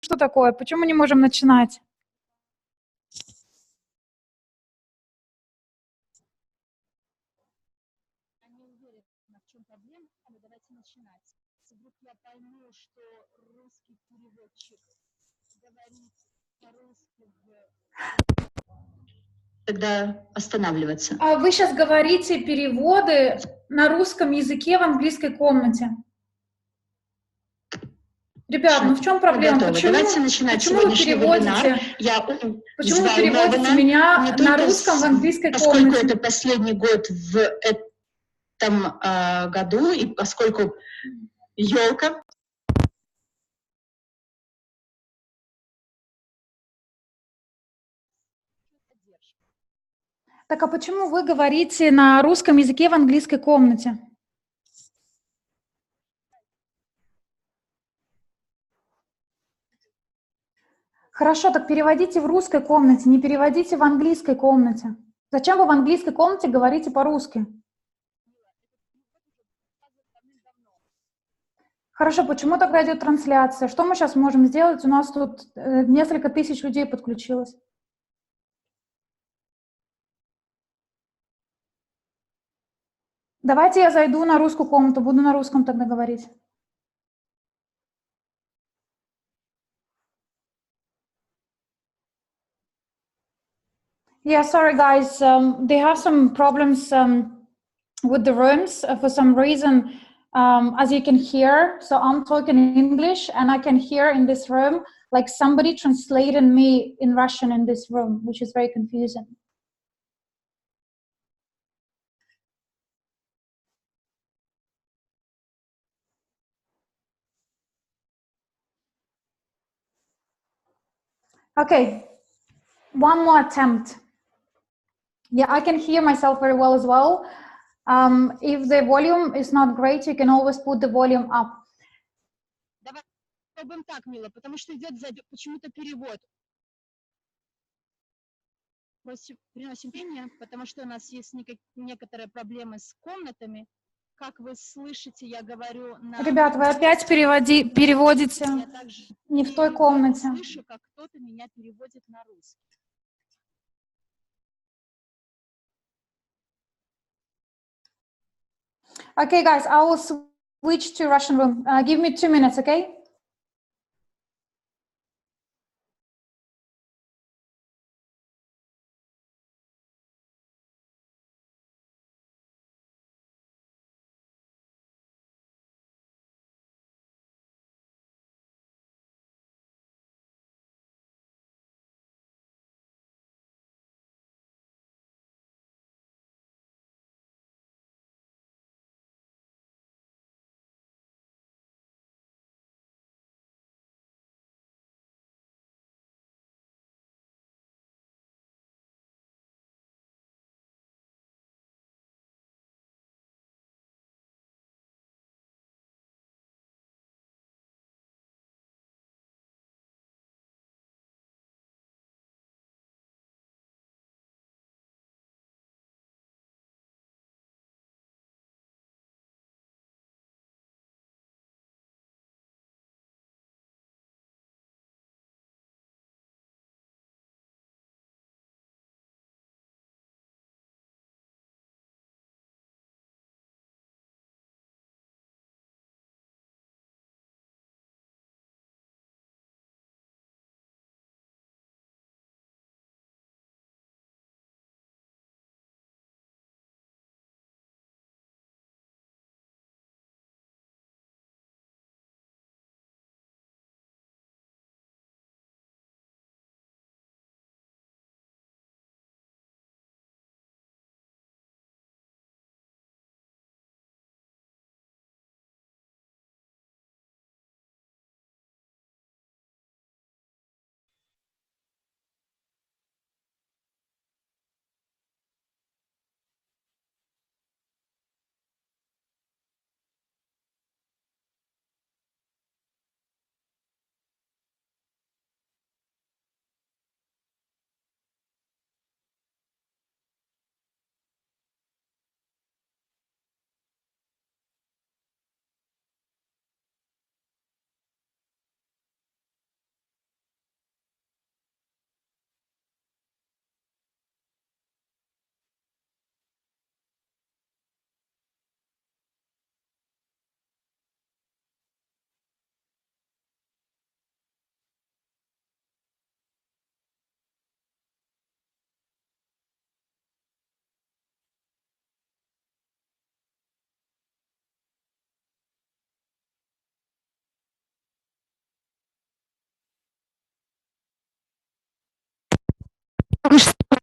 Что такое? Почему не можем начинать? Не уверена, в чем проблема, но давайте начинать. Вдруг я пойму, что русский переводчик говорит по-русски, тогда останавливаться. А вы сейчас говорите переводы на русском языке в английской комнате. Ребят, ну в чем проблема? Давайте начинать почему вы переводите? Почему вы переводите меня на русском в английской комнате? Поскольку это последний год в этом году, и поскольку елка. Так а почему вы говорите на русском языке в английской комнате? Хорошо, так переводите в русской комнате, не переводите в английской комнате. Зачем вы в английской комнате говорите по-русски? Хорошо, почему тогда идет трансляция? Что мы сейчас можем сделать? У нас тут несколько тысяч людей подключилось. Давайте я зайду на русскую комнату, буду на русском тогда говорить. Yeah, sorry guys, they have some problems with the rooms for some reason, as you can hear. So I'm talking in English and I can hear in this room like somebody translated me in Russian in this room, which is very confusing. Okay, one more attempt. Yeah, I can hear myself very well as well. If the volume is not great, you can always put the volume up. Давай попробуем так, Мила, потому что идет почему-то перевод. Приносим пение, потому что у нас есть некоторые проблемы с комнатами. Как вы слышите, я говорю на... Ребят, вы опять переводите не в той комнате. Я слышу, как кто-то меня переводит на русский. Okay, guys, I will switch to Russian room. Give me 2 minutes, okay?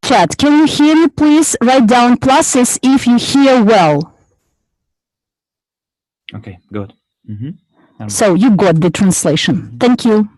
Chat, can you hear me? Please write down pluses if you hear well. Okay, good. So you got the translation. Thank you.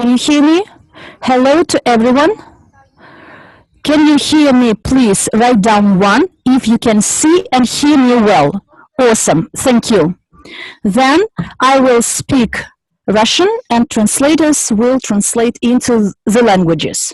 Can you hear me? Hello to everyone. Can you hear me? Please write down 1 if you can see and hear me well. Awesome, thank you. Then I will speak Russian and translators will translate into the languages.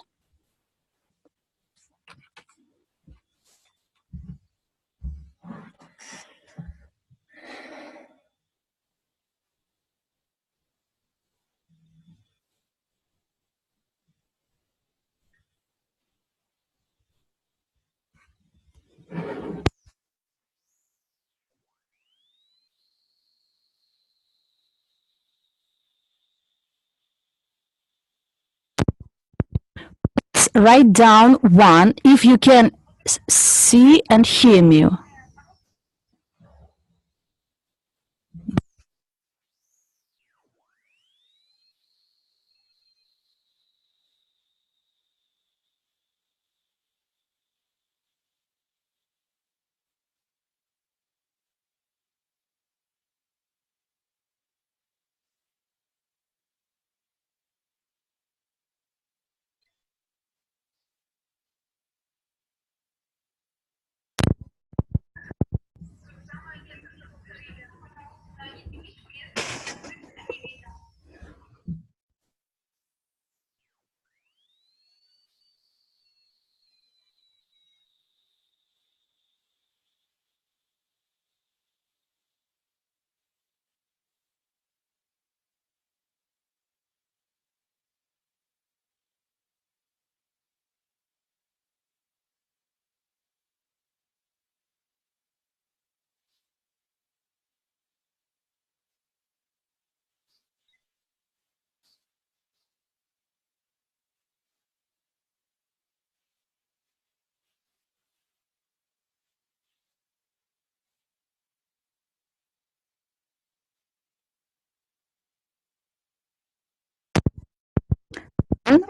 Write down 1 if you can see and hear me.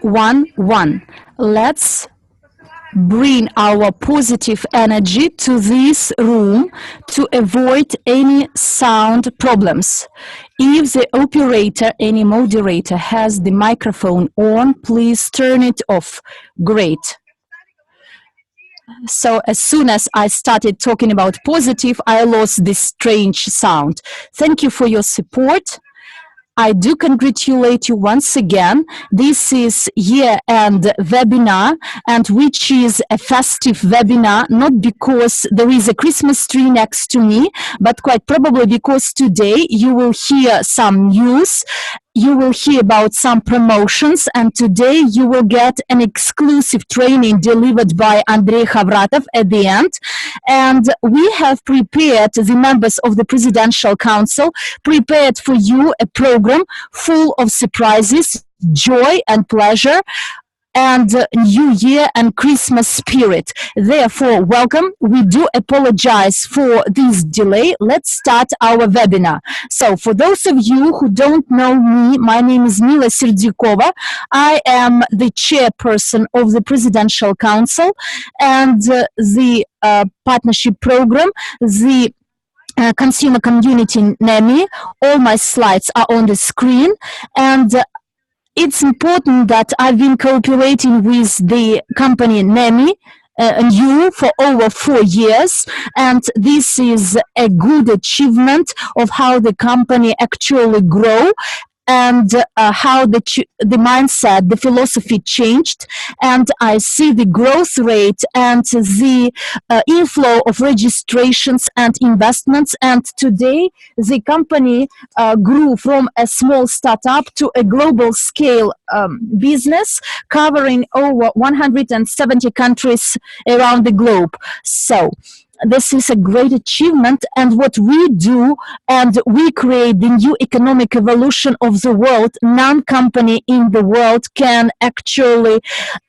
One. Let's bring our positive energy to this room to avoid any sound problems. If the operator, any moderator has the microphone on, please turn it off. Great. So as soon as I started talking about positive, I lost this strange sound. Thank you for your support. I do congratulate you once again. This is year-end webinar, and which is a festive webinar, not because there is a Christmas tree next to me, but quite probably because today you will hear some news, you will hear about some promotions, and today you will get an exclusive training delivered by Andrei Khavratov at the end. And we have prepared, the members of the Presidential Council, prepared for you a program full of surprises, joy and pleasure, and New Year and Christmas spirit. Therefore, welcome. We do apologize for this delay. Let's start our webinar. So, for those of you who don't know me, my name is Mila Serdyukova. I am the chairperson of the Presidential Council and the partnership program, the consumer community NEEMi. All my slides are on the screen, and it's important that I've been cooperating with the company NEEMi new for over 4 years, and this is a good achievement of how the company actually grow and how the mindset, the philosophy changed, and I see the growth rate and the inflow of registrations and investments, and today the company grew from a small startup to a global scale business covering over 170 countries around the globe. So this is a great achievement, and what we do, and we create the new economic evolution of the world. None company in the world can actually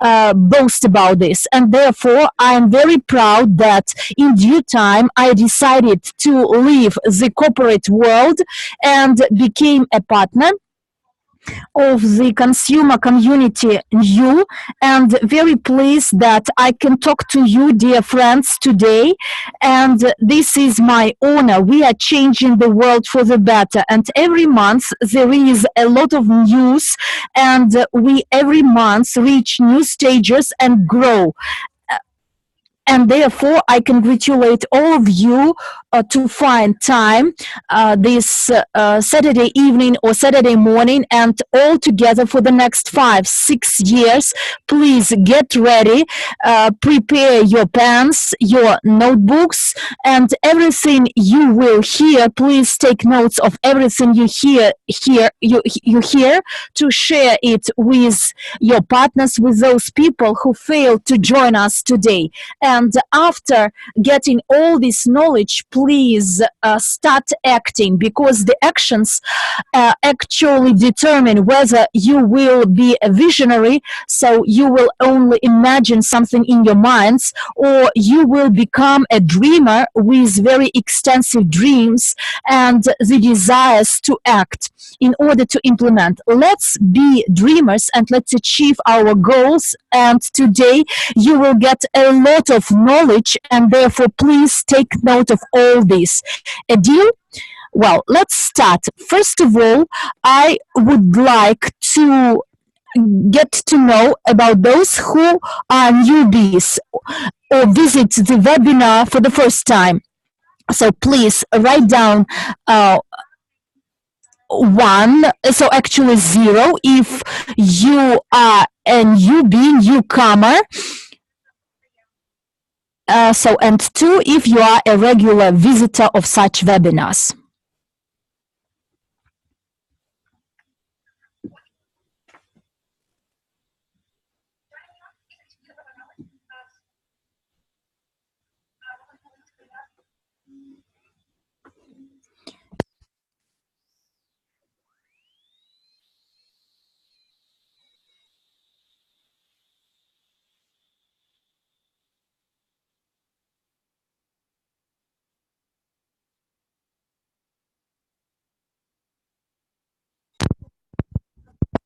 boast about this, and therefore I am very proud that in due time I decided to leave the corporate world and became a partner of the consumer community new, and very pleased that I can talk to you, dear friends, today, and this is my honor. We are changing the world for the better, and every month there is a lot of news, and we every month reach new stages and grow. And therefore, I congratulate all of you to find time this Saturday evening or Saturday morning, and all together for the next 5-6 years. Please get ready, prepare your pens, your notebooks, and everything you will hear. Please take notes of everything you hear to share it with your partners, with those people who failed to join us today. And after getting all this knowledge, please start acting, because the actions actually determine whether you will be a visionary, so you will only imagine something in your minds, or you will become a dreamer with very extensive dreams and the desires to act in order to implement. Let's be dreamers and let's achieve our goals, and today you will get a lot of knowledge, and therefore please take note of all this. A deal? Well, let's start. First of all, I would like to get to know about those who are newbies or visit the webinar for the first time. So please write down 1, so actually 0 if you are a newcomer. And 2 if you are a regular visitor of such webinars.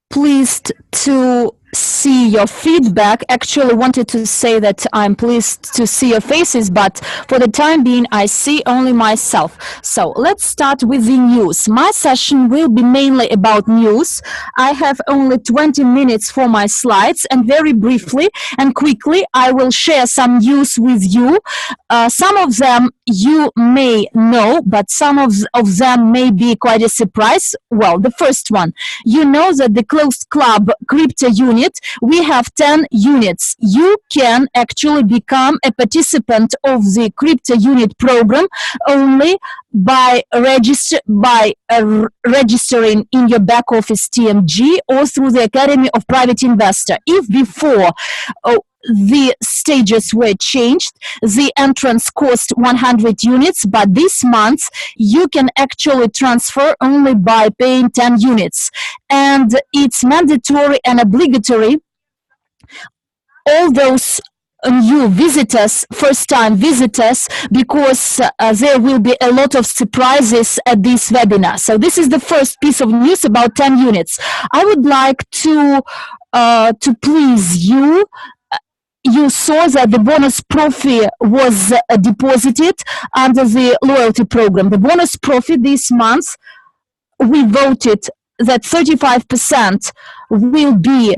Pleased to see your feedback. Actually wanted to say that I'm pleased to see your faces, but for the time being I see only myself. So let's start with the news. My session will be mainly about news. I have only 20 minutes for my slides, and very briefly and quickly I will share some news with you. Some of them you may know, but some of them may be quite a surprise. Well, the first one, you know that the closed club crypto unit, we have 10 units. You can actually become a participant of the crypto unit program only by registering in your back office TMG or through the Academy of Private Investor. If before the stages were changed, the entrance cost 100 units, but this month you can actually transfer only by paying 10 units. And it's mandatory and obligatory. All those new visitors, first-time visitors, because there will be a lot of surprises at this webinar. So this is the first piece of news about 10 units. I would like to please you. You saw that the bonus profit was deposited under the loyalty program. The bonus profit this month, we voted that 35% will be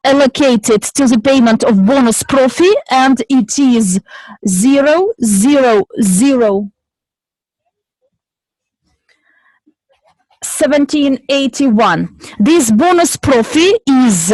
allocated to the payment of bonus profit, and it is 1781. This bonus profit is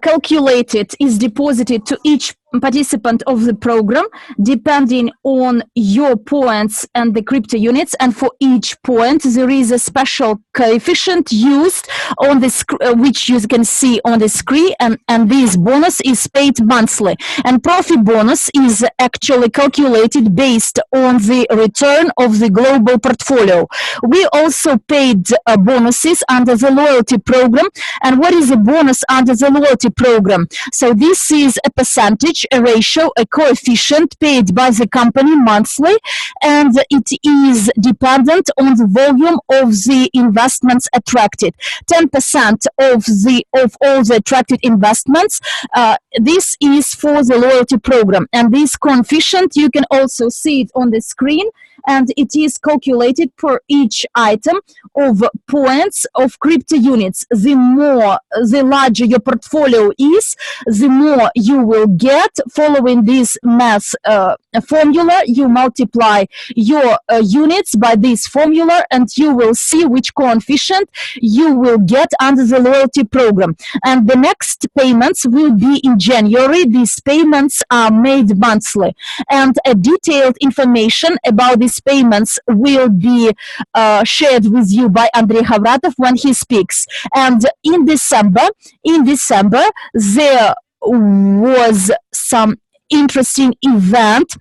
calculated, is deposited to each participant of the program depending on your points and the crypto units, and for each point there is a special coefficient used on the which you can see on the screen, and this bonus is paid monthly, and profit bonus is actually calculated based on the return of the global portfolio. We also paid bonuses under the loyalty program. And what is a bonus under the loyalty program? So this is a percentage, a ratio, a coefficient paid by the company monthly, and it is dependent on the volume of the investments attracted. 10% of all the attracted investments, this is for the loyalty program, and this coefficient you can also see it on the screen, and it is calculated per each item of points of crypto units. The larger your portfolio is, the more you will get. Following this math formula, you multiply your units by this formula, and you will see which coefficient you will get under the loyalty program. And the next payments will be in January. These payments are made monthly, and a detailed information about these payments will be shared with you by Andrei Havratov when he speaks. And in December, there was some interesting event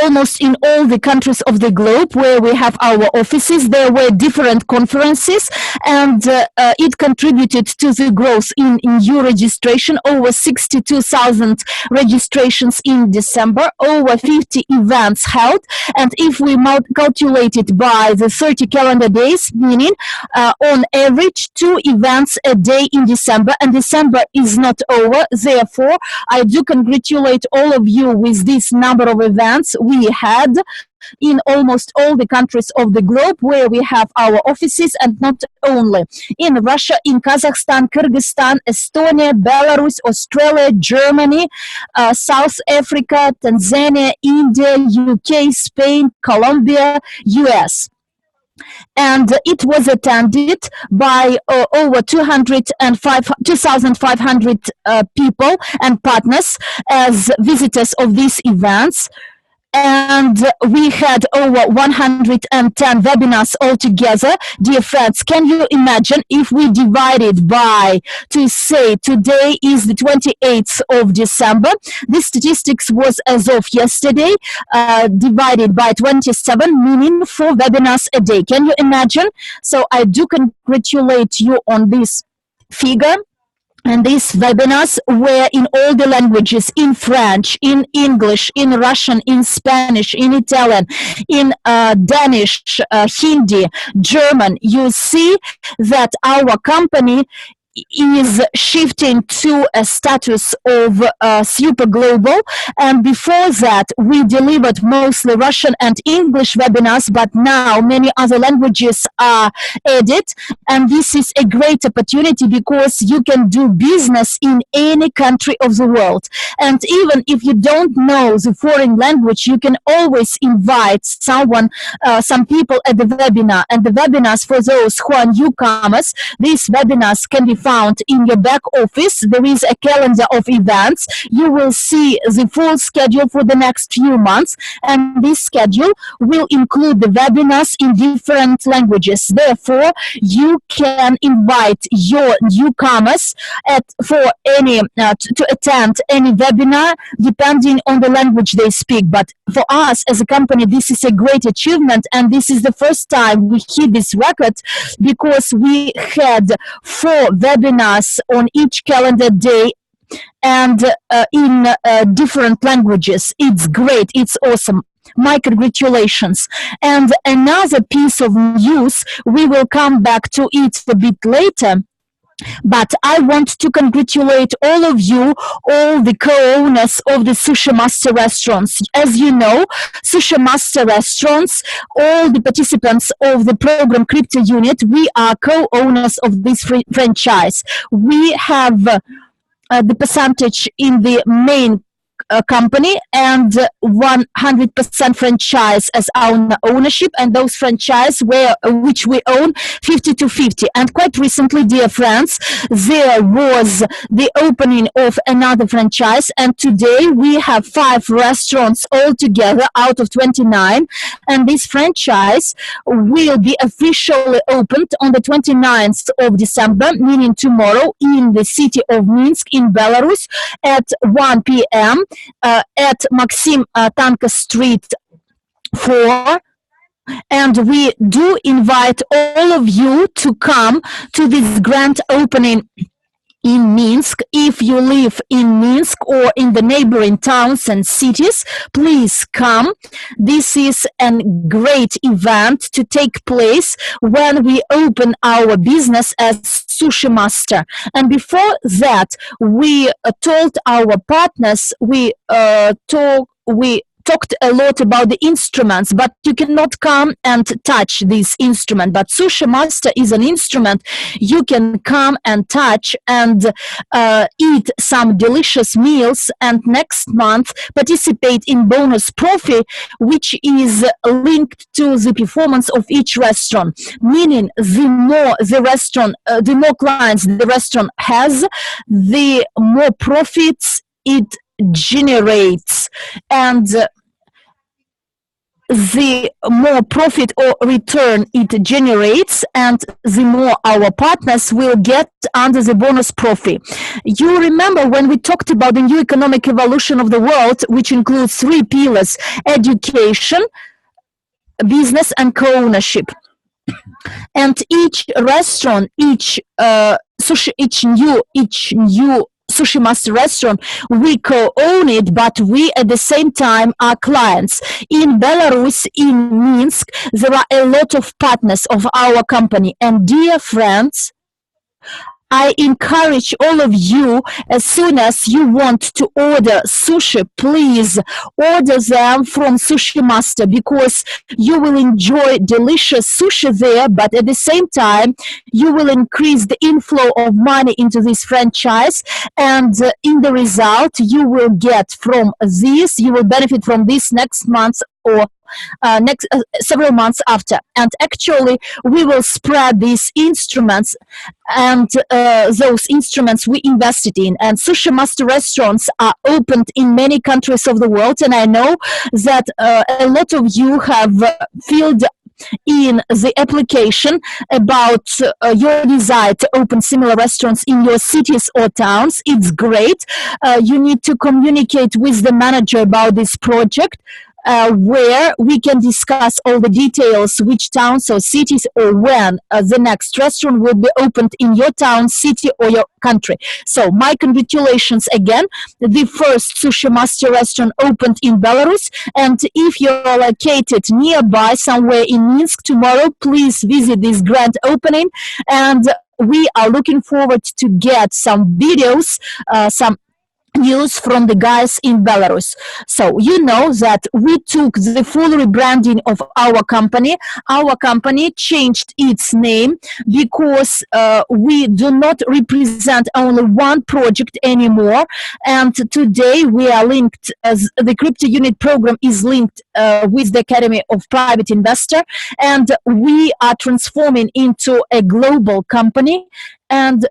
almost in all the countries of the globe where we have our offices. There were different conferences, and it contributed to the growth in new registration. Over 62,000 registrations in December, over 50 events held, and if we calculate it by the 30 calendar days, meaning on average 2 events a day in December, and December is not over. Therefore, I do congratulate all of you with this number of events we had in almost all the countries of the globe where we have our offices, and not only in Russia, in Kazakhstan, Kyrgyzstan, Estonia, Belarus, Australia, Germany, South Africa, Tanzania, India, UK, Spain, Colombia, US. And it was attended by over 2,500 people and partners as visitors of these events. And we had over 110 webinars altogether. Dear friends, can you imagine if we divided by, to say today is the 28th of December, this statistics was as of yesterday, divided by 27, meaning 4 webinars a day. Can you imagine? So I do congratulate you on this figure. And these webinars were in all the languages, in French, in English, in Russian, in Spanish, in Italian, in Danish, Hindi, German. You see that our company is shifting to a status of super global, and before that we delivered mostly Russian and English webinars, but now many other languages are added, and this is a great opportunity because you can do business in any country of the world. And even if you don't know the foreign language, you can always invite some people at the webinar. And the webinars, for those who are newcomers, these webinars can be found in your back office. There is a calendar of events. You will see the full schedule for the next few months, and this schedule will include the webinars in different languages. Therefore, you can invite your newcomers to attend any webinar depending on the language they speak. But for us as a company, this is a great achievement, and this is the first time we hit this record because we had 4 webinars on each calendar day and in different languages. It's great. It's awesome. My congratulations. And another piece of news, we will come back to it a bit later. But I want to congratulate all of you, all the co-owners of the Sushi Master restaurants. As you know, Sushi Master restaurants, all the participants of the program Crypto Unit, we are co-owners of this franchise. We have the percentage in the main company and 100% franchise as our ownership, and those franchise which we own 50-50. And quite recently, dear friends, there was the opening of another franchise, and today we have 5 restaurants altogether out of 29, and this franchise will be officially opened on the 29th of December, meaning tomorrow, in the city of Minsk in Belarus at 1 p.m. At Maxim Tanka Street 4, and we do invite all of you to come to this grand opening in Minsk. If you live in Minsk or in the neighboring towns and cities, please come. This is a great event to take place when we open our business as Sushi Master. And before that, we told our partners, we talked a lot about the instruments, but you cannot come and touch this instrument. But Sushi Master is an instrument you can come and touch and eat some delicious meals, and next month participate in bonus profit, which is linked to the performance of each restaurant. Meaning, the more the restaurant, the more clients the restaurant has, the more profits it generates, and the more profit or return it generates, and the more our partners will get under the bonus profit. You remember when we talked about the new economic evolution of the world, which includes 3 pillars: education, business, and co-ownership. And each restaurant, each new Sushi Master restaurant, we co-own it, but we at the same time are clients. In Belarus, in Minsk, there are a lot of partners of our company. And dear friends, I encourage all of you, as soon as you want to order sushi, please order them from Sushi Master, because you will enjoy delicious sushi there, but at the same time, you will increase the inflow of money into this franchise, and in the result, you will get from this, you will benefit from this next month or next several months after. And actually, we will spread these instruments, and those instruments we invested in. And Sushi Master restaurants are opened in many countries of the world, and I know that a lot of you have filled in the application about your desire to open similar restaurants in your cities or towns. It's great. You need to communicate with the manager about this project, where we can discuss all the details, which towns or cities or when the next restaurant will be opened in your town, city, or your country. So my congratulations again. The first Sushi Master restaurant opened in Belarus, and if you're located nearby somewhere in Minsk tomorrow, please visit this grand opening, and we are looking forward to get some videos, some news from the guys in Belarus. So you know that we took the full rebranding of our company. Our company changed its name because we do not represent only one project anymore, and today we are linked, as the Crypto Unit program is linked with the Academy of Private Investor, and we are transforming into a global company, and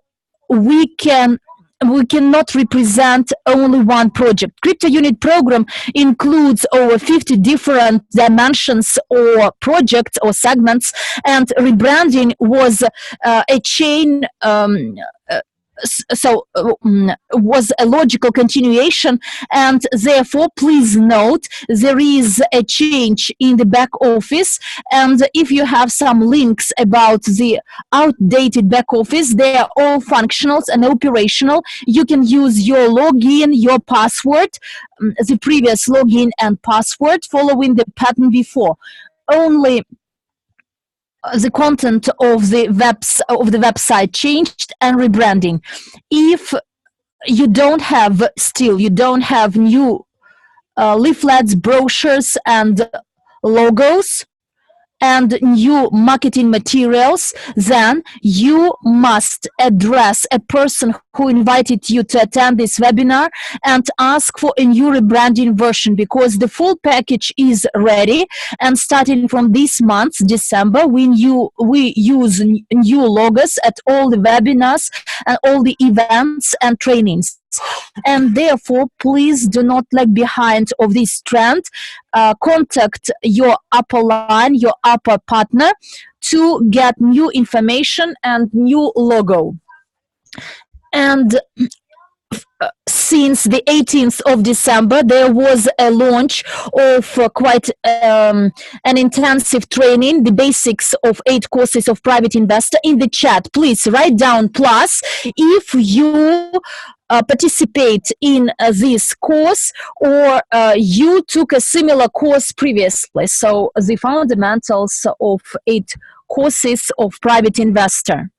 we cannot represent only one project. Crypto Unit program includes over 50 different dimensions or projects or segments, and rebranding was a chain, was a logical continuation, and therefore please note there is a change in the back office, and if you have some links about the outdated back office, they are all functional and operational. You can use your login, your password, the previous login and password, following the pattern before. Only the content of the website changed and rebranding. If you don't have new leaflets, brochures, and logos, and new marketing materials, then you must address a person who invited you to attend this webinar and ask for a new rebranding version, because the full package is ready. And starting from this month, December, we use new logos at all the webinars and all the events and trainings. And therefore, please do not lag behind of this trend. Contact your upper line, your upper partner, to get new information and new logo. And since the 18th of December, there was a launch of quite an intensive training, the basics of 8 courses of private investor. In the chat, please write down plus if you participate in this course, or you took a similar course previously. So the fundamentals of 8 courses of private investor.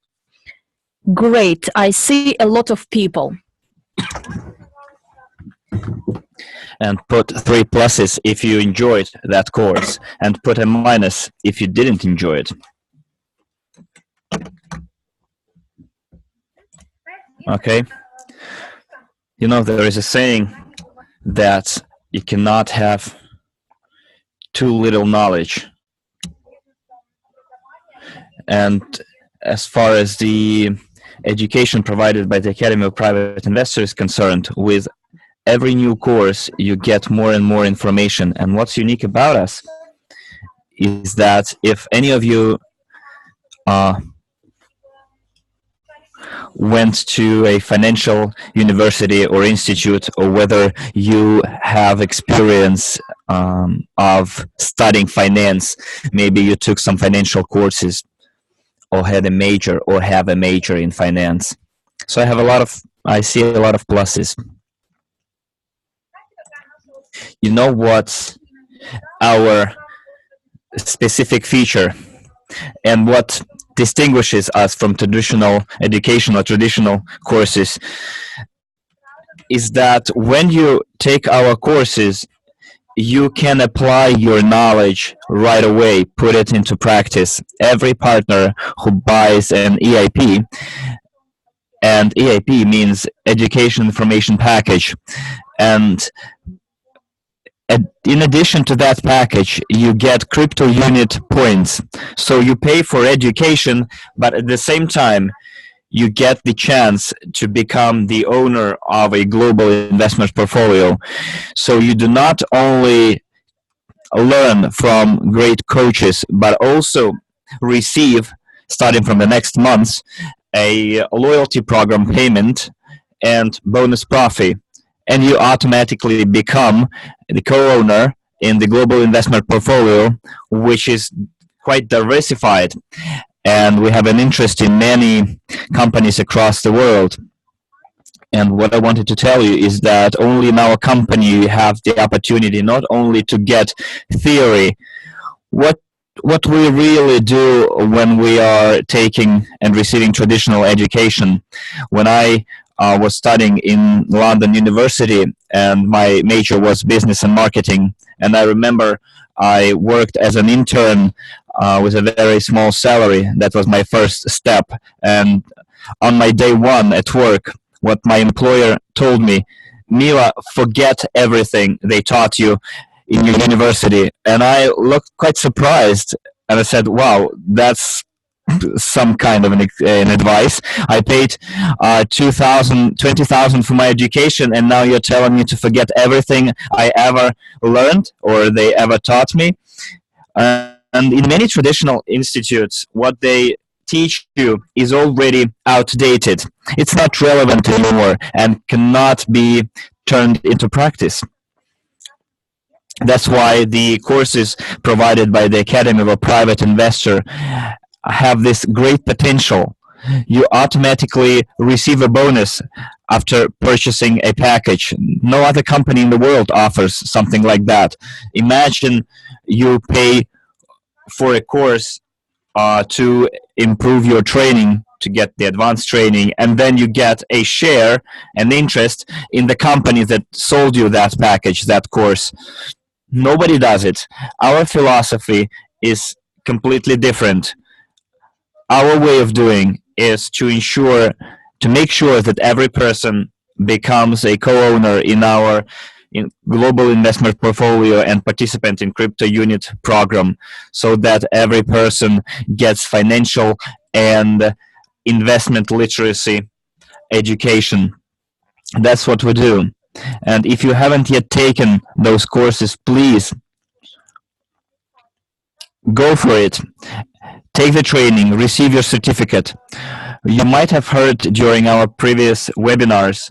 Great, I see a lot of people. And put 3 pluses if you enjoyed that course, and put a minus if you didn't enjoy it. Okay. You know, there is a saying that you cannot have too little knowledge. And as far as the education provided by the Academy of Private Investors is concerned, with every new course, you get more and more information. And what's unique about us is that if any of you went to a financial university or institute, or whether you have experience of studying finance, maybe you took some financial courses, or had a major, or have a major in finance. So I see a lot of pluses. You know what's our specific feature and what distinguishes us from traditional education or traditional courses is that when you take our courses, you can apply your knowledge right away, put it into practice. Every partner who buys an EIP, and EIP means Education Information Package, and in addition to that package, you get crypto unit points. So you pay for education, but at the same time, you get the chance to become the owner of a global investment portfolio. So you do not only learn from great coaches, but also receive, starting from the next month, a loyalty program payment and bonus profit. And you automatically become the co-owner in the global investment portfolio, which is quite diversified. And we have an interest in many companies across the world. And what I wanted to tell you is that only in our company you have the opportunity not only to get theory, what we really do when we are taking and receiving traditional education. When I was studying in London University, and my major was business and marketing, and I remember I worked as an intern with a very small salary. That was my first step. And on my day 1 at work, what my employer told me, Mila, forget everything they taught you in your university. And I looked quite surprised, and I said, wow, that's some kind of an advice. I paid $20,000 for my education, and now you're telling me to forget everything I ever learned or they ever taught me. And in many traditional institutes, what they teach you is already outdated. It's not relevant anymore and cannot be turned into practice. That's why the courses provided by the Academy of a Private Investor have this great potential. You automatically receive a bonus after purchasing a package. No other company in the world offers something like that. Imagine you pay for a course to improve your training, to get the advanced training, and then you get a share, an interest in the company that sold you that package, that course. Nobody does it. Our philosophy is completely different. Our way of doing is to make sure that every person becomes a co-owner in our global investment portfolio and participant in crypto unit program, so that every person gets financial and investment literacy education. That's what we do. And if you haven't yet taken those courses, please go for it. Take the training, receive your certificate. You might have heard during our previous webinars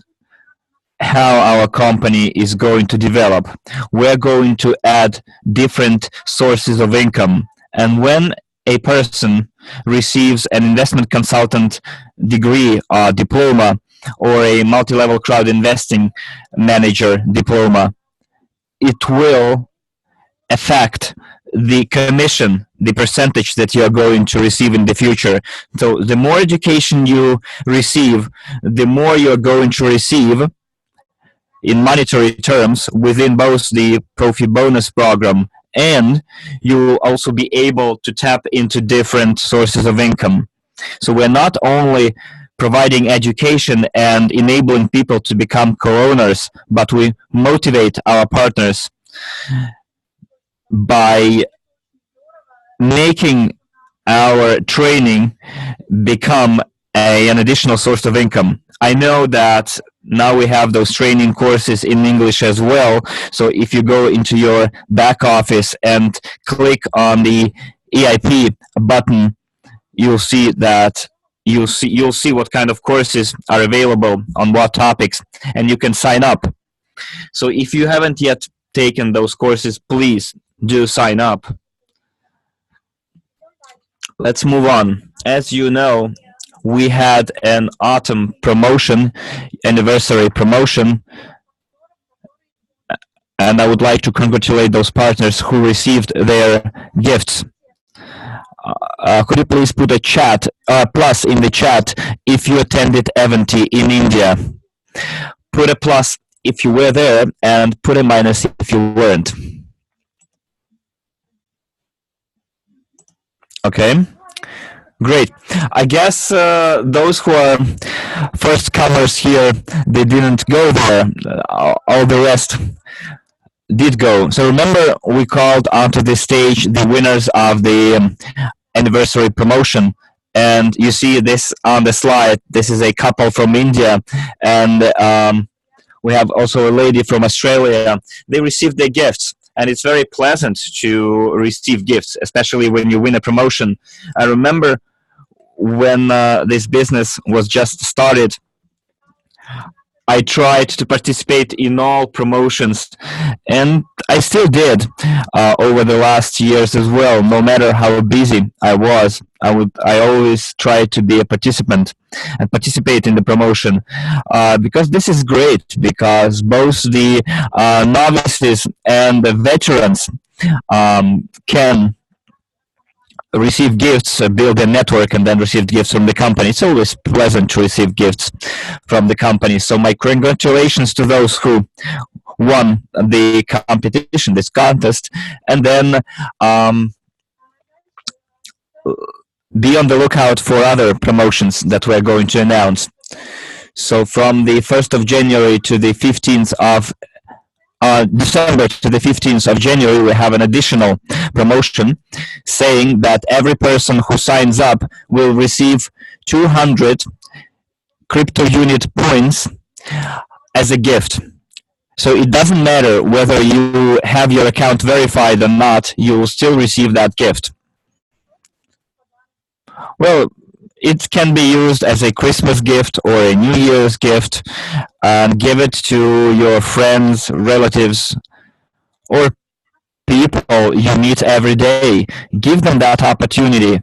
how our company is going to develop. We're going to add different sources of income. And when a person receives an investment consultant degree or diploma, or a multi-level crowd investing manager diploma, it will affect the commission, the percentage that you are going to receive in the future. So the more education you receive, the more you're going to receive in monetary terms within both the Profi Bonus program, and you will also be able to tap into different sources of income. So we're not only providing education and enabling people to become co-owners, but we motivate our partners by making our training become an additional source of income. I know that now we have those training courses in English as well, so if you go into your back office and click on the EIP button, you'll see that you'll see what kind of courses are available on what topics, and you can sign up. So if you haven't yet taken those courses, please do sign up. Let's move on. As you know, we had an autumn promotion, anniversary promotion, and I would like to congratulate those partners who received their gifts. Could you please put a chat, plus in the chat if you attended Avanti in India? Put a plus if you were there, and put a minus if you weren't. Okay, great. I guess those who are first comers here, they didn't go there. All the rest did go. So remember, we called onto the stage the winners of the anniversary promotion, and you see this on the slide. This is a couple from India, and we have also a lady from Australia. They received their gifts, and it's very pleasant to receive gifts, especially when you win a promotion. I remember when this business was just started, I tried to participate in all promotions, and I still did over the last years as well. No matter how busy I was, I always tried to be a participant and participate in the promotion, because this is great, because both the novices and the veterans can receive gifts, build a network, and then receive gifts from the company. It's always pleasant to receive gifts from the company. So my congratulations to those who won the competition, this contest, and then be on the lookout for other promotions that we're going to announce. So from the 1st of January to the 15th of December to the 15th of January, we have an additional promotion saying that every person who signs up will receive 200 crypto unit points as a gift. So it doesn't matter whether you have your account verified or not, you will still receive that gift. Well, it can be used as a Christmas gift or a New Year's gift, and give it to your friends, relatives, or people you meet every day. Give them that opportunity.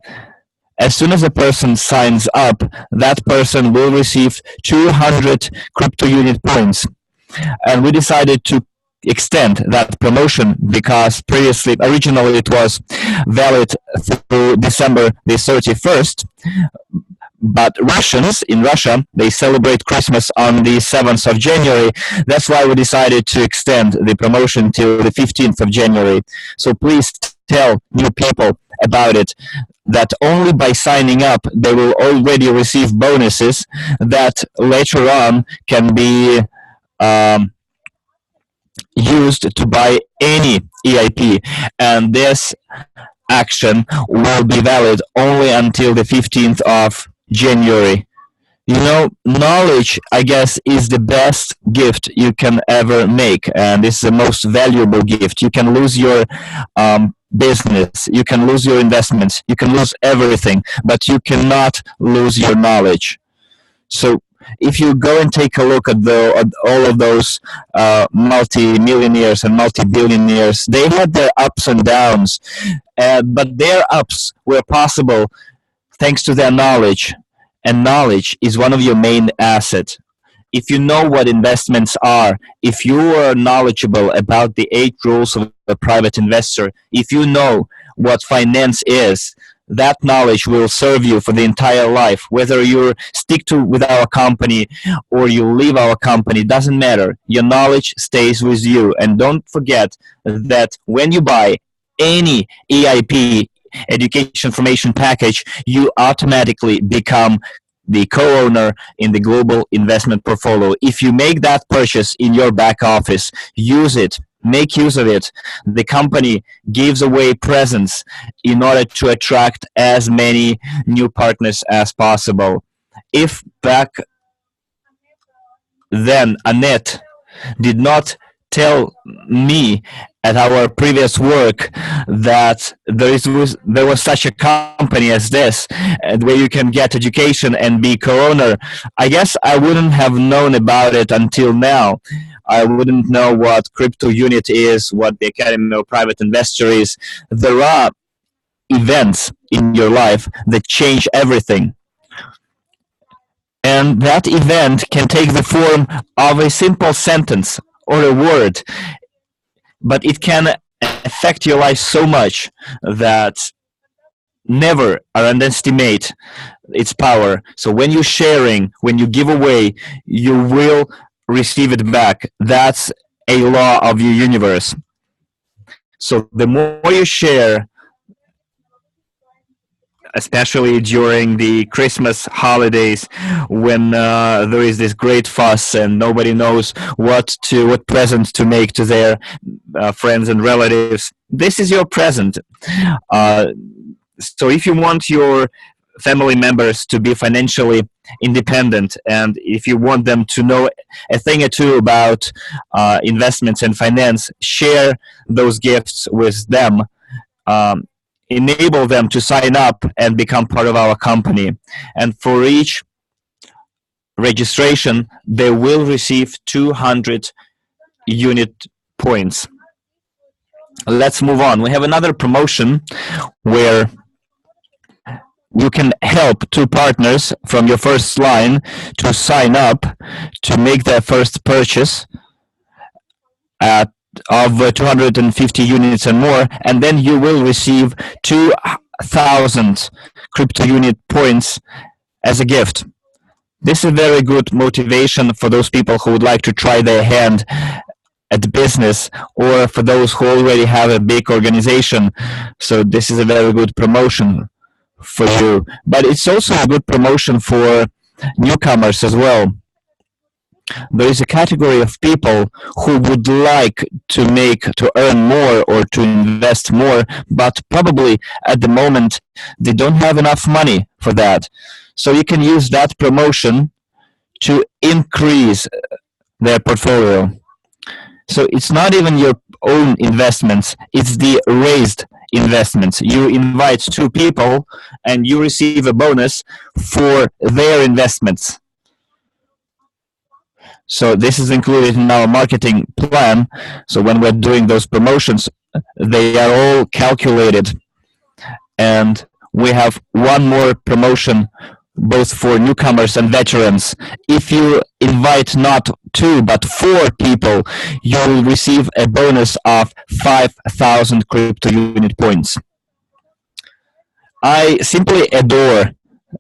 As soon as a person signs up, that person will receive 200 crypto unit points. And we decided to extend that promotion because originally it was valid through December the 31st. But in Russia, they celebrate Christmas on the 7th of January. That's why we decided to extend the promotion till the 15th of January. So please tell new people about it, that only by signing up, they will already receive bonuses that later on can be used to buy any EIP. And this action will be valid only until the 15th of January. You know, knowledge, I guess, is the best gift you can ever make, and it's the most valuable gift. You can lose your business, you can lose your investments, you can lose everything, but you cannot lose your knowledge. So if you go and take a look at all of those multi-millionaires and multi-billionaires, they had their ups and downs, but their ups were possible thanks to their knowledge. And knowledge is one of your main assets. If you know what investments are, if you are knowledgeable about the 8 rules of a private investor, if you know what finance is, that knowledge will serve you for the entire life. Whether you stick with our company or you leave our company, doesn't matter. Your knowledge stays with you. And don't forget that when you buy any EIP, education information package, you automatically become the co-owner in the global investment portfolio. If you make that purchase in your back office, use it, make use of it. The company gives away presents in order to attract as many new partners as possible. If back then Annette did not tell me at our previous work that there was such a company as this, where you can get education and be co-owner, I guess I wouldn't have known about it until now. I wouldn't know what crypto unit is, what the Academy of Private Investor is. There are events in your life that change everything. And that event can take the form of a simple sentence or a word, but it can affect your life so much that never underestimate its power. So when you're sharing, when you give away, you will receive it back. That's a law of your universe. So the more you share, especially during the Christmas holidays, when there is this great fuss and nobody knows what present to make to their friends and relatives, this is your present. So if you want your family members to be financially independent, and if you want them to know a thing or two about investments and finance, share those gifts with them. Enable them to sign up and become part of our company. And for each registration, they will receive 200 unit points. Let's move on. We have another promotion where you can help 2 partners from your first line to sign up to make their first purchase of 250 units and more, and then you will receive 2,000 crypto unit points as a gift. This is very good motivation for those people who would like to try their hand at business, or for those who already have a big organization. So this is a very good promotion for you. But it's also a good promotion for newcomers as well. There is a category of people who would like to earn more or to invest more, but probably at the moment they don't have enough money for that. So you can use that promotion to increase their portfolio. So it's not even your own investments, it's the raised investments. You invite 2 people and you receive a bonus for their investments. So this is included in our marketing plan. So when we're doing those promotions, they are all calculated. And we have one more promotion both for newcomers and veterans. If you invite not 2 but 4 people, you will receive a bonus of 5,000 crypto unit points. I simply adore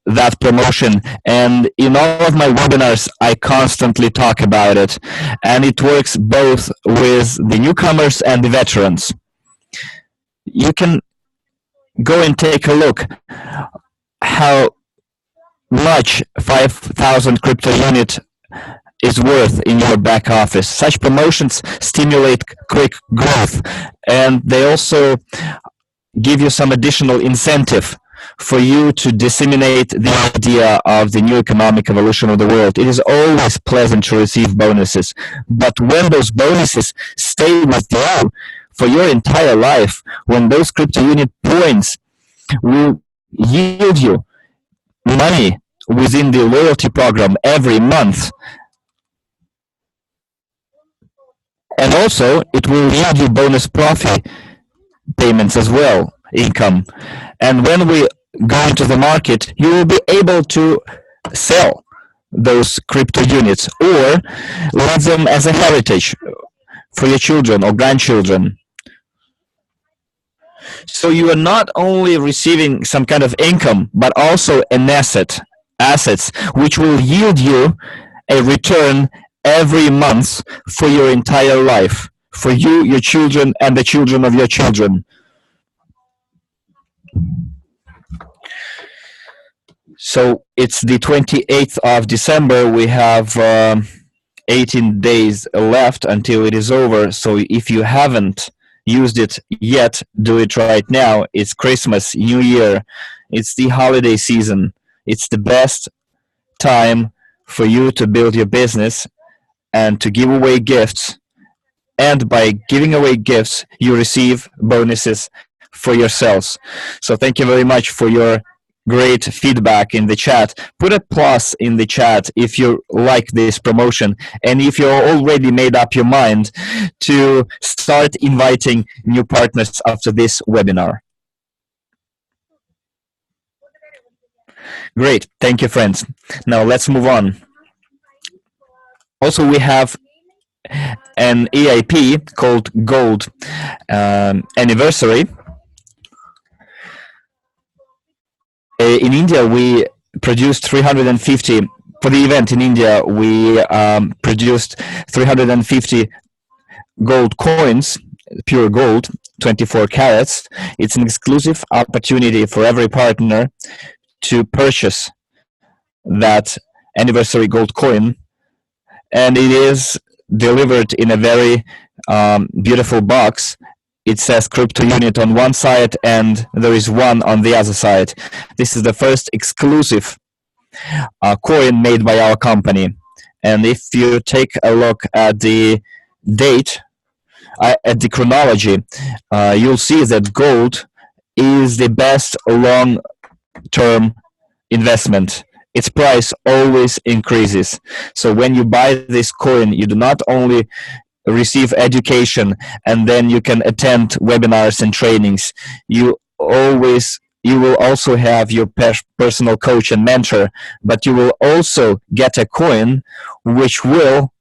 that promotion, and in all of my webinars I constantly talk about it, and it works both with the newcomers and the veterans. You can go and take a look how much 5,000 crypto unit is worth in your back office. Such promotions stimulate quick growth, and they also give you some additional incentive for you to disseminate the idea of the new economic evolution of the world. It is always pleasant to receive bonuses, but when those bonuses stay with you for your entire life, when those crypto unit points will yield you money within the loyalty program every month, and also it will yield you bonus profit payments as well, income. And when we go into the market, you will be able to sell those crypto units or leave them as a heritage for your children or grandchildren. So you are not only receiving some kind of income, but also an assets which will yield you a return every month for your entire life, for you, your children, and the children of your children. So it's the 28th of December. We have 18 days left until it is over. So if you haven't used it yet, do it right now. It's Christmas, New Year. It's the holiday season. It's the best time for you to build your business and to give away gifts. And by giving away gifts, you receive bonuses for yourselves. So thank you very much for your great feedback in the chat. Put a plus in the chat if you like this promotion, and if you already made up your mind to start inviting new partners after this webinar. Great, thank you, friends. Now let's move on. Also, we have an EIP called Gold Anniversary. In India, we produced 350, for the event in India, we produced 350 gold coins, pure gold, 24 carats. It's an exclusive opportunity for every partner to purchase that anniversary gold coin, and it is delivered in a very beautiful box. It says crypto unit on one side and there is one on the other side. This is the first exclusive coin made by our company. And if you take a look at the date, at the chronology, you'll see that gold is the best long-term investment. Its price always increases. So when you buy this coin, you do not only receive education and then you can attend webinars and trainings. You will also have your personal coach and mentor, but you will also get a coin which will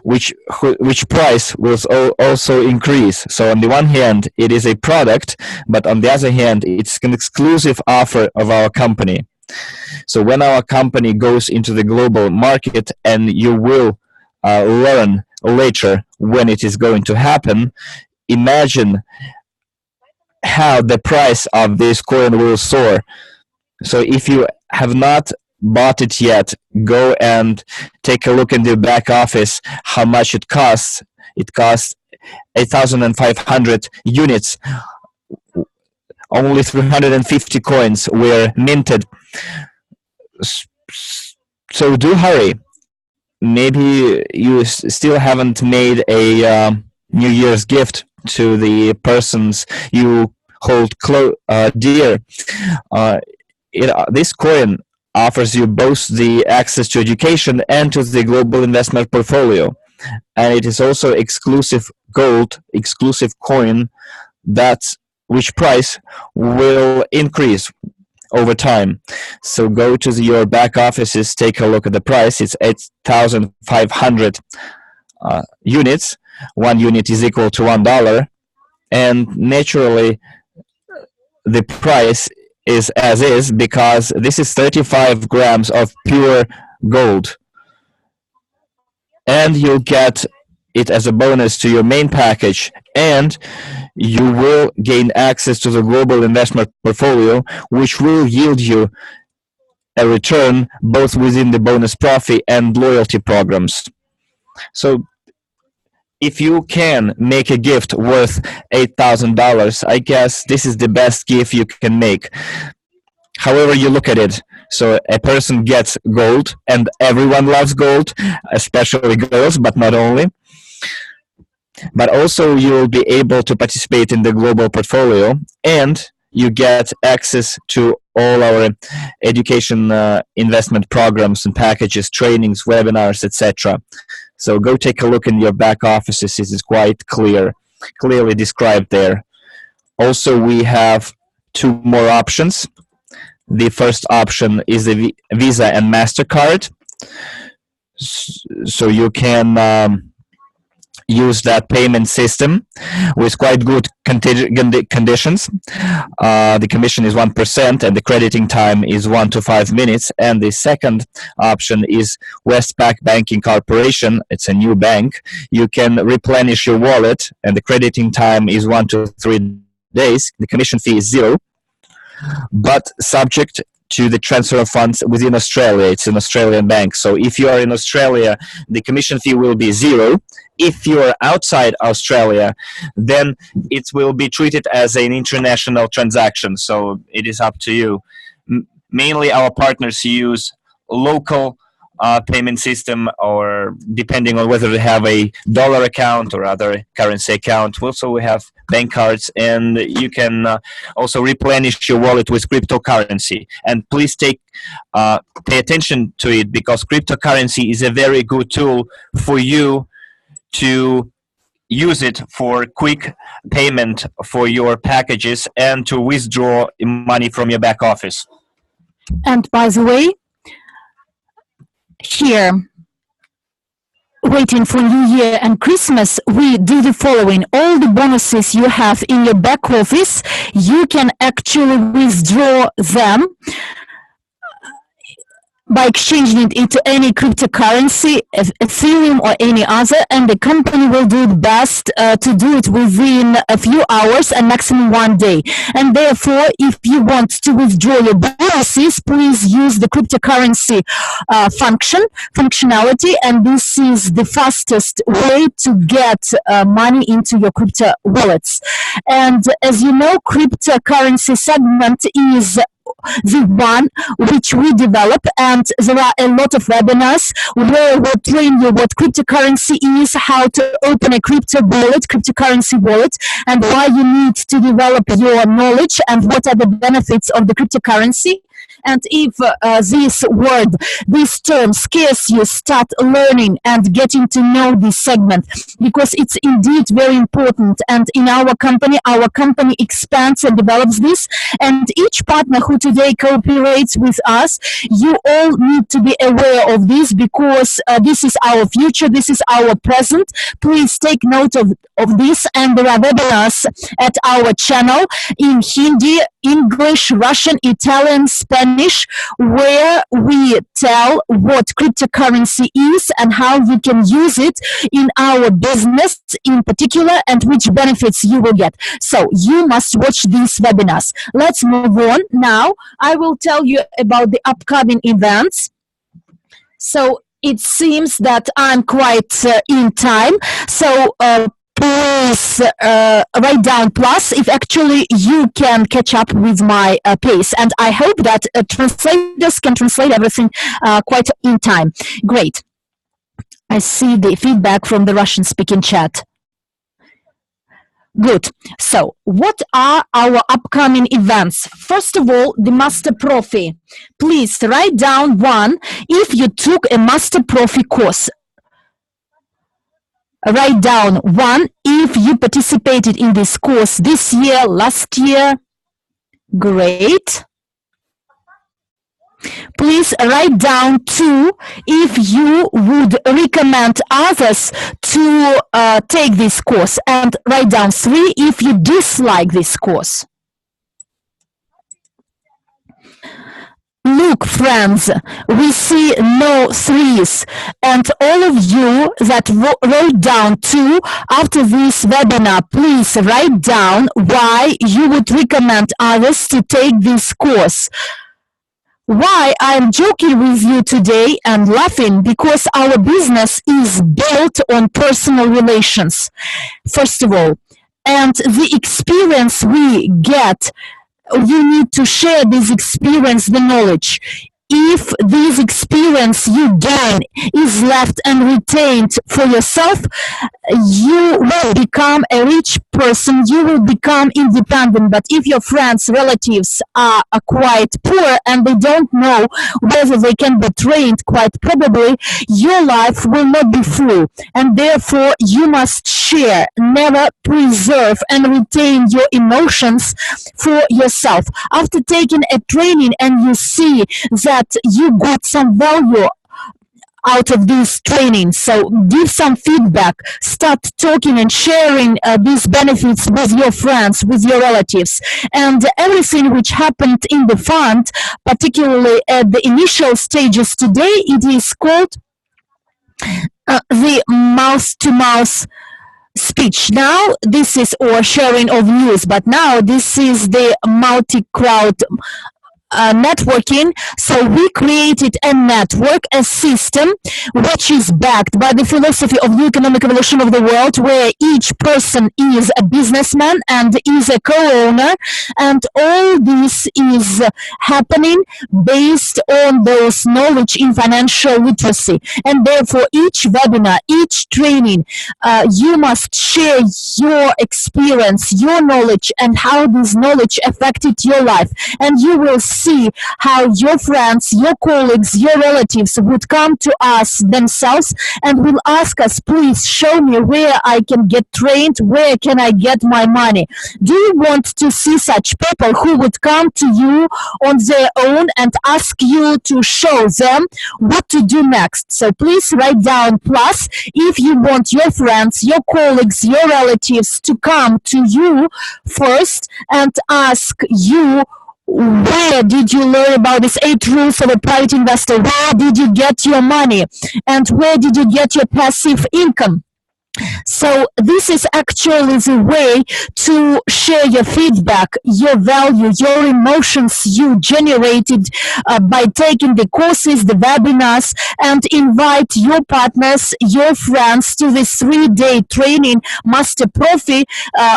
which price will also increase. So on the one hand, it is a product, but on the other hand, it's an exclusive offer of our company. So when our company goes into the global market, and you will learn later when it is going to happen, imagine how the price of this coin will soar. So if you have not bought it yet, go and take a look in the back office how much it costs. It costs 8,500 units. Only 350 coins were minted. So do hurry. Maybe you still haven't made a New Year's gift to the persons you hold dear. This coin offers you both the access to education and to the global investment portfolio. And it is also exclusive gold, exclusive coin, which price will increase over time. So go to your back offices, take a look at the price. It's 8,500 units. 1 unit is equal to $1, and naturally the price is as is because this is 35 grams of pure gold, and you'll get it as a bonus to your main package, and you will gain access to the global investment portfolio, which will yield you a return both within the bonus profit and loyalty programs. So if you can make a gift worth $8,000, I guess this is the best gift you can make. However you look at it. So a person gets gold, and everyone loves gold, especially girls, but not only. But also you'll be able to participate in the global portfolio, and you get access to all our education investment programs and packages, trainings, webinars, etc. So go take a look in your back offices. It is quite clearly described there. Also, we have 2 more options. The first option is the Visa and MasterCard. So you can use that payment system with quite good conditions. The commission is 1% and the crediting time is 1 to 5 minutes. And the second option is Westpac Banking Corporation. It's a new bank. You can replenish your wallet and the crediting time is 1 to 3 days. The commission fee is 0, but subject to the transfer of funds within Australia. It's an Australian bank. So if you are in Australia, the commission fee will be 0. If you are outside Australia, then it will be treated as an international transaction. So it is up to you. Mainly our partners use local payment system, or depending on whether they have a dollar account or other currency account. Also, we have bank cards, and you can also replenish your wallet with cryptocurrency. And please pay attention to it, because cryptocurrency is a very good tool for you to use it for quick payment for your packages and to withdraw money from your back office. And by the way, here, waiting for New Year and Christmas, we do the following. All the bonuses you have in your back office, you can actually withdraw them by exchanging it into any cryptocurrency, Ethereum or any other, and the company will do the best to do it within a few hours and maximum 1 day. And therefore, if you want to withdraw your bonuses, please use the cryptocurrency functionality, and this is the fastest way to get money into your crypto wallets. And as you know, cryptocurrency segment is the one which we develop, and there are a lot of webinars where we'll train you what cryptocurrency is, how to open a cryptocurrency wallet, and why you need to develop your knowledge and what are the benefits of the cryptocurrency. And if this term scares you, start learning and getting to know this segment, because it's indeed very important. And in our company expands and develops this. And each partner who today cooperates with us, you all need to be aware of this, because this is our future, this is our present. Please take note of this. And there are webinars at our channel in Hindi, English, Russian, Italian, Spanish, where we tell what cryptocurrency is and how you can use it in our business in particular, and which benefits you will get. So you must watch these webinars. Let's move on. Now I will tell you about the upcoming events. So it seems that I'm quite in time. So please write down plus if actually you can catch up with my pace. And I hope that translators can translate everything quite in time. Great. I see the feedback from the Russian-speaking chat. Good. So what are our upcoming events? First of all, the Master Profi. Please write down 1 if you took a Master Profi course. Write down 1 if you participated in this course this year, last year. Great. please write down 2 if you would recommend others to take this course, and write down 3 if you dislike this course. Look, friends, we see no 3s, and all of you that wrote down 2 after this webinar, please write down why you would recommend others to take this course. Why I'm joking with you today and laughing? Because our business is built on personal relations, first of all, and the experience we get, you need to share this experience, the knowledge. If this experience you gain is left and retained for yourself, you will become a rich person, you will become independent. But if your friends, relatives are quite poor and they don't know whether they can be trained, quite probably your life will not be full. And therefore you must share, never preserve and retain your emotions for yourself. After taking a training and you see that you got some value out of this training, so give some feedback, start talking and sharing these benefits with your friends, with your relatives, and everything which happened in the fund, particularly at the initial stages today, it is called the mouth-to-mouth speech. Now this is, or sharing of news, but now this is the multi-crowd networking. So we created a network, a system which is backed by the philosophy of the economic evolution of the world, where each person is a businessman and is a co-owner, and all this is happening based on those knowledge in financial literacy. And therefore each webinar, each training, you must share your experience, your knowledge, and how this knowledge affected your life, and you will see how your friends, your colleagues, your relatives would come to us themselves and will ask us, please show me where I can get trained, where can I get my money. Do you want to see such people who would come to you on their own and ask you to show them what to do next? So please write down plus if you want your friends, your colleagues, your relatives to come to you first and ask you, where did you learn about these 8 rules of a private investor? Where did you get your money? And where did you get your passive income? So this is actually the way to share your feedback, your value, your emotions you generated by taking the courses, the webinars, and invite your partners, your friends to this 3-day training, Master Profi,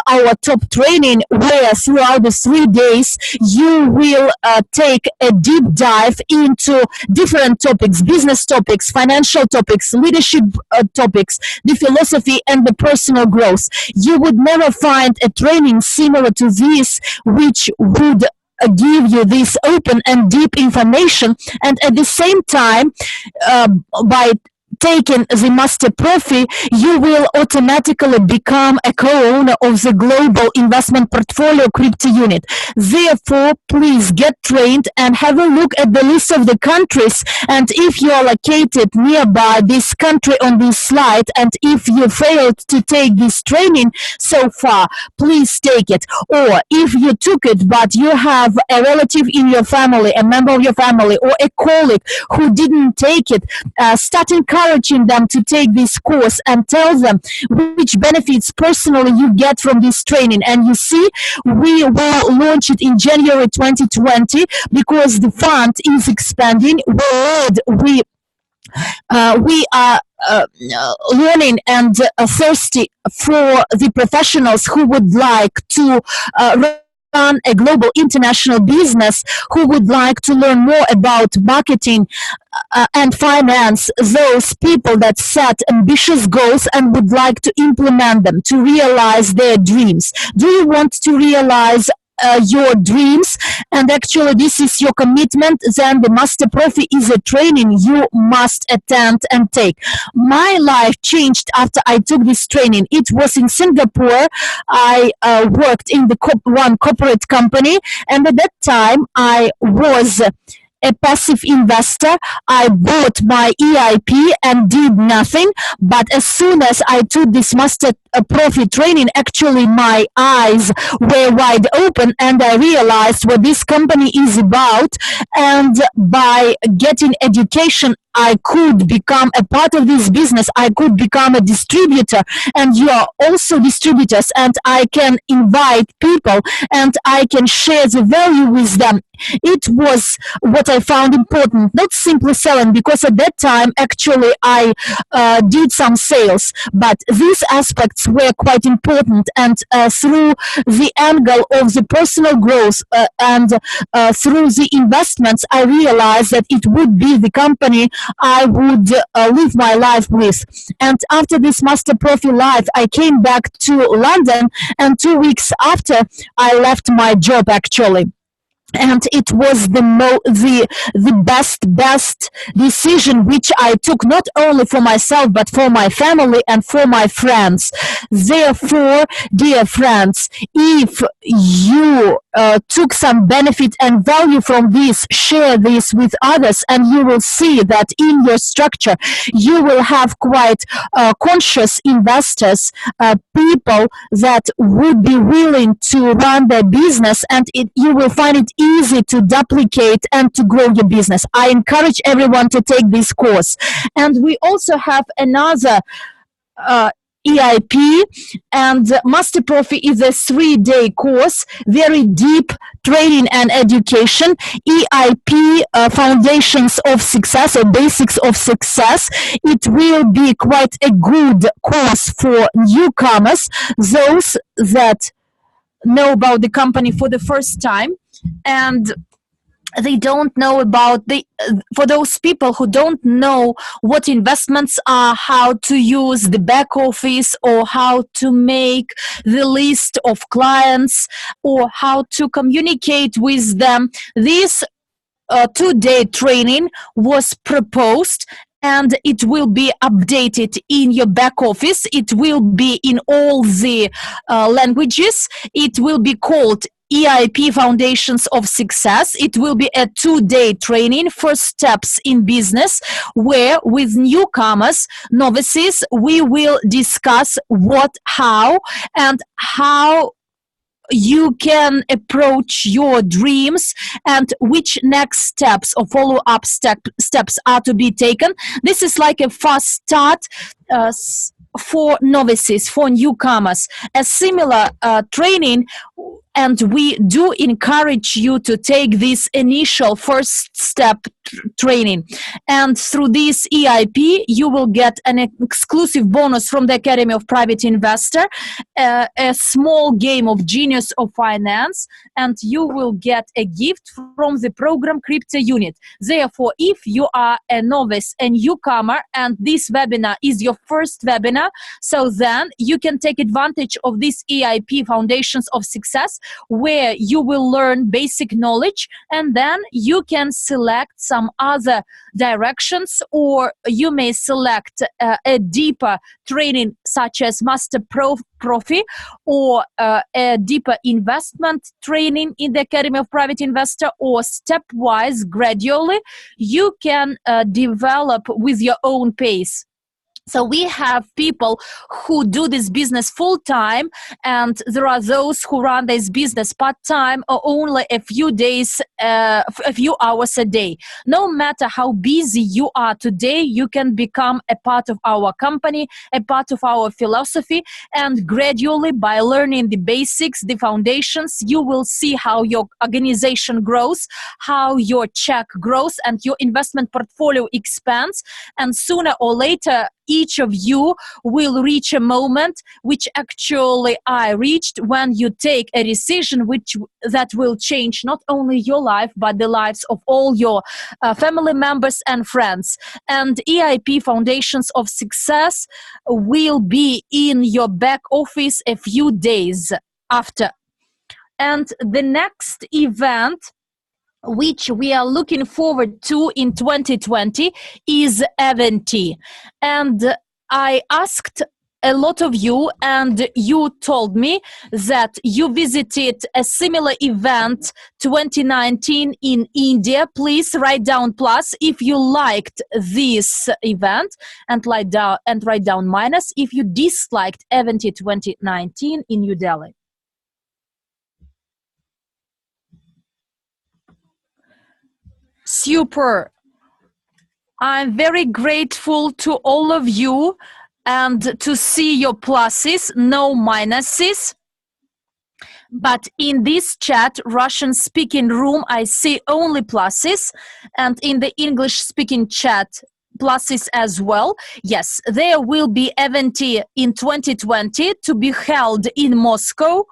our top training, where throughout the 3 days you will take a deep dive into different topics, business topics, financial topics, leadership topics, the philosophy and the personal growth. You would never find a training similar to this which would give you this open and deep information, and at the same time by taking the Master Profi, you will automatically become a co-owner of the global investment portfolio crypto unit. Therefore, please get trained and have a look at the list of the countries, and if you are located nearby this country on this slide, and if you failed to take this training so far, please take it. Or if you took it but you have a relative in your family, a member of your family, or a colleague who didn't take it, start encouraging them to take this course and tell them which benefits personally you get from this training. And you see, we will launch it in January 2020 because the fund is expanding. We are learning and thirsty for the professionals who would like to run a global international business, who would like to learn more about marketing and finance, those people that set ambitious goals and would like to implement them to realize their dreams. Do you want to realize your dreams, and actually this is your commitment, then the Master Profi is a training you must attend and take. My life changed after I took this training. It was in Singapore. I worked in the one corporate company, and at that time I was a passive investor. I bought my EIP and did nothing. But as soon as I took this master profit training, actually my eyes were wide open and I realized what this company is about. And by getting education, I could become a part of this business. I could become a distributor, and you are also distributors, and I can invite people and I can share the value with them. It was what I found important, not simply selling, because at that time actually I did some sales, but these aspects were quite important. And through the angle of the personal growth and through the investments, I realized that it would be the company I would live my life with. And after this Master Profi life, I came back to London, and 2 weeks after, I left my job actually. And it was the best decision which I took, not only for myself but for my family and for my friends. Therefore, dear friends, if you took some benefit and value from this, share this with others, and you will see that in your structure you will have quite conscious investors, people that would be willing to run their business, and you will find it easy to duplicate and to grow your business. I encourage everyone to take this course. And we also have another EIP, and Master Profi is a 3-day course, very deep training and education. EIP, Foundations of Success or Basics of Success. It will be quite a good course for newcomers, those that know about the company for the first time, and they don't know about for those people who don't know what investments are, how to use the back office, or how to make the list of clients, or how to communicate with them. This 2-day training was proposed, and it will be updated in your back office. It will be in all the languages. It will be called EIP Foundations of Success. It will be a 2-day training, first steps in business, where with newcomers, novices, we will discuss what, how, and how you can approach your dreams and which next steps or follow-up steps are to be taken. This is like a fast start for novices, for newcomers. A similar training, and we do encourage you to take this initial first step training. And through this EIP, you will get an exclusive bonus from the Academy of Private Investor, a small game of Genius of Finance, and you will get a gift from the program Crypto Unit. Therefore, if you are a novice, a newcomer, and this webinar is your first webinar, so then you can take advantage of this EIP Foundations of Success, where you will learn basic knowledge, and then you can select some other directions, or you may select a deeper training such as Master Profi, or a deeper investment training in the Academy of Private Investor, or stepwise, gradually, you can develop with your own pace. So we have people who do this business full-time, and there are those who run this business part-time or only a few days, a few hours a day. No matter how busy you are today, you can become a part of our company, a part of our philosophy, and gradually, by learning the basics, the foundations, you will see how your organization grows, how your check grows, and your investment portfolio expands, and sooner or later, each of you will reach a moment which actually I reached, when you take a decision that will change not only your life but the lives of all your family members and friends. And EIP Foundations of Success will be in your back office a few days after. And the next event which we are looking forward to in 2020 is Event. And I asked a lot of you, and you told me that you visited a similar event 2019 in India. Please write down plus if you liked this event, and write down minus if you disliked event 2019 in New Delhi. Super. I'm very grateful to all of you and to see your pluses, no minuses. But in this chat, Russian-speaking room, I see only pluses, and in the English-speaking chat, pluses as well. Yes, there will be event in 2020 to be held in Moscow,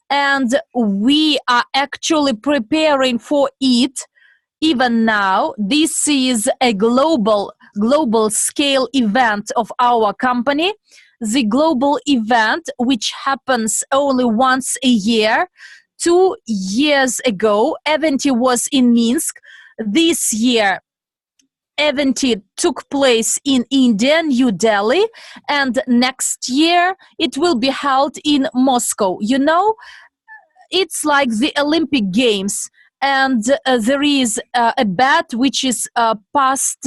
and we are actually preparing for it. Even now, this is a global scale event of our company. The global event, which happens only once a year. 2 years ago, event was in Minsk. This year, event took place in India, New Delhi, and next year it will be held in Moscow. You know, it's like the Olympic Games. And there is a bet which is passed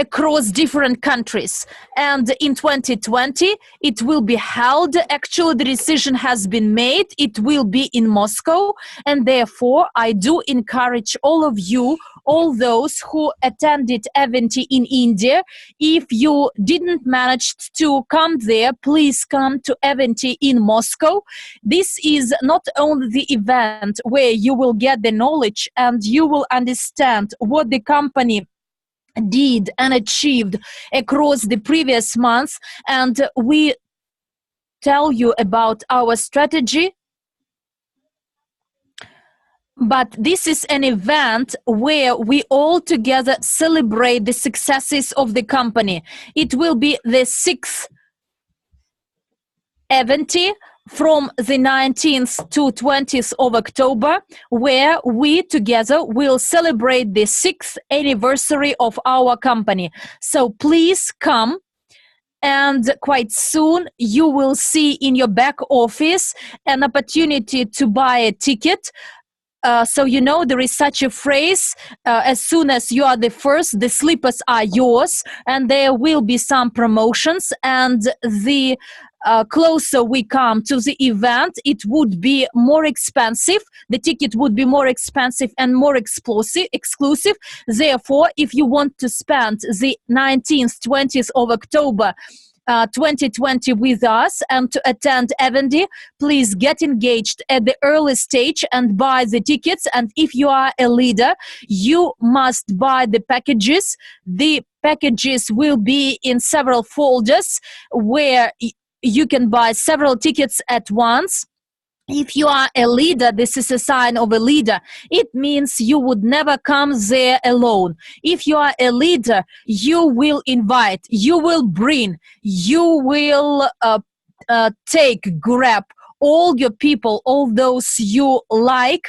across different countries. And in 2020, it will be held. Actually, the decision has been made. It will be in Moscow. And therefore, I do encourage all of you, all those who attended event in India, if you didn't manage to come there, please come to event in Moscow. This is not only the event where you will get the knowledge and you will understand what the company did and achieved across the previous months, and we tell you about our strategy. But this is an event where we all together celebrate the successes of the company. It will be the 6th event from the 19th to 20th of October, where we together will celebrate the 6th anniversary of our company. So please come, and quite soon you will see in your back office an opportunity to buy a ticket. So you know there is such a phrase, as soon as you are the first, the slippers are yours, and there will be some promotions, and the closer we come to the event, it would be more expensive. The ticket would be more expensive and more exclusive. Therefore, if you want to spend the 19th, 20th of October 2020 with us and to attend event, please get engaged at the early stage and buy the tickets. And if you are a leader, you must buy the packages. The packages will be in several folders where you can buy several tickets at once. If you are a leader, this is a sign of a leader. It means you would never come there alone. If you are a leader, you will invite, you will bring, you will grab all your people, all those you like,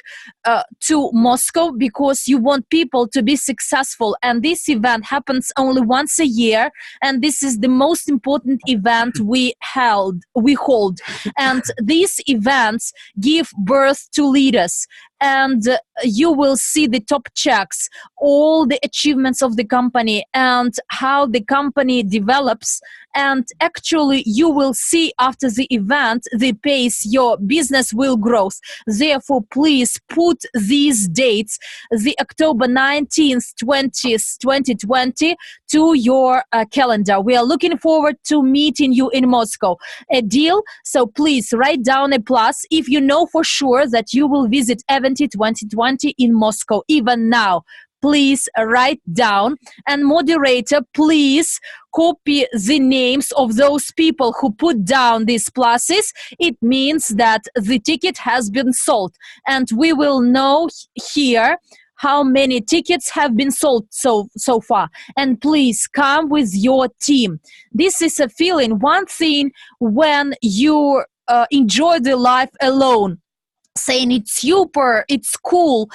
to Moscow, because you want people to be successful. And this event happens only once a year, and this is the most important event we hold. And these events give birth to leaders, and you will see the top checks, all the achievements of the company and how the company develops. And actually you will see after the event the pace your business will grow. Therefore, please put these dates, the October 19th, 20th, 2020, to your calendar. We are looking forward to meeting you in Moscow. A deal? So please write down a plus if you know for sure that you will visit event 2020 in Moscow. Even now, please write down, and moderator, please copy the names of those people who put down these pluses. It means that the ticket has been sold, and we will know here how many tickets have been sold so far. And please come with your team. This is a feeling. One thing when you enjoy the life alone, saying it's super, it's cool,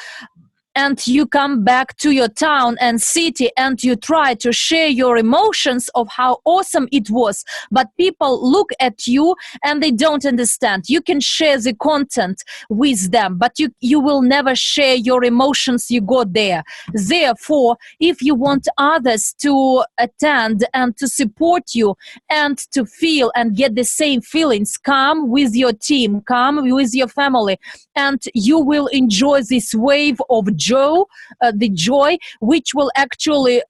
and you come back to your town and city and you try to share your emotions of how awesome it was, but people look at you and they don't understand. You can share the content with them, but you will never share your emotions you got there. Therefore, if you want others to attend and to support you and to feel and get the same feelings, come with your team, come with your family, and you will enjoy this wave of joy, the joy which will actually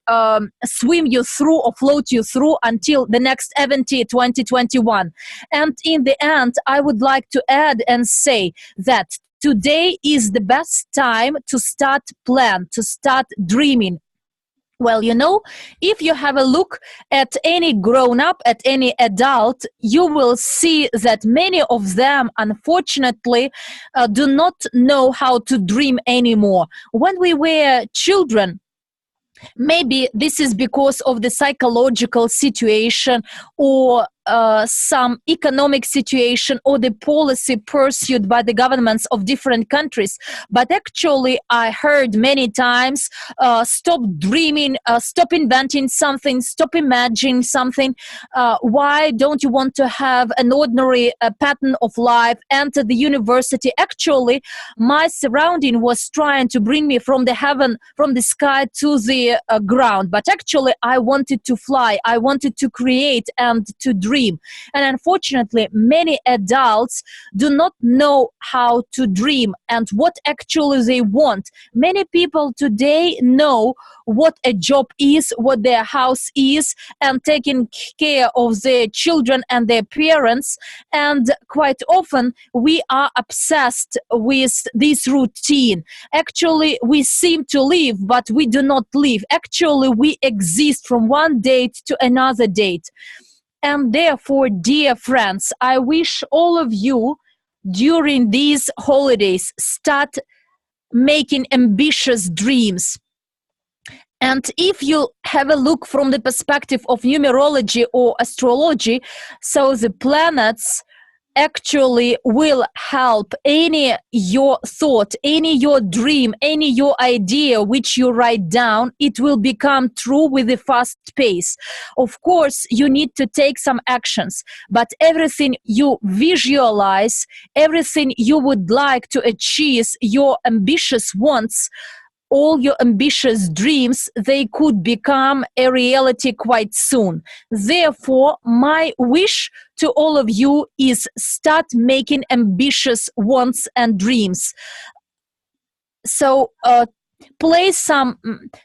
swim you through or float you through until the next event 2021. And in the end, I would like to add and say that today is the best time to start plan, to start dreaming. Well, you know, if you have a look at any grown-up, at any adult, you will see that many of them, unfortunately, do not know how to dream anymore. When we were children, maybe this is because of the psychological situation or some economic situation or the policy pursued by the governments of different countries. But actually, I heard many times, stop dreaming, stop inventing something, stop imagining something. Why don't you want to have an ordinary pattern of life, enter the university? Actually, my surrounding was trying to bring me from the heaven, from the sky to the ground. But actually, I wanted to fly. I wanted to create and to dream. And unfortunately, many adults do not know how to dream and what actually they want. Many people today know what a job is, what their house is, and taking care of their children and their parents. And quite often, we are obsessed with this routine. Actually, we seem to live, but we do not live. Actually, we exist from one date to another date. And therefore, dear friends, I wish all of you during these holidays start making ambitious dreams. And if you have a look from the perspective of numerology or astrology, so the planets actually will help any your thought, any your dream, any your idea which you write down, it will become true with a fast pace. Of course, you need to take some actions, but everything you visualize, everything you would like to achieve, your ambitious wants, all your ambitious dreams, they could become a reality quite soon. Therefore, my wish to all of you is start making ambitious wants and dreams. So play some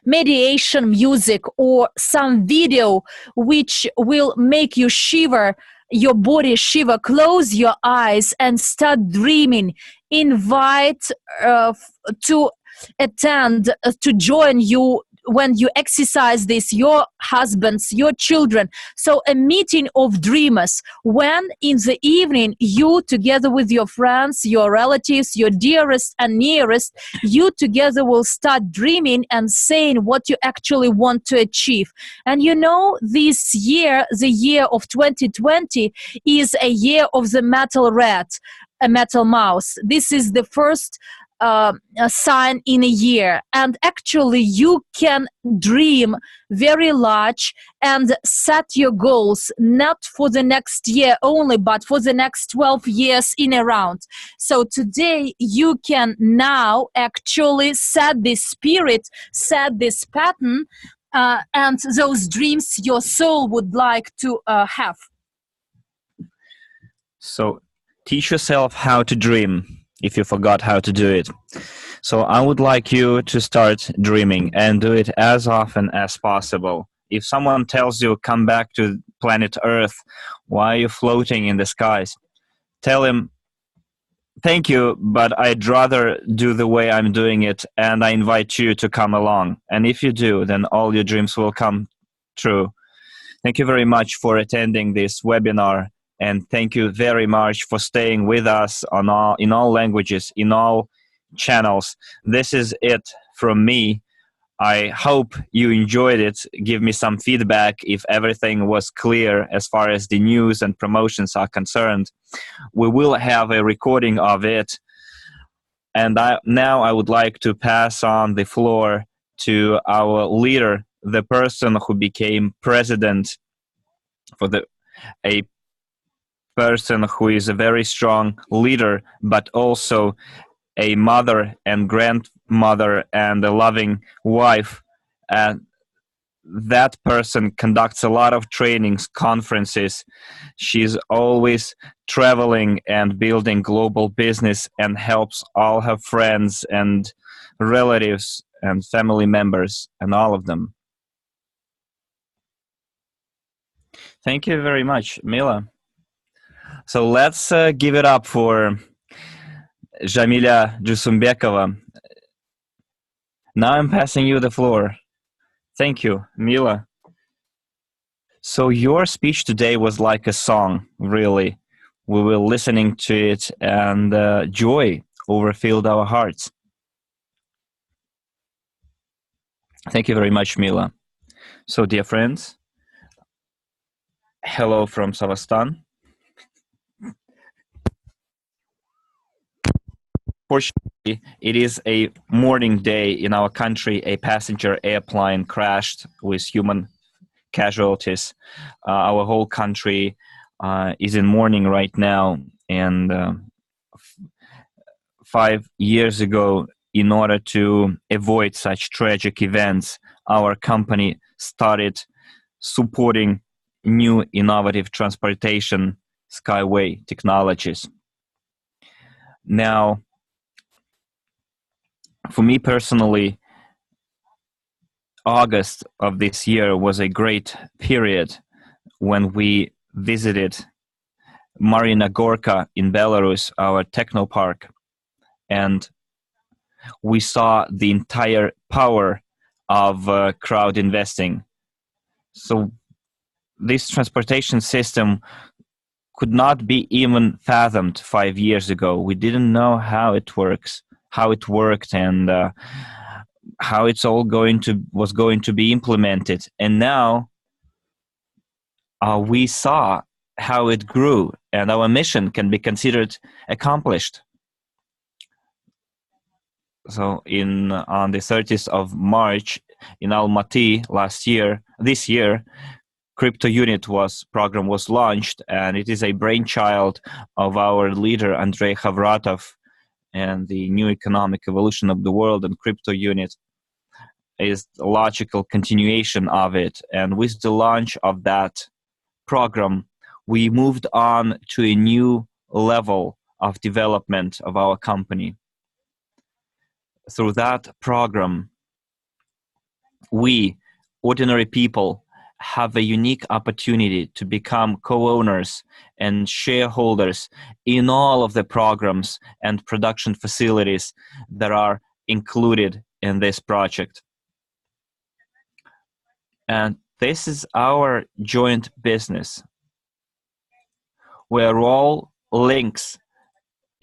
meditation music or some video which will make you shiver, your body shiver. Close your eyes and start dreaming. Invite to attend, to join you when you exercise this, your husbands, your children. So a meeting of dreamers, when in the evening you together with your friends, your relatives, your dearest and nearest, you together will start dreaming and saying what you actually want to achieve. And you know, this year, the year of 2020, is a year of the metal rat, a metal mouse. This is the first a sign in a year, and actually you can dream very large and set your goals not for the next year only, but for the next 12 years in a round. So today you can now actually set this spirit, set this pattern, and those dreams your soul would like to have. So teach yourself how to dream if you forgot how to do it. So I would like you to start dreaming and do it as often as possible. If someone tells you, come back to planet Earth, why are you floating in the skies? Tell him, thank you, but I'd rather do the way I'm doing it, and I invite you to come along. And if you do, then all your dreams will come true. Thank you very much for attending this webinar. And thank you very much for staying with us in all languages, in all channels. This is it from me. I hope you enjoyed it. Give me some feedback if everything was clear as far as the news and promotions are concerned. We will have a recording of it And now I would like to pass on the floor to our leader, the person who became president, a person who is a very strong leader, but also a mother and grandmother and a loving wife. And that person conducts a lot of trainings, conferences. She's always traveling and building global business and helps all her friends and relatives and family members and all of them. Thank you very much, Mila. So let's give it up for Jamila Jusumbekova. Now I'm passing you the floor. Thank you, Mila. So your speech today was like a song, really. We were listening to it and joy overfilled our hearts. Thank you very much, Mila. So, dear friends, hello from Savastan. Fortunately, it is a morning day in our country. A passenger airplane crashed with human casualties. Our whole country is in mourning right now. And 5 years ago, in order to avoid such tragic events, our company started supporting new innovative transportation skyway technologies. Now, for me personally, August of this year was a great period when we visited Marina Gorka in Belarus, our technopark, and we saw the entire power of crowd investing. So this transportation system could not be even fathomed 5 years ago. We didn't know how it works, how it worked, and how it's all was going to be implemented. And now we saw how it grew, and our mission can be considered accomplished. So on the 30th of March in Almaty this year, Crypto Unit program was launched, and it is a brainchild of our leader Andrei Khavratov, and the new economic evolution of the world, and Crypto Unit is a logical continuation of it. And with the launch of that program, we moved on to a new level of development of our company. Through that program, we, ordinary people, have a unique opportunity to become co-owners and shareholders in all of the programs and production facilities that are included in this project. And this is our joint business. We're all links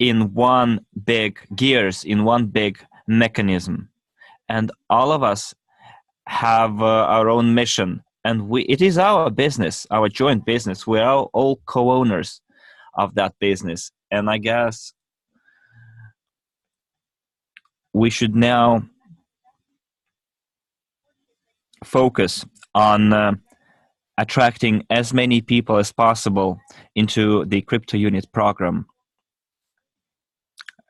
in one big gears, in one big mechanism. And all of us have our own mission. And it is our business, our joint business. We are all co-owners of that business. And I guess we should now focus on attracting as many people as possible into the Crypto Unit program.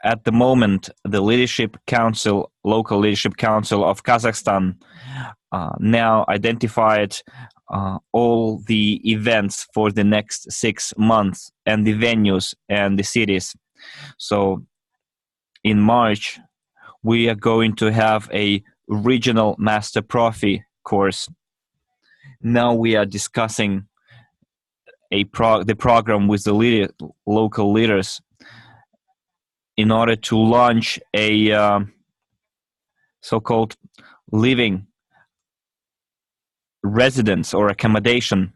At the moment, the local leadership council of Kazakhstan now identified all the events for the next 6 months and the venues and the cities. So in March, we are going to have a regional master profi course. Now we are discussing the program with the local leaders in order to launch a so-called living residence or accommodation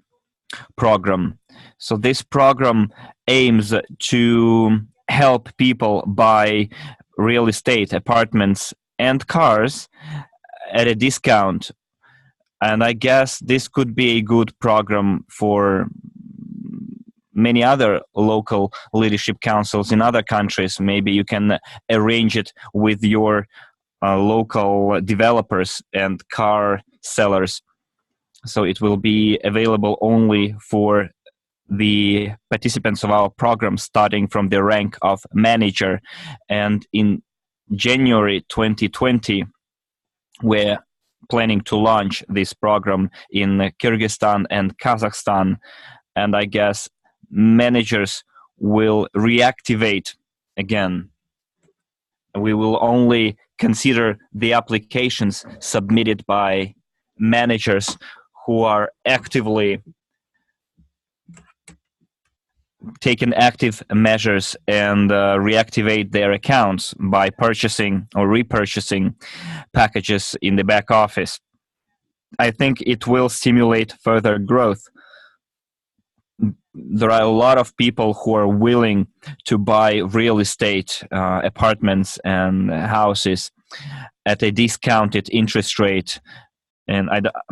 program. So this program aims to help people buy real estate, apartments, and cars at a discount. And I guess this could be a good program for many other local leadership councils in other countries. Maybe you can arrange it with your local developers and car sellers. So it will be available only for the participants of our program, starting from the rank of manager. And in January 2020, we're planning to launch this program in Kyrgyzstan and Kazakhstan. And I guess managers will reactivate again. We will only consider the applications submitted by managers who are actively taking active measures and reactivate their accounts by purchasing or repurchasing packages in the back office. I think it will stimulate further growth. There are a lot of people who are willing to buy real estate, apartments and houses at a discounted interest rate. And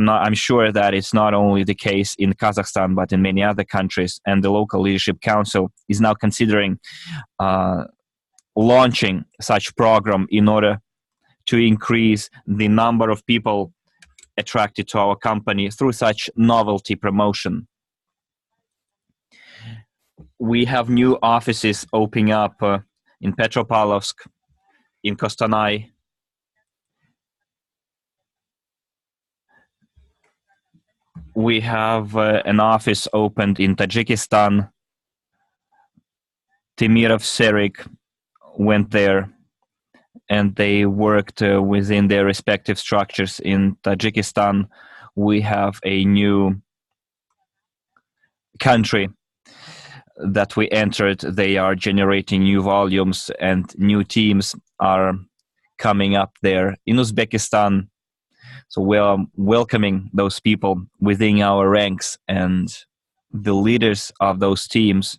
I'm sure that it's not only the case in Kazakhstan, but in many other countries. And the local leadership council is now considering launching such program in order to increase the number of people attracted to our company through such novelty promotion. We have new offices opening up in Petropavlovsk, in Kostanay. We have an office opened in Tajikistan. Temirov Serik went there, and they worked within their respective structures. In Tajikistan, we have a new country that we entered. They are generating new volumes, and new teams are coming up there. In Uzbekistan, so we are welcoming those people within our ranks, and the leaders of those teams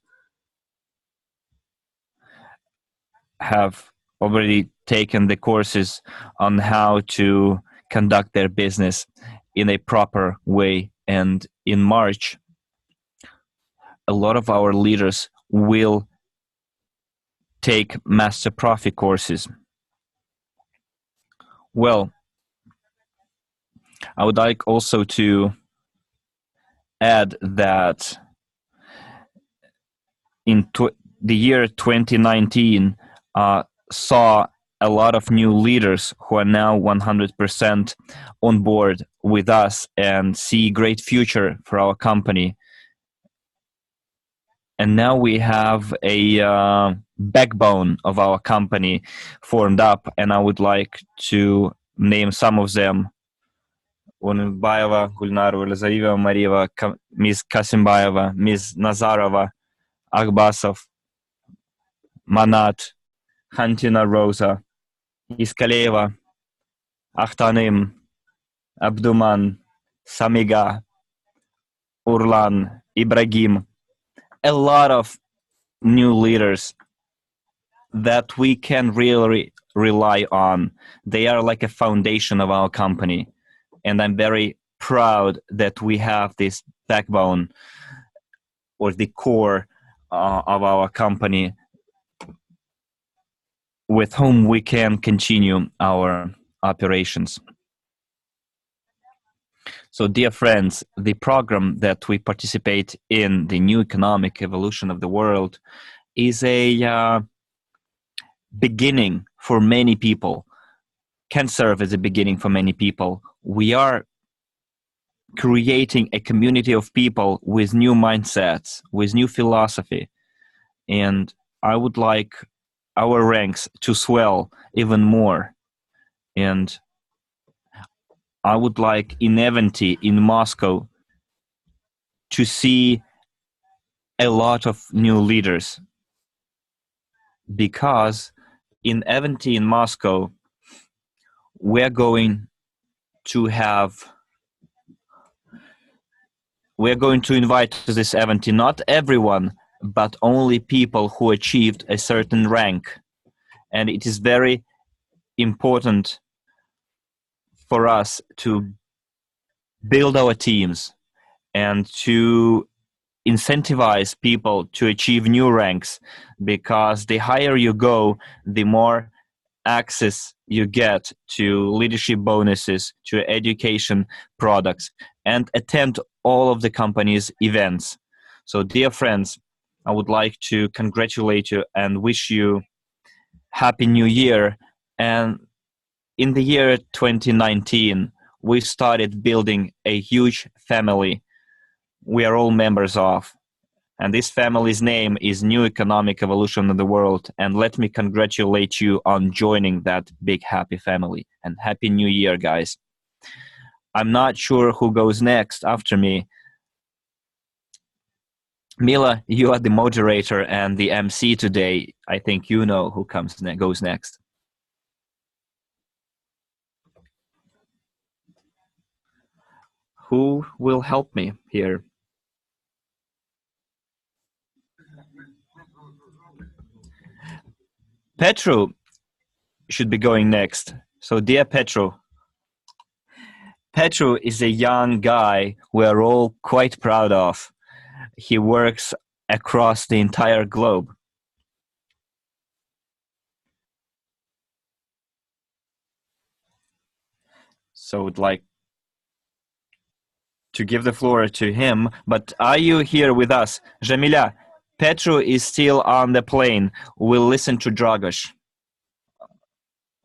have already taken the courses on how to conduct their business in a proper way. And in March, a lot of our leaders will take master profit courses. Well, I would like also to add that in the year 2019 saw a lot of new leaders who are now 100% on board with us and see great future for our company. And now we have a backbone of our company formed up, and I would like to name some of them. Unbaeva, Gulnarova, Lazareva, Marieva, Ms. Kasimbaeva, Ms. Nazarova, Agbasov, Manat, Hantina Rosa, Iskaleeva, Akhtanim, Abduman, Samiga, Urlan, Ibrahim. A lot of new leaders that we can really rely on. They are like a foundation of our company. And I'm very proud that we have this backbone or the core of our company with whom we can continue our operations. So, dear friends, the program that we participate in, the new economic evolution of the world, is a beginning for many people, can serve as a beginning for many people. We are creating a community of people with new mindsets, with new philosophy. And I would like our ranks to swell even more. And I would like in Eventy in Moscow to see a lot of new leaders, because in Eventy in Moscow, we're going to invite to this event not everyone, but only people who achieved a certain rank. And it is very important for us to build our teams and to incentivize people to achieve new ranks, because the higher you go, the more access you get to leadership bonuses, to education products, and attend all of the company's events. So, dear friends, I would like to congratulate you and wish you Happy New Year. And in the year 2019, we started building a huge family we are all members of. And this family's name is New Economic Evolution of the World. And let me congratulate you on joining that big happy family. And Happy New Year, guys. I'm not sure who goes next after me. Mila, you are the moderator and the MC today. I think you know who goes next. Who will help me here? Petru should be going next. So, dear Petru, Petru is a young guy we are all quite proud of. He works across the entire globe. So I'd like to give the floor to him, but are you here with us? Jamila, Petru is still on the plane. We'll listen to Dragos.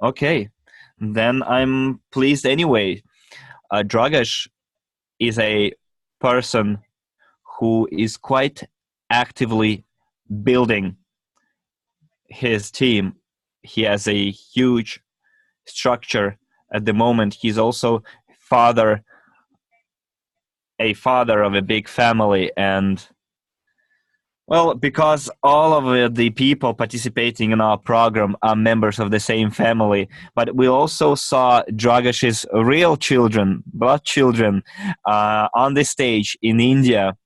Okay, then I'm pleased anyway. Dragos is a person who is quite actively building his team. He has a huge structure at the moment. He's also a father of a big family, and well, because all of the people participating in our program are members of the same family, but we also saw Dragos's real children, blood children, on the stage in India,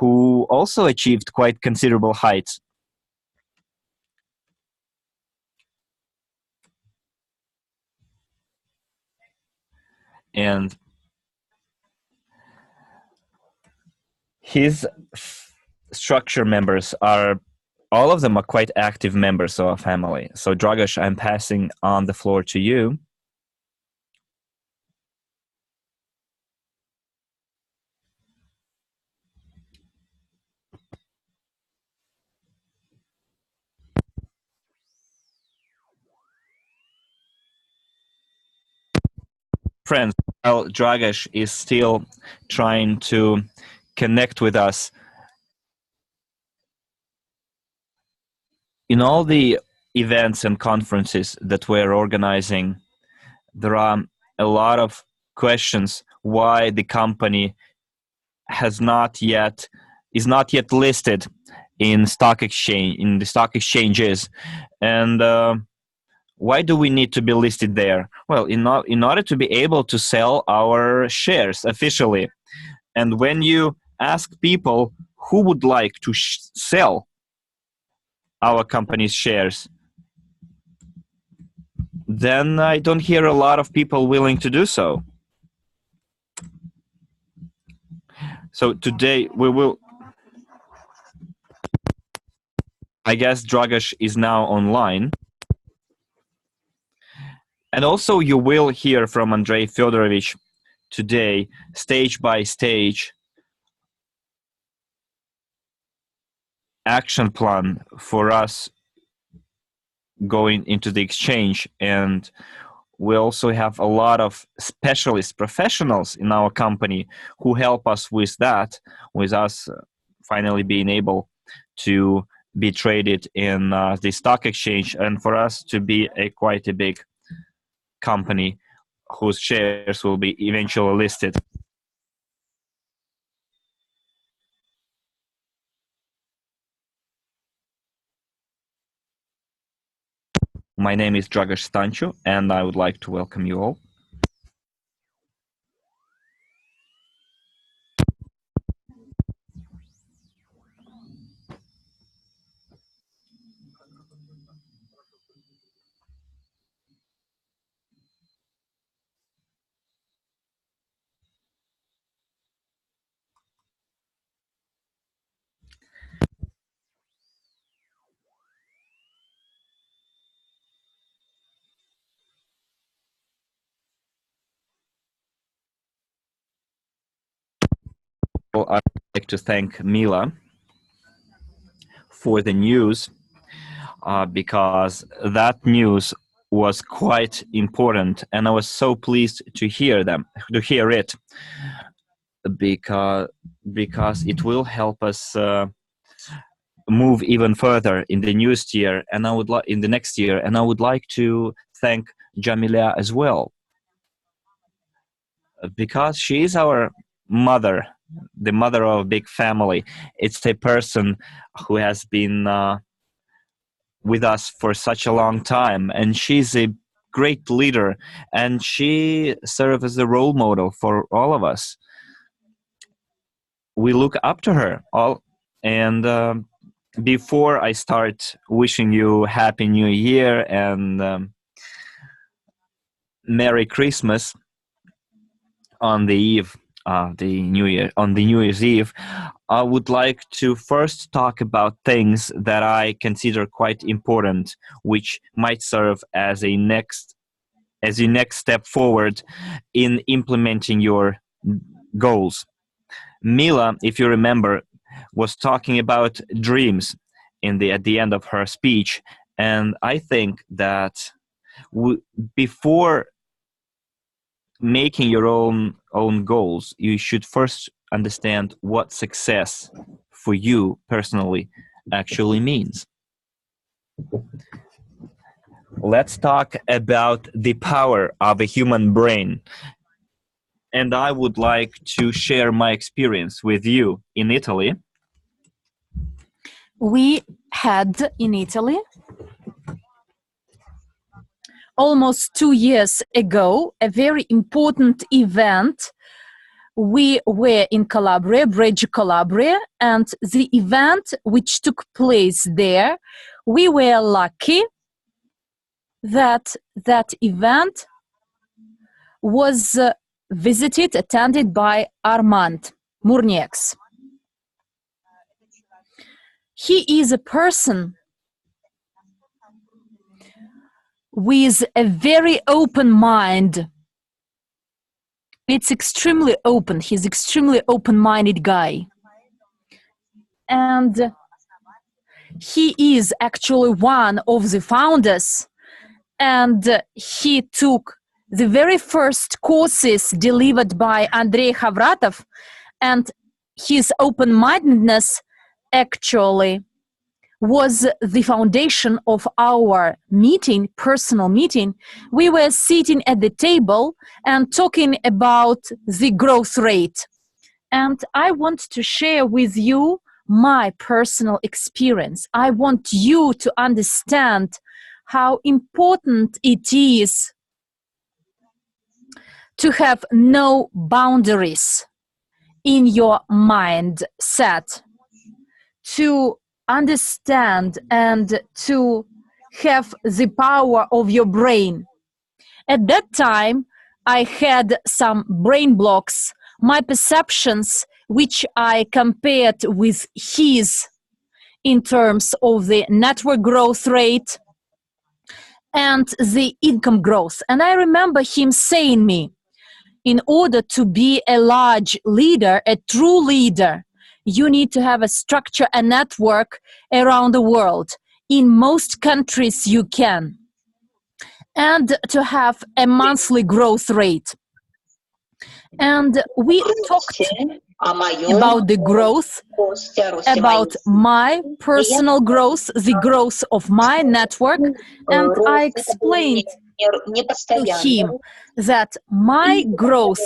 who also achieved quite considerable heights. And his structure members all of them are quite active members of our family. So, Dragos, I'm passing on the floor to you. Friends, while Dragos is still trying to connect with us, in all the events and conferences that we're organizing, there are a lot of questions why the company is not yet listed in the stock exchanges, and why do we need to be listed there? Well, in order to be able to sell our shares officially. And when you ask people who would like to sell our company's shares, then I don't hear a lot of people willing to do so. So today we will... I guess Dragos is now online. And also you will hear from Andrei Fedorovich today, stage by stage, action plan for us going into the exchange. And we also have a lot of specialist professionals in our company who help us with that, with us finally being able to be traded in the stock exchange, and for us to be quite a big company whose shares will be eventually listed. My name is Dragos Stanchu, and I would like to welcome you all. I'd like to thank Mila for the news, because that news was quite important, and I was so pleased to hear it, because it will help us move even further in the next year, and I would like to thank Jamila as well, because she is our mother, the mother of a big family. It's a person who has been with us for such a long time, and she's a great leader, and she serves as a role model for all of us. We look up to her all, and before I start wishing you Happy New Year and Merry Christmas on the eve of the New Year, on the New Year's Eve, I would like to first talk about things that I consider quite important, which might serve as a next step forward in implementing your goals. Mila, if you remember, was talking about dreams at the end of her speech, and I think that before making your own goals, you should first understand what success for you personally actually means. Let's talk about the power of a human brain. And I would like to share my experience with you in Italy. We had in Italy almost 2 years ago a very important event. We were in Calabria, Reggio Calabria, and the event which took place there, we were lucky that that event was attended by Armand Murnieks. He is a person with a very open mind. It's extremely open. He's extremely open-minded guy. And he is actually one of the founders, and he took the very first courses delivered by Andrei Havratov, and his open-mindedness actually was the foundation of our meeting, personal meeting. We were sitting at the table and talking about the growth rate. And I want to share with you my personal experience. I want you to understand how important it is to have no boundaries in your mindset, to understand and to have the power of your brain. At that time, I had some brain blocks, my perceptions, which I compared with his in terms of the network growth rate and the income growth. And I remember him saying me, in order to be a large leader, a true leader, you need to have a structure, a network around the world. In most countries you can. And to have a monthly growth rate. And we talked about the growth, about my personal growth, the growth of my network, and I explained to him that my growth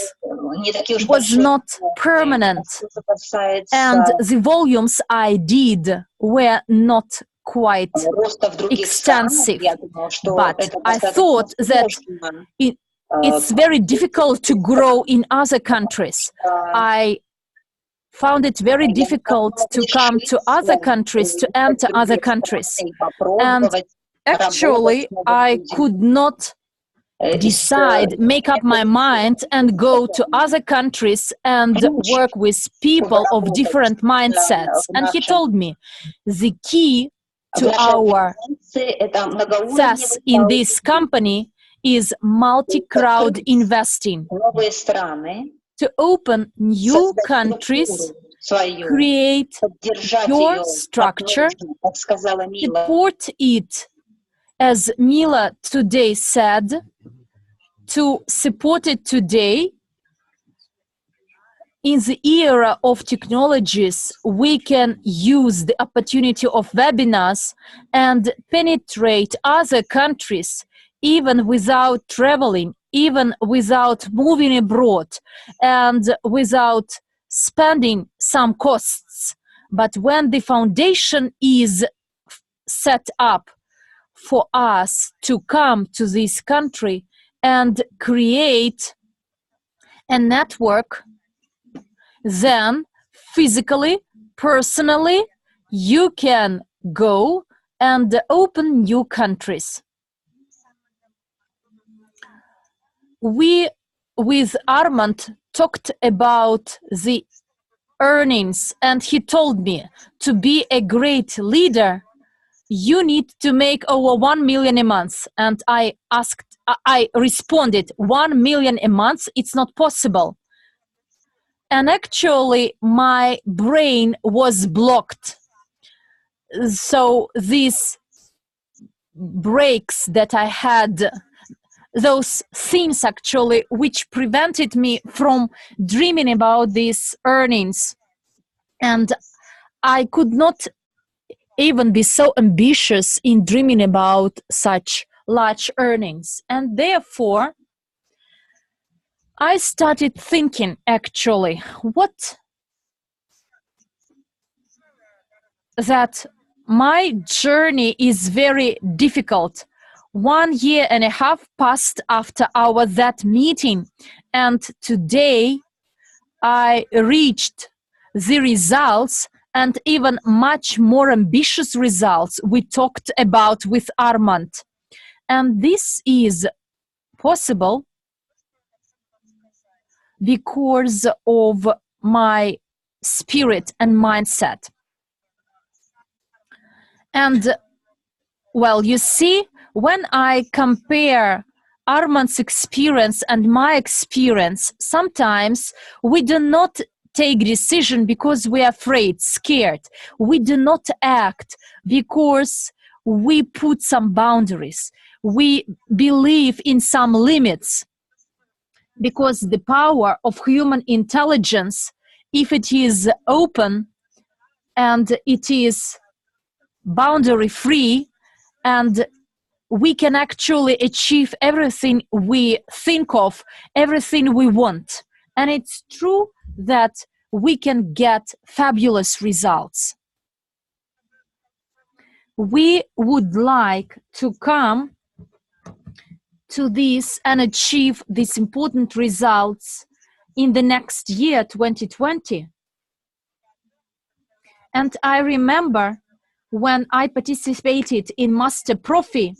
was not permanent and the volumes I did were not quite extensive, but I thought that it's very difficult to grow in other countries. I found it very difficult to come to other countries, to enter other countries. And actually, I could not make up my mind and go to other countries and work with people of different mindsets. And he told me, the key to our success in this company is multi-crowd investing. to open new countries, create your structure, support it, as Mila today said, to support it today. In the era of technologies, we can use the opportunity of webinars and penetrate other countries even without traveling, even without moving abroad, and without spending some costs. But when the foundation is set up for us to come to this country and create a network, then physically, personally, you can go and open new countries. We, with Armand, talked about the earnings, and he told me, to be a great leader, you need to make over 1 million a month. And I responded, 1 million a month, it's not possible. And actually, my brain was blocked. So these breaks that I had, those things actually, which prevented me from dreaming about these earnings. And I could not even be so ambitious in dreaming about such large earnings. And therefore, I started thinking, actually, that my journey is very difficult. 1.5 years passed after that meeting, and today I reached the results, and even much more ambitious results we talked about with Armand. And this is possible because of my spirit and mindset. And, well, you see, when I compare Armand's experience and my experience, sometimes we do not take decision because we are afraid, scared. We do not act because we put some boundaries. We believe in some limits. Because the power of human intelligence, if it is open and it is boundary free, and we can actually achieve everything we think of, everything we want. And it's true that we can get fabulous results. We would like to come to this and achieve these important results in the next year, 2020. And I remember when I participated in Master Profi,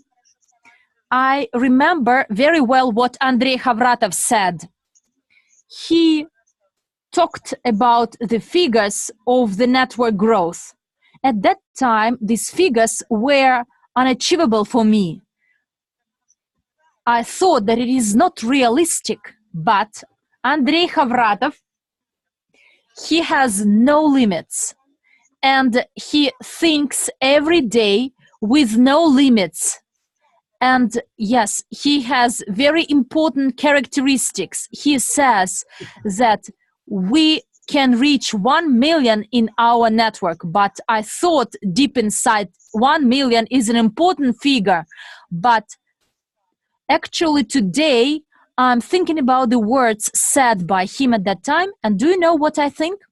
I remember very well what Andrei Havratov said. He talked about the figures of the network growth. At that time, these figures were unachievable for me. I thought that it is not realistic, but Andrei Havratov, he has no limits, and he thinks every day with no limits. And yes, he has very important characteristics. He says that we can reach 1 million in our network, but I thought deep inside 1 million is an important figure. But actually today, I'm thinking about the words said by him at that time. And do you know what I think?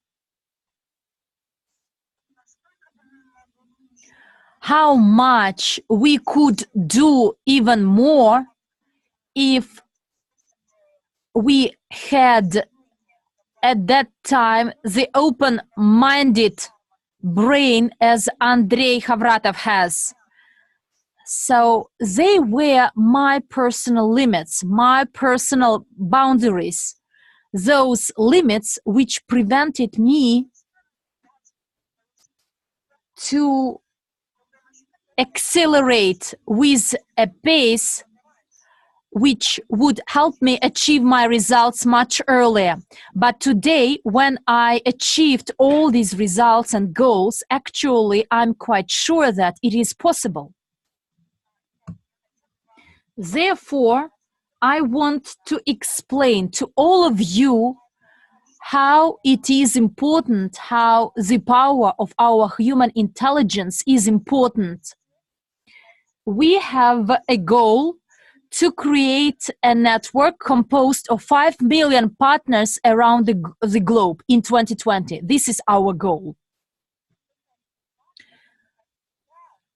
How much we could do even more if we had at that time the open-minded brain as Andrei Havratov has. So they were my personal limits, my personal boundaries, those limits which prevented me to accelerate with a pace which would help me achieve my results much earlier. But today, when I achieved all these results and goals, actually, I'm quite sure that it is possible. Therefore, I want to explain to all of you how it is important, how the power of our human intelligence is important. We have a goal to create a network composed of 5 million partners around the globe in 2020. This is our goal.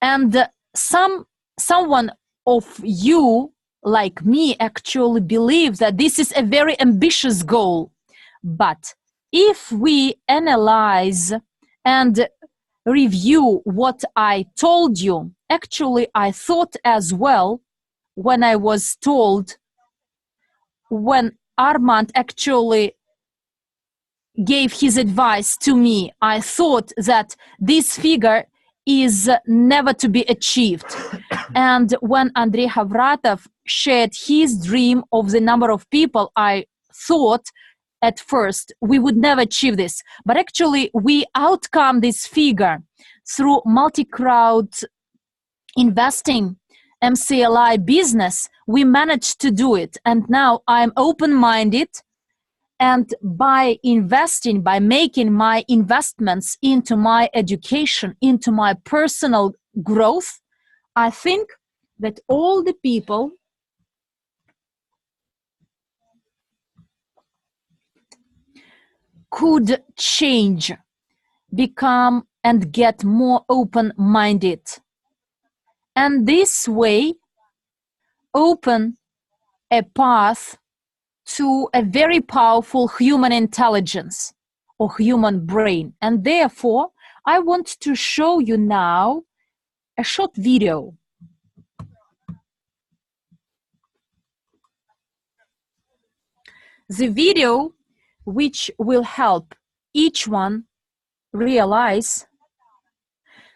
And someone of you, like me, actually believe that this is a very ambitious goal. But if we analyze and review what I told you, actually I thought as well when I was told, when Armand actually gave his advice to me, I thought that this figure is never to be achieved. And when Andrei Havratov shared his dream of the number of people, I thought at first we would never achieve this. But actually we outcome this figure through multi-crowd investing, MCLI business. We managed to do it. And now I'm open-minded, and by investing, by making my investments into my education, into my personal growth, I think that all the people could change, become and get more open-minded. And this way open a path to a very powerful human intelligence or human brain. And therefore, I want to show you now a short video. The video which will help each one realize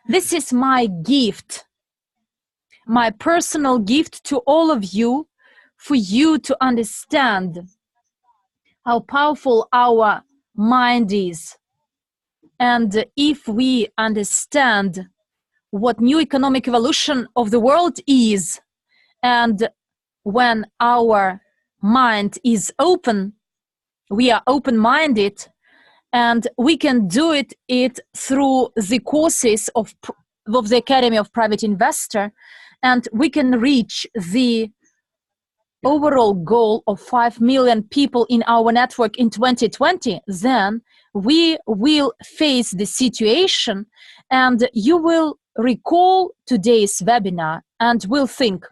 this is my gift, my personal gift to all of you, for you to understand how powerful our mind is. And if we understand what new economic evolution of the world is, and when our mind is open, we are open-minded, and we can do it through the courses of the Academy of Private Investor, and we can reach the overall goal of 5 million people in our network in 2020, then we will face the situation, and you will recall today's webinar and will think,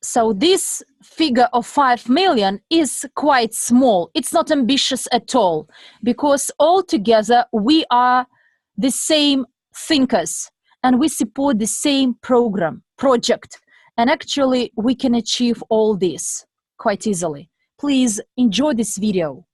so this figure of 5 million is quite small. It's not ambitious at all, because altogether we are the same thinkers and we support the same project. And actually we can achieve all this quite easily. Please enjoy this video.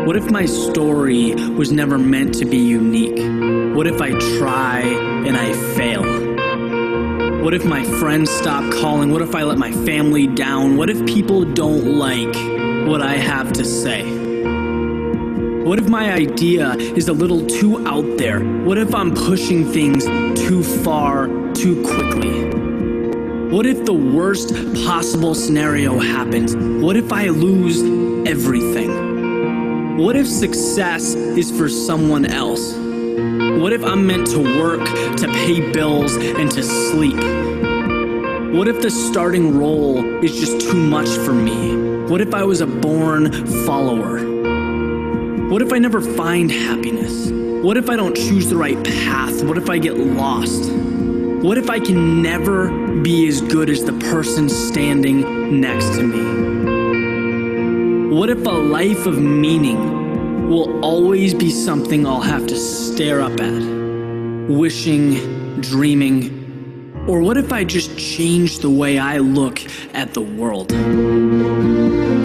What if my story was never meant to be unique? What if I try and I fail? What if my friends stop calling? What if I let my family down? What if people don't like what I have to say? What if my idea is a little too out there? What if I'm pushing things too far, too quickly? What if the worst possible scenario happens? What if I lose everything? What if success is for someone else? What if I'm meant to work, to pay bills, and to sleep? What if the starting role is just too much for me? What if I was a born follower? What if I never find happiness? What if I don't choose the right path? What if I get lost? What if I can never be as good as the person standing next to me? What if a life of meaning will always be something I'll have to stare up at, wishing, dreaming? Or what if I just change the way I look at the world?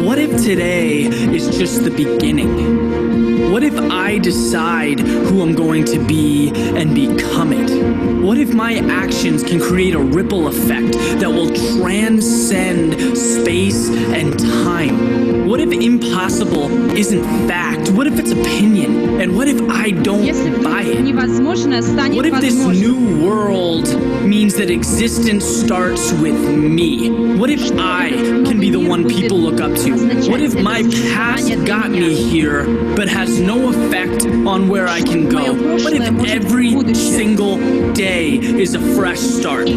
What if today is just the beginning? What if I decide who I'm going to be and become it? What if my actions can create a ripple effect that will transcend space and time? What if impossible isn't fact? What if it's opinion? And what if I don't buy it? What if this new world means that existence starts with me? What if I can be the one people look up to? What if my past got me here but has no effect on where I can go? What if every single day is a fresh start?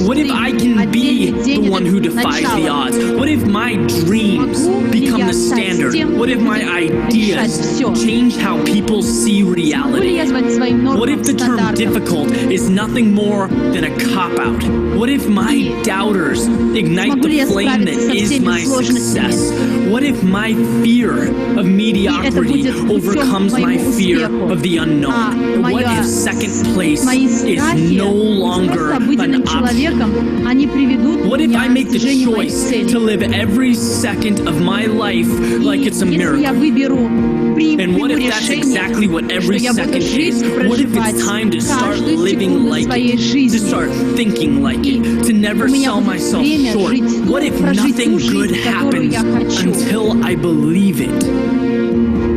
What if I can be the one who defies the odds? What if my dreams become the standard? What if my ideas change how people see reality? What if the term difficult is nothing more than a cop-out? What if my doubters ignite the flame that is my success? What if my fear of mediocrity overcomes my fear of the unknown? What if second place is no longer an option? What if I make the choice to live every second of my life like it's a miracle? And what if that's exactly what every second is? What if it's time to start living like it, to start thinking like it, to never sell myself short? What if nothing good happens until I believe it?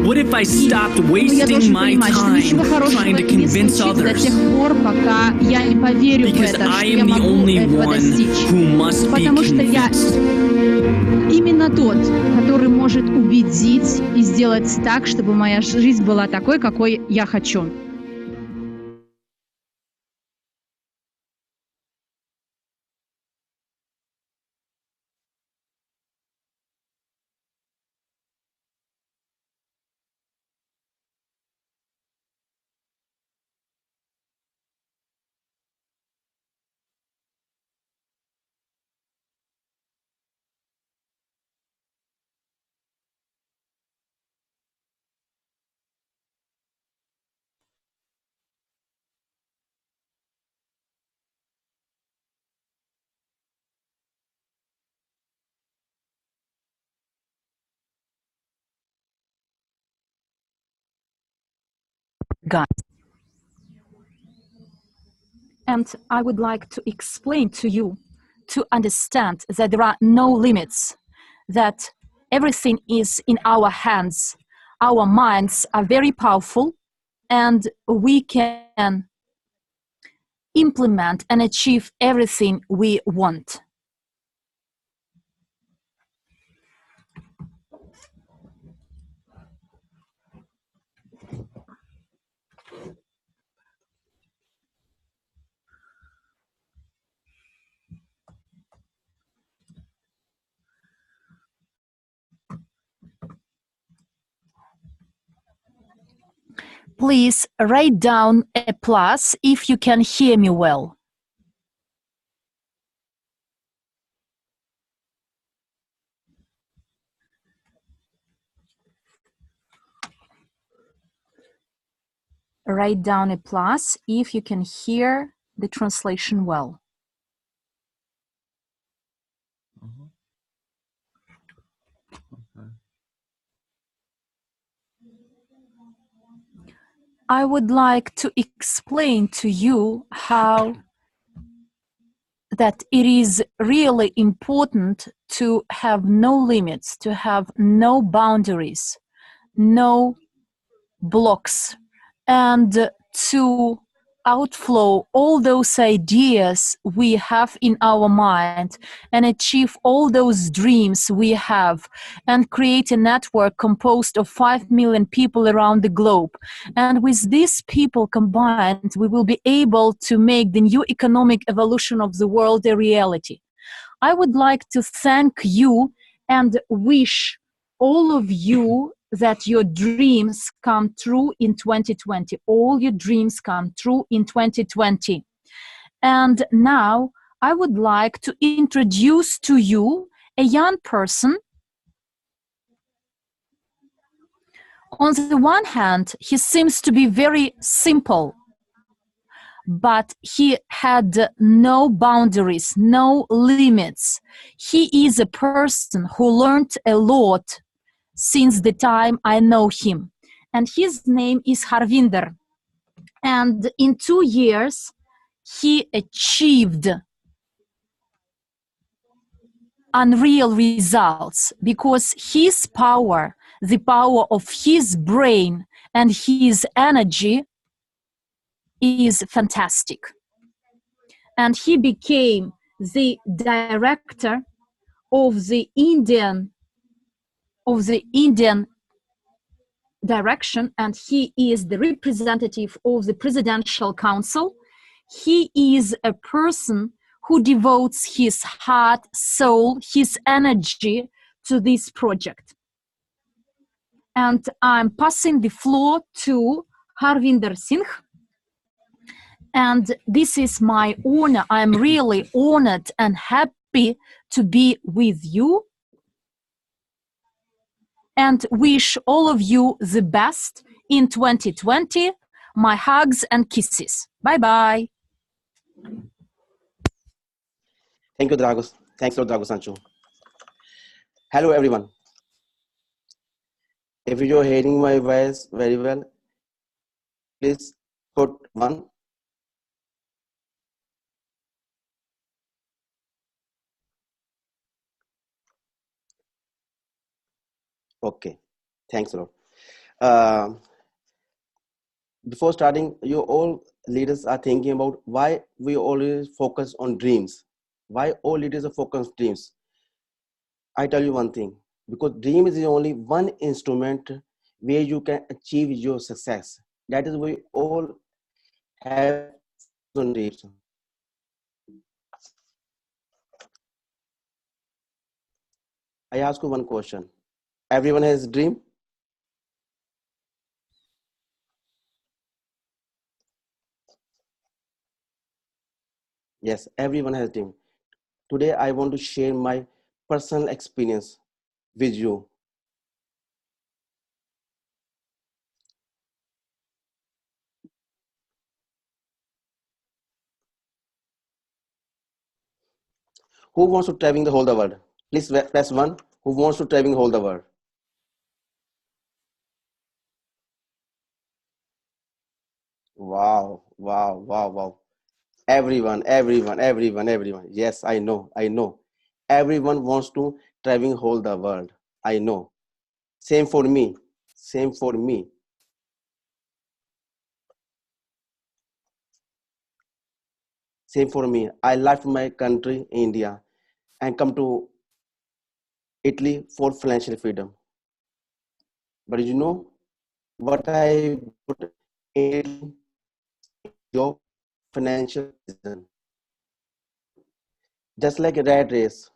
What if I stopped wasting my time trying to convince others? Because I am the only one who must be convinced. Именно тот, который может убедить и сделать так, чтобы моя жизнь была такой, какой я хочу. Guys. And I would like to explain to you to understand that there are no limits, that everything is in our hands. Our minds are very powerful and we can implement and achieve everything we want. Please write down a plus if you can hear me well. Write down a plus if you can hear the translation well. I would like to explain to you how that it is really important to have no limits, to have no boundaries, no blocks, and to outflow all those ideas we have in our mind and achieve all those dreams we have and create a network composed of 5 million people around the globe. And with these people combined, we will be able to make the new economic evolution of the world a reality. I would like to thank you and wish all of you that your dreams come true in 2020. All your dreams come true in 2020. And now I would like to introduce to you a young person. On the one hand, he seems to be very simple, but he had no boundaries, no limits. He is a person who learned a lot since the time I know him. And his name is Harvinder. And in 2 years, he achieved unreal results because his power, the power of his brain and his energy is fantastic. And he became the director of the Indian direction, and he is the representative of the Presidential Council. He is a person who devotes his heart, soul, his energy to this project. And I'm passing the floor to Harvinder Singh. And this is my honor. I'm really honored and happy to be with you and wish all of you the best in 2020. My hugs and kisses. Bye-bye. Thank you, Dragos. Thanks a lot, Dragos Sancho. Hello, everyone. If you're hearing my voice very well, please put 1. Okay, thanks a lot. Before starting, you all leaders are thinking about why we always focus on dreams. Why all leaders are focused on dreams? I tell you one thing, because dream is the only one instrument where you can achieve your success. That is why we all have on dreams. I ask you one question. Everyone has a dream? Yes, everyone has a dream. Today, I want to share my personal experience with you. Who wants to travel the whole the world? Please press 1. Who wants to travel the whole the world? Wow, wow, wow, wow. Everyone. Yes, I know. Everyone wants to travel whole the world. I know. Same for me. Same for me. Same for me. I left my country, India, and come to Italy for financial freedom. But you know what I put in your financial reason? Just like a rat race,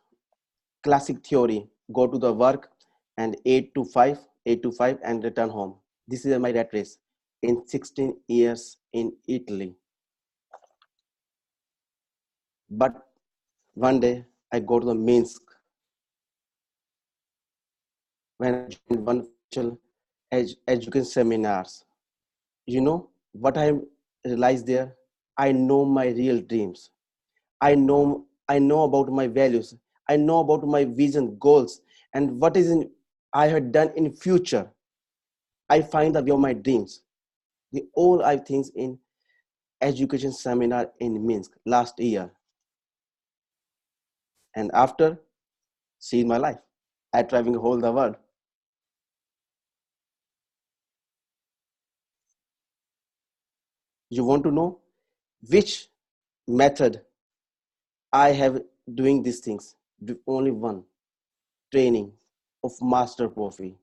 classic theory, go to the work and 8 to 5 and return home. This is my rat race in 16 years in Italy. But one day I go to the Minsk when I joined one education seminars. You know what I realized there? I know my real dreams. I know about my values. I know about my vision, goals, and what is in I had done in future. I find the way of my dreams. The all I think in education seminar in Minsk last year. And after, see my life. I traveling whole the world. You want to know which method I have doing these things? Only one, training of master coffee,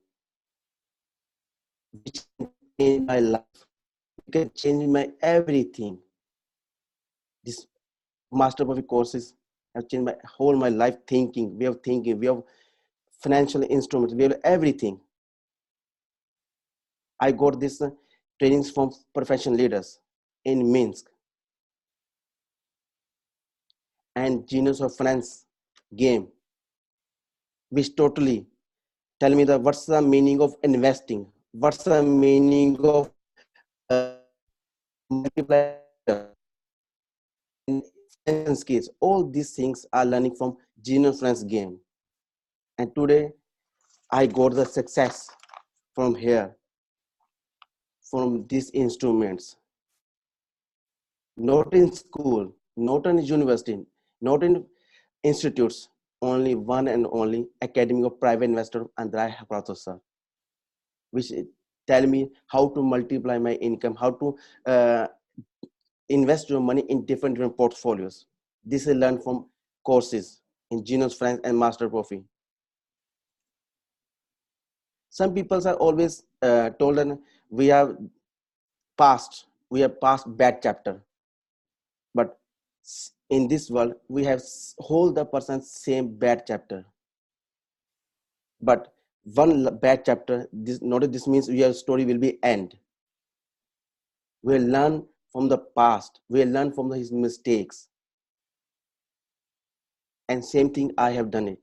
which can change my life. It can change my everything. This master coffee courses have changed my life thinking. We have thinking. We have financial instruments. We have everything. I got this trainings from professional leaders in Minsk and Genius of Finance game, which totally tell me that what's the meaning of investing, what's the meaning of multiplier, skills. All these things are learning from Genius of Finance game, and today I got the success from here, from these instruments. Not in school, not in university, not in institutes, only one and only Academy of Private Investor Andrei Haprato sir, which tell me how to multiply my income, how to invest your money in different portfolios. This I learned from courses in Genius Finance and Master Profi. Some people are always told that we have passed bad chapter. But in this world, we have whole the person's same bad chapter. But one bad chapter, this means your story will be end. We'll learn from the past. We'll learn from his mistakes. And same thing, I have done it.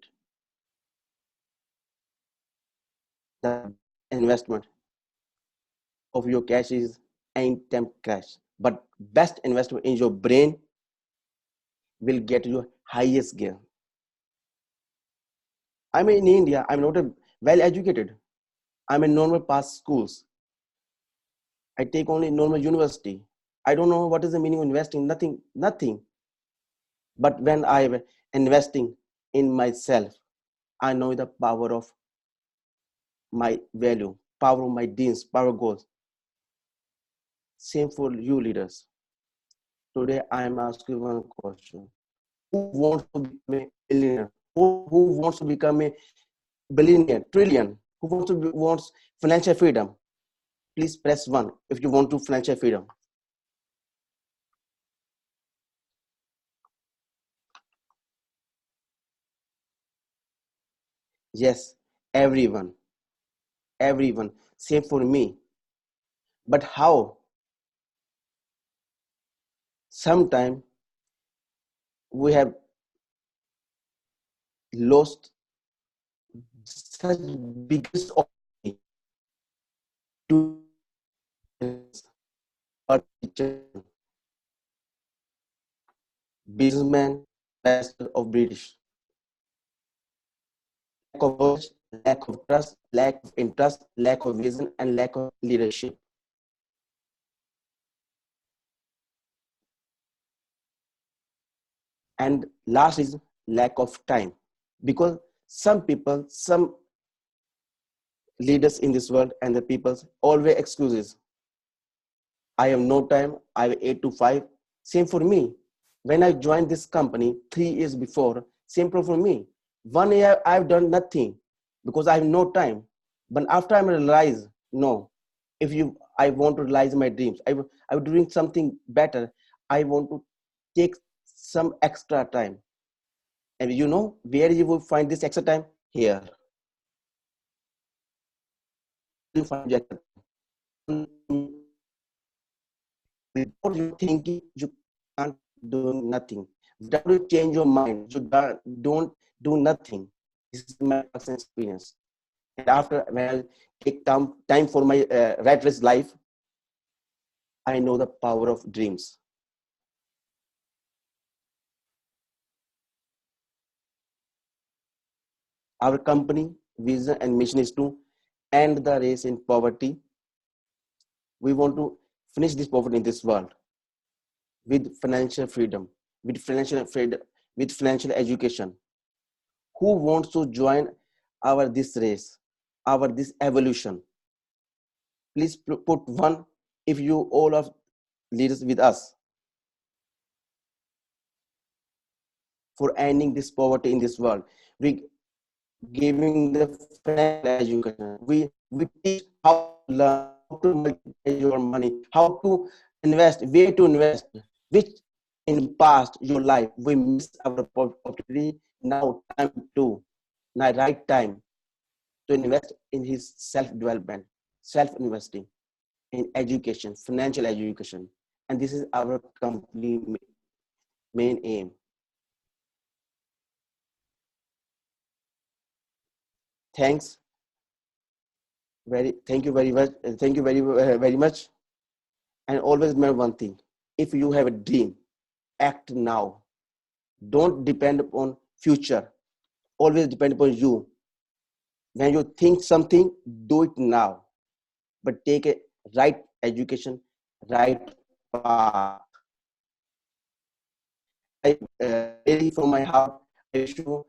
The investment of your cash is anytime cash. But best investment in your brain will get you highest gain. I'm in India. I'm not a well educated. I'm in normal past schools. I take only normal university. I don't know what is the meaning of investing. Nothing. But when I'm investing in myself, I know the power of my value, power of my dreams, power of goals. Same for you leaders. Today I am asking one question. Who wants to become a billionaire? Who wants to become a billionaire, trillion? Who wants financial freedom? Please press 1 if you want to financial freedom. Yes, everyone, same for me. But how? Sometime we have lost such biggest opportunity to businessman of British. Lack of knowledge, lack of trust, lack of interest, lack of vision, and lack of leadership. And last is lack of time, because some leaders in this world and the people always excuses. I have no time. I have 8 to 5. Same for me. When I joined this company 3 years before, same for me. 1 year I've done nothing because I have no time. But after I realized, no, I want to realize my dreams. I'm doing something better. I want to take some extra time. And you know where you will find this extra time? Here. You find extra time. Without you thinking, you can't do nothing. Without you change your mind, you don't do nothing. This is my personal experience. And after, when I take time for my rat race life, I know the power of dreams. Our company vision and mission is to end the race in poverty. We want to finish this poverty in this world with financial freedom, with financial education, Who wants to join this race, this evolution? Please put one if you all are leaders with us for ending this poverty in this world. We giving the financial education. We teach how to learn, how to multiply your money, how to invest, where to invest, which in past your life we missed our opportunity. Now right time to invest in his self-development, self-investing in education, financial education. And this is our company main aim. Thank you very much. Thank you very much. And always remember one thing: if you have a dream, act now. Don't depend upon future. Always depend upon you. When you think something, do it now. But take a right education, right path. Really from my heart, I wish you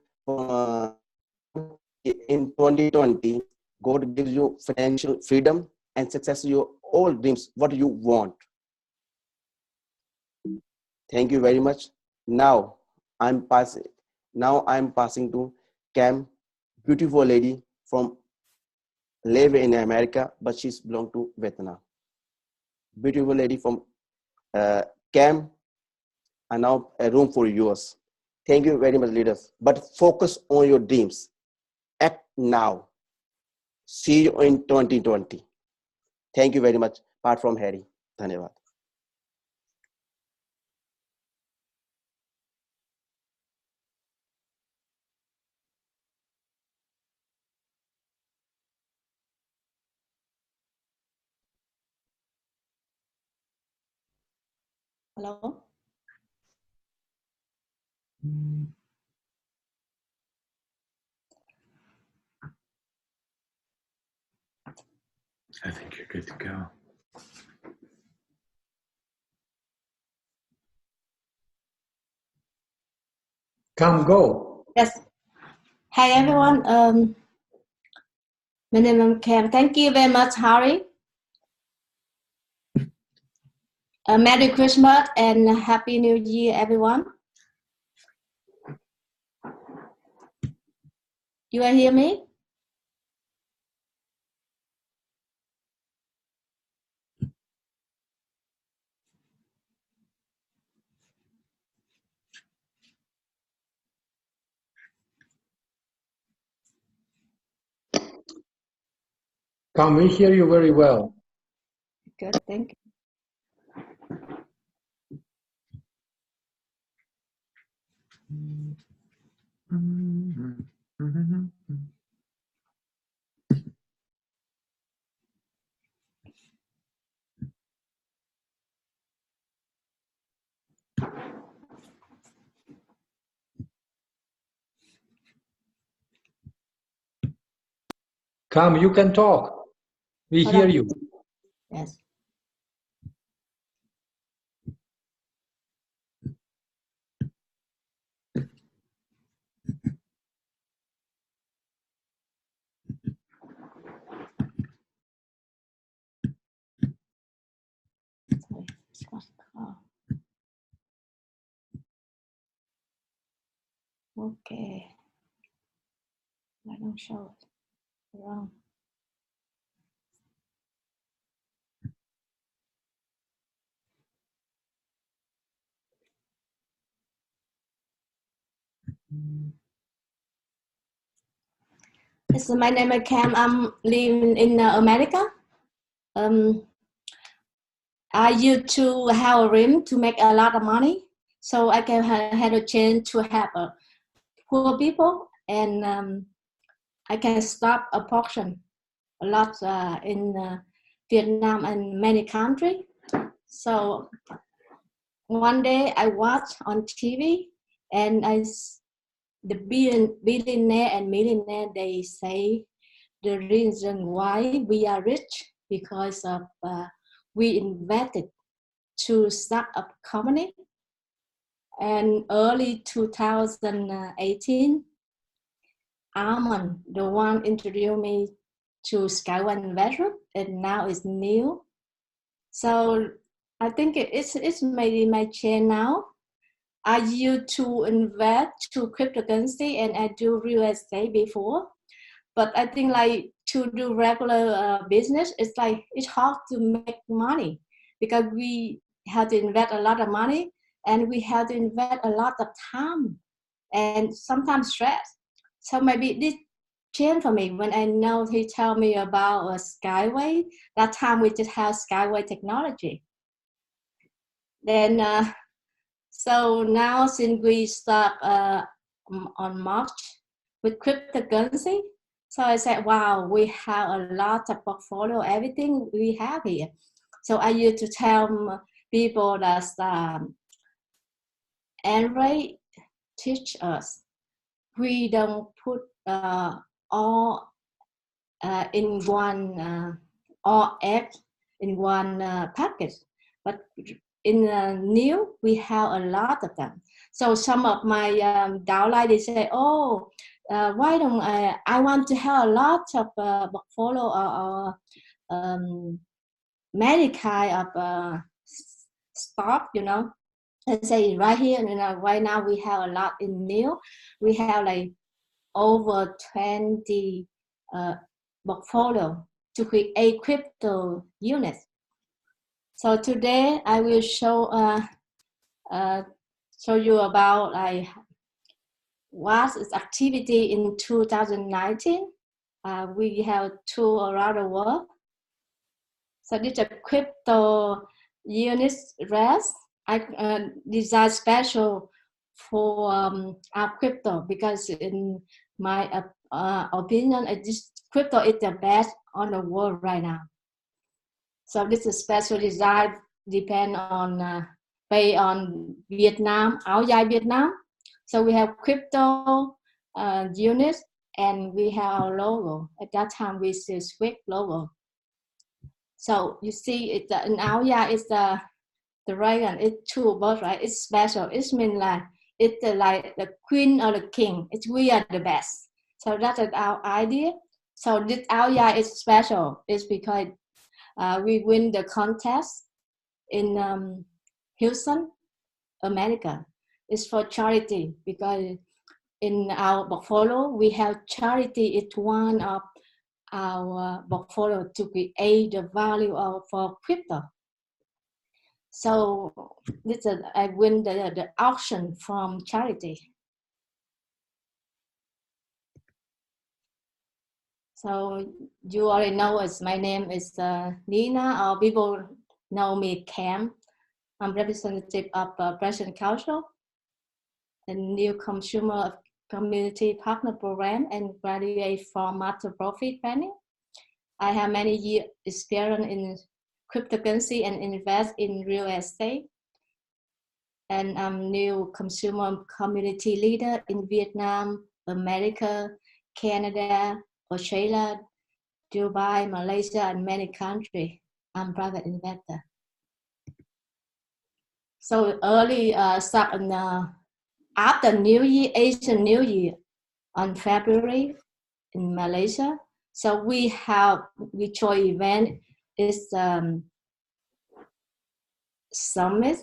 in 2020, God gives you financial freedom and success to your all dreams, what you want. Thank you very much. Now I'm passing to Cam, beautiful lady from live in America, but she's belong to Vietnam. Beautiful lady from Cam, and now a room for yours. Thank you very much, leaders. But focus on your dreams. Act now. See you in 2020. Thank you very much. Apart from Harry. Dhanyavad. Hello. I think you're good to go. Come, go. Yes. Hi, everyone. My name is Cam. Thank you very much, Harry. Merry Christmas and Happy New Year, everyone. You are hear me? Come, we hear you very well. Good, thank you. Come, you can talk. We Hold hear on. you. Yes. Okay. I don't show it. Wrong. So my name is Cam. I'm living in America. I used to have a dream to make a lot of money, so I can have a chance to help poor people, and I can stop abortion a lot in Vietnam and many countries. So one day I watched on TV, and the billionaire and millionaire, they say the reason why we are rich because of we invested to start up company. And early 2018, Armand, the one introduced me to Skyway Investment, and now it's new. So I think it's maybe my change now. I used to invest to cryptocurrency and I do real estate before, but I think like to do regular business, it's hard to make money because we have to invest a lot of money and we have to invest a lot of time and sometimes stress. So maybe this changed for me when I know he tell me about Skyway. That time we just have Skyway technology. Then so now since we start on March with cryptocurrency, so I said, wow, we have a lot of portfolio, everything we have here. So I used to tell people that Andre teach us, we don't put all in one, all eggs in one package, but in new, we have a lot of them. So some of my downline, they say, oh, why don't I want to have a lot of portfolio or many kind of stock, you know. I say right here, you know, right now we have a lot in new. We have like over 20 portfolio to create crypto units. So today I will show you about like what is activity in 2019. We have two around the world. So this is a crypto units rest. I designed special for our crypto because in my opinion, this crypto is the best on the world right now. So this is special design depend on based on Vietnam, áo dài Vietnam. So we have crypto units and we have our logo. At that time we see Swift logo. So you see it's an áo dài is the dragon. It's two birds, right? It's special. It means like it's like the queen or the king. We are the best. So that is our idea. So this áo dài is special. It's because we win the contest in Houston, America. It's for charity because in our portfolio we have charity. It's one of our portfolio to create the value for crypto. So this is I win the auction from charity. So you already know as my name is Nina, or people know me Cam. I'm representative of Present Council, a new consumer community partner program, and graduate from master profit planning. I have many years experience in cryptocurrency and invest in real estate. And I'm new consumer community leader in Vietnam, America, Canada, Australia, Dubai, Malaysia, and many countries. I'm private investor. So early start on, after New Year, Asian New Year, on February in Malaysia. So we join event is summit,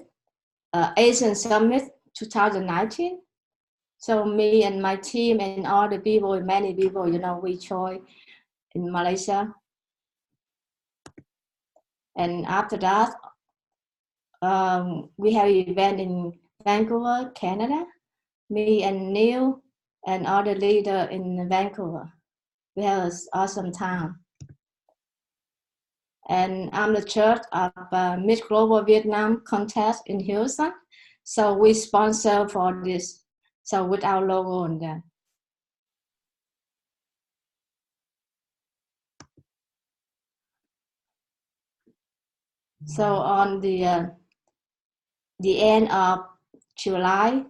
Asian Summit 2019. So me and my team and all the people, many people, you know, we join in Malaysia. And after that, we have an event in Vancouver, Canada. Me and Neil and all the leaders in Vancouver. We have an awesome time. And I'm the church of Miss Global Vietnam contest in Houston. So we sponsor for this. So with our logo on there. So on the end of July,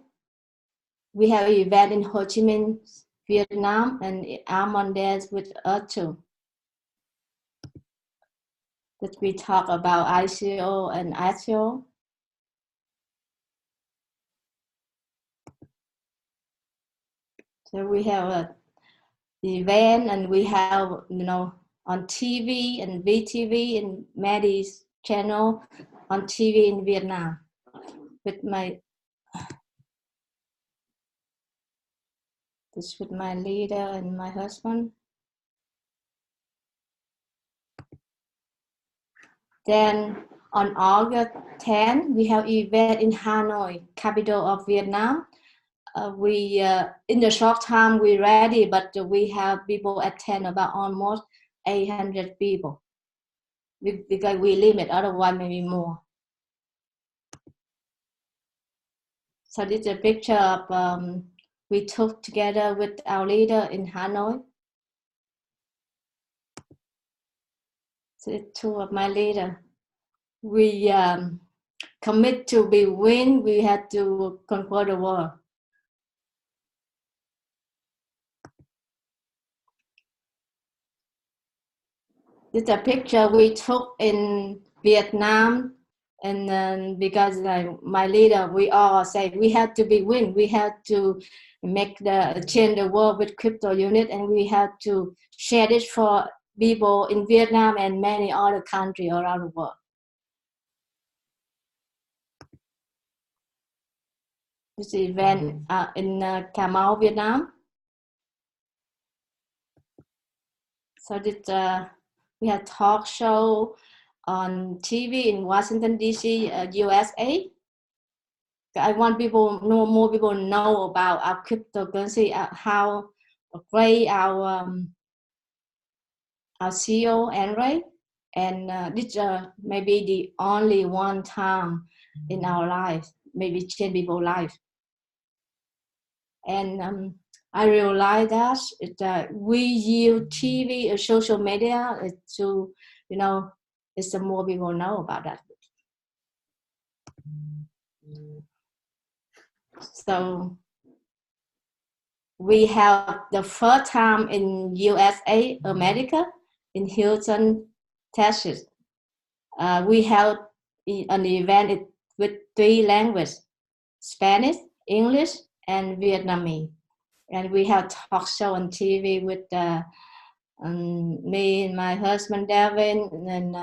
we have an event in Ho Chi Minh, Vietnam, and Armand there with us too. That we talk about ICO and ICO. So we have event, and we have, on TV and VTV and Maddie's channel on TV in Vietnam with my leader and my husband. Then on August 10, we have event in Hanoi, capital of Vietnam. We in the short time we ready, but we have people attend about almost 800 people because we limit, otherwise maybe more. So this is a picture of we took together with our leader in Hanoi. So two of my leader. We commit to be win. We had to conquer the world. This is a picture we took in Vietnam, and then because my leader, we all say we had to be win. We had to change the world with crypto unit, and we had to share this for people in Vietnam and many other countries around the world. This event in Cà Mau, Vietnam. So this we had talk show on TV in Washington D.C., USA. I want more people know about our cryptocurrency, how great our CEO Andre, and this maybe the only one time in our life, maybe change people's life. And I realized that we use TV or social media to, it's the more people know about that. So we have the first time in USA, America, in Houston, Texas. We held an event with 3 languages, Spanish, English, and Vietnamese. And we have talk show on TV with me and my husband, Devin, and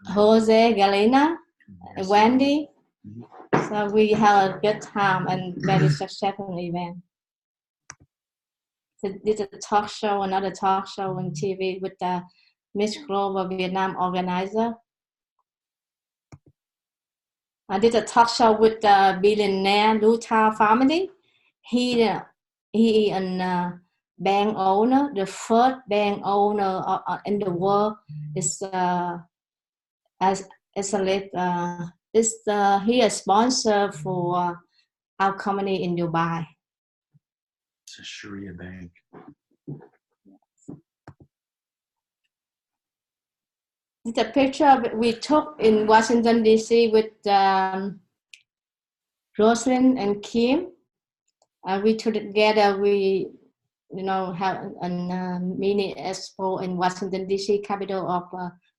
Jose, Galina, and Wendy. So we had a good time and very successful event. So this is a talk show, another talk show on TV with the Miss Global Vietnam organizer. I did a talk show with the billionaire Luta family. He is a bank owner, the first bank owner in the world. He is sponsor for our company in Dubai. It's a Sharia bank. It's a picture we took in Washington D.C. with Rosalind and Kim. We took together. We, have a mini expo in Washington D.C., capital of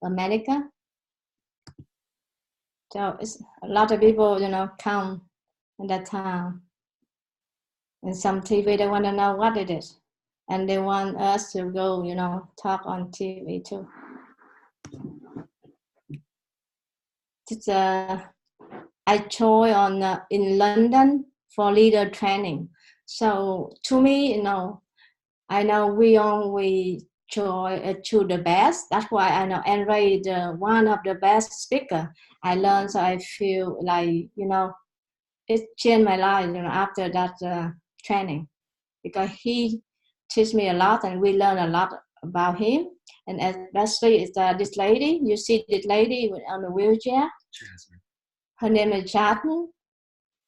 America. So it's a lot of people, come at that time. And some TV, they want to know what it is. And they want us to go, talk on TV too. It's I joined in London for leader training. So to me, I know we only join to the best. That's why I know Andre is one of the best speaker. I learned, so I feel like, it changed my life, after that training, because he teach me a lot and we learn a lot about him. And especially it's this lady, you see this lady on the wheelchair. Jasmine. Her name is Jasmine.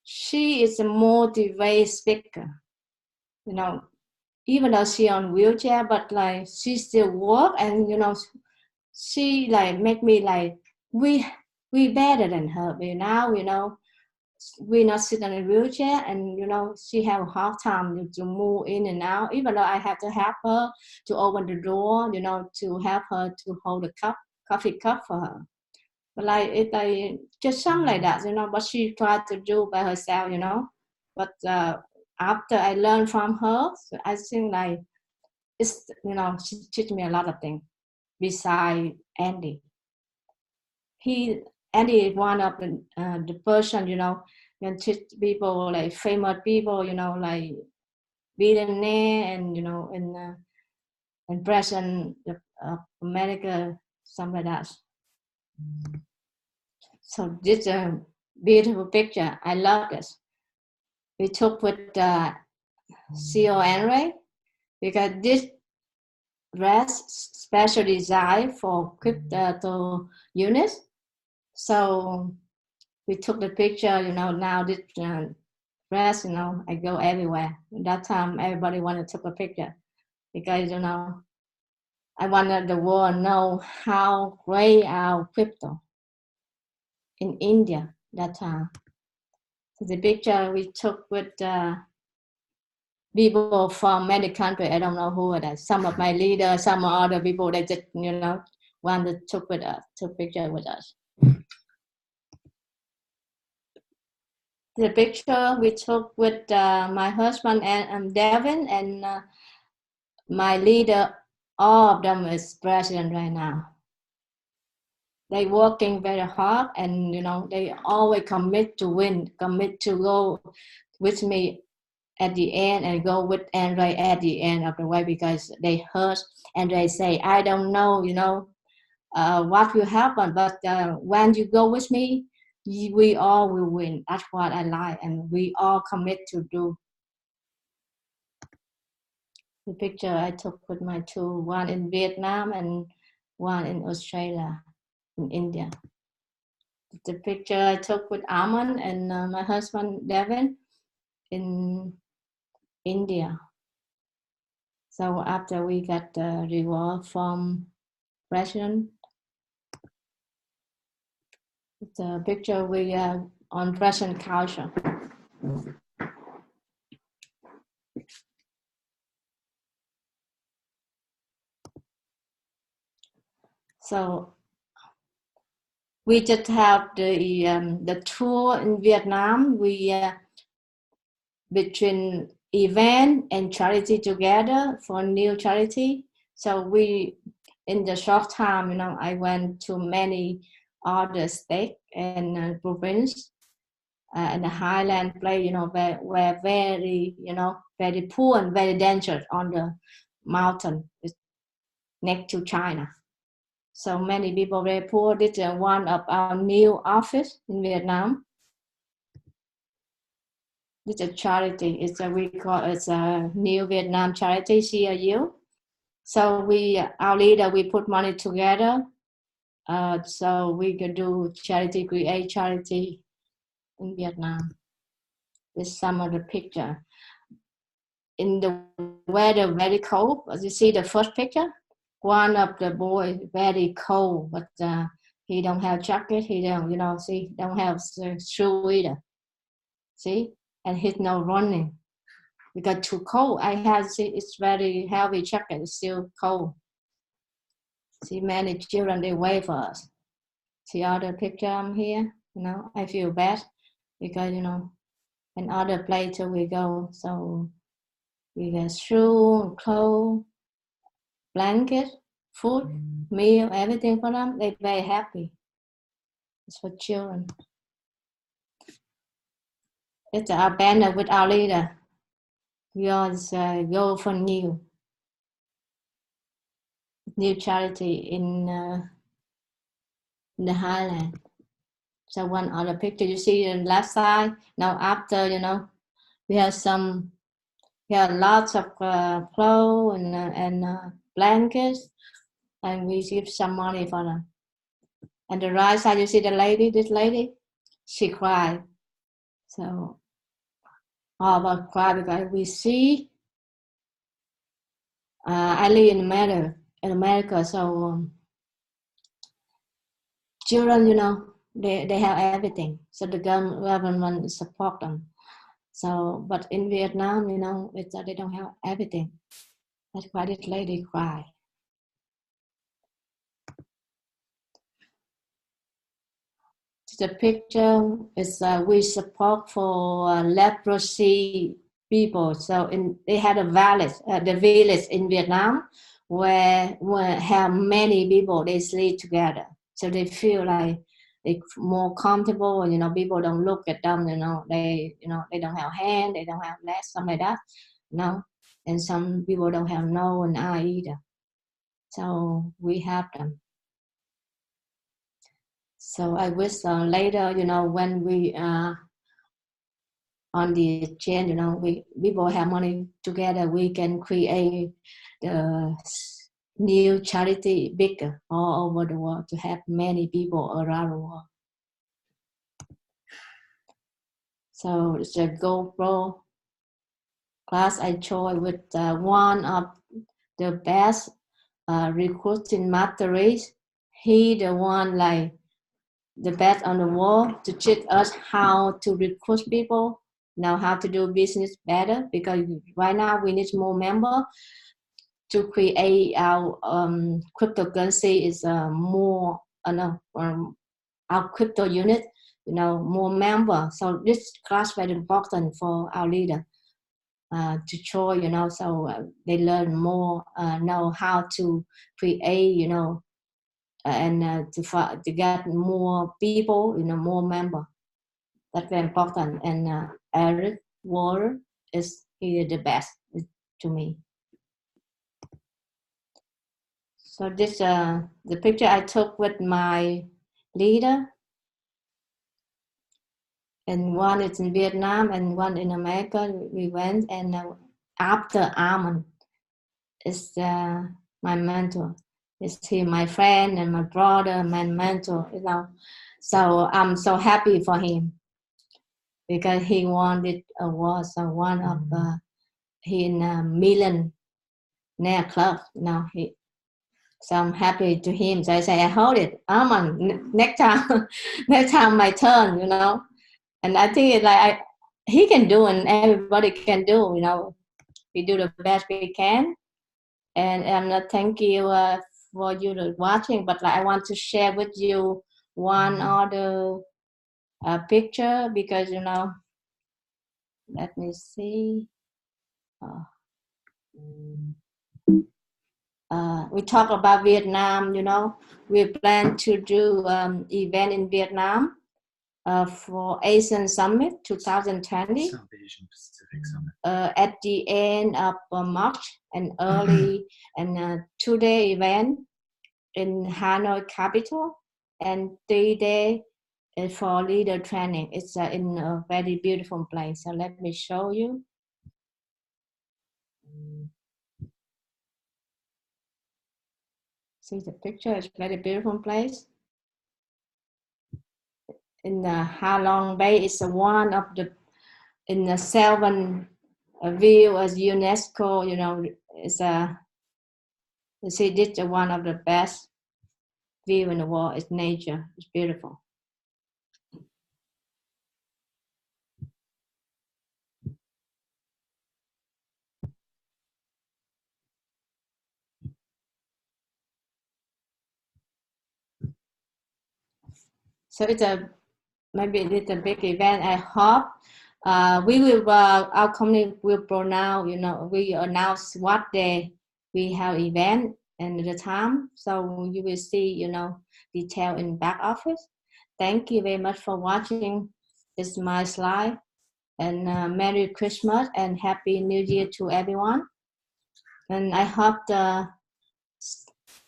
She is a motivated speaker, even though she on wheelchair, but like she still work, and she like make me like we better than her. But now, we not sit in a wheelchair, and she have a hard time to move in and out. Even though I have to help her to open the door, to help her to hold a coffee cup for her. But like it's like just something like that, but she tried to do by herself, But after I learned from her, so I think like it's, you know, she teach me a lot of things besides Andy. Andy is one of the person, you know, can teach people like famous people, you know, like billionaire and, you know, and president of America, something like that. So this is a beautiful picture. I love this. We took with CEO Henry because this dress special design for crypto units. So we took the picture, you know, now this dress, you know, I go everywhere. At that time, everybody wanted to take a picture because, you know, I wanted the world to know how great our crypto in India that time. So the picture we took with people from many countries. I don't know who it is. Some of my leaders, some other people, they just, you know, wanted to take with us, took picture with us. The picture we took with my husband and Devin and my leader, all of them is president right now. They working very hard and, you know, they always commit to win, commit to go with me at the end and go with Andre at the end of the way because they heard Andre say, I don't know, you know, what will happen, but when you go with me, we all will win. That's what I like, and we all commit to do. The picture I took with my two, one in Vietnam and one in Australia, in India. The picture I took with Aman and my husband Devin in India. So after we got the reward from President, the picture we on Russian culture. So we just have the tour in Vietnam. We between event and charity together for new charity. So we, in the short time, you know, I went to many other states and province and the highland place, you know, were very, you know, very poor and very dangerous on the mountain next to China. So many people very poor. This is one of our new office in Vietnam. This is a charity. It's a new Vietnam charity, CRU. So our leader, we put money together. So we can do charity, create charity in Vietnam. This is some of the picture. In the weather, very cold. As you see the first picture, one of the boys very cold, but he don't have jacket. He don't, you know, see, don't have shoe either. See, and he's not running because too cold. I have, see, it's very heavy jacket. It's still cold. See, many children, they wait for us. See other picture I'm here, you know, I feel bad because, you know, in other places we go, so we get shoe, clothes, blanket, food, meal, everything for them. They're very happy. It's for children. It's our banner with our leader. Yours go for new charity in the Highland. So one other picture you see on the left side. Now after, you know, we have lots of clothes and blankets, and we give some money for them. And the right side you see the lady, this lady, she cried. So all of us cry because we see I live in America, so children, you know, they have everything. So the government support them. So, but in Vietnam, you know, they don't have everything. That's why this lady cried. The picture is we support for leprosy people. So they had a village, the village in Vietnam where have many people, they sleep together. So they feel like they're more comfortable, and, you know, people don't look at them, you know, they don't have hand, they don't have legs, something like that, you know, and some people don't have nose and eye either. So we have them. So I wish later, you know, when we on the exchange, you know, people have money together, we can create the new charity bigger all over the world to have many people around the world. So it's a GoPro class I joined with one of the best recruiting masteries. He the one like the best on the world to teach us how to recruit people, now how to do business better, because right now we need more members to create our cryptocurrency is more our crypto unit, you know, more members. So this class very important for our leader to show, you know, so they learn more, know how to create, you know, and to get more people, you know, more members. That's very important. And Eric Ward is he the best to me. So this the picture I took with my leader, and one is in Vietnam and one in America. We went, and after Armand is my mentor. Is he my friend and my brother, my mentor, you know. So I'm so happy for him because he won this award. So one of he in a millionaire club, you know. So I'm happy to him. So I say, I hold it, Armand. Next time my turn, you know. And I think it's like he can do, and everybody can do, you know. We do the best we can. And I'm not thank you for you watching, but like, I want to share with you one other picture because, you know, let me see. We talk about Vietnam, you know. We plan to do event in Vietnam for Asian Summit 2020 South Asian Pacific Summit. at the end of March and early and 2-day event in Hanoi capital and 3-day for leader training. It's in a very beautiful place. So let me show you. See the picture, it's very beautiful place. In Ha Long Bay, it's one of the, in the 7 view as UNESCO, you know, it's you see this is one of the best view in the world. It's nature, it's beautiful. So it's maybe it's a big event. I hope we will, our company will pronounce, you know, we announce what day we have event and the time. So you will see, you know, detail in back office. Thank you very much for watching. This is my slide. And Merry Christmas and Happy New Year to everyone. And I hope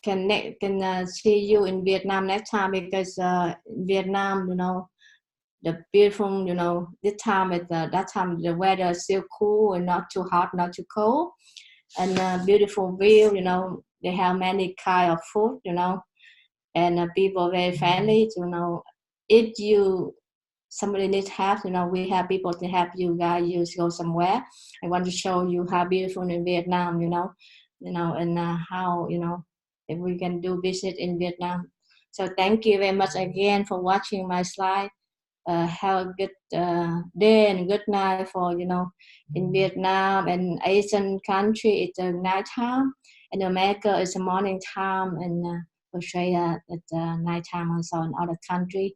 can see you in Vietnam next time because Vietnam, you know, the beautiful, you know, this time at that time the weather is still cool and not too hot, not too cold, and beautiful view. You know, they have many kind of food, you know, and people very friendly. You know, if you somebody needs help, you know, we have people to help you guys. You go somewhere. I want to show you how beautiful in Vietnam, you know, and how, you know, if we can do business in Vietnam. So thank you very much again for watching my slide. Have a good day and good night for, you know, in Vietnam and Asian country it's a night time, and America is a morning time, and Australia it's night time also in other country.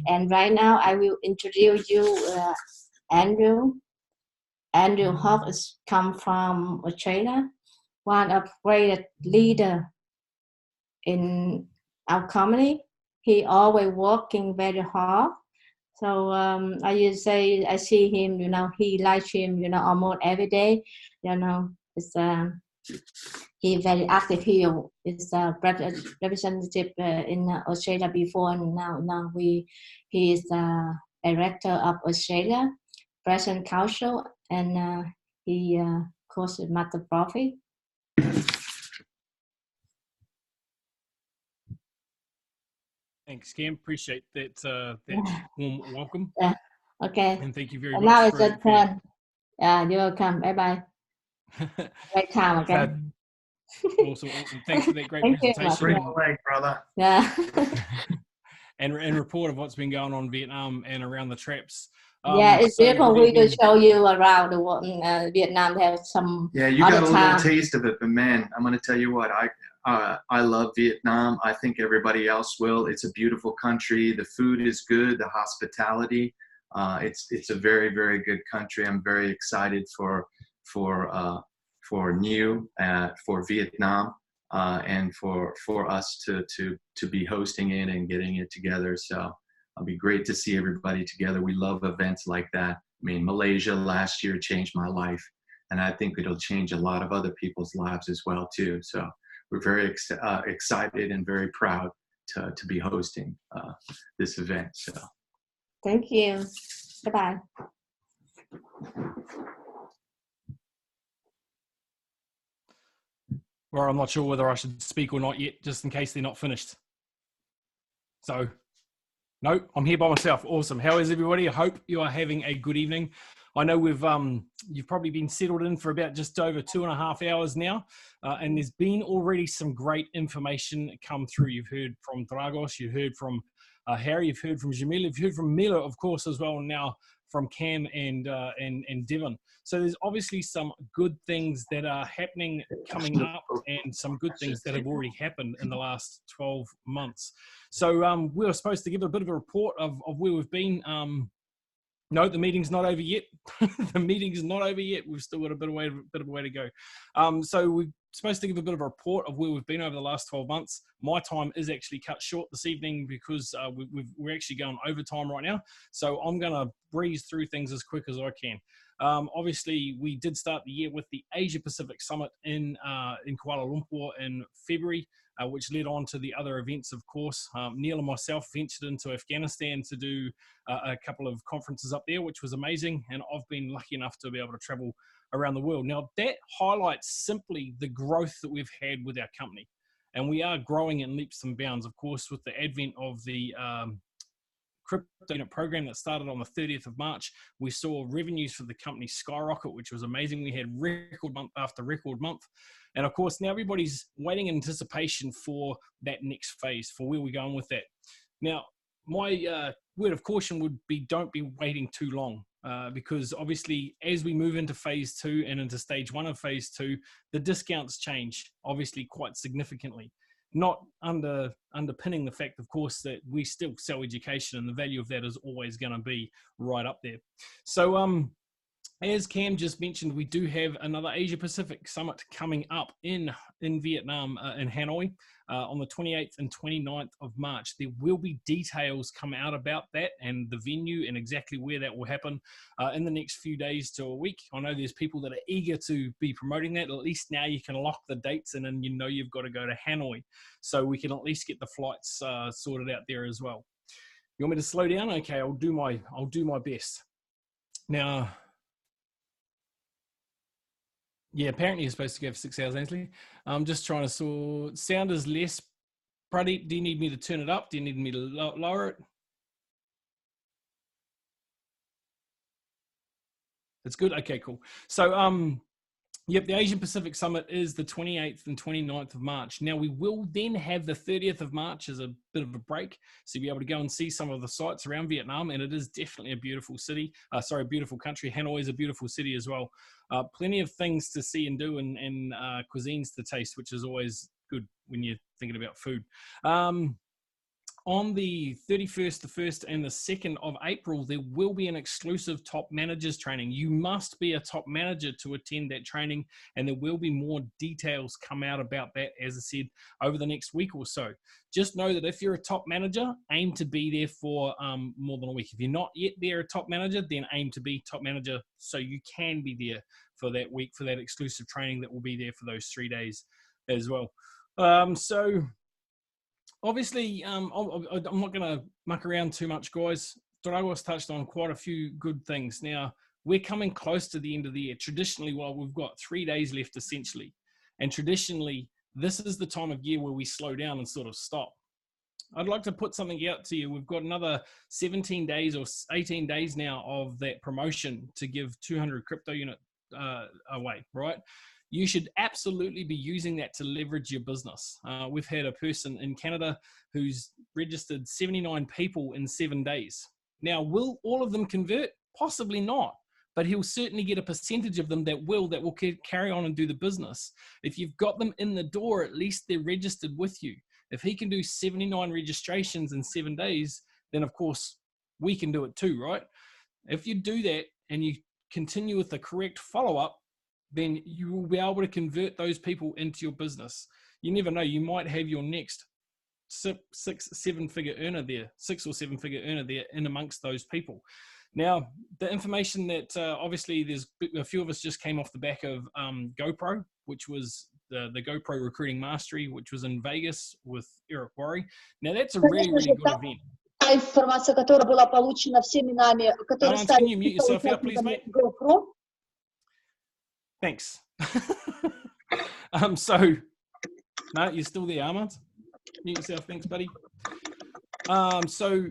And right now I will introduce you Andrew. Andrew Hawk is come from Australia, one of great leader in our company. He always working very hard. So I used to say I see him, he live stream, almost every day. It's he very active. He is a representative in Australia before, and now he is the director of Australia Present Council, and he course Master Profit. Thanks, Cam. Appreciate that warm welcome. Yeah. Okay. And thank you very And much. now it's your turn. Yeah, you're welcome. Bye bye. Great time. Okay. Awesome. Thanks for that great Thank presentation. you. Bring the leg, brother. Yeah. and report of what's been going on in Vietnam and around the traps. Yeah, it's so beautiful. We will show you around the world. Vietnam has some. Yeah, you got a little taste of it, but man, I'm going to tell you what, I love Vietnam. I think everybody else will. It's a beautiful country. The food is good. The hospitality. It's a very, very good country. I'm very excited for Vietnam and for us to be hosting it and getting it together. So it'll be great to see everybody together. We love events like that. I mean, Malaysia last year changed my life, and I think it'll change a lot of other people's lives as well too. So we're very excited and very proud to be hosting this event. So thank you. Bye-bye. Well, I'm not sure whether I should speak or not yet, just in case they're not finished. So, no, I'm here by myself. Awesome. How is everybody? I hope you are having a good evening. I know you've probably been settled in for about just over 2.5 hours now, and there's been already some great information come through. You've heard from Dragos, you've heard from Harry, you've heard from Jamila, you've heard from Mila, of course, as well, and now from Cam and Devon. So there's obviously some good things that are happening coming up, and some good things that have already happened in the last 12 months. So we were supposed to give a bit of a report of where we've been. No, the meeting's not over yet. The meeting's not over yet. We've still got a bit of a way to go. So we're supposed to give a bit of a report of where we've been over the last 12 months. My time is actually cut short this evening because we're actually going overtime right now. So I'm going to breeze through things as quick as I can. Obviously, we did start the year with the Asia Pacific Summit in Kuala Lumpur in February, which led on to the other events, of course. Neil and myself ventured into Afghanistan to do a couple of conferences up there, which was amazing. And I've been lucky enough to be able to travel around the world. Now, that highlights simply the growth that we've had with our company. And we are growing in leaps and bounds, of course, with the advent of the crypto unit program that started on the 30th of March. We saw revenues for the company skyrocket, which was amazing. We had record month after record month. And of course, now everybody's waiting in anticipation for that next phase, for where we're going with that. Now, my word of caution would be don't be waiting too long, because obviously as we move into phase 2 and into stage 1 of phase 2, the discounts change obviously quite significantly. Not underpinning the fact, of course, that we still sell education, and the value of that is always going to be right up there. So as Cam just mentioned, we do have another Asia Pacific Summit coming up in Vietnam, in Hanoi, on the 28th and 29th of March. There will be details come out about that and the venue and exactly where that will happen in the next few days to a week. I know there's people that are eager to be promoting that. At least now you can lock the dates in, and you know you've got to go to Hanoi, so we can at least get the flights sorted out there as well. You want me to slow down? Okay, I'll do my best. Now, yeah, apparently you're supposed to go for 6 hours, Ainsley. I'm just trying to sort. Sound is less. Pradeep, do you need me to turn it up? Do you need me to lower it? It's good? Okay, cool. So, yep, the Asian Pacific Summit is the 28th and 29th of March. Now, we will then have the 30th of March as a bit of a break, so you'll be able to go and see some of the sites around Vietnam, and it is definitely a beautiful city. Beautiful country. Hanoi is a beautiful city as well. Plenty of things to see and do, and cuisines to taste, which is always good when you're thinking about food. on the 31st, the 1st, and the 2nd of April, there will be an exclusive top managers training. You must be a top manager to attend that training, and there will be more details come out about that, as I said, over the next week or so. Just know that if you're a top manager, aim to be there for more than a week. If you're not yet there a top manager, then aim to be top manager so you can be there for that week, for that exclusive training that will be there for those 3 days as well. So obviously, I'm not going to muck around too much, guys. Drago's touched on quite a few good things. Now, we're coming close to the end of the year. Traditionally, well, we've got 3 days left, essentially. And traditionally, this is the time of year where we slow down and sort of stop. I'd like to put something out to you. We've got another 17 days or 18 days now of that promotion to give 200 crypto unit away, right? You should absolutely be using that to leverage your business. We've had a person in Canada who's registered 79 people in 7 days. Now, will all of them convert? Possibly not, but he'll certainly get a percentage of them that will carry on and do the business. If you've got them in the door, at least they're registered with you. If he can do 79 registrations in 7 days, then of course we can do it too, right? If you do that and you continue with the correct follow-up, then you will be able to convert those people into your business. You never know, you might have your next 6 or 7 figure earner there in amongst those people. Now, the information that obviously there's a few of us just came off the back of GoPro, which was the GoPro Recruiting Mastery, which was in Vegas with Eric Worre. Now, that's a really, really good event. Информация, которая была получена всеми нами, которые стали Can you mute yourself out, please, mate? GoPro. Thanks. So, no, you're still there, Armand. Mute yourself. Thanks, buddy. So,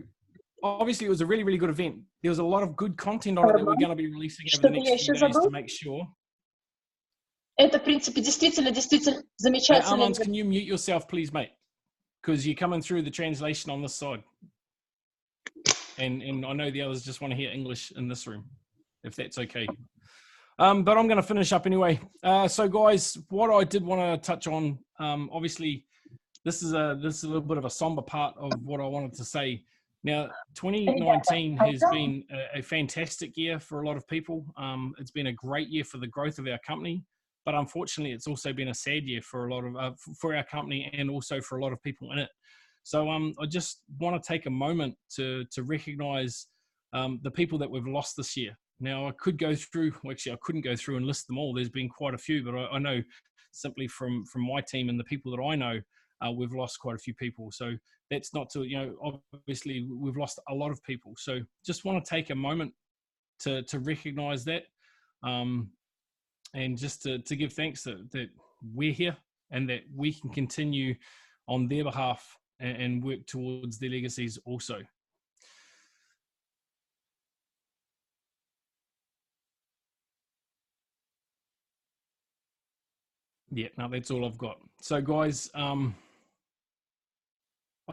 obviously, it was a really, really good event. There was a lot of good content on it that we're going to be releasing over the next few days to make sure. Это, в принципе, действительно замечательно. Armand, can you mute yourself, please, mate? Because you're coming through the translation on this side. And I know the others just want to hear English in this room, if that's okay. But I'm going to finish up anyway. So, guys, what I did want to touch on, obviously, this is a little bit of a somber part of what I wanted to say. Now, 2019 has been a fantastic year for a lot of people. It's been a great year for the growth of our company, but unfortunately, it's also been a sad year for a lot of for our company and also for a lot of people in it. So, I just want to take a moment to recognize the people that we've lost this year. Now, I could go through, well, actually, I couldn't go through and list them all. There's been quite a few, but I know simply from my team and the people that I know, we've lost quite a few people. So that's not to, obviously we've lost a lot of people. So just want to take a moment to recognize that and just to give thanks that we're here and that we can continue on their behalf and work towards their legacies also. Yeah, no, that's all I've got. So, guys,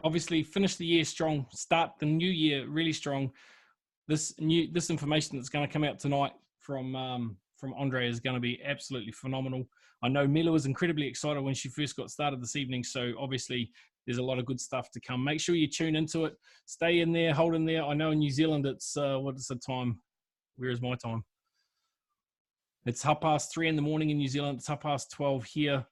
obviously finish the year strong, start the new year really strong. This information that's going to come out tonight from Andre is going to be absolutely phenomenal. I know Mila was incredibly excited when she first got started this evening, so obviously there's a lot of good stuff to come. Make sure you tune into it. Stay in there, hold in there. I know in New Zealand it's, what is the time? Where is my time? It's 3:30 in the morning in New Zealand. It's 12:30 here.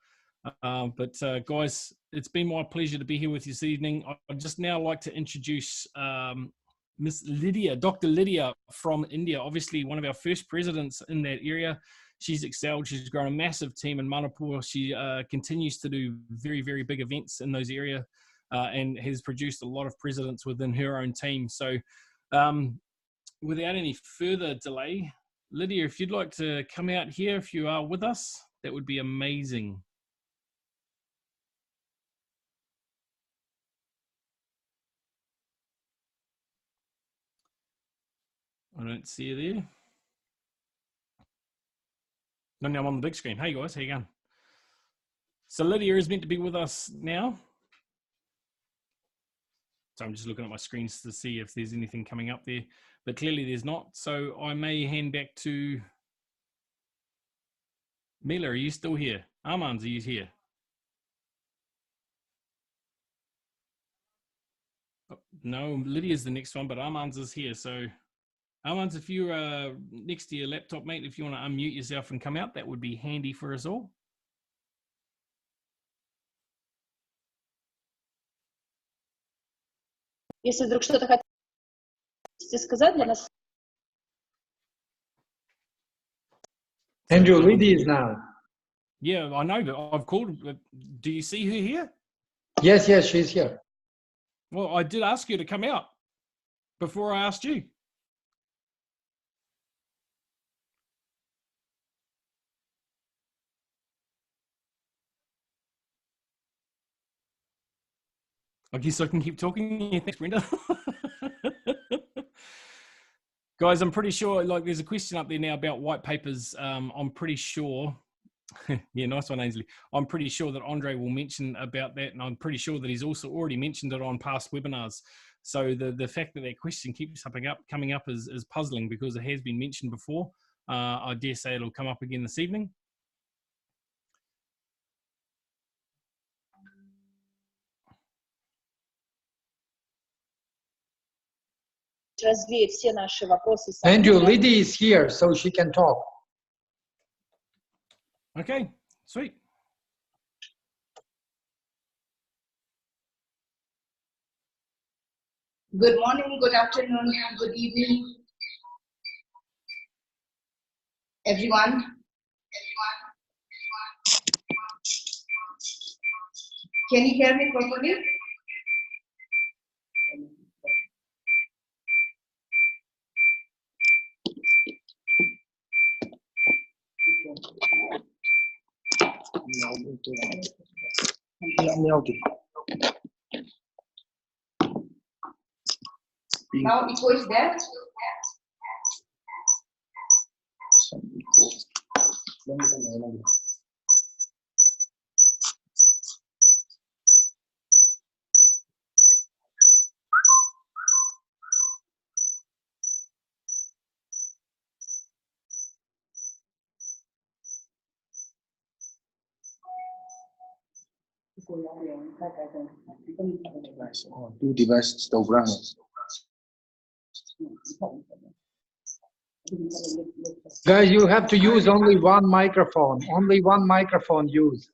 But guys, it's been my pleasure to be here with you this evening. I'd just now like to introduce Miss Lydia, Dr. Lydia from India, obviously one of our first presidents in that area. She's excelled. She's grown a massive team in Manipur. She continues to do very, very big events in those areas and has produced a lot of presidents within her own team. So without any further delay, Lydia, if you'd like to come out here, if you are with us, that would be amazing. I don't see you there. No, I'm on the big screen. Hey guys, how you going? So Lydia is meant to be with us now. So I'm just looking at my screens to see if there's anything coming up there, but clearly there's not. So I may hand back to Mila. Are you still here? Armand, are you here? No, Lydia's the next one, but Armand's is here. So Armand, if you're next to your laptop, mate, if you want to unmute yourself and come out, that would be handy for us all. Если вдруг что-то хотите сказать для нас. Andrew, Lydia is now. Yeah, I know, but I've called. Do you see her here? Yes, yes, she's here. Well, I did ask you to come out before I asked you. I guess I can keep talking. Yeah, thanks, Brenda. Guys, I'm pretty sure, like, there's a question up there now about white papers. I'm pretty sure, yeah, nice one, Ainsley. I'm pretty sure that Andre will mention about that, and I'm pretty sure that he's also already mentioned it on past webinars. So the fact that that question keeps coming up is puzzling, because it has been mentioned before. I dare say it'll come up again this evening. Развеет все наши вопросы. Andrew, Lydia is here, so she can talk. Okay, sweet. Good morning, good afternoon, good evening, everyone. Can you hear me properly? Now echo is there. Two devices still running. Guys, you have to use only one microphone. Only one microphone use.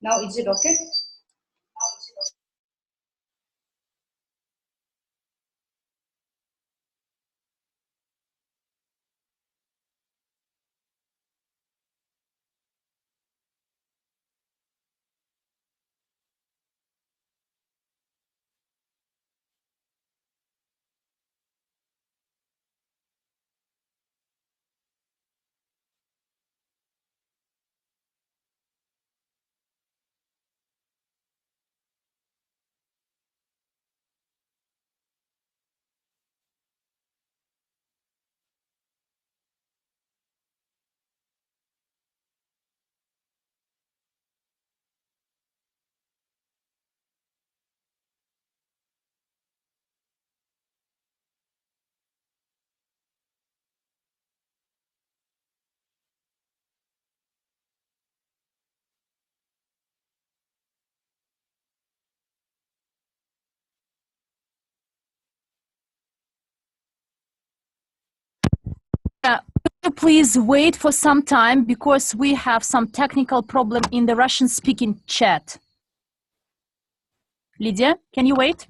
Now is it okay? Please wait for some time, because we have some technical problem in the Russian-speaking chat. Lydia, can you wait?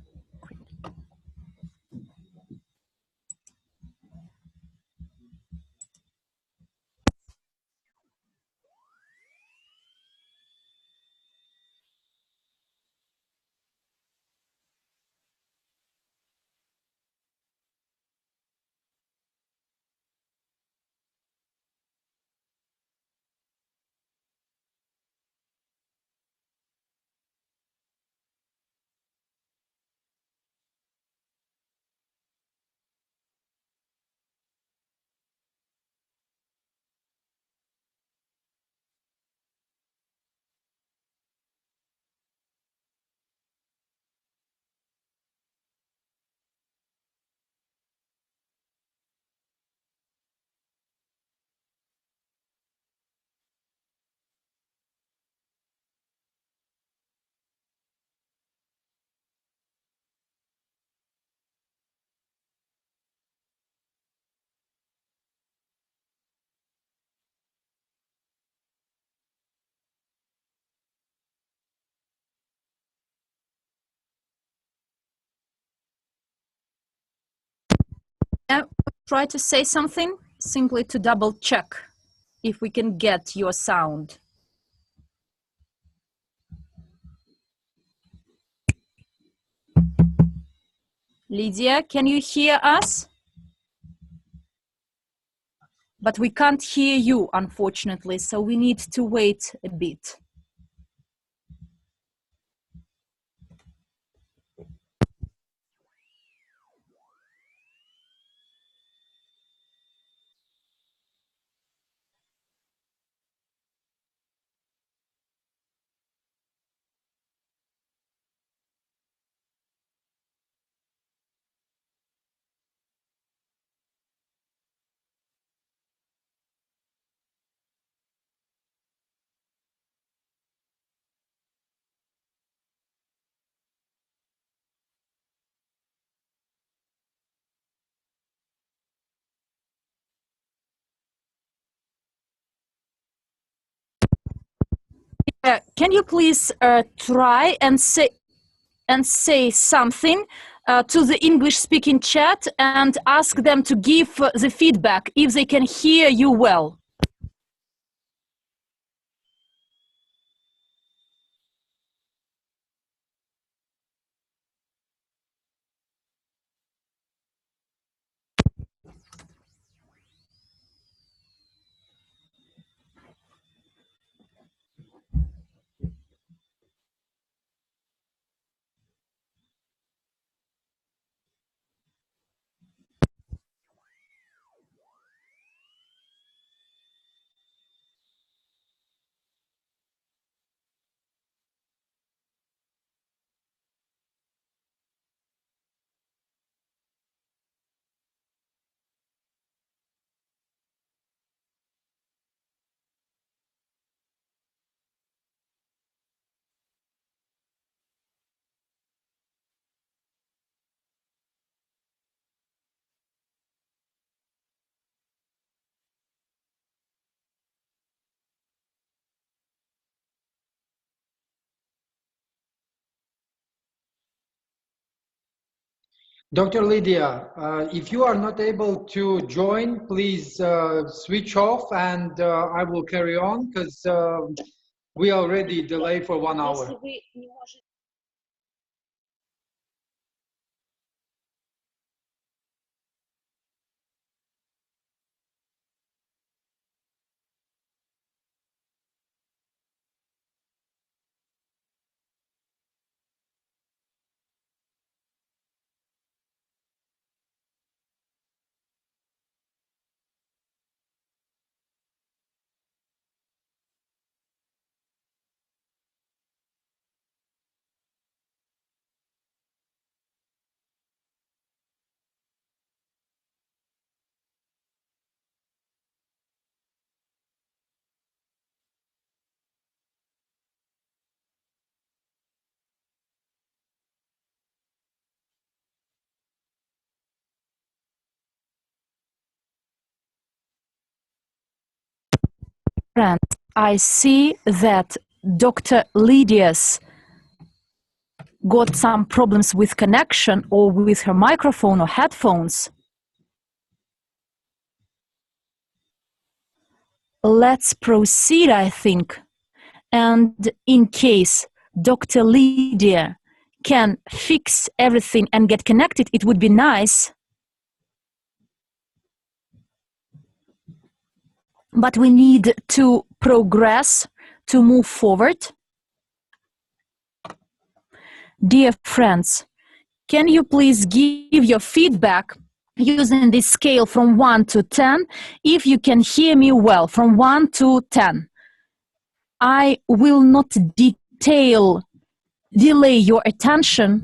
Try to say something, simply to double check if we can get your sound. Lydia, can you hear us? But we can't hear you, unfortunately, so we need to wait a bit. Can you please try and say something to the English-speaking chat and ask them to give the feedback if they can hear you well? Dr. Lydia, if you are not able to join, please switch off and I will carry on because we already delayed for 1 hour. I see that Dr. Lydia's got some problems with connection or with her microphone or headphones. Let's proceed, I think. And in case Dr. Lydia can fix everything and get connected, it would be nice. But we need to progress, to move forward. Dear friends, can you please give your feedback using this scale from 1 to 10 if you can hear me well, from 1 to 10. I will not delay your attention.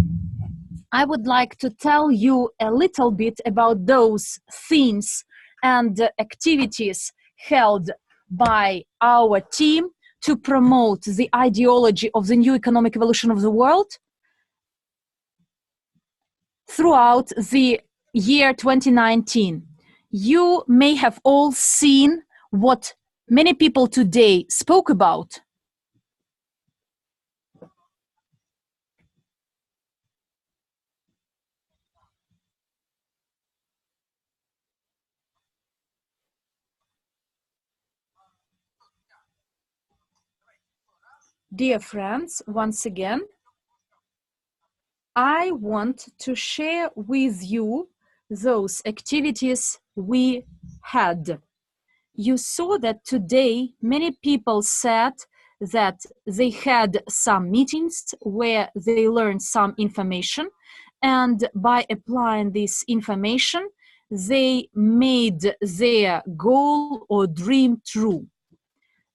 I would like to tell you a little bit about those themes and activities held by our team to promote the ideology of the new economic evolution of the world throughout the year 2019. You may have all seen what many people today spoke about. Dear friends, once again, I want to share with you those activities we had. You saw that today many people said that they had some meetings where they learned some information, and by applying this information, they made their goal or dream true.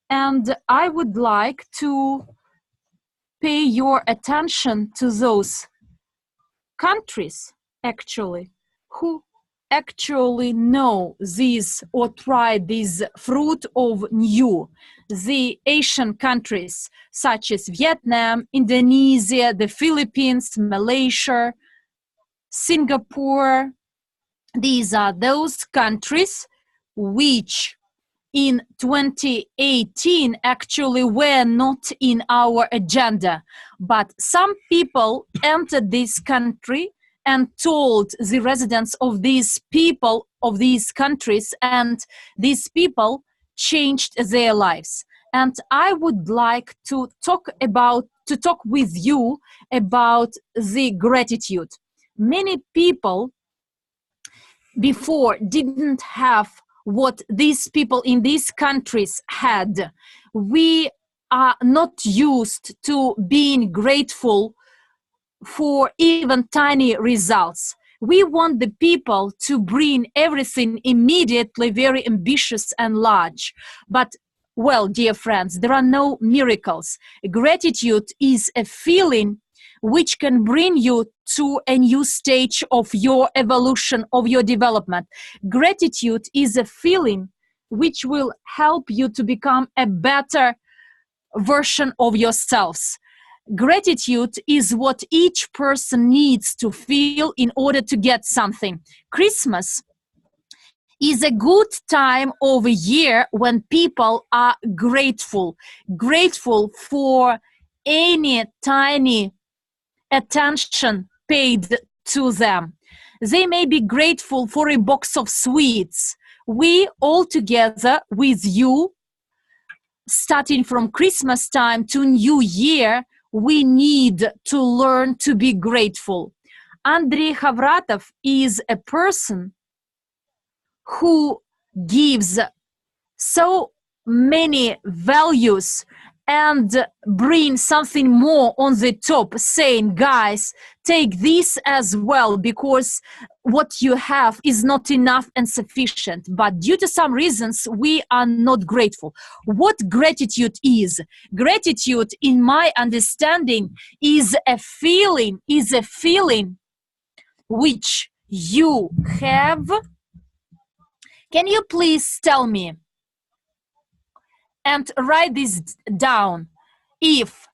And I would like to pay your attention to those countries, actually, who actually know this or try this fruit of new. The Asian countries such as Vietnam, Indonesia, the Philippines, Malaysia, Singapore. These are those countries which in 2018 actually were not in our agenda. But some people entered this country and told the residents of these people, of these countries, and these people changed their lives. And I would like to talk with you about the gratitude. Many people before didn't have what these people in these countries had. We are not used to being grateful for even tiny results. We want the people to bring everything immediately very ambitious and large. But, well, dear friends, there are no miracles. Gratitude is a feeling which can bring you to a new stage of your evolution, of your development. Gratitude is a feeling which will help you to become a better version of yourselves. Gratitude is what each person needs to feel in order to get something. Christmas is a good time of a year when people are grateful for any tiny attention paid to them. They may be grateful for a box of sweets. We all together with you, starting from Christmas time to New Year, we need to learn to be grateful. Andrei Khavratov is a person who gives so many values and bring something more on the top, saying, guys, take this as well, because what you have is not enough and sufficient. But due to some reasons, we are not grateful. What gratitude is? Gratitude, in my understanding, is a feeling which you have. Can you please tell me and write this down? If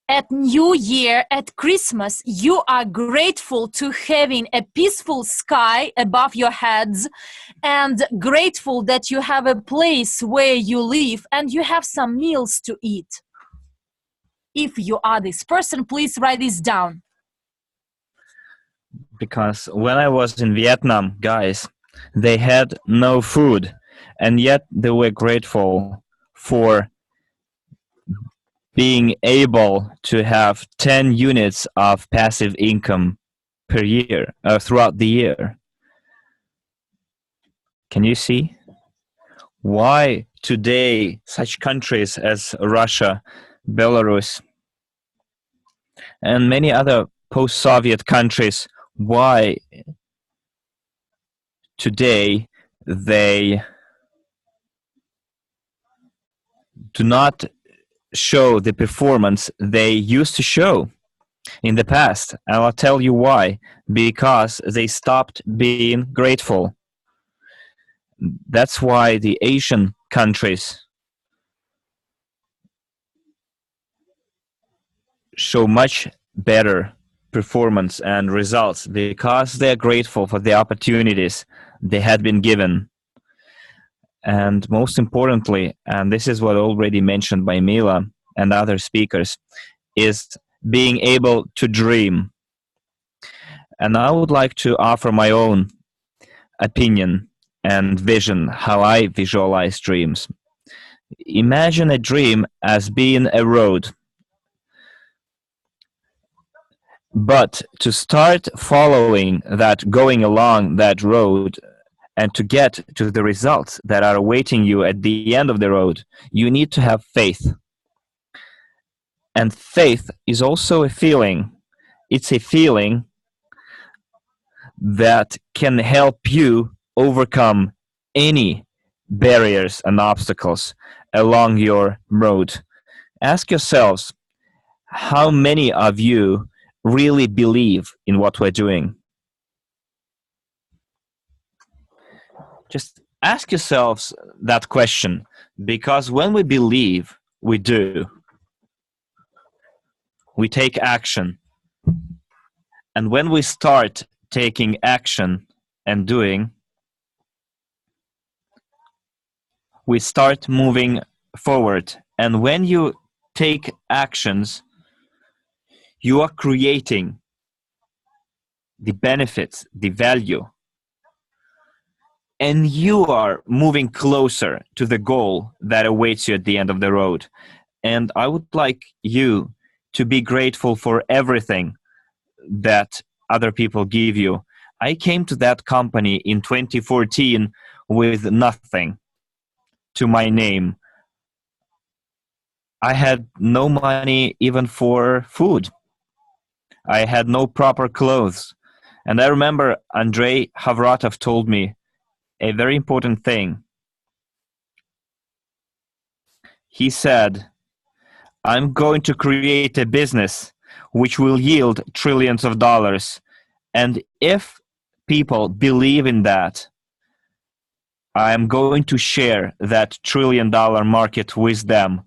at New Year, at Christmas, you are grateful to having a peaceful sky above your heads and grateful that you have a place where you live and you have some meals to eat. If you are this person, please write this down. Because when I was in Vietnam, guys, they had no food, and yet they were grateful for being able to have 10 units of passive income per year, throughout the year. Can you see why today such countries as Russia, Belarus, and many other post-Soviet countries, why today they do not show the performance they used to show in the past? And I'll tell you why. Because they stopped being grateful. That's why the Asian countries show much better performance and results, because they're grateful for the opportunities they had been given. And most importantly, and this is what already mentioned by Mila and other speakers, is being able to dream. And I would like to offer my own opinion and vision, how I visualize dreams. Imagine a dream as being a road, But to start following that, going along that road, and to get to the results that are awaiting you at the end of the road, you need to have faith. And faith is also a feeling. It's a feeling that can help you overcome any barriers and obstacles along your road. Ask yourselves, how many of you really believe in what we're doing? Just ask yourselves that question, because when we believe, we do. We take action. And when we start taking action and doing, we start moving forward. And when you take actions, you are creating the benefits, the value, and you are moving closer to the goal that awaits you at the end of the road. And I would like you to be grateful for everything that other people give you. I came to that company in 2014 with nothing to my name. I had no money even for food. I had no proper clothes. And I remember Andrei Havratov told me a very important thing. He said, I'm going to create a business which will yield trillions of dollars. And if people believe in that, I am going to share that $1 trillion market with them.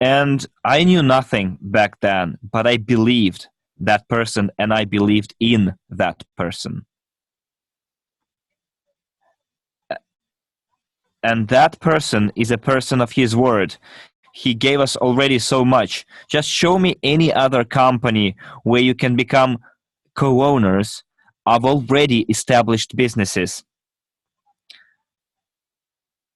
And I knew nothing back then, but I believed that person and I believed in that person. And that person is a person of his word. He gave us already so much. Just show me any other company where you can become co-owners of already established businesses.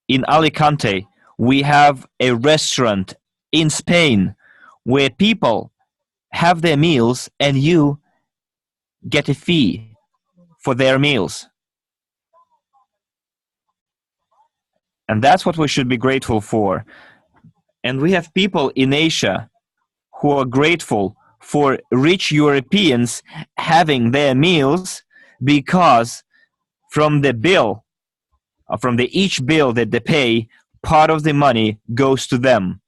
In Alicante, we have a restaurant in Spain where people have their meals and you get a fee for their meals. And that's what we should be grateful for. And we have people in Asia who are grateful for rich Europeans having their meals, because from the bill, from the each bill that they pay, part of the money goes to them.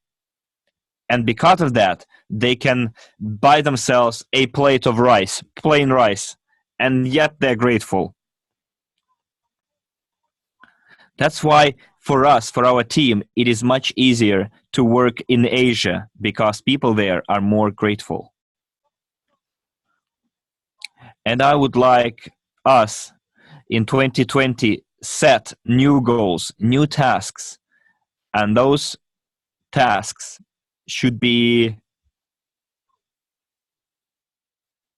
And because of that, they can buy themselves a plate of rice, plain rice, and yet they're grateful. That's why for us, for our team, it is much easier to work in Asia, because people there are more grateful. And I would like us in 2020 set new goals, new tasks, and those tasks should be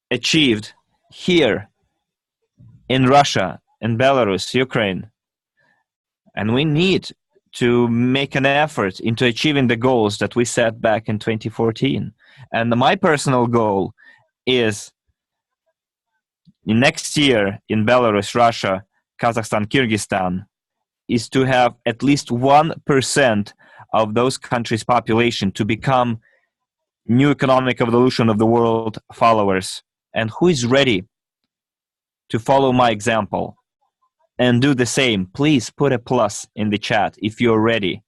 achieved here in Russia, in Belarus, Ukraine. And we need to make an effort into achieving the goals that we set back in 2014. And my personal goal is next year in Belarus, Russia, Kazakhstan, Kyrgyzstan, is to have at least 1% of those countries' population to become new economic evolution of the world followers. And who is ready to follow my example and do the same? Please put a plus in the chat if you're ready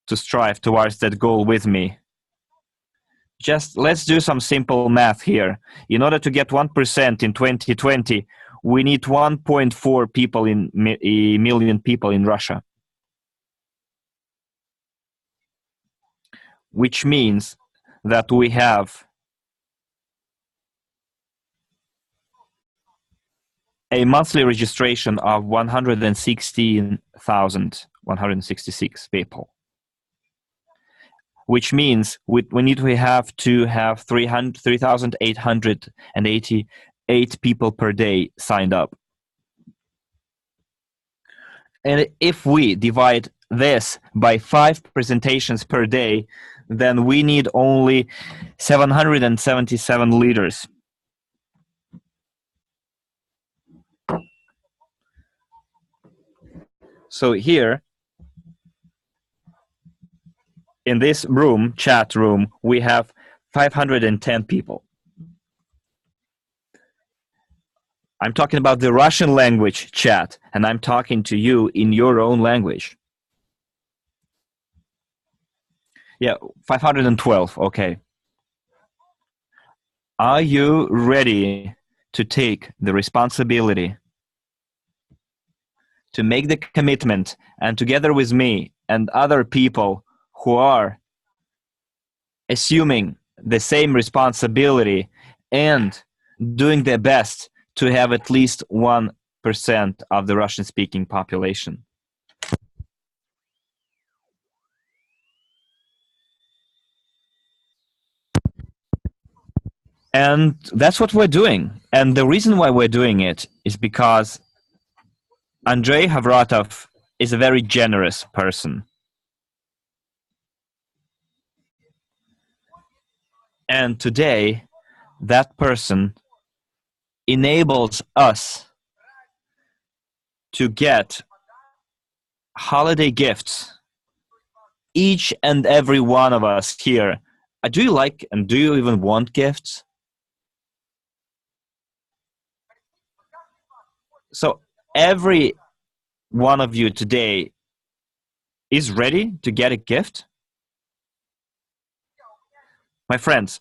to strive towards that goal with me. Just let's do some simple math here. In order to get 1% in 2020, we need 1.4 people in million people in Russia. Which means that we have a monthly registration of 166 people. Which means we need to have 3,888 people per day signed up. And if we divide this by 5 presentations per day, then we need only 777 leaders. So here, in this room, chat room, we have 510 people. I'm talking about the Russian language chat, and I'm talking to you in your own language. Yeah, 512, okay. Are you ready to take the responsibility, to make the commitment, and together with me and other people who are assuming the same responsibility and doing their best to have at least 1% of the Russian-speaking population? And that's what we're doing. And the reason why we're doing it is because Andrei Havratov is a very generous person. And today, that person enables us to get holiday gifts, each and every one of us here. Do you like and do you even want gifts? So every one of you today is ready to get a gift? My friends,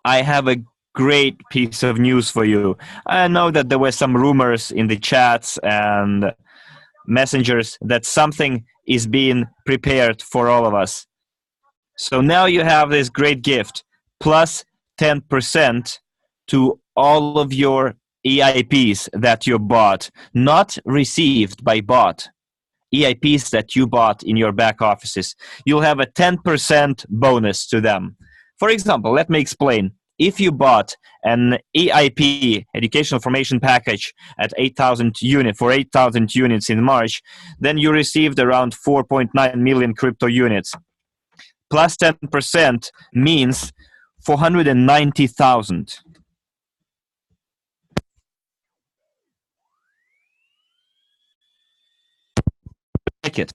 I have a great piece of news for you. I know that there were some rumors in the chats and messengers that something is being prepared for all of us. So now you have this great gift, plus 10% to all of your EIPs that you bought, not received by bought. EIPs that you bought in your back offices. You'll have a 10% bonus to them. For example, let me explain. If you bought an EIP, Educational Information Package, at 8,000 units, for 8,000 units in March, then you received around 4.9 million crypto units. Plus 10% means 490,000. Like it.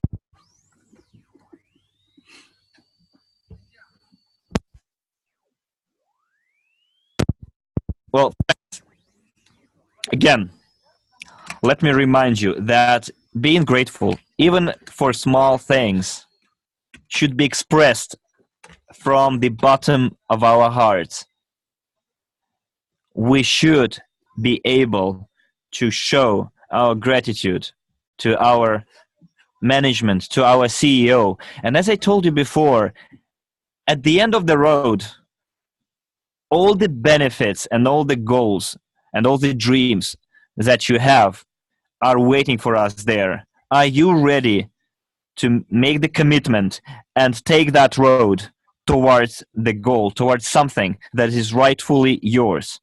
Well, again, let me remind you that being grateful, even for small things, should be expressed from the bottom of our hearts. We should be able to show our gratitude to our management, to our CEO. And as I told you before, at the end of the road, all the benefits and all the goals and all the dreams that you have are waiting for us there. Are you ready to make the commitment and take that road towards the goal, towards something that is rightfully yours?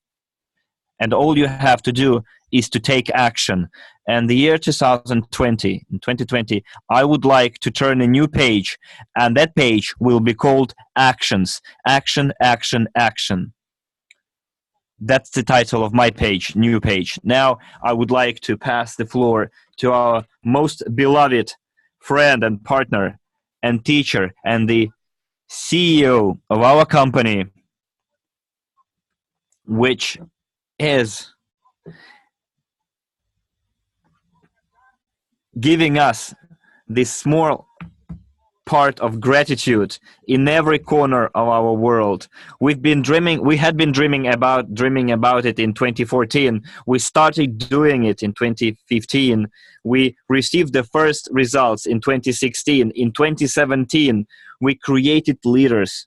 And all you have to do is to take action. And the year 2020, in 2020, I would like to turn a new page, and that page will be called Actions. Action, action, action. That's the title of my page, new page. Now I would like to pass the floor to our most beloved friend and partner and teacher and the CEO of our company, which is giving us this small part of gratitude in every corner of our world. We had been dreaming about it in 2014. We started doing it in 2015. We received the first results in 2016. In 2017, we created leaders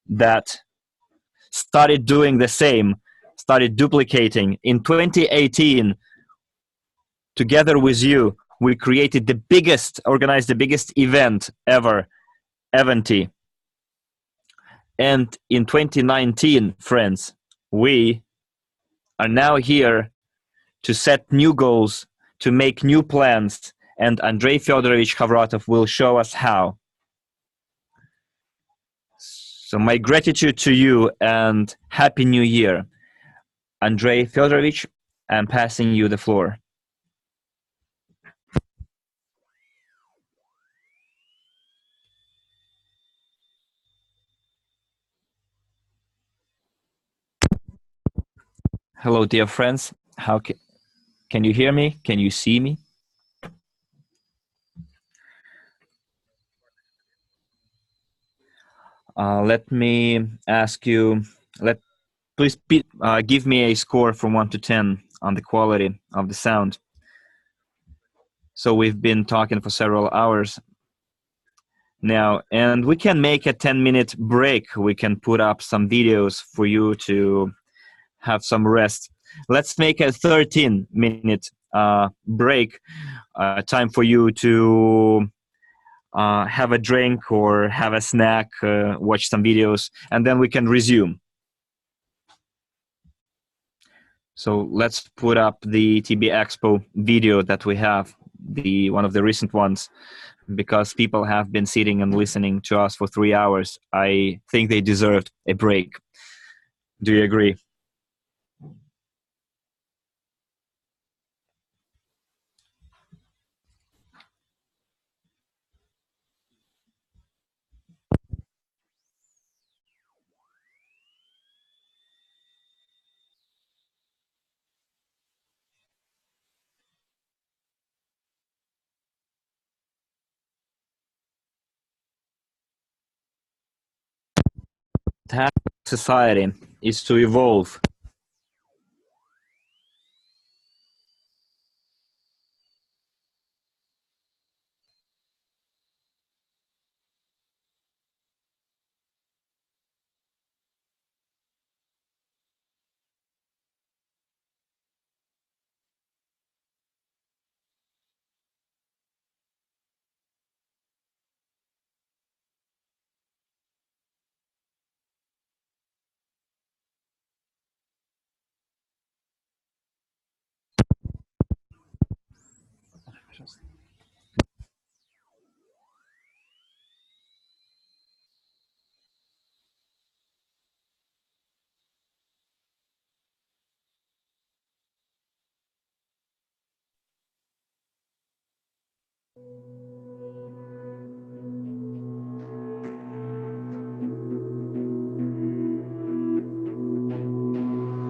that started doing the same, started duplicating. In 2018, together with you, we created organized the biggest event ever, Eventi. And in 2019, friends, we are now here to set new goals, to make new plans, and Andrei Fedorovich Khavratov will show us how. So my gratitude to you and Happy New Year. Andrei Fedorovich, I'm passing you the floor. Hello, dear friends. How can you hear me? Can you see me? Let me ask you, please give me a score from 1 to 10 on the quality of the sound. So we've been talking for several hours now, and we can make a 10-minute break. We can put up some videos for you to have some rest. Let's make a 13-minute break, time for you to have a drink or have a snack, watch some videos, and then we can resume. So let's put up the TB Expo video that we have, one of the recent ones, because people have been sitting and listening to us for 3 hours. I think they deserved a break. Do you agree? Task of society is to evolve.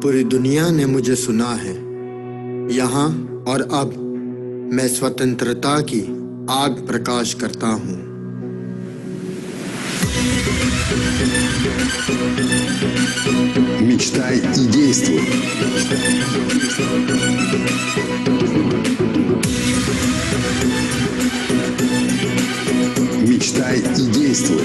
पूरी दुनिया ने मुझे सुना है, यहाँ और अब मैं स्वतंत्रता की आग प्रकाश करता हूँ। Мечтай и действуй. Мечтай и действуй.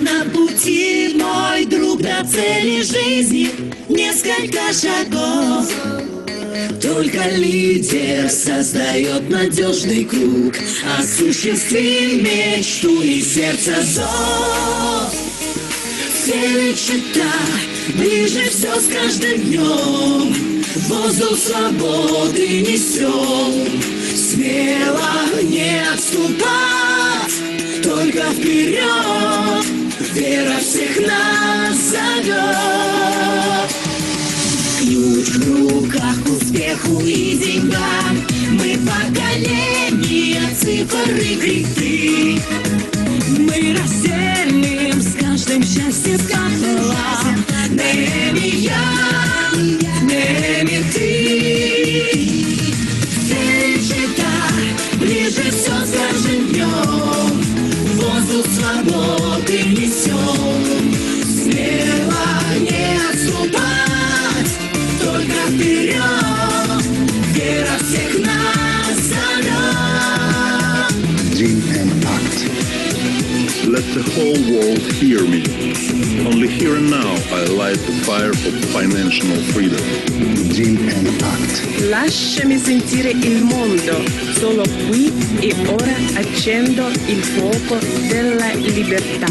На пути, мой друг, до цели жизни несколько шагов. Только лидер создает надежный круг. Осуществи мечту и сердце зов. Все чита, ближе все с каждым днем. Воздух свободы несем. Смело не отступать, только вперед. Вера всех нас зовет. Ключ в руках к успеху и деньгам. Мы поколение цифр и криты. Мы разделим с каждым счастье с пополам. НЭЭМи я, НЭЭМи ты. Встреча, ближе все с каждым днем. Воздух свободы несем. Смело не отступать, только вперед. Вера всех нас зовет. Dream and act. Let the whole world hear me. Only here and now I light the fire for financial freedom. Dream and act. Lasciami sentire il mondo, solo qui e ora accendo il fuoco della libertà.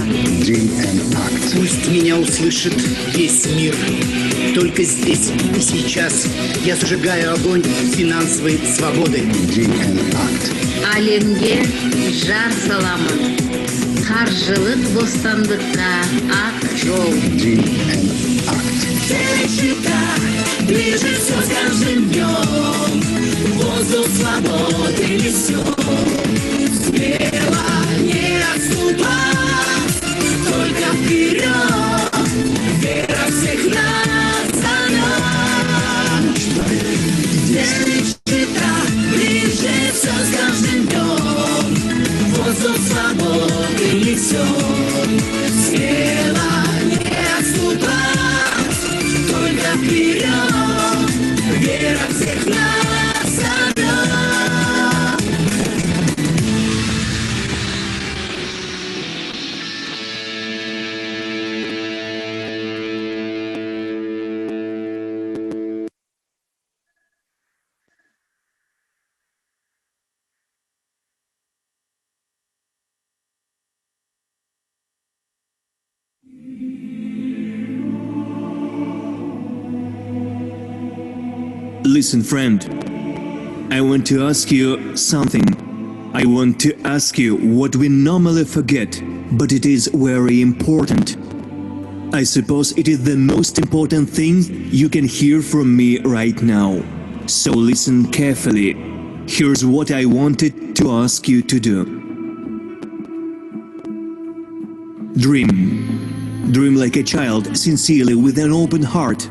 Пусть меня услышит весь мир. Только здесь и сейчас я зажигаю огонь финансовой свободы. Әлемге жар саламын. Қаржылық бостандыққа ақ жол. Ближе все с каждым днем, воздух свободы несем. Смело не отступать, только вперед, вера всех нас зовет. Мечта, ближе все с каждым днем, воздух свободы несем. Смело не отступать, только вперед, вера всех нас зовет. Listen, friend, I want to ask you something. I want to ask you what we normally forget, but it is very important. I suppose it is the most important thing you can hear from me right now. So listen carefully. Here's what I wanted to ask you to do. Dream. Dream like a child, sincerely, with an open heart.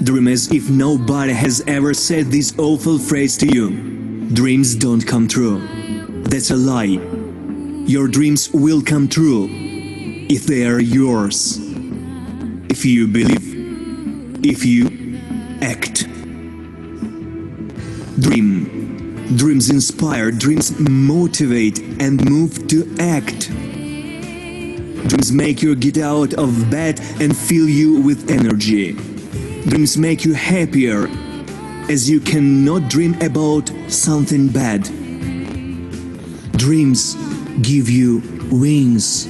Dream as if nobody has ever said this awful phrase to you. Dreams don't come true. That's a lie. Your dreams will come true if they are yours. If you believe. If you act. Dream. Dreams inspire, dreams motivate and move to act. Dreams make you get out of bed and fill you with energy. Dreams make you happier, as you cannot dream about something bad. Dreams give you wings.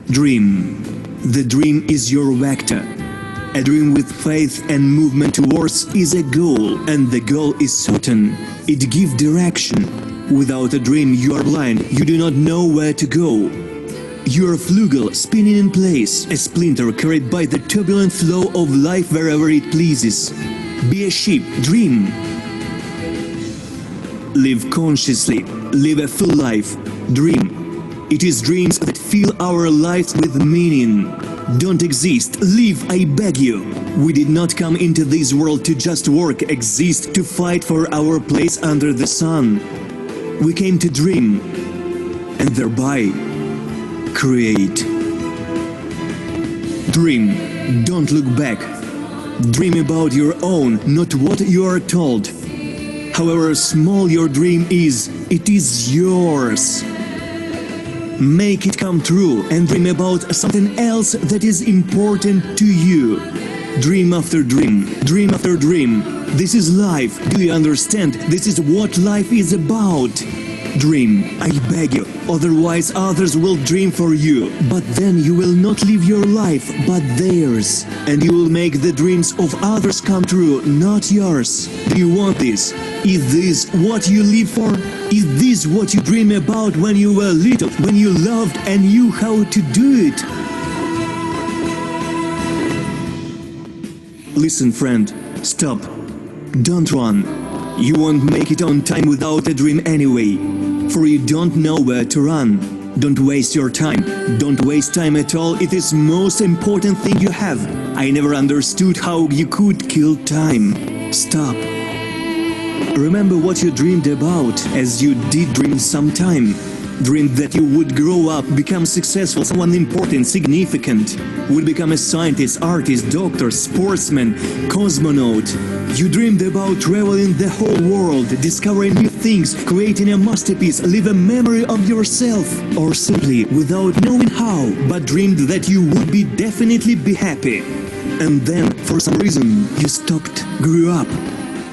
Dream. The dream is your vector. A dream with faith and movement towards is a goal, and the goal is certain. It gives direction. Without a dream you are blind, you do not know where to go. You are a flugel spinning in place, a splinter carried by the turbulent flow of life wherever it pleases. Be a ship, dream. Live consciously, live a full life, dream. It is dreams that fill our lives with meaning. Don't exist, live, I beg you. We did not come into this world to just work, exist, to fight for our place under the sun. We came to dream, and thereby create. Dream. Don't look back. Dream about your own, not what you are told. However small your dream is, it is yours. Make it come true and dream about something else that is important to you. Dream after dream, dream after dream. This is life. Do you understand? This is what life is about. Dream, I beg you, otherwise others will dream for you. But then you will not live your life, but theirs. And you will make the dreams of others come true, not yours. Do you want this? Is this what you live for? Is this what you dream about when you were little, when you loved and knew how to do it? Listen, friend, stop. Don't run. You won't make it on time without a dream anyway. For you don't know where to run. Don't waste your time. Don't waste time at all. It is most important thing you have. I never understood how you could kill time. Stop. Remember what you dreamed about, as you did dream sometime. Dreamed that you would grow up, become successful, someone important, significant. Would become a scientist, artist, doctor, sportsman, cosmonaut. You dreamed about traveling the whole world, discovering new things, creating a masterpiece, leave a memory of yourself. Or simply, without knowing how, but dreamed that you would definitely be happy. And then, for some reason, you stopped, grew up.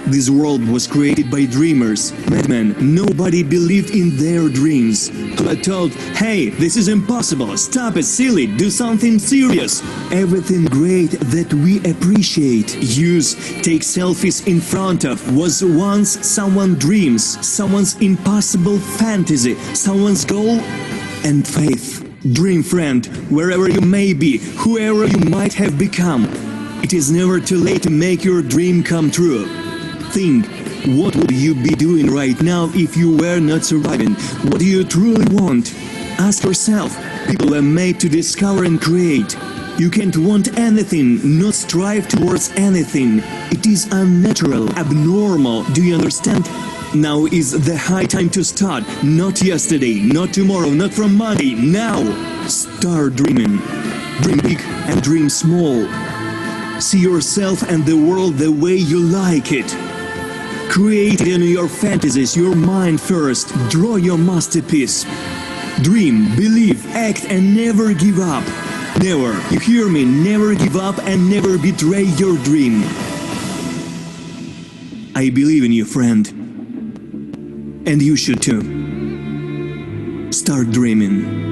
This world was created by dreamers, madmen. Nobody believed in their dreams. Were told, hey, this is impossible, stop it, silly, do something serious. Everything great that we appreciate, use, take selfies in front of, was once someone's dreams, someone's impossible fantasy, someone's goal and faith. Dream friend, wherever you may be, whoever you might have become, it is never too late to make your dream come true. Think, what would you be doing right now if you were not surviving? What do you truly want? Ask yourself. People are made to discover and create. You can't want anything, not strive towards anything. It is unnatural, abnormal. Do you understand? Now is the high time to start. Not yesterday, not tomorrow, not from Monday. Now! Start dreaming. Dream big and dream small. See yourself and the world the way you like it. Create it in your fantasies, your mind first. Draw your masterpiece. Dream, believe, act, and never give up. Never, you hear me, never give up and never betray your dream. I believe in you, friend. And you should too. Start dreaming.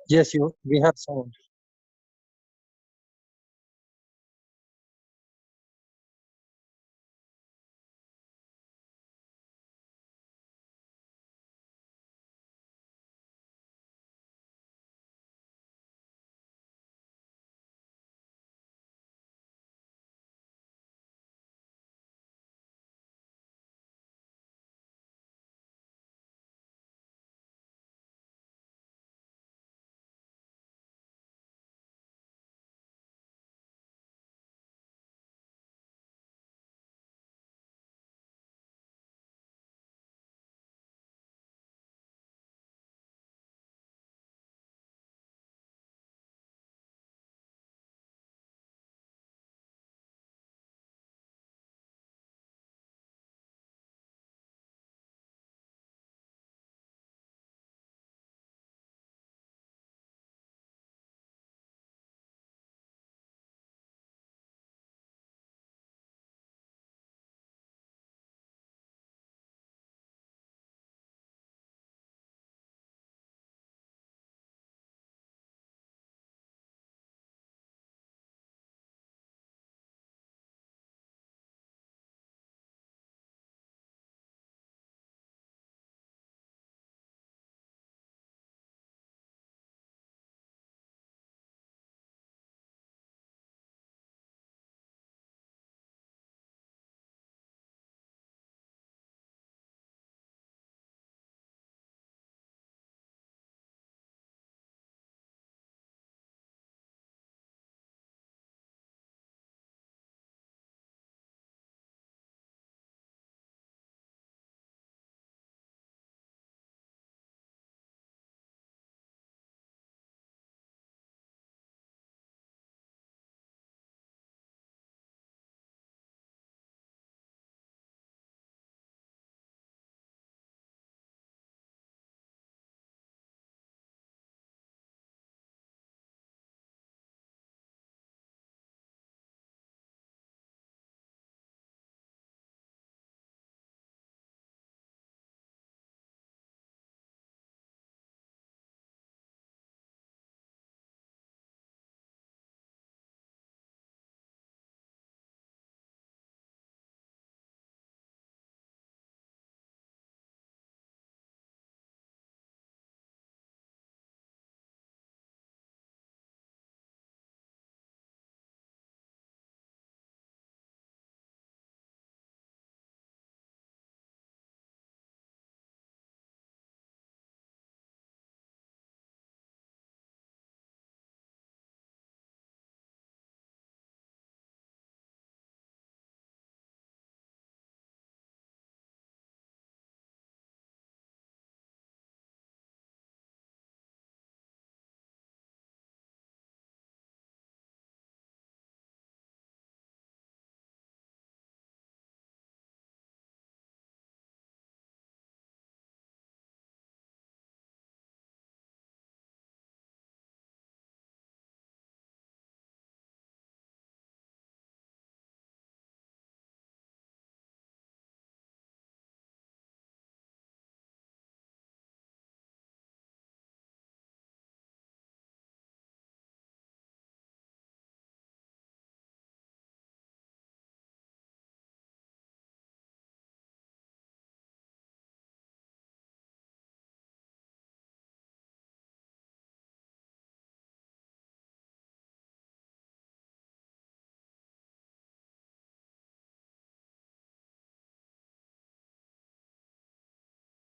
Yes, we have sound.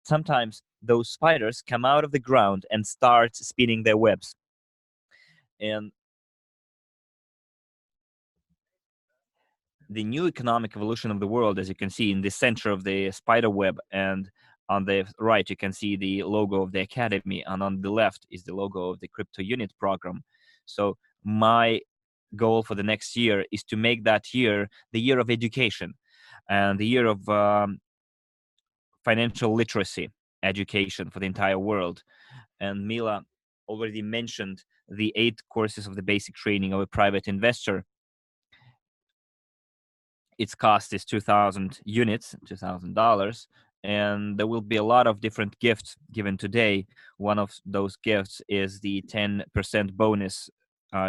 Sometimes those spiders come out of the ground and start spinning their webs. And the new economic evolution of the world, as you can see in the center of the spider web, and on the right, you can see the logo of the academy, and on the left is the logo of the crypto unit program. So my goal for the next year is to make that year the year of education and the year of financial literacy education for the entire world. And Mila already mentioned the 8 courses of the basic training of a private investor. Its cost is 2,000 units, $2,000, and there will be a lot of different gifts given today. One of those gifts is the 10% bonus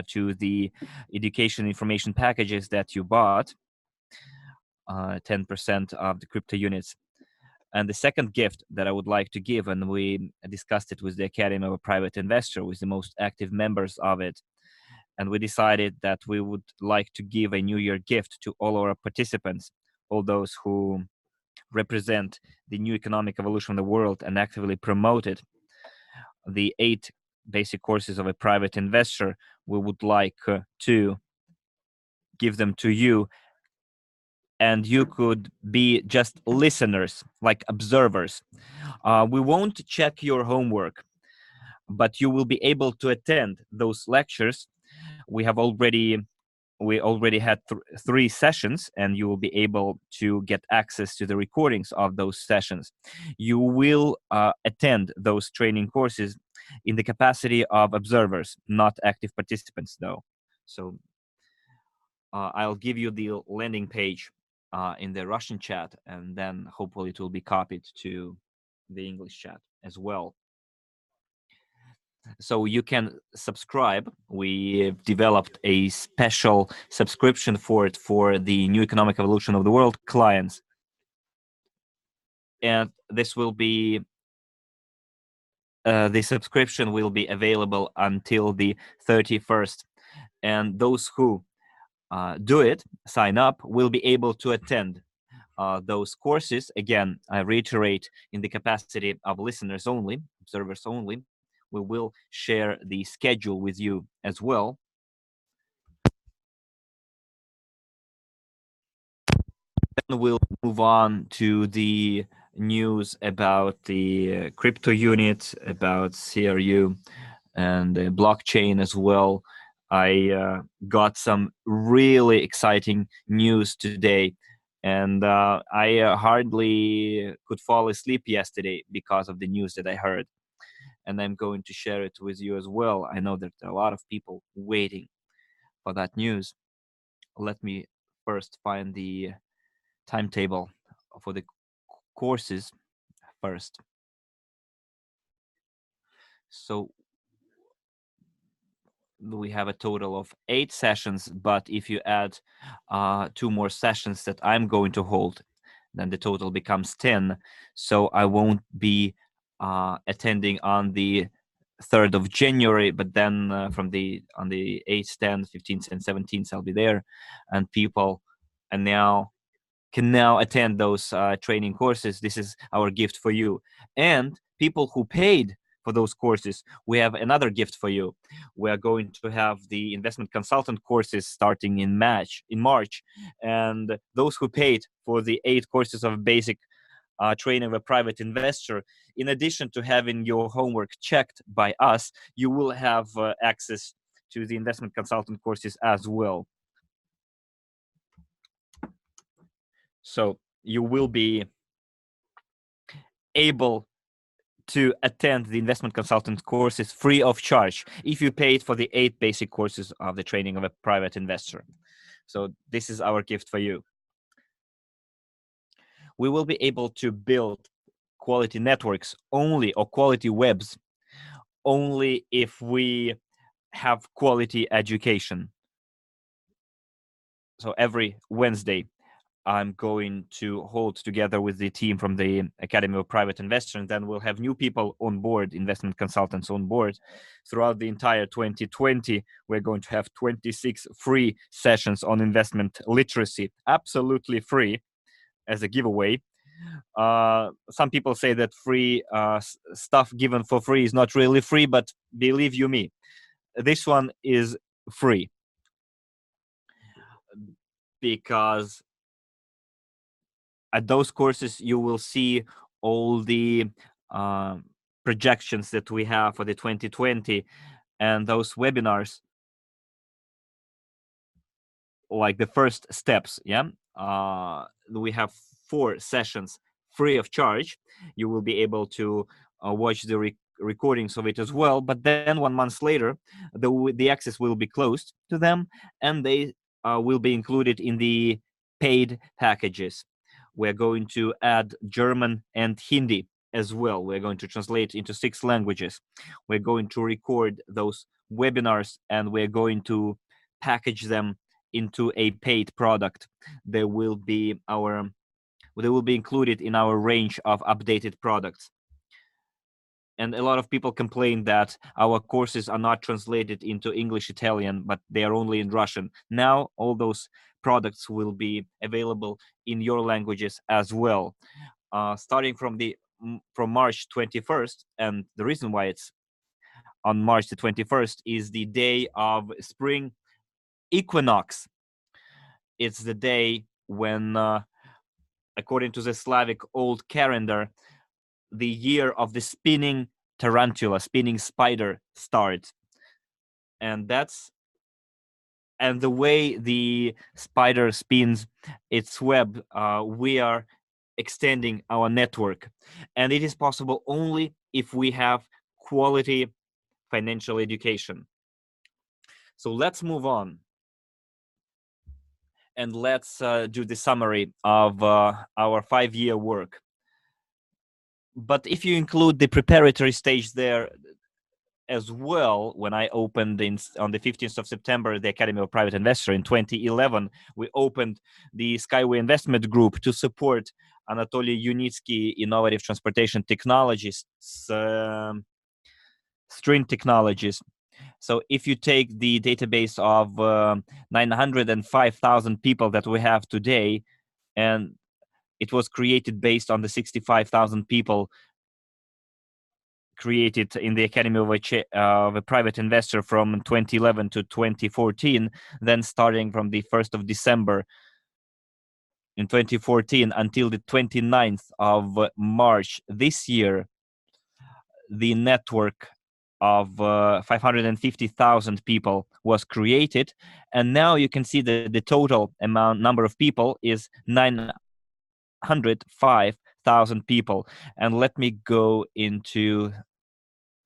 to the education information packages that you bought, 10% of the crypto units. And the second gift that I would like to give, and we discussed it with the Academy of a Private Investor, with the most active members of it, and we decided that we would like to give a New Year gift to all our participants, all those who represent the new economic evolution of the world and actively promote it. The 8 basic courses of a private investor, we would like to give them to you, and you could be just listeners, like observers. We won't check your homework, but you will be able to attend those lectures. We already had 3 sessions, and you will be able to get access to the recordings of those sessions. You will attend those training courses in the capacity of observers, not active participants, though. So I'll give you the landing page in the Russian chat, and then hopefully it will be copied to the English chat as well. So you can subscribe. We've developed a special subscription for it for the new economic evolution of the world clients. And this will be, the subscription will be available until the 31st. And those who do it, sign up, will be able to attend those courses. Again, I reiterate, in the capacity of listeners only, observers only. We will share the schedule with you as well. Then we'll move on to the news about the crypto unit, about CRU, and the blockchain as well. I got some really exciting news today, and I hardly could fall asleep yesterday because of the news that I heard. And I'm going to share it with you as well. I know that there are a lot of people waiting for that news. Let me first find the timetable for the courses first. So we have a total of 8 sessions, but if you add 2 more sessions that I'm going to hold, then the total becomes 10. So I won't be attending on the 3rd of January, but then on the 8th, 10th, 15th, and 17th, I'll be there, and people can now attend those training courses. This is our gift for you. And people who paid for those courses, we have another gift for you. We are going to have the investment consultant courses starting in March, and those who paid for the 8 courses of basic training of a private investor, in addition to having your homework checked by us, you will have access to the investment consultant courses as well. So you will be able to attend the investment consultant courses free of charge if you paid for the 8 basic courses of the training of a private investor. So this is our gift for you. We will be able to build quality networks only, or quality webs only, if we have quality education. So every Wednesday, I'm going to hold together with the team from the Academy of Private Investor, and then we'll have new people on board, investment consultants on board. Throughout the entire 2020, we're going to have 26 free sessions on investment literacy, absolutely free, as a giveaway. Some people say that free stuff given for free is not really free, but believe you me, this one is free, because at those courses you will see all the projections that we have for the 2020, and those webinars, like the first steps. We have 4 sessions free of charge. You will be able to watch the recordings of it as well, but then 1 month later the access will be closed to them, and they will be included in the paid packages. We're going to add German and Hindi as well. We're going to translate into 6 languages. We're going to record those webinars, and we're going to package them into a paid product. They will be included in our range of updated products. And a lot of people complain that our courses are not translated into English, Italian, but they are only in Russian. Now all those products will be available in your languages as well, starting from March 21st. And the reason why it's on March the 21st is the day of spring equinox. It's the day when, according to the Slavic old calendar, the year of the spinning tarantula, spinning spider starts. And the way the spider spins its web, we are extending our network. And it is possible only if we have quality financial education. So let's move on. And let's do the summary of our 5-year work. But if you include the preparatory stage there as well, when I opened on the 15th of September, the Academy of Private Investor in 2011, we opened the Skyway Investment Group to support Anatoly Unitsky Innovative Transportation Technologies, string technologies. So if you take the database of 905,000 people that we have today, and it was created based on the 65,000 people created in the Academy of a Private Investor from 2011 to 2014, then starting from the 1st of December in 2014 until the 29th of March this year, the network of 550,000 people was created. And now you can see that the total number of people is 905,000 people. And let me go into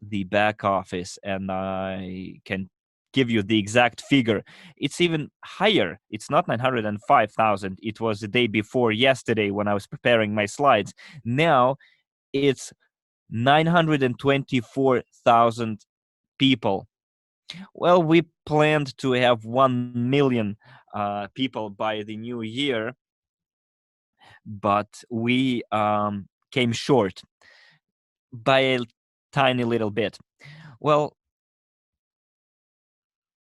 the back office and I can give you the exact figure. It's even higher. It's not 905,000. It was the day before yesterday when I was preparing my slides. Now it's 924,000 people. Well, we planned to have 1 million people by the new year, but we came short by a tiny little bit. Well,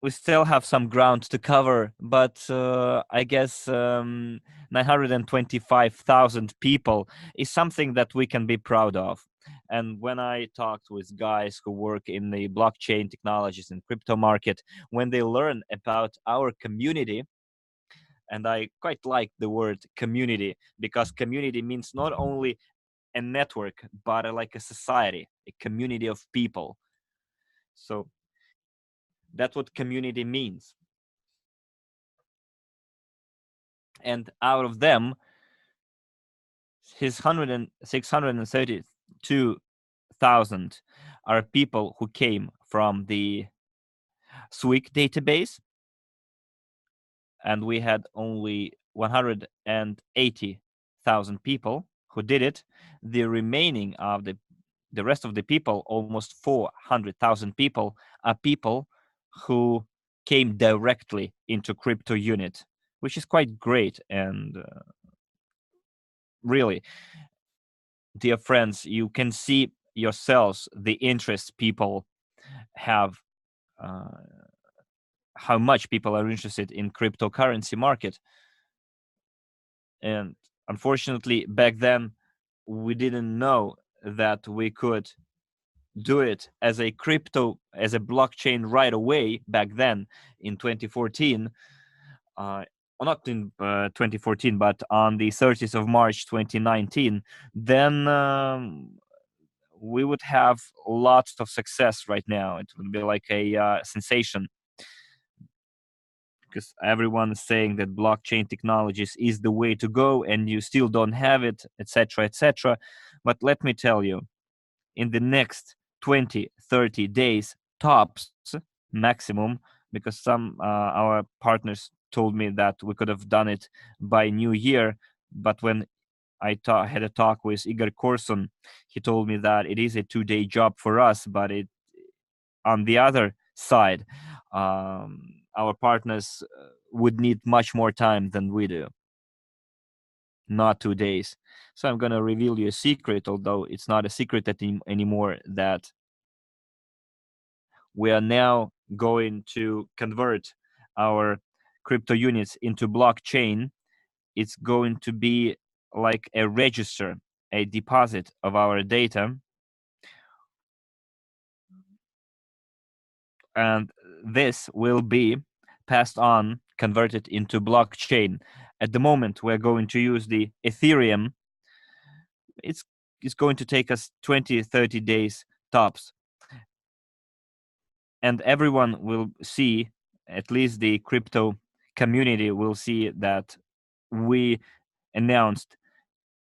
we still have some ground to cover, but I guess 925,000 people is something that we can be proud of. And when I talked with guys who work in the blockchain technologies and crypto market, when they learn about our community, and I quite like the word community, because community means not only a network, but like a society, a community of people. So that's what community means. And out of them, 632,000 are people who came from the SWIC database, and we had only 180,000 people who did it. The remaining of the rest of the people, almost 400,000 people, are people who came directly into crypto unit, which is quite great. And really, dear friends, you can see yourselves the interest people have, how much people are interested in cryptocurrency market. And unfortunately, back then, we didn't know that we could do it as a blockchain right away back then in 2014. Not in 2014, but on the 30th of March 2019, then we would have lots of success right now. It would be like a sensation, because everyone is saying that blockchain technologies is the way to go, and you still don't have it, etc., etc. But let me tell you, in the next 20-30 days tops, maximum, because some our partners told me that we could have done it by New Year, but when had a talk with Igor Korsun. He told me that it is a 2-day job for us, but on the other side, our partners would need much more time than we do. Not 2 days. So I'm going to reveal you a secret, although it's not a secret anymore, that we are now going to convert our crypto units into blockchain. It's going to be like a register, a deposit of our data. And this will be passed on, converted into blockchain. At the moment, we're going to use the Ethereum. It's going to take us 20-30 days tops. And everyone will see, at least the crypto community will see, that we announced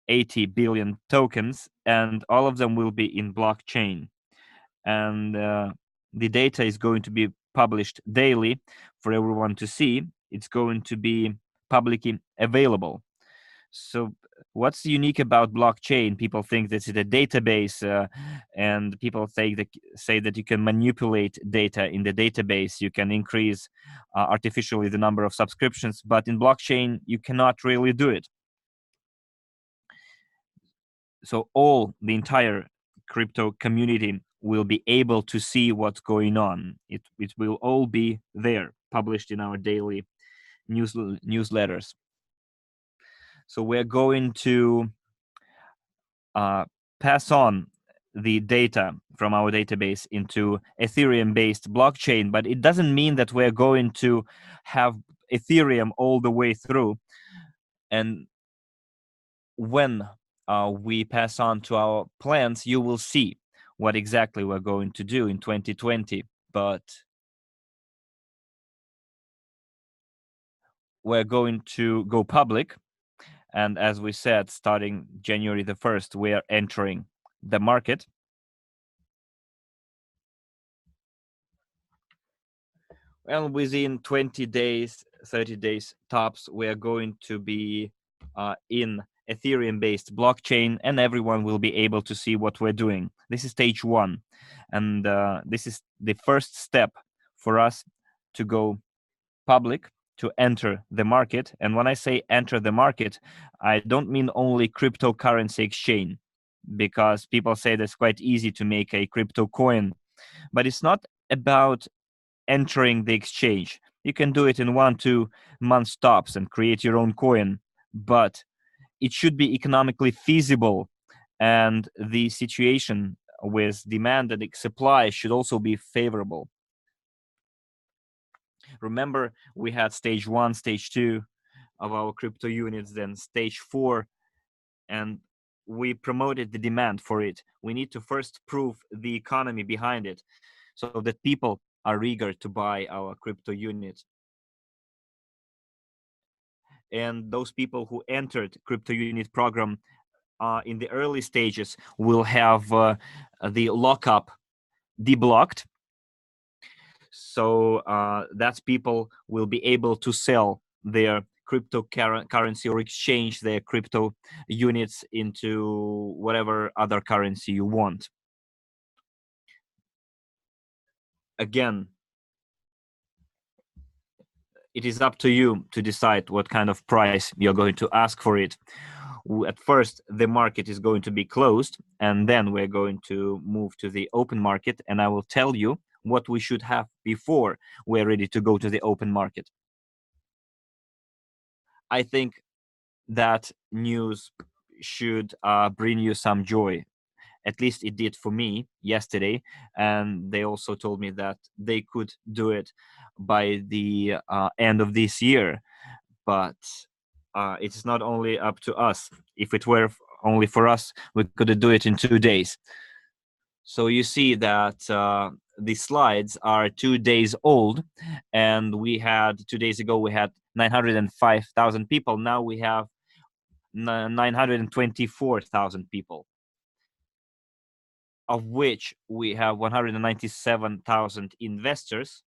80 billion tokens, and all of them will be in blockchain. And the data is going to be published daily for everyone to see. It's going to be publicly available. So what's unique about blockchain? People think that it's a database, and people say that you can manipulate data in the database. You can increase artificially the number of subscriptions, but in blockchain, you cannot really do it. So the entire crypto community will be able to see what's going on. It will all be there, published in our daily newsletters. So we're going to pass on the data from our database into Ethereum-based blockchain, but it doesn't mean that we're going to have Ethereum all the way through. And when we pass on to our plans, you will see what exactly we're going to do in 2020. But we're going to go public. And as we said, starting January the 1st, we are entering the market. Well, within 20 days, 30 days tops, we are going to be in Ethereum-based blockchain, and everyone will be able to see what we're doing. This is stage 1. And this is the first step for us to go public, to enter the market. And when I say enter the market, I don't mean only cryptocurrency exchange, because people say that's quite easy to make a crypto coin. But it's not about entering the exchange. You can do it in 1-2 months tops and create your own coin, but it should be economically feasible, and the situation with demand and supply should also be favorable. Remember, we had stage 1, stage 2 of our crypto units, then stage 4, and we promoted the demand for it. We need to first prove the economy behind it so that people are eager to buy our crypto units. And those people who entered crypto unit program in the early stages will have the lockup deblocked. So that people will be able to sell their cryptocurrency or exchange their crypto units into whatever other currency you want. Again, it is up to you to decide what kind of price you're going to ask for it. At first, the market is going to be closed, and then we're going to move to the open market, and I will tell you what we should have before we're ready to go to the open market. I think that news should bring you some joy. At least it did for me yesterday, and they also told me that they could do it by the end of this year. But it's not only up to us. If it were only for us, we could do it in 2 days. So you see that the slides are 2 days old, and we had 2 days ago we had 905,000 people. Now we have 924,000 people, of which we have 197,000 investors.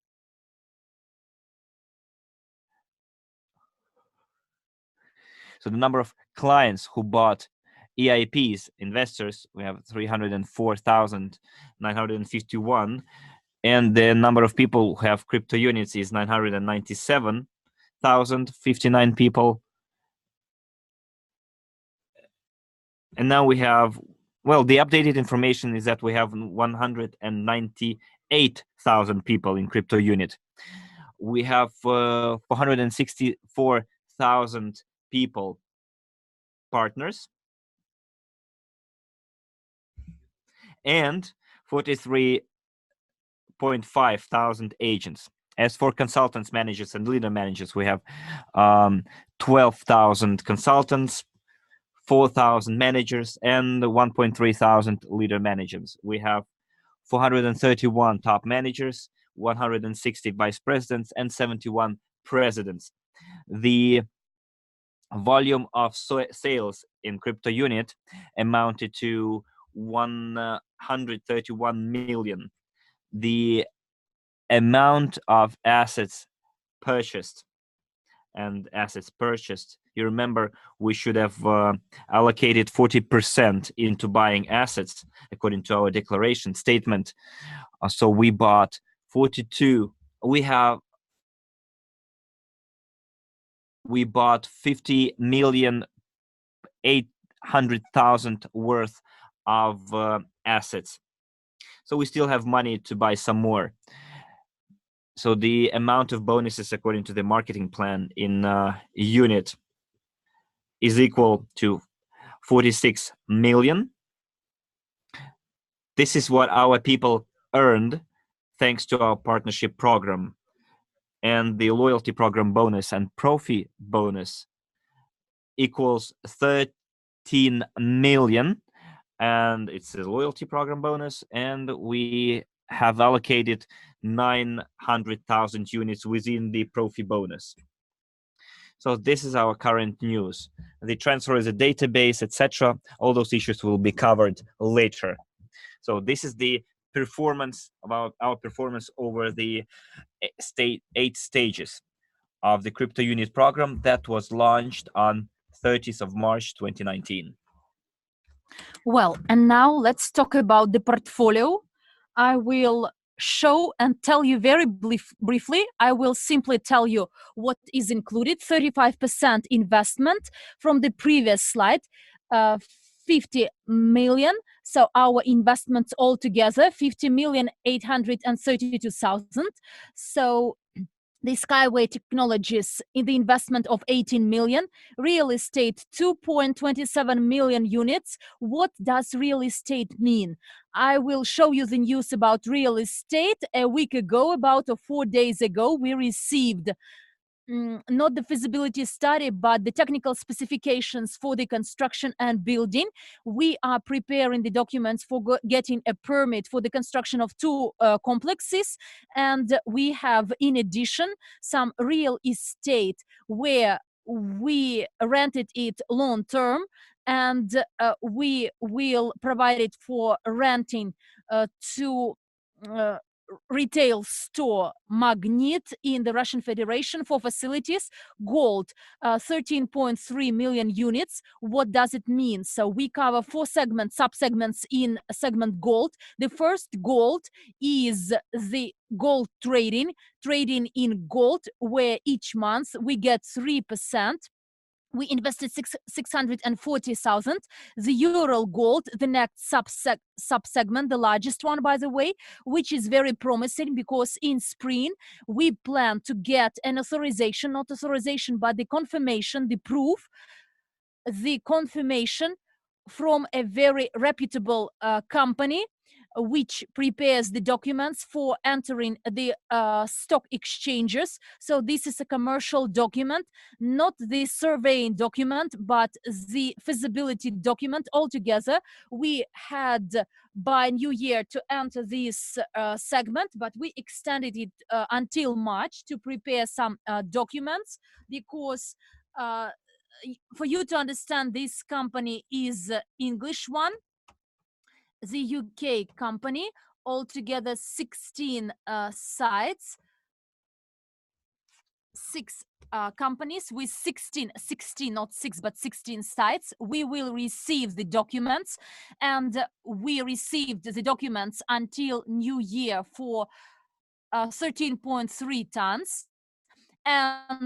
So the number of clients who bought EIPs, investors, we have 304,951. And the number of people who have crypto units is 997,059 people. And now we have, well, the updated information is that we have 198,000 people in crypto unit. We have 464,000 people partners and 43.5 thousand agents. As for consultants, managers, and leader managers, we have 12,000 consultants, 4,000 managers, and 1.3 thousand leader managers. We have 431 top managers, 160 vice presidents, and 71 presidents. The volume of sales in crypto unit amounted to 131 million. The amount of assets purchased, you remember we should have allocated 40% into buying assets according to our declaration statement. So we bought 42. We bought 50,800,000 worth of assets. So we still have money to buy some more. So the amount of bonuses according to the marketing plan in unit is equal to 46 million. This is what our people earned thanks to our partnership program. And the loyalty program bonus and Profi bonus equals 13 million. And it's a loyalty program bonus. And we have allocated 900,000 units within the Profi bonus. So this is our current news. The transfer is a database, etc. All those issues will be covered later. So this is the performance, about our performance over the 8 stages of the crypto unit program that was launched on 30th of March 2019. Well, and now let's talk about the portfolio. I will show and tell you very briefly. I will simply tell you what is included. 35% investment from the previous slide, 50 million. So our investments altogether, 50,832,000. So the Skyway Technologies in the investment of 18 million, real estate 2.27 million units. What does real estate mean? I will show you the news about real estate. A week ago, about 4 days ago, we received not the feasibility study, but the technical specifications for the construction and building. We are preparing the documents for getting a permit for the construction of 2 complexes. And we have, in addition, some real estate where we rented it long term, and we will provide it for renting to retail store Magnet in the Russian Federation for facilities. Gold, 13.3 million units. What does it mean? So we cover 4 sub-segments in segment gold. The first gold is the gold trading in gold, where each month we get 3%. We invested 640,000. The Ural Gold, the next sub-segment, the largest one, by the way, which is very promising because in spring we plan to get an authorization, not authorization, but the confirmation, the proof, the confirmation from a very reputable company which prepares the documents for entering the stock exchanges. So this is a commercial document, not the surveying document, but the feasibility document altogether. We had by New Year to enter this segment, but we extended it until March to prepare some documents, because for you to understand, this company is English one. The UK company, altogether 16 sites, 6 companies with 16, not 6, but 16 sites. We will receive the documents, and we received the documents until New Year for 13.3 tons. And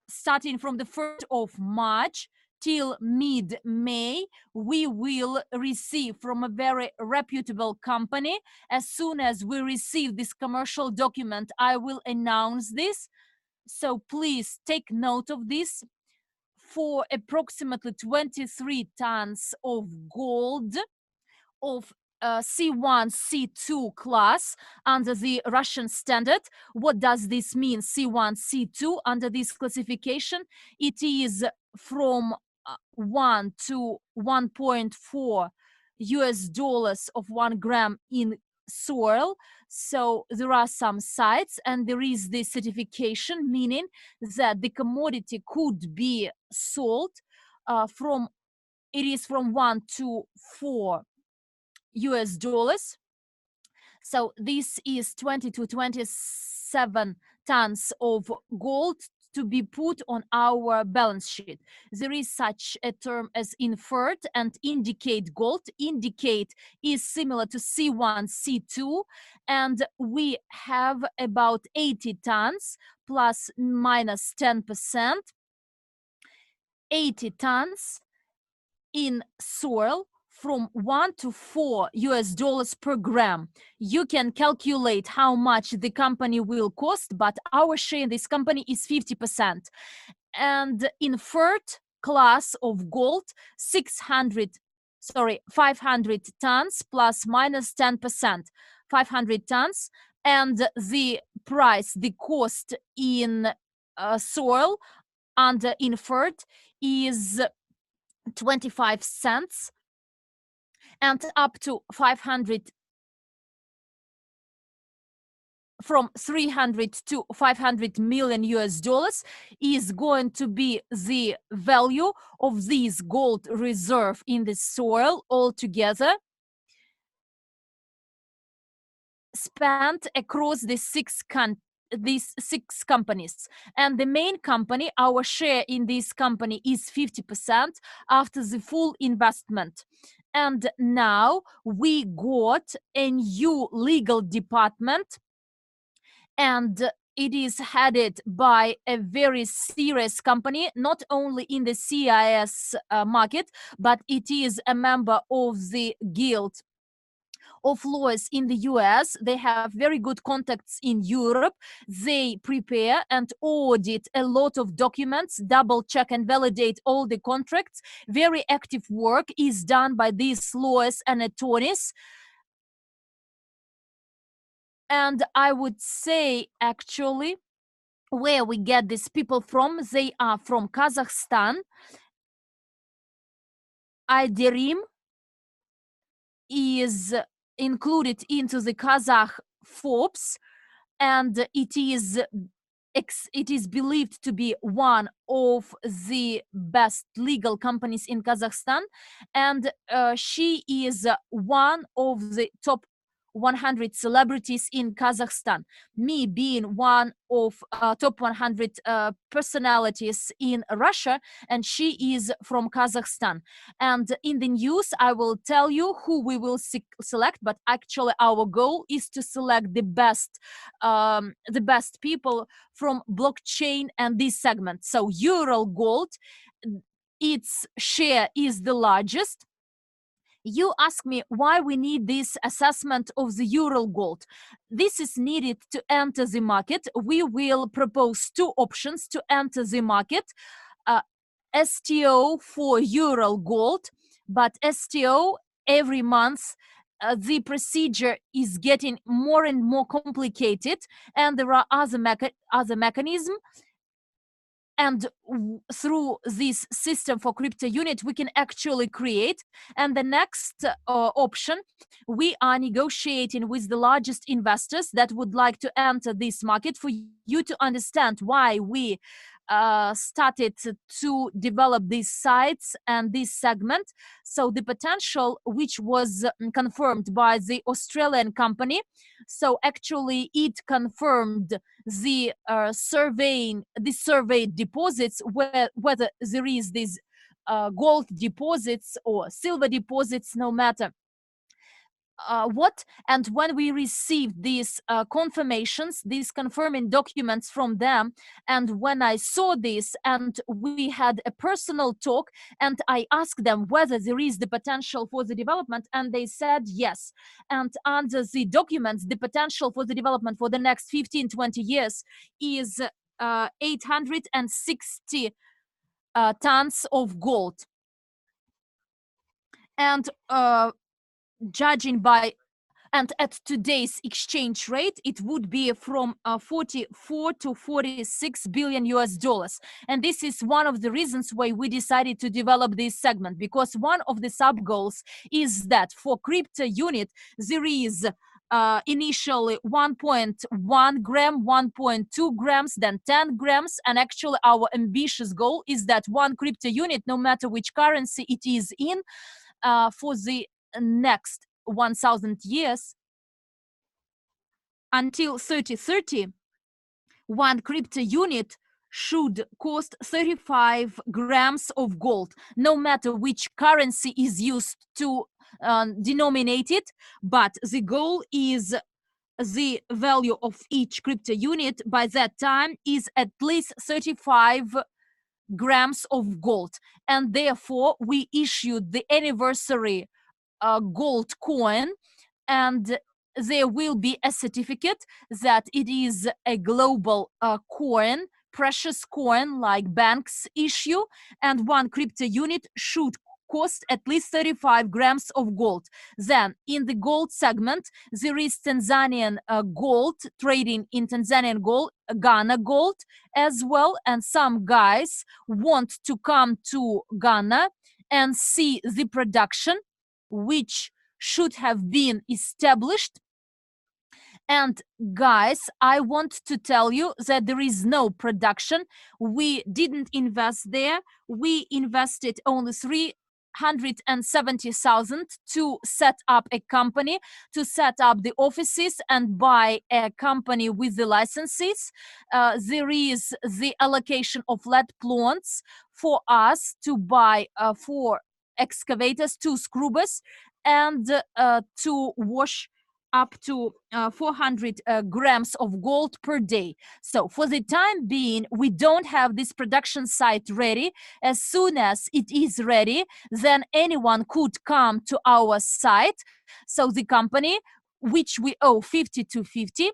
starting from the 1st of March till mid-May, we will receive from a very reputable company. As soon as we receive this commercial document, I will announce this. So please take note of this. For approximately 23 tons of gold of C1, C2 class under the Russian standard. What does this mean, C1, C2? Under this classification, it is from 1 to 1.4 US dollars of 1 gram in soil. So there are some sites, and there is the certification, meaning that the commodity could be sold from 1 to 4 US dollars. So this is 20 to 27 tons of gold to be put on our balance sheet. There is such a term as inferred and indicate gold. Indicate is similar to C1, C2, and we have about 80 tons plus minus 10%, 80 tons in soil from 1 to 4 US dollars per gram. You can calculate how much the company will cost, but our share in this company is 50%. And inferred class of gold, 500 tons plus minus 10%, 500 tons. And the price, the cost in soil under inferred is 25 cents. And up to 500, from 300 to 500 million US dollars is going to be the value of this gold reserve in the soil altogether, spent across these six companies. And the main company, our share in this company is 50% after the full investment. And now we got a new legal department, and it is headed by a very serious company, not only in the CIS market, but it is a member of the Guild of Lawyers in the US. They have very good contacts in Europe. They prepare and audit a lot of documents, double check and validate all the contracts. Very active work is done by these lawyers and attorneys. And I would say, actually, where we get these people from, they are from Kazakhstan. Ayderim is included into the Kazakh Forbes, and it is believed to be one of the best legal companies in Kazakhstan, and she is one of the top 100 celebrities in Kazakhstan, me being one of top 100 personalities in Russia, and she is from Kazakhstan. And in the news, I will tell you who we will select, but actually our goal is to select the best people from blockchain and this segment. So Ural Gold, its share is the largest. You ask me why we need this assessment of the Ural Gold. This is needed to enter the market. We will propose two options to enter the market. STO for Ural Gold, but STO every month the procedure is getting more and more complicated, and there are other mechanisms. And through this system for crypto unit, we can actually create. And the next option, we are negotiating with the largest investors that would like to enter this market. For you to understand why we started to develop these sites and this segment. So the potential, which was confirmed by the Australian company, so actually it confirmed the surveyed deposits, whether there is these gold deposits or silver deposits, no matter what. And when we received these confirmations, these confirming documents from them, and when I saw this and we had a personal talk, and I asked them whether there is the potential for the development, and they said yes. And under the documents, the potential for the development for the next 15-20 years is 860 tons of gold. And judging by, and at today's exchange rate, it would be from 44 to 46 billion US dollars. And this is one of the reasons why we decided to develop this segment, because one of the sub goals is that for crypto unit, there is initially 1.1 gram, 1.2 grams, then 10 grams. And actually our ambitious goal is that one crypto unit, no matter which currency it is in, for the next 1,000 years, until 3030, one crypto unit should cost 35 grams of gold, no matter which currency is used to denominate it. But the goal is the value of each crypto unit by that time is at least 35 grams of gold. And therefore we issued the anniversary gold coin, and there will be a certificate that it is a global coin, precious coin like banks issue, and one crypto unit should cost at least 35 grams of gold. Then in the gold segment, there is Tanzanian gold, trading in Tanzanian gold, Ghana gold as well. And some guys want to come to Ghana and see the production, which should have been established. And guys, I want to tell you that there is no production. We didn't invest there. We invested only 370,000 to set up a company, to set up the offices and buy a company with the licenses. There is the allocation of lead plants for us to buy 4 excavators, 2 scrubbers, and to wash up to 400 grams of gold per day. So for the time being, we don't have this production site ready. As soon as it is ready, then anyone could come to our site. So the company, which we owe 50-50,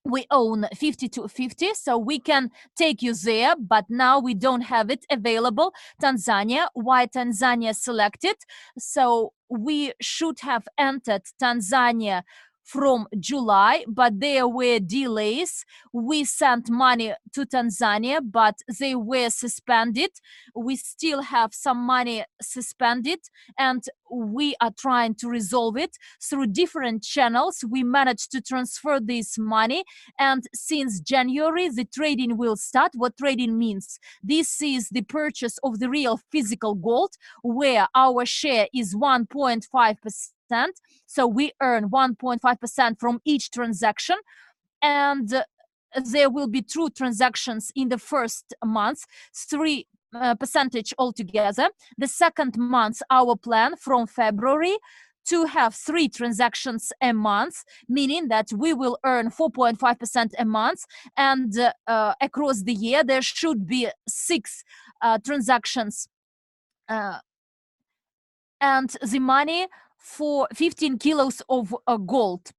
we own 50-50, so we can take you there, but now we don't have it available. Tanzania, why Tanzania selected? So we should have entered Tanzania from July, but there were delays. We sent money to Tanzania, but they were suspended. We still have some money suspended, and we are trying to resolve it through different channels. We managed to transfer this money, and since January, the trading will start. What trading means? This is the purchase of the real physical gold, where our share is 1.5%. So we earn 1.5% from each transaction, and there will be 2 transactions in the first month, 3% altogether. The second month, our plan from February to have 3 transactions a month, meaning that we will earn 4.5% a month, and across the year there should be 6 transactions, and the money for 15 kilos of gold.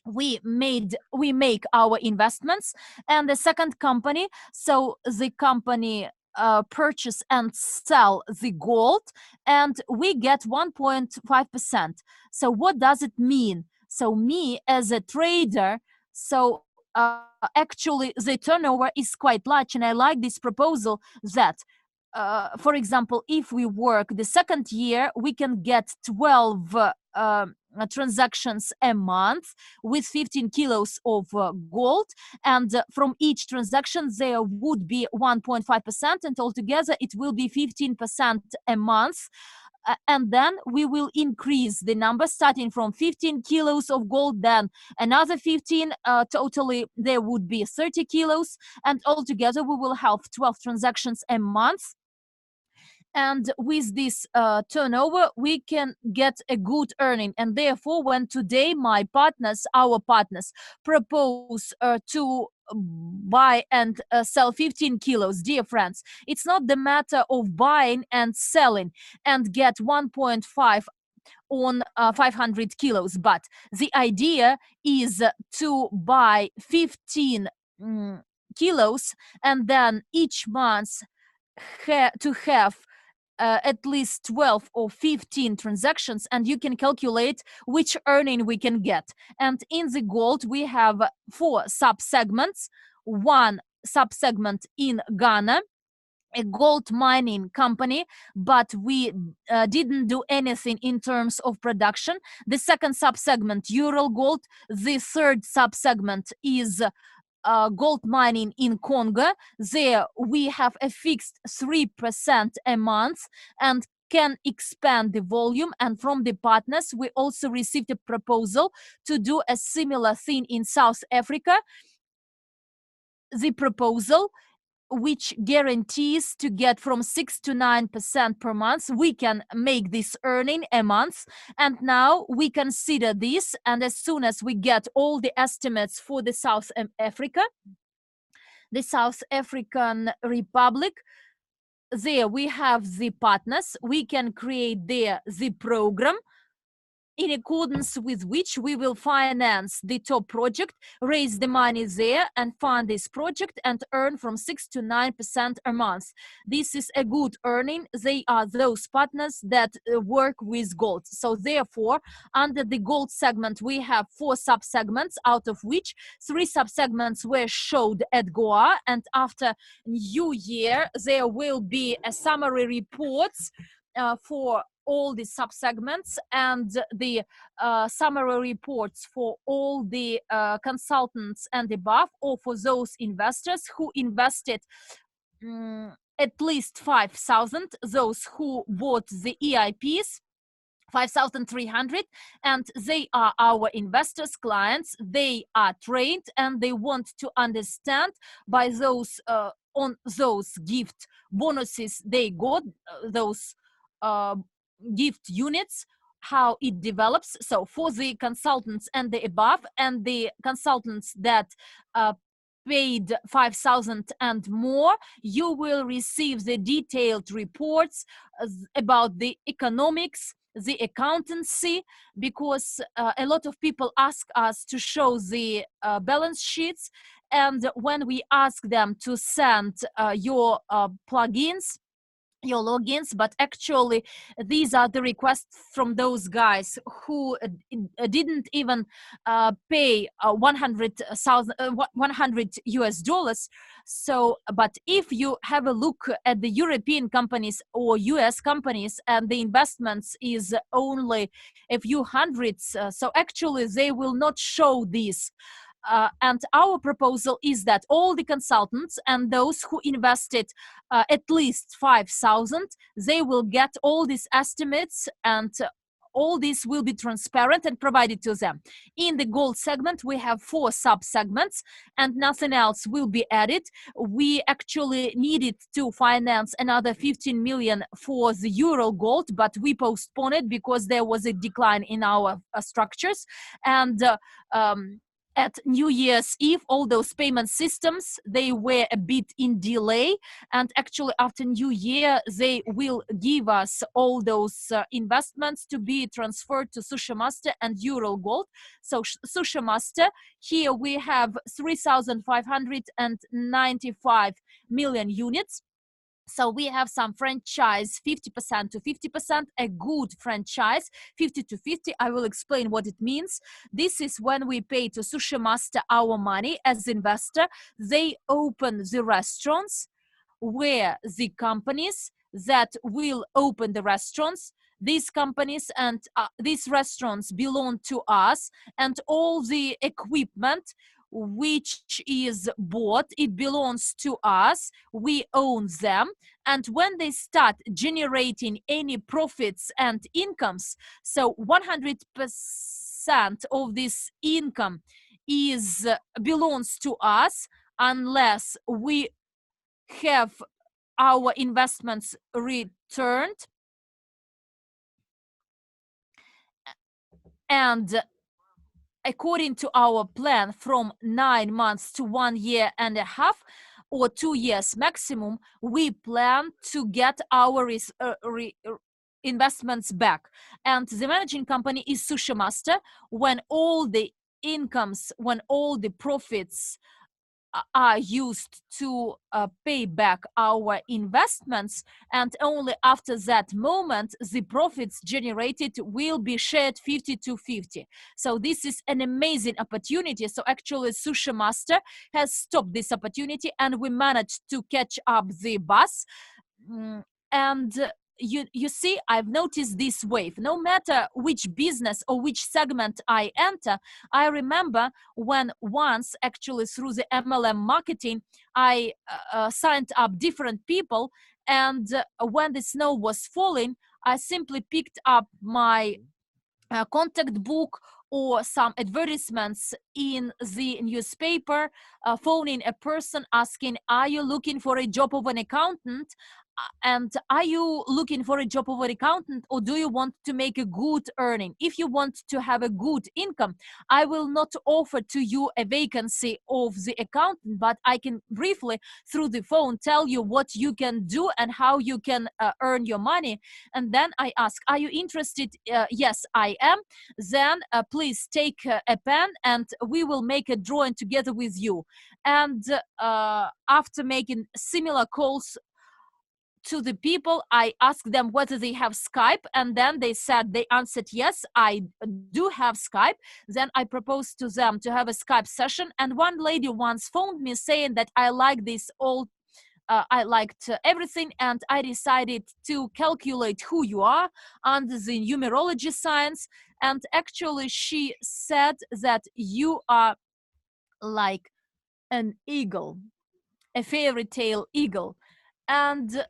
We make our investments, and the second company, so the company purchase and sell the gold, and we get 1.5%. So what does it mean? So me as a trader, so actually the turnover is quite large, and I like this proposal that for example, if we work the second year, we can get 12 transactions a month with 15 kilos of gold, and from each transaction there would be 1.5%, and altogether it will be 15% a month. And then we will increase the number starting from 15 kilos of gold, then another 15, totally there would be 30 kilos, and altogether we will have 12 transactions a month. And with this turnover we can get a good earning. And therefore, when today our partners propose to buy and sell 15 kilos, dear friends, it's not the matter of buying and selling and get 1.5 on 500 kilos, but the idea is to buy 15 kilos, and then each month to have at least 12 or 15 transactions, and you can calculate which earning we can get. And in the gold we have 4 sub-segments. One sub-segment in Ghana, a gold mining company, but we didn't do anything in terms of production. The second sub-segment, Ural Gold. The third sub-segment is gold mining in Congo. There we have a fixed 3% a month and can expand the volume. And from the partners we also received a proposal to do a similar thing in South Africa. The proposal, which guarantees to get from 6 to 9% per month, we can make this earning a month. And now we consider this, and as soon as we get all the estimates for the South African Republic, there we have the partners, we can create there the program in accordance with which we will finance the top project, raise the money there and fund this project and earn from 6 to 9% a month. This is a good earning. They are those partners that work with gold. So therefore, under the gold segment, we have 4 sub-segments, out of which 3 sub-segments were showed at Goa. And after New Year, there will be a summary reports for all the sub-segments and the summary reports for all the consultants and above, or for those investors who invested at least 5,000, those who bought the EIPs, 5,300, and they are our investors, clients. They are trained and they want to understand by those on those gift bonuses they got, those gift units, how it develops. So for the consultants and the above, and the consultants that paid 5,000 and more, you will receive the detailed reports about the economics, the accountancy, because a lot of people ask us to show the balance sheets, and when we ask them to send your plugins, your logins, but actually these are the requests from those guys who didn't even pay 100 US dollars. So, but if you have a look at the European companies or US companies, and the investments is only a few hundreds, so actually they will not show this. And our proposal is that all the consultants and those who invested at least 5,000, they will get all these estimates, and all this will be transparent and provided to them. In the gold segment, we have 4 sub-segments and nothing else will be added. We actually needed to finance another 15 million for the Ural Gold, but we postponed it because there was a decline in our structures. And at New Year's Eve, all those payment systems, they were a bit in delay. And actually after New Year, they will give us all those investments to be transferred to Sushi Master and Ural Gold. So Sushi Master, here we have 3,595 million units. So we have some franchise 50% to 50%, a good franchise 50 to 50. I will explain what it means. This is when we pay to Sushi Master our money as investor. They open the restaurants where the companies that will open the restaurants, these companies and these restaurants belong to us, and all the equipment which is bought, it belongs to us, we own them. And when they start generating any profits and incomes, so 100% of this income belongs to us, unless we have our investments returned. And according to our plan, from 9 months to 1 year and a half or 2 years maximum, we plan to get our investments back. And the managing company is Sushi Master. When all the incomes, when all the profits are used to pay back our investments, and only after that moment the profits generated will be shared 50-50. So this is an amazing opportunity. So actually Sushi Master has stopped this opportunity, and we managed to catch up the bus. And you see, I've noticed this wave. No matter which business or which segment I enter, I remember when once, actually through the MLM marketing, I signed up different people, and when the snow was falling, I simply picked up my contact book or some advertisements in the newspaper, phoning a person asking, are you looking for a job of an accountant? And are you looking for a job of an accountant, or do you want to make a good earning? If you want to have a good income, I will not offer to you a vacancy of the accountant, but I can briefly through the phone tell you what you can do and how you can earn your money. And then I ask, are you interested? Yes, I am. Then please take a pen and we will make a drawing together with you. And after making similar calls to the people, I asked them whether they have Skype, and then they answered yes, I do have Skype. Then I proposed to them to have a Skype session, and one lady once phoned me saying that I like this old I liked everything, and I decided to calculate who you are under the numerology science. And actually she said that you are like an eagle, a fairy tale eagle. And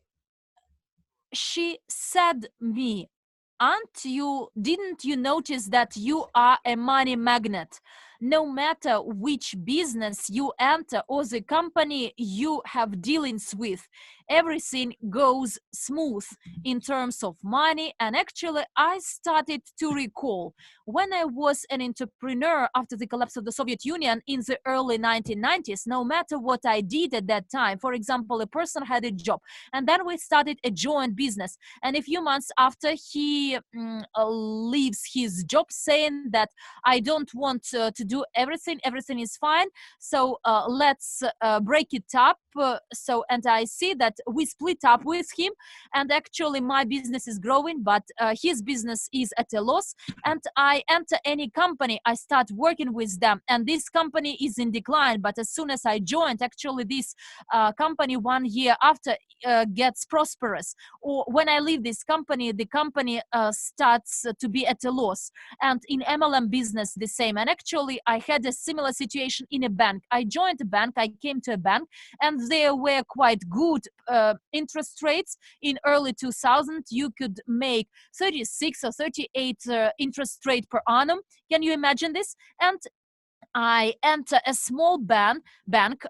she said me, didn't you notice that you are a money magnet? No matter which business you enter or the company you have dealings with, everything goes smooth in terms of money. And actually I started to recall when I was an entrepreneur after the collapse of the Soviet Union in the early 1990s, no matter what I did at that time, for example, a person had a job and then we started a joint business, and a few months after he leaves his job saying that I don't want to do everything is fine, so let's break it up. And I see that we split up with him, and actually my business is growing, but his business is at a loss. And I enter any company, I start working with them, and this company is in decline. But as soon as I joined, actually this company 1 year after gets prosperous. Or when I leave this company, the company starts to be at a loss. And in MLM business the same. And actually I had a similar situation in a bank. I joined a bank, I came to a bank, and there were quite good interest rates. In early 2000 you could make 36 or 38 interest rate per annum. Can you imagine this? And I enter a small bank.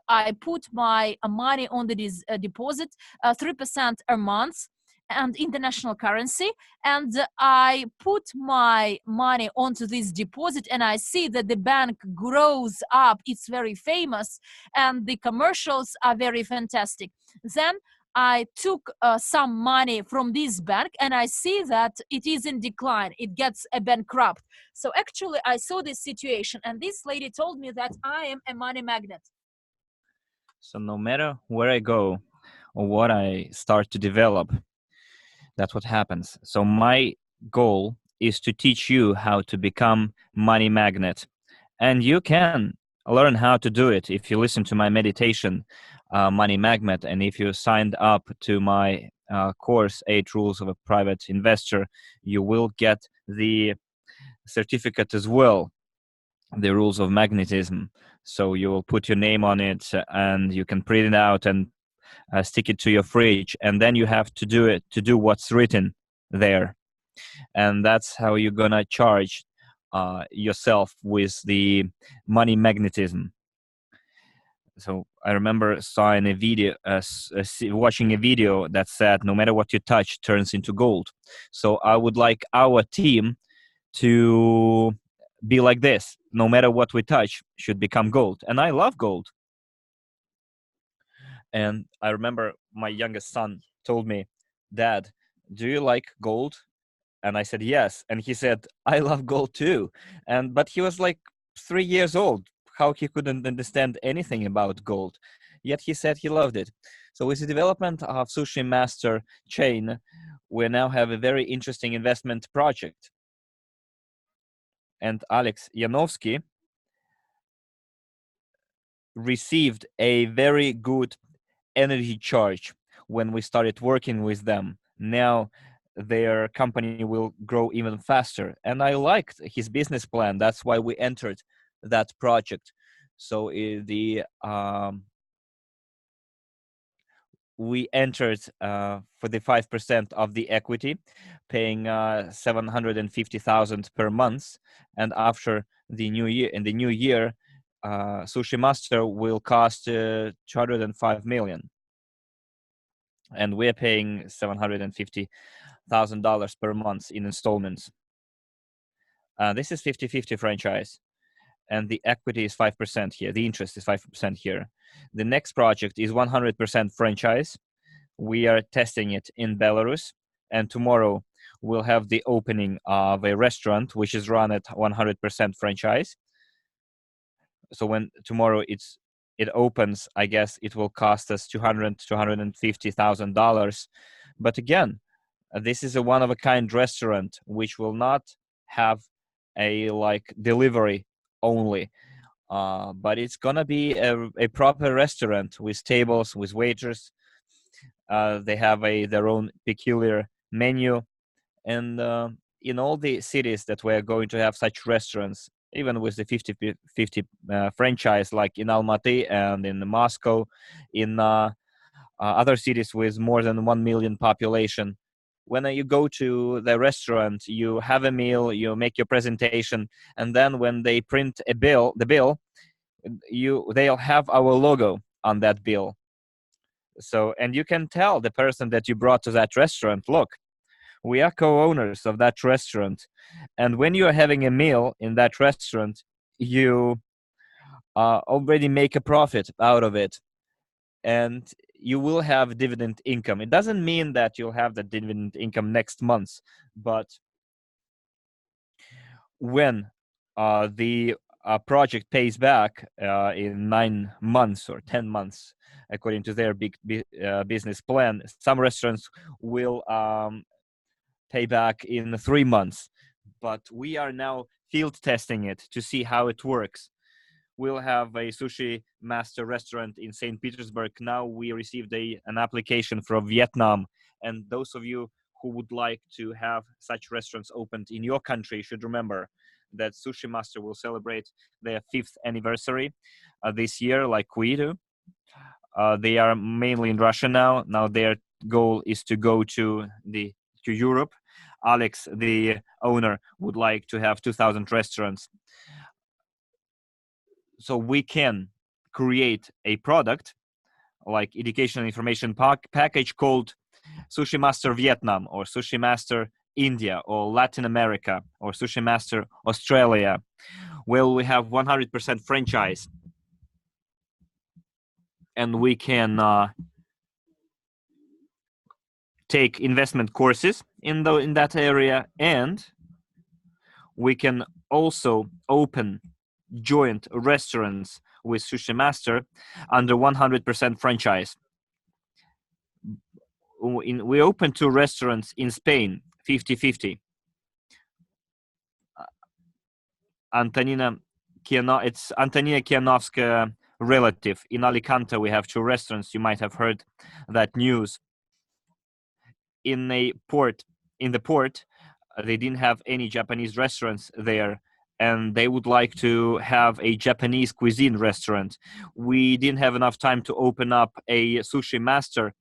I put my money on the deposit, 3% a month, and international currency, and I put my money onto this deposit, and I see that the bank grows up. It's very famous, and the commercials are very fantastic. Then I took some money from this bank, and I see that it is in decline. It gets bankrupt. So actually I saw this situation, and this lady told me that I am a money magnet. So no matter where I go or what I start to develop, that's what happens. So my goal is to teach you how to become money magnet. And you can learn how to do it if you listen to my meditation, Money Magnet, and if you signed up to my course, 8 Rules of a Private Investor, you will get the certificate as well, the rules of magnetism. So you will put your name on it, and you can print it out and stick it to your fridge, and then you have to do what's written there, and that's how you're gonna charge yourself with the money magnetism. So I remember watching a video that said, no matter what you touch turns into gold. So I would like our team to be like this. No matter what we touch should become gold. And I love gold. And I remember my youngest son told me, Dad, do you like gold? And I said, yes. And he said, I love gold too. But he was like 3 years old. How he couldn't understand anything about gold. Yet he said he loved it. So with the development of Sushi Master chain, we now have a very interesting investment project. And Alex Yanovsky received a very good energy charge when we started working with them. Now their company will grow even faster. And I liked his business plan. That's why we entered that project. So we entered for the 5% of the equity, paying $750,000 per month. And after the new year, Sushi Master will cost $205 million. And we're paying $750,000 per month in installments. This is 50-50 franchise. And the equity is 5% here. The interest is 5% here. The next project is 100% franchise. We are testing it in Belarus. And tomorrow we'll have the opening of a restaurant, which is run at 100% franchise. So when tomorrow it opens, I guess it will cost us $250,000. But again, this is a one-of-a-kind restaurant, which will not have a delivery only, but it's gonna be a proper restaurant with tables, with waiters. They have their own peculiar menu, and in all the cities that we're going to have such restaurants, even with the 50-50 franchise, like in Almaty and in Moscow, in other cities with more than 1 million population. When you go to the restaurant, you have a meal, you make your presentation, and then when they print the bill, they'll have our logo on that bill. So, and you can tell the person that you brought to that restaurant, look, we are co-owners of that restaurant. And when you are having a meal in that restaurant, you already make a profit out of it. And you will have dividend income. It doesn't mean that you'll have the dividend income next month, but when the project pays back in 9 months or 10 months, according to their big business plan, some restaurants will pay back in 3 months. But we are now field testing it to see how it works. We'll have a Sushi Master restaurant in St. Petersburg. Now we received an application from Vietnam. And those of you who would like to have such restaurants opened in your country should remember that Sushi Master will celebrate their 5th anniversary this year, like we do. They are mainly in Russia now. Now their goal is to go to Europe. Alex, the owner, would like to have 2,000 restaurants. So we can create a product like educational information package called Sushi Master Vietnam or Sushi Master India or Latin America or Sushi Master Australia, where we have 100% franchise. And we can take investment courses in that area, and we can also open joint restaurants with Sushi Master under 100% franchise. We opened 2 restaurants in Spain, 50-50. It's Antonina Kianovska relative. In Alicante, we have 2 restaurants. You might have heard that news. in the port, they didn't have any Japanese restaurants there, and they would like to have a Japanese cuisine restaurant. We didn't have enough time to open up a sushi master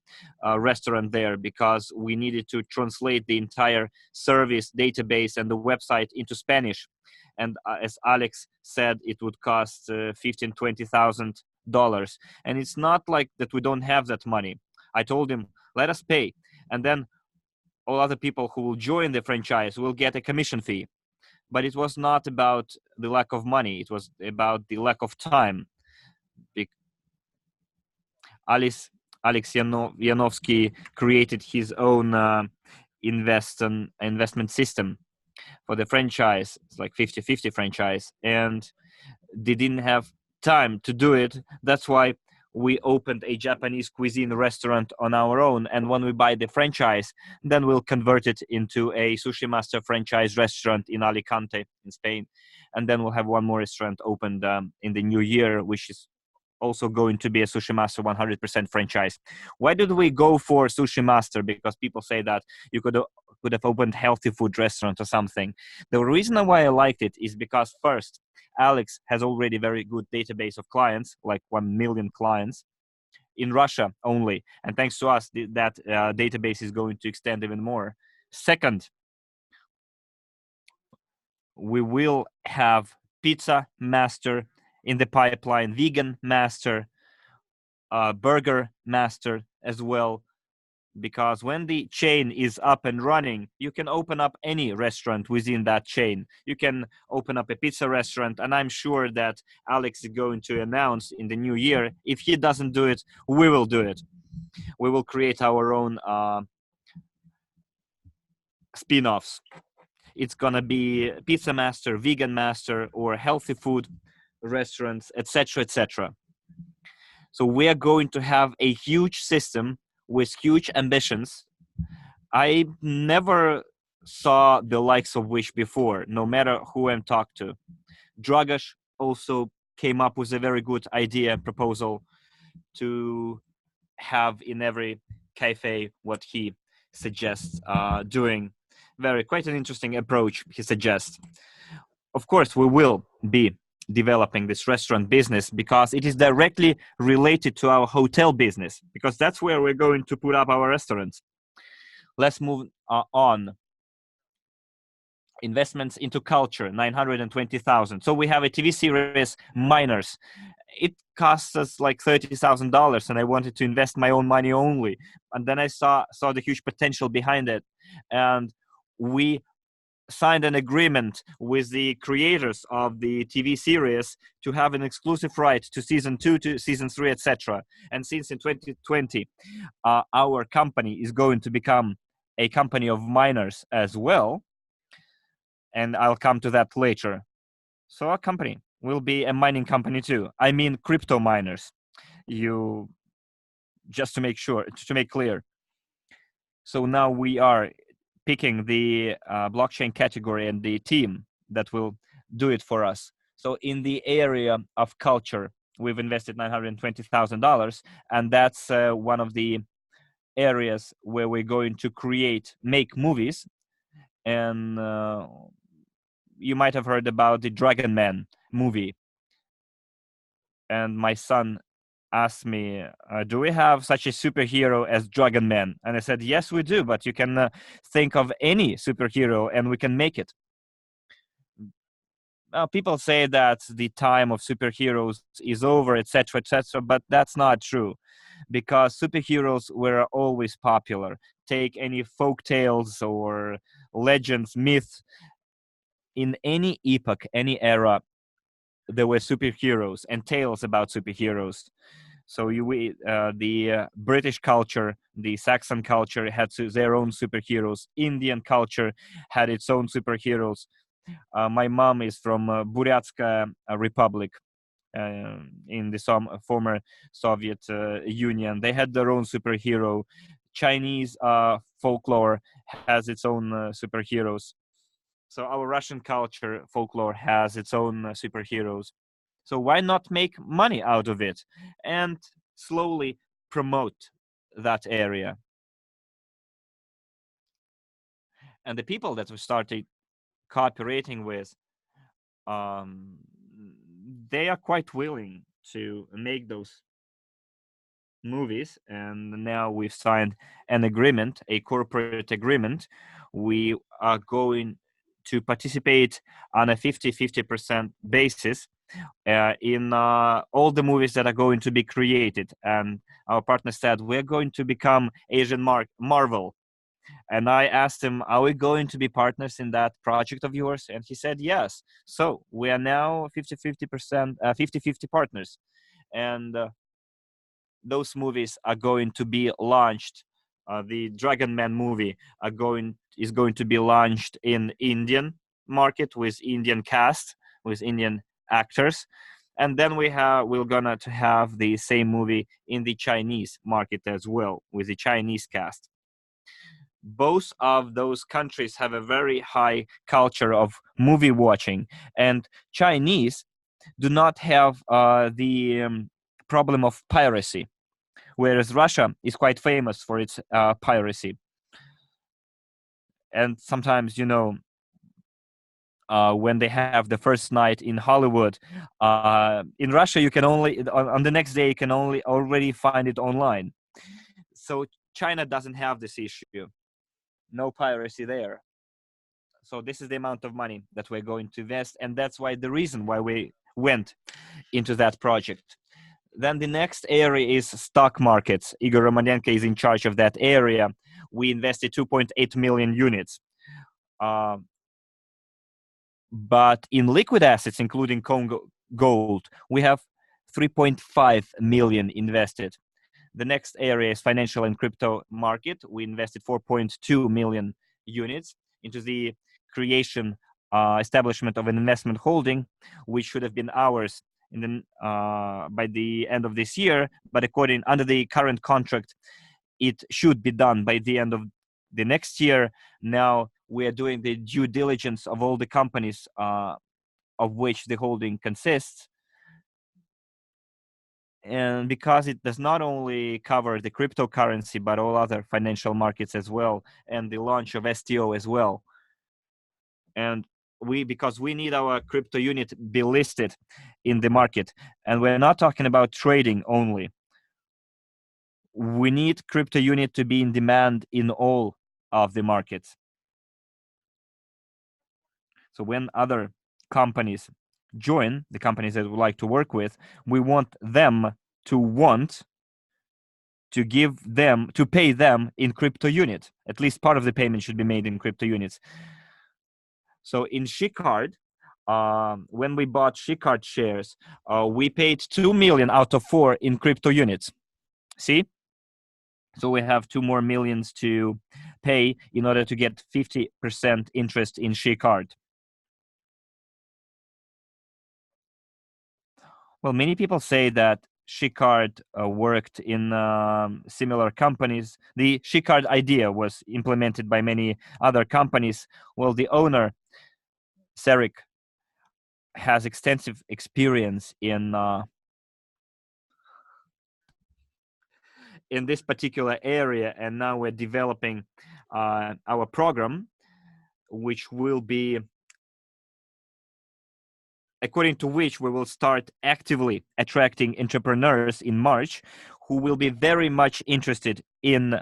restaurant there because we needed to translate the entire service database and the website into Spanish. And as Alex said, it would cost $15,000-$20,000. And it's not like that we don't have that money. I told him, let us pay. And then all other people who will join the franchise will get a commission fee. But it was not about the lack of money. It was about the lack of time. Alex Yanovsky created his own investment system for the franchise. It's like 50-50 franchise. And they didn't have time to do it. That's why we opened a Japanese cuisine restaurant on our own. And when we buy the franchise, then we'll convert it into a Sushi Master franchise restaurant in Alicante, in Spain. And then we'll have one more restaurant opened in the new year, which is also going to be a Sushi Master 100% franchise. Why did we go for Sushi Master? Because people say that you could have opened healthy food restaurant or something. The reason why I liked it is because first, Alex has already very good database of clients, like 1 million clients in Russia only. And thanks to us, that database is going to extend even more. Second, we will have Pizza Master in the pipeline, Vegan Master, Burger Master as well. Because when the chain is up and running, you can open up any restaurant within that chain. You can open up a pizza restaurant, and I'm sure that Alex is going to announce in the new year, if he doesn't do it, we will do it. We will create our own spin-offs. It's gonna be Pizza Master, Vegan Master, or healthy food restaurants, etc., etc. So we are going to have a huge system with huge ambitions. I never saw the likes of which before, no matter who I'm talked to. Dragosh also came up with a very good idea and proposal to have in every cafe what he suggests doing. Quite an interesting approach he suggests. Of course, we will be developing this restaurant business because it is directly related to our hotel business, because that's where we're going to put up our restaurants. Let's move on. Investments into culture, 920,000. So we have a TV series, Minors. It costs us like $30,000, and I wanted to invest my own money only. And then I saw the huge potential behind it, and we signed an agreement with the creators of the TV series to have an exclusive right to season 2, to season 3, etc. And since in 2020, our company is going to become a company of miners as well. And I'll come to that later. So our company will be a mining company too. I mean crypto miners. Just to make clear. So now we are picking the blockchain category and the team that will do it for us. So in the area of culture, we've invested $920,000, and that's one of the areas where we're going to make movies. And you might have heard about the Dragon Man movie. And my son asked me, do we have such a superhero as Dragon Man? And I said, yes, we do, but you can think of any superhero and we can make it. People say that the time of superheroes is over, etc., but that's not true, because superheroes were always popular. Take any folk tales or legends, myths. In any epoch, any era, there were superheroes and tales about superheroes. So the British culture, the Saxon culture had their own superheroes. Indian culture had its own superheroes. My mom is from Buryatska Republic in the former Soviet Union. They had their own superhero. Chinese folklore has its own superheroes. So our Russian culture, folklore, has its own superheroes. So why not make money out of it and slowly promote that area? And the people that we started cooperating with, they are quite willing to make those movies, and now we've signed an agreement, a corporate agreement. We are going to participate on a 50-50% basis in all the movies that are going to be created. And our partner said, we're going to become Asian Marvel. And I asked him, are we going to be partners in that project of yours? And he said, yes. So we are now 50-50 partners. And those movies are going to be launched. The Dragon Man movie is going to be launched in Indian market with Indian cast, with Indian actors. And then we're gonna to have the same movie in the Chinese market as well, with the Chinese cast. Both of those countries have a very high culture of movie watching, and Chinese do not have the problem of piracy, whereas Russia is quite famous for its piracy. And sometimes, when they have the first night in Hollywood, in Russia, you can only on the next day you can only already find it online. So China doesn't have this issue. No piracy there. So this is the amount of money that we're going to invest, and that's why the reason why we went into that project. Then the next area is stock markets. Igor Romanenko is in charge of that area. We invested 2.8 million units. But in liquid assets, including Congo gold, we have 3.5 million invested. The next area is financial and crypto market. We invested 4.2 million units into the creation, establishment of an investment holding, which should have been ours by the end of this year. But under the current contract, it should be done by the end of the next year. Now we are doing the due diligence of all the companies of which the holding consists. And because it does not only cover the cryptocurrency, but all other financial markets as well, and the launch of STO as well. And because we need our crypto unit be listed in the market, and we're not talking about trading only. We need crypto unit to be in demand in all of the markets. So when other companies join, the companies that we like to work with, we want them to pay them in crypto unit. At least part of the payment should be made in crypto units. So in Shikard, when we bought Shikard shares, we paid 2 million out of 4 in crypto units. See? So we have 2 more millions to pay in order to get 50% interest in Shikard. Well, many people say that Shikard worked in similar companies. The Shikard idea was implemented by many other companies. Well, the owner, Serik, has extensive experience in this particular area, and now we're developing our program, which will be according to which we will start actively attracting entrepreneurs in March who will be very much interested in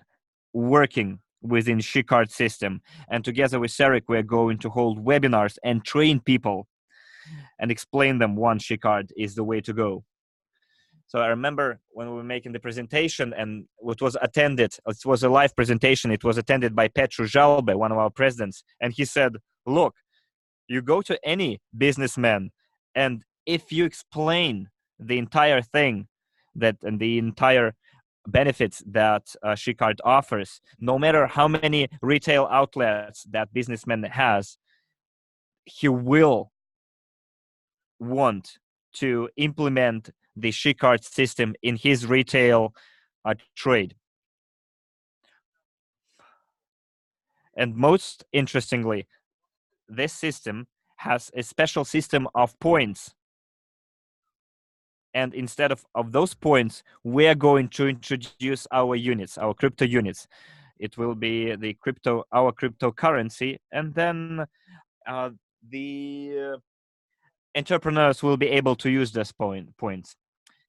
working within Shikard system. And together with Serik, we're going to hold webinars and train people and explain them why Shikard is the way to go. So I remember when we were making the presentation, and it was a live presentation. It was attended by Petru Žalbe, one of our presidents. And he said, look, you go to any businessman, and if you explain the entire thing and the entire benefits that Shikard offers, no matter how many retail outlets that businessman has, he will want to implement the Shikard system in his retail trade. And most interestingly, this system has a special system of points. And instead of those points, we are going to introduce our units, our crypto units. It will be our cryptocurrency, and then the entrepreneurs will be able to use those points,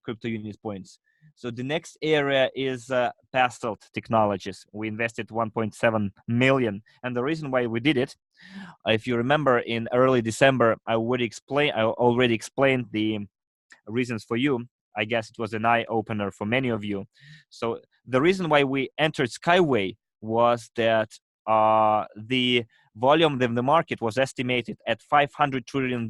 crypto unit points. So the next area is basalt technologies. We invested 1.7 million, and the reason why we did it, if you remember, in early December, I already explained the reasons for you. I guess it was an eye opener for many of you. So the reason why we entered Skyway was that the volume of the market was estimated at $500 trillion.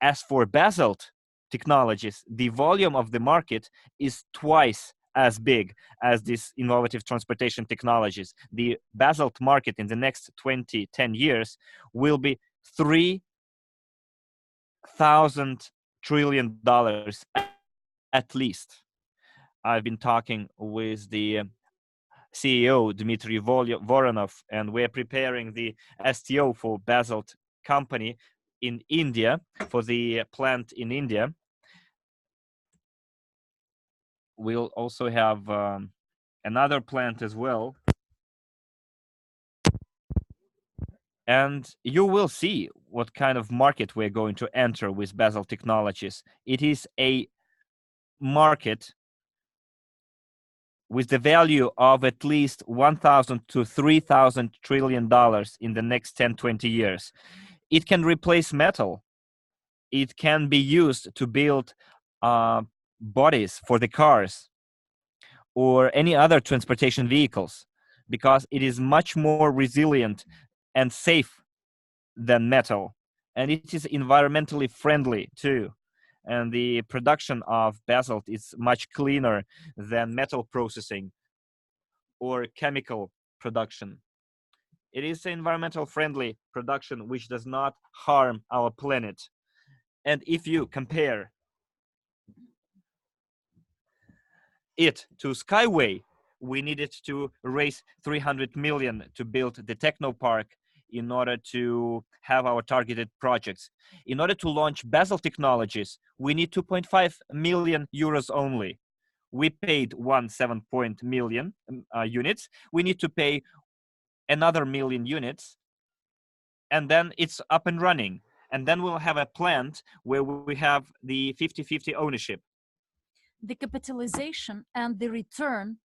As for basalt technologies, the volume of the market is twice as big as these innovative transportation technologies. The basalt market in the next 10 years will be $3,000 trillion at least. I've been talking with the CEO, Dmitry Voronov, and we're preparing the STO for basalt company in India, for the plant in India. We'll also have another plant as well. And you will see what kind of market we're going to enter with basalt technologies. It is a market with the value of at least $1,000 to $3,000 trillion in the next 10-20 years. It can replace metal. It can be used to build bodies for the cars or any other transportation vehicles, because it is much more resilient and safe than metal, and it is environmentally friendly too. And the production of basalt is much cleaner than metal processing or chemical production. It is an environmental friendly production which does not harm our planet. And if you compare it to Skyway, we needed to raise 300 million to build the techno park in order to have our targeted projects. In order to launch basalt technologies, we need 2.5 million euros only. We paid 1.7 million units. We need to pay another million units, and then it's up and running. And then we'll have a plant where we have the 50-50 ownership. The capitalization and the return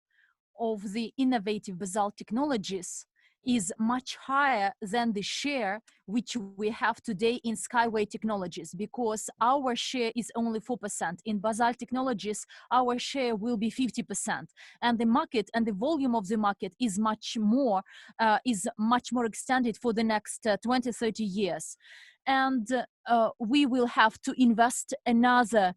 of the innovative basalt technologies is much higher than the share which we have today in Skyway technologies, because our share is only 4%. In basalt technologies, our share will be 50%. And the market and the volume of the market is much more extended for the next 20-30 years. And we will have to invest another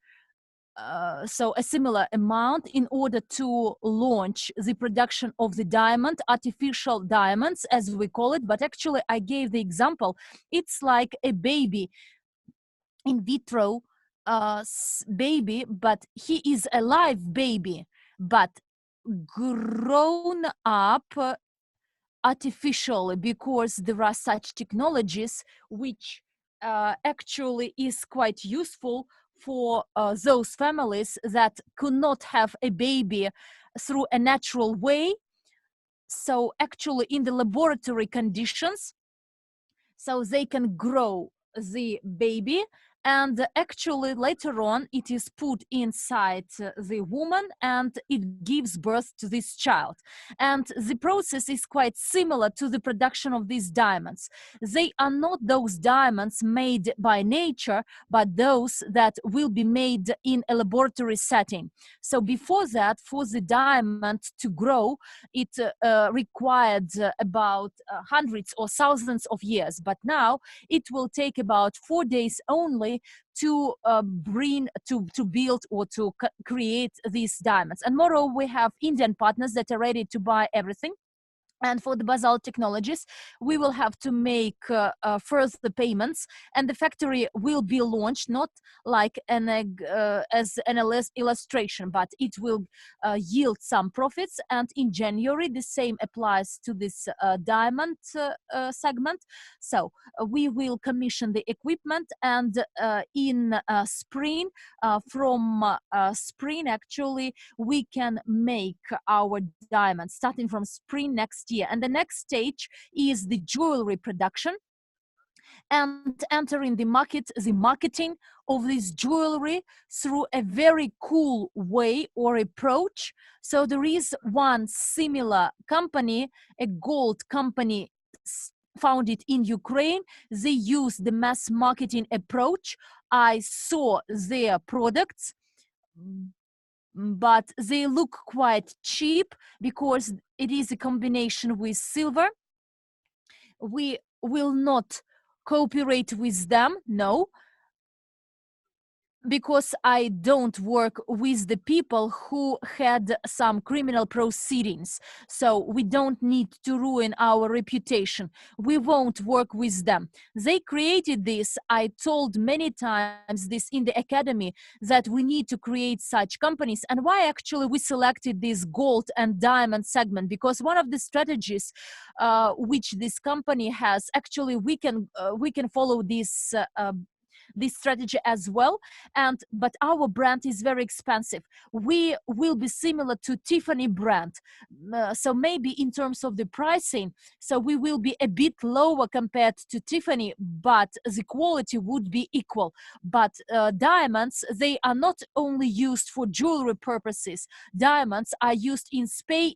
so a similar amount in order to launch the production of the diamond, artificial diamonds, as we call it. But actually, I gave the example. It's like a baby, in vitro baby, but he is a live baby, but grown up artificially, because there are such technologies which actually is quite useful for those families that could not have a baby through a natural way. So actually in the laboratory conditions, so they can grow the baby, and actually later on it is put inside the woman and it gives birth to this child. And the process is quite similar to the production of these diamonds. They are not those diamonds made by nature, but those that will be made in a laboratory setting. So before that, for the diamond to grow, it required about hundreds or thousands of years. But now it will take about 4 days only to build or to create these diamonds. And moreover, we have Indian partners that are ready to buy everything. And for the basalt technologies, we will have to make first the payments, and the factory will be launched not like as an illustration, but it will yield some profits. And in January, the same applies to this diamond segment. So we will commission the equipment, and in spring, from spring actually, we can make our diamonds starting from spring next year. And the next stage is the jewelry production and entering the market, the marketing of this jewelry through a very cool way or approach. So there is one similar company, a gold company founded in Ukraine. They use the mass marketing approach. I saw their products, but they look quite cheap because it is a combination with silver. We will not cooperate with them, no, because I don't work with the people who had some criminal proceedings. So we don't need to ruin our reputation. We won't work with them. They created this. I told many times this in the academy, that we need to create such companies. And why actually we selected this gold and diamond segment? Because one of the strategies which this company has, actually we can follow this strategy as well, but our brand is very expensive. We will be similar to Tiffany brand, so maybe in terms of the pricing, so we will be a bit lower compared to Tiffany, but the quality would be equal. But diamonds, they are not only used for jewelry purposes. Diamonds are used in space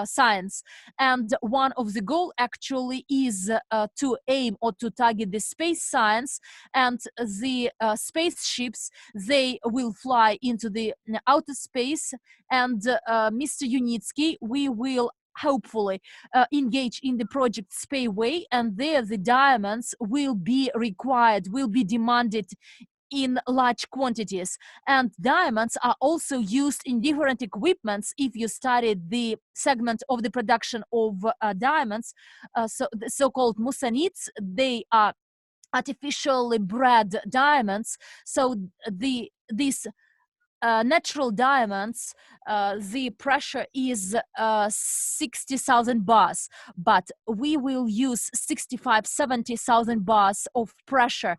science, and one of the goal actually is to aim or to target the space science, and the spaceships, they will fly into the outer space, and Mr. Unitsky, we will hopefully engage in the project Spayway, and there the diamonds will be required, will be demanded in large quantities. And diamonds are also used in different equipments. If you studied the segment of the production of diamonds, so the so-called musanits, they are artificially bred diamonds. So these natural diamonds, the pressure is 60,000 bars, but we will use 65-70,000 bars of pressure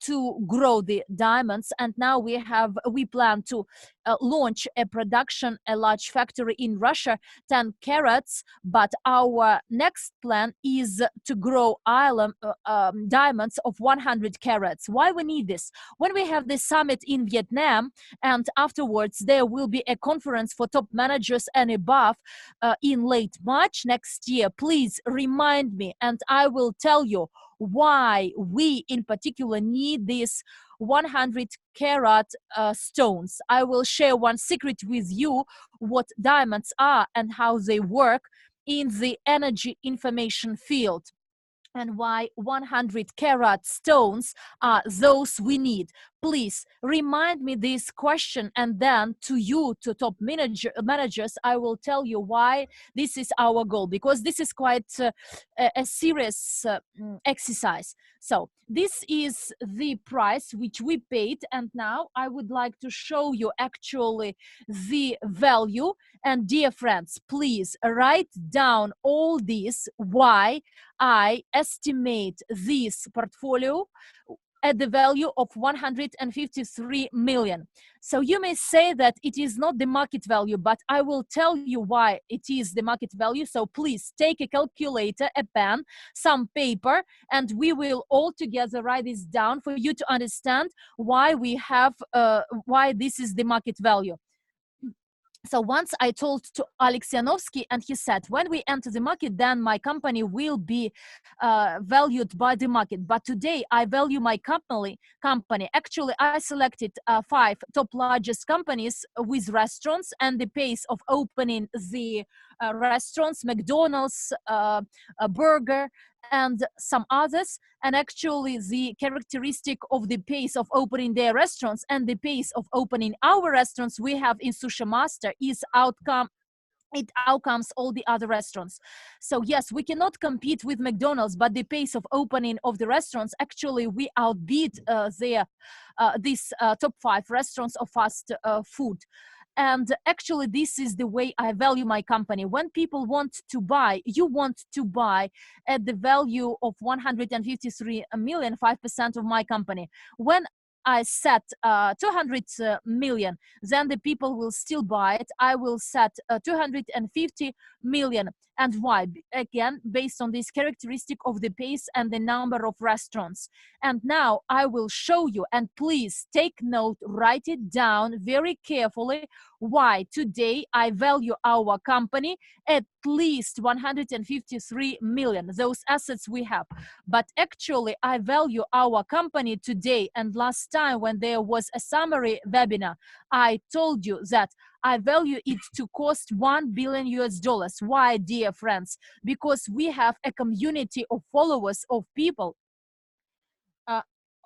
to grow the diamonds. And now we plan to launch a production, a large factory in Russia, 10 carats, but our next plan is to grow diamonds of 100 carats. Why we need this? When we have the summit in Vietnam, and afterwards there will be a conference for top managers and above in late March next year, please remind me, and I will tell you why we in particular need these 100 carat stones. I will share one secret with you, what diamonds are and how they work in the energy information field, and why 100 carat stones are those we need. Please remind me this question, and then to you, to top managers, I will tell you why this is our goal, because this is quite a serious exercise. So this is the price which we paid, and now I would like to show you actually the value. And dear friends, please write down all this, why I estimate this portfolio at the value of 153 million. So you may say that it is not the market value, but I will tell you why it is the market value. So please take a calculator, a pen, some paper, and we will all together write this down for you to understand why we have, why this is the market value. So once I told to Alex Yanovsky, and he said, when we enter the market, then my company will be valued by the market. But today I value my company. Actually, I selected 5 top largest companies with restaurants and the pace of opening the restaurants, McDonald's, Burger, and some others. And actually the characteristic of the pace of opening their restaurants and the pace of opening our restaurants we have in Sushi Master is outcome it outcomes all the other restaurants. So yes, we cannot compete with McDonald's, but the pace of opening of the restaurants, actually we outbeat these top 5 restaurants of fast food. And actually this is the way I value my company. When people want to buy, you want to buy at the value of 153 million, 5% of my company. When I set 200 million, then the people will still buy it. I will set 250 million. And why? Again, based on this characteristic of the pace and the number of restaurants. And now I will show you, and please take note, write it down very carefully, why today I value our company at least 153 million, those assets we have. But actually I value our company today, and last time when there was a summary webinar, I told you that I value it to cost $1 billion US. Why, dear friends? Because we have a community of followers, of people,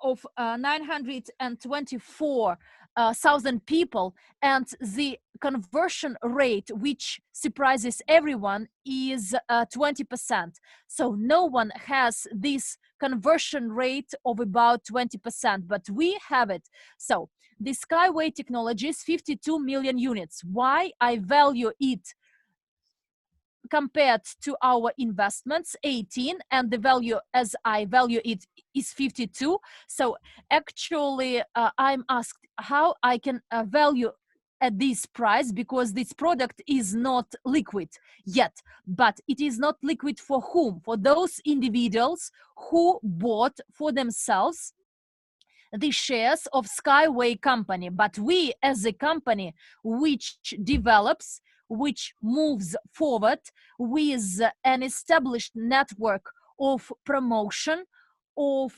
of 924,000 people, and the conversion rate, which surprises everyone, is 20%. So no one has this conversion rate of about 20%, but we have it. So the Skyway technology is 52 million units. Why I value it compared to our investments 18, and the value as I value it is 52. So actually I'm asked how I can value at this price, because this product is not liquid yet. But it is not liquid for whom? For those individuals who bought for themselves the shares of Skyway company. But we as a company which develops, which moves forward with an established network of promotion, of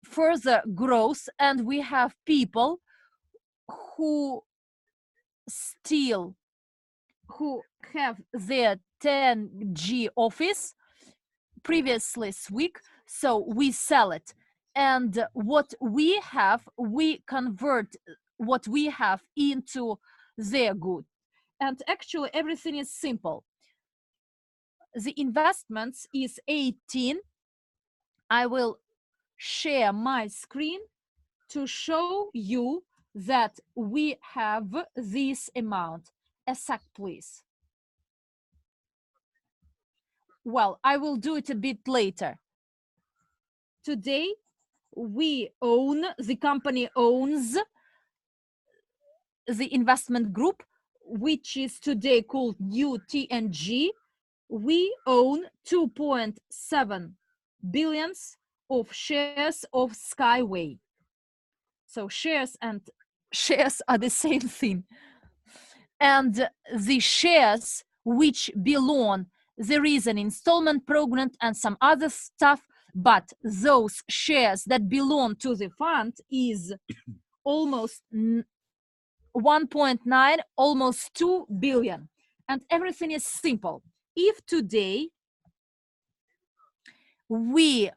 further growth, and we have people who have their 10G office previously this week, so we sell it. And what we have, we convert what we have into their good. And actually everything is simple. The investments is 18. I will share my screen to show you that we have this amount. A sec, please. Well, I will do it a bit later. Today, we own, the company owns the investment group, which is today called UTNG. We own 2.7 billions of shares of Skyway. So shares and shares are the same thing. And the shares which belong, there is an installment program and some other stuff, but those shares that belong to the fund is almost 1.9, almost 2 billion. And everything is simple. If today we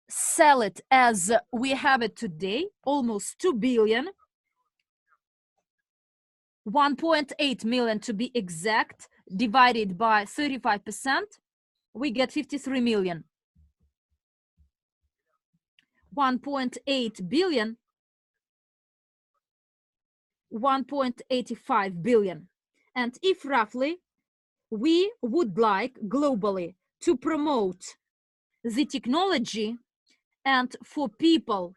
sell it as we have it today, almost 2 billion, 1.8 million to be exact, divided by 35%, we get 53 million. 1.8 billion, 1.85 billion. And if roughly we would like globally to promote the technology and for people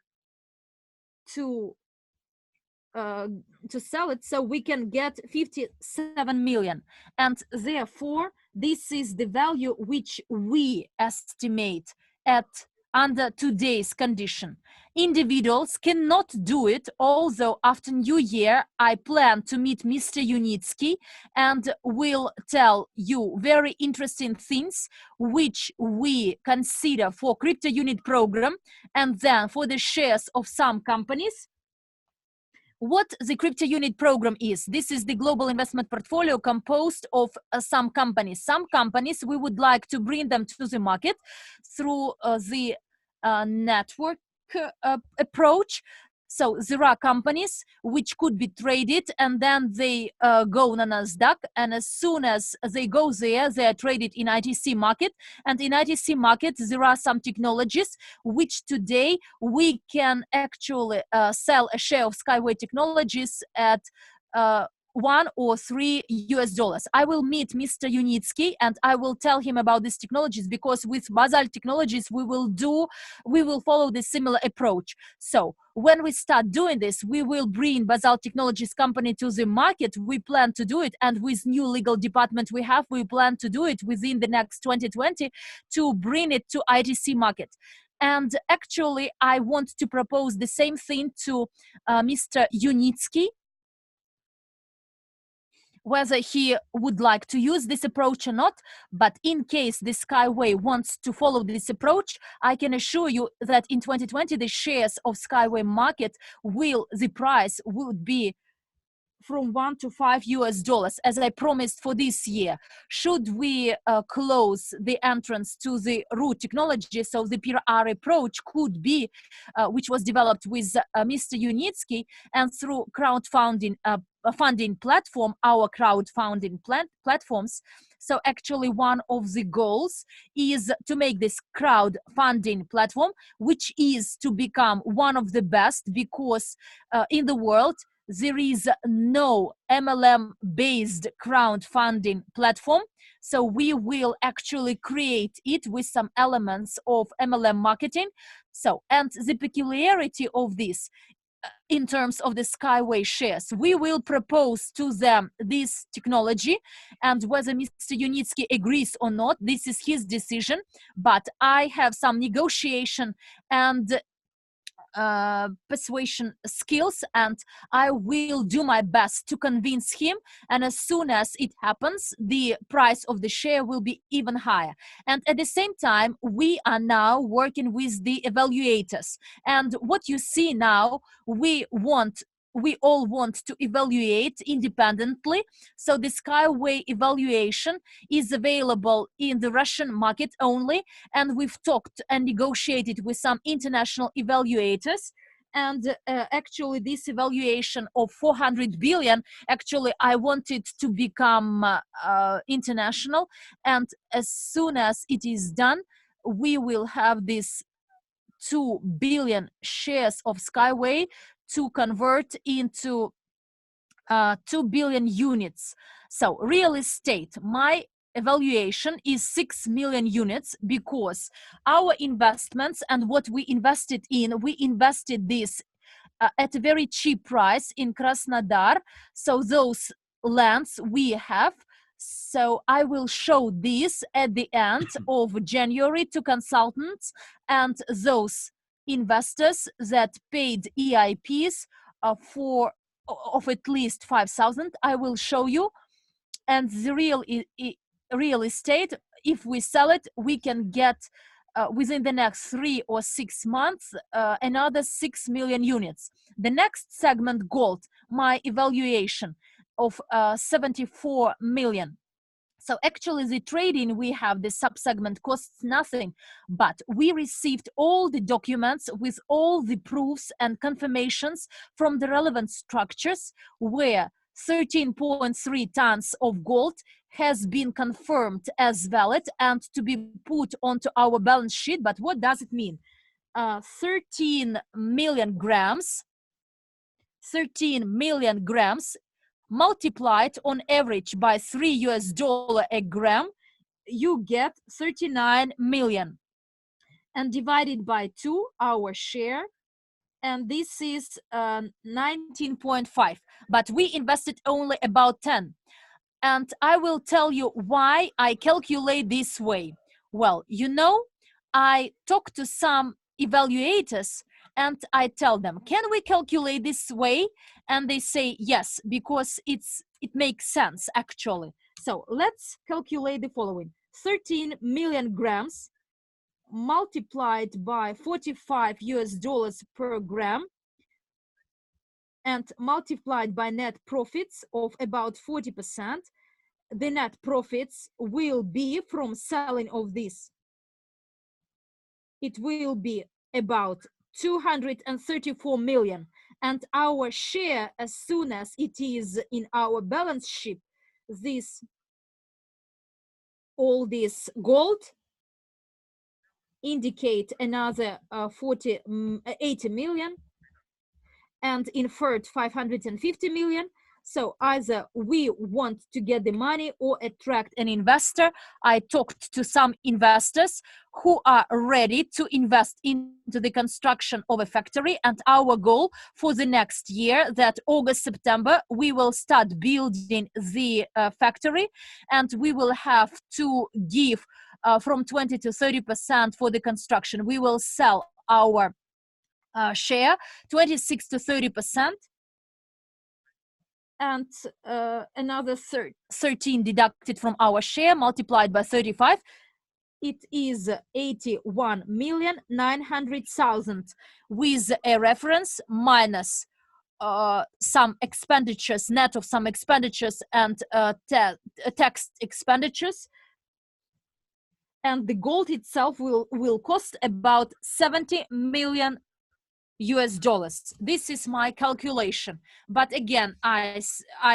to sell it, so we can get 57 million. And therefore, this is the value which we estimate at under today's condition. Individuals cannot do it, although after New Year, I plan to meet Mr. Unitsky and will tell you very interesting things which we consider for crypto unit program, and then for the shares of some companies. What the crypto unit program is, this is the global investment portfolio composed of some companies. Some companies, we would like to bring them to the market through the network approach. So there are companies which could be traded, and then they go on NASDAQ, and as soon as they go there, they are traded in ITC market. And in ITC market, there are some technologies which today we can actually sell a share of Skyway Technologies at $1 or $3. I will meet Mr. Unitsky and I will tell him about these technologies, because with Basalt Technologies we will follow this similar approach. So when we start doing this, we will bring Basalt Technologies company to the market. We plan to do it, and with new legal department we have, we plan to do it within the next 2020 to bring it to ITC market. And actually I want to propose the same thing to Mr. Unitsky, whether he would like to use this approach or not. But in case the Skyway wants to follow this approach, I can assure you that in 2020 the shares of Skyway market the price would be from $1 to $5, as I promised for this year. Should we close the entrance to the root technology, so the PR approach could be, which was developed with Mr. Unitsky, and through crowdfunding funding platform, our crowdfunding platforms. So actually one of the goals is to make this crowdfunding platform, which is to become one of the best, because in the world, there is no MLM-based crowdfunding platform. So we will actually create it with some elements of MLM marketing. So, and the peculiarity of this, in terms of the Skyway shares, we will propose to them this technology, and whether Mr. Unitsky agrees or not, this is his decision. But I have some negotiation and persuasion skills, and I will do my best to convince him, and as soon as it happens, the price of the share will be even higher. And at the same time, we are now working with the evaluators, and what you see now, we all want to evaluate independently. So the Skyway evaluation is available in the Russian market only, and we've talked and negotiated with some international evaluators. And actually this evaluation of 400 billion, actually I wanted to become international, and as soon as it is done, we will have this 2 billion shares of Skyway to convert into 2 billion units. So real estate, my evaluation is 6 million units, because our investments and what we invested this at a very cheap price in Krasnodar. So those lands we have. So I will show this at the end of January to consultants and those investors that paid EIPs of at least 5,000. I will show you. And the real estate, if we sell it, we can get within the next 3 or 6 months another 6 million units. The next segment, gold, my evaluation of 74 million. So actually the trading we have, the subsegment, costs nothing, but we received all the documents with all the proofs and confirmations from the relevant structures, where 13.3 tons of gold has been confirmed as valid and to be put onto our balance sheet. But what does it mean? 13 million grams multiplied on average by $3 a gram, you get 39 million, and divided by 2, our share, and this is 19.5, but we invested only about 10. And I will tell you why I calculate this way. Well, you know, I talk to some evaluators and I tell them, can we calculate this way? And they say yes, because it makes sense actually. So let's calculate the following: 13 million grams multiplied by $45 per gram and multiplied by net profits of about 40%. The net profits will be from selling of this. It will be about 234 million. And our share, as soon as it is in our balance sheet, all this gold indicate another 80 million, and inferred 550 million. So either we want to get the money or attract an investor. I talked to some investors who are ready to invest into the construction of a factory, and our goal for the next year, that August, September, we will start building the factory, and we will have to give from 20 to 30% for the construction. We will sell our share 26 to 30%, and another 13 deducted from our share multiplied by 35. It is 81,900,000 with a reference minus some expenditures, net of some expenditures and tax expenditures. And the gold itself will cost about 70 million US dollars. This is my calculation. But again, I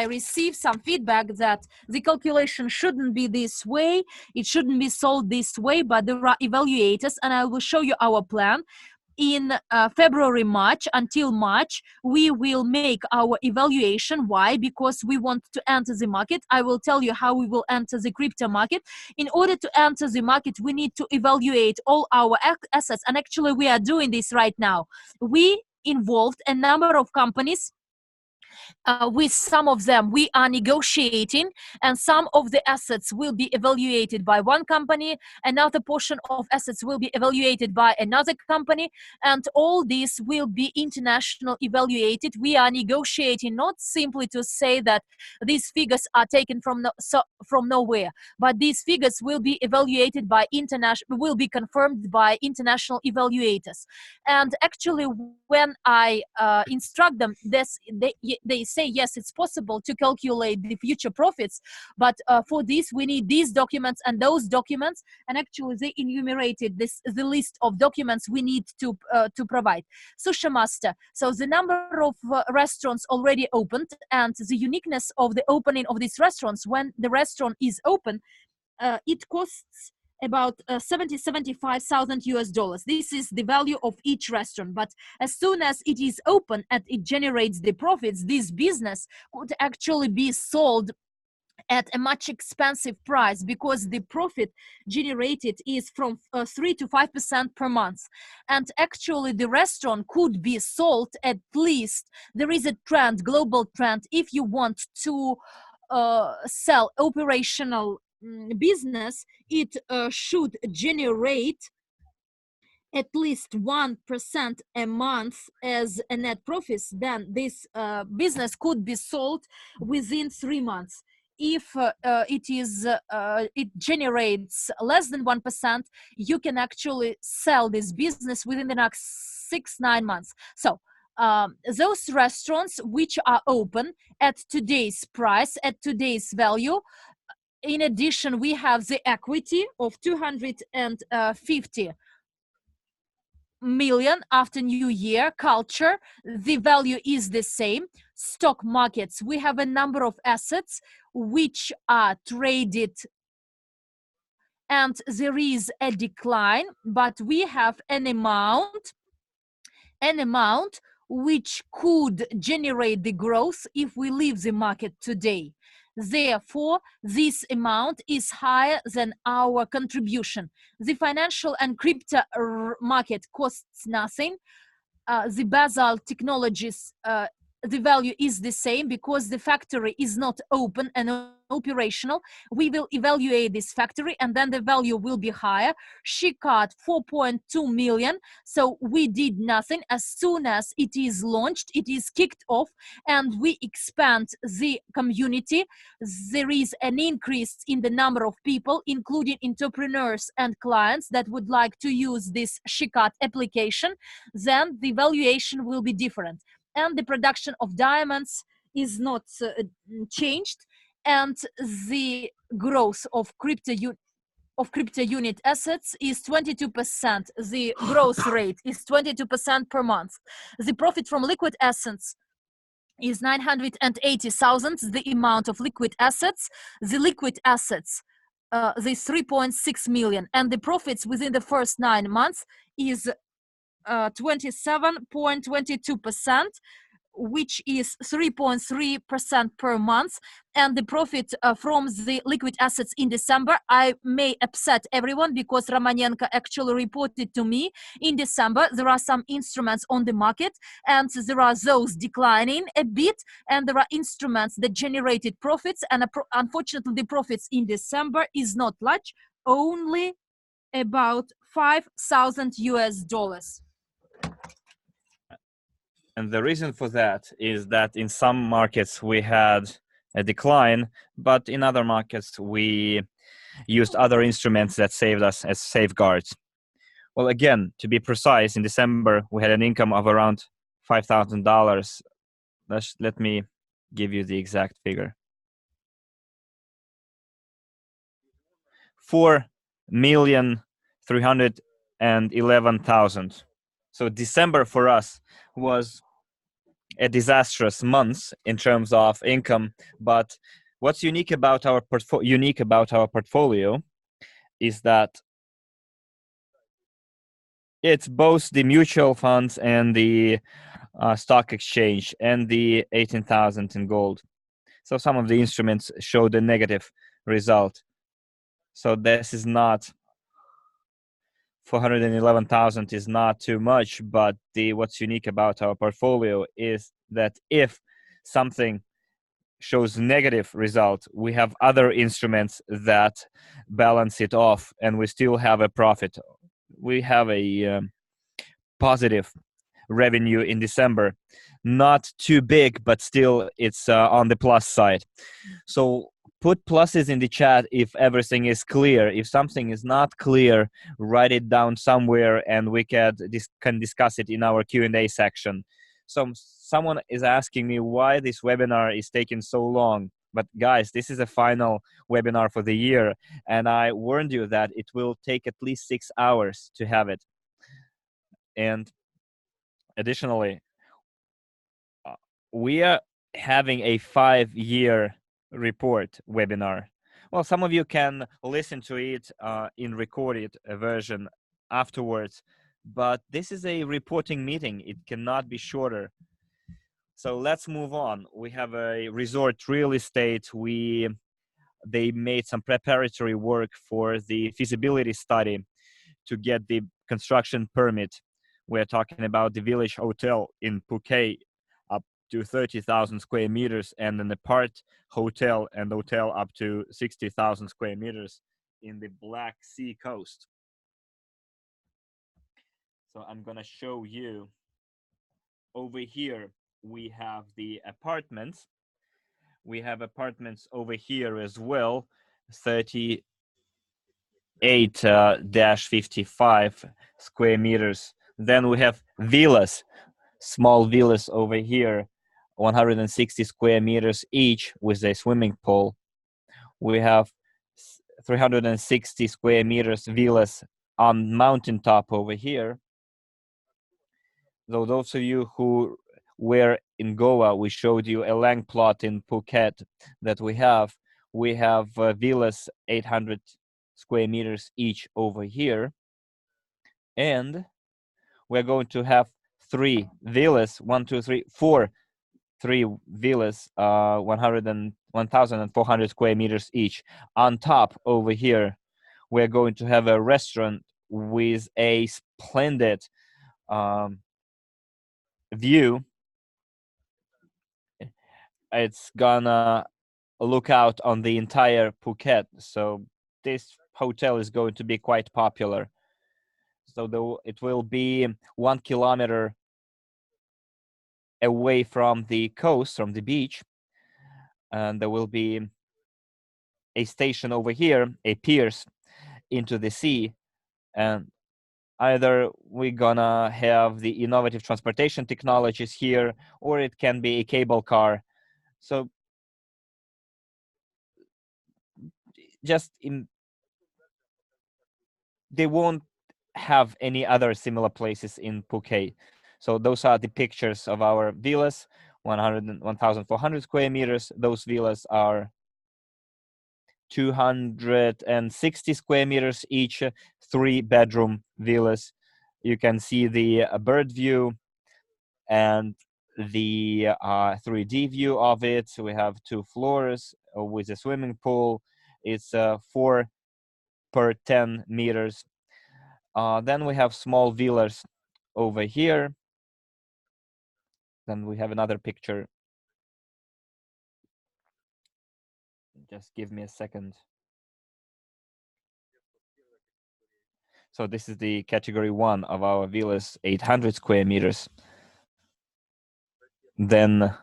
received some feedback that the calculation shouldn't be this way, it shouldn't be sold this way, but there are evaluators, and I will show you our plan. In February, March, until March, we will make our evaluation. Why? Because we want to enter the market. I will tell you how we will enter the crypto market. In order to enter the market, we need to evaluate all our assets. And actually, we are doing this right now. We involved a number of companies. With some of them we are negotiating, and some of the assets will be evaluated by one company, another portion of assets will be evaluated by another company, and all this will be international evaluated. We are negotiating not simply to say that these figures are taken from nowhere, but these figures will be evaluated by will be confirmed by international evaluators. And actually, when I instruct them, they say, yes, it's possible to calculate the future profits, but for this we need these documents and those documents, and actually they enumerated the list of documents we need to provide. Sushi Master, so the number of restaurants already opened, and the uniqueness of the opening of these restaurants, when the restaurant is open, it costs about 75,000 US dollars. This is the value of each restaurant. But as soon as it is open and it generates the profits, this business could actually be sold at a much expensive price, because the profit generated is from 3 to 5% per month. And actually the restaurant could be sold at least, there is a trend, global trend, if you want to sell operational business, it should generate at least 1% a month as a net profit. Then this business could be sold within 3 months. If it generates less than 1%, you can actually sell this business within the next 6-9 months. So those restaurants which are open at today's price, at today's value, in addition, we have the equity of 250 million after New Year. Culture, the value is the same. Stock markets, we have a number of assets which are traded, and there is a decline, but we have an amount which could generate the growth if we leave the market today. Therefore, this amount is higher than our contribution. The financial and crypto market costs nothing. The Basel Technologies, the value is the same because the factory is not open and operational. We will evaluate this factory and then the value will be higher. She got 4.2 million, so we did nothing. As soon as it is launched, it is kicked off and we expand the community. There is an increase in the number of people, including entrepreneurs and clients that would like to use this Shikat application. Then the valuation will be different. And the production of diamonds is not changed, and the growth of crypto of crypto unit assets is 22%. The growth rate is 22% per month. The profit from liquid assets is 980,000, the amount of liquid assets. The liquid assets, the 3.6 million, and the profits within the first 9 months is 27.22%, which is 3.3% per month. And the profit from the liquid assets in December, I may upset everyone because Romanenko actually reported to me in December there are some instruments on the market and there are those declining a bit, and there are instruments that generated profits, and unfortunately the profits in December is not large, only about $5,000. And the reason for that is that in some markets we had a decline, but in other markets we used other instruments that saved us as safeguards. Well, again, to be precise, in December we had an income of around $5,000. Let me give you the exact figure. 4,311,000. So December for us was a disastrous month in terms of income, but what's unique about our portfolio is that it's both the mutual funds and the stock exchange and the 18,000 in gold. So some of the instruments showed a negative result. So this is not 411,000 is not too much, but what's unique about our portfolio is that if something shows negative result, we have other instruments that balance it off, and we still have a profit. We have a positive revenue in December, not too big, but still it's on the plus side. So put pluses in the chat if everything is clear. If something is not clear, write it down somewhere and we can discuss it in our Q&A section. So someone is asking me why this webinar is taking so long. But guys, this is a final webinar for the year, and I warned you that it will take at least 6 hours to have it. And additionally, we are having a 5-year report webinar. Well, some of you can listen to it in recorded version afterwards, but this is a reporting meeting. It cannot be shorter. So let's move on. We have a resort real estate. They made some preparatory work for the feasibility study to get the construction permit. We're talking about the Village Hotel in Phuket, up to 30,000 square meters, and an apart hotel and hotel up to 60,000 square meters in the Black Sea coast. So I'm gonna show you over here. We have the apartments. We have apartments over here as well, 38-55 square meters. Then we have villas, small villas over here, 160 square meters each with a swimming pool. We have 360 square meters villas on mountaintop over here. So those of you who were in Goa, we showed you a land plot in Phuket that we have. We have villas 800 square meters each over here. And we're going to have 3 villas, 3 villas, 1,400 square meters each. On top over here, we're going to have a restaurant with a splendid view. It's gonna look out on the entire Phuket. So this hotel is going to be quite popular. So it will be 1 kilometer away from the coast, from the beach, and there will be a station over here, a piers into the sea, and either we're gonna have the innovative transportation technologies here, or it can be a cable car. So just they won't have any other similar places in Phuket. So those are the pictures of our villas, 1,400 square meters. Those villas are 260 square meters each, 3-bedroom villas. You can see the bird view and the 3D view of it. So we have 2 floors with a swimming pool. It's 4 per 10 meters. Then we have small villas over here. Then we have another picture. Just give me a second. So this is the category 1 of our villas, 800 square meters. Then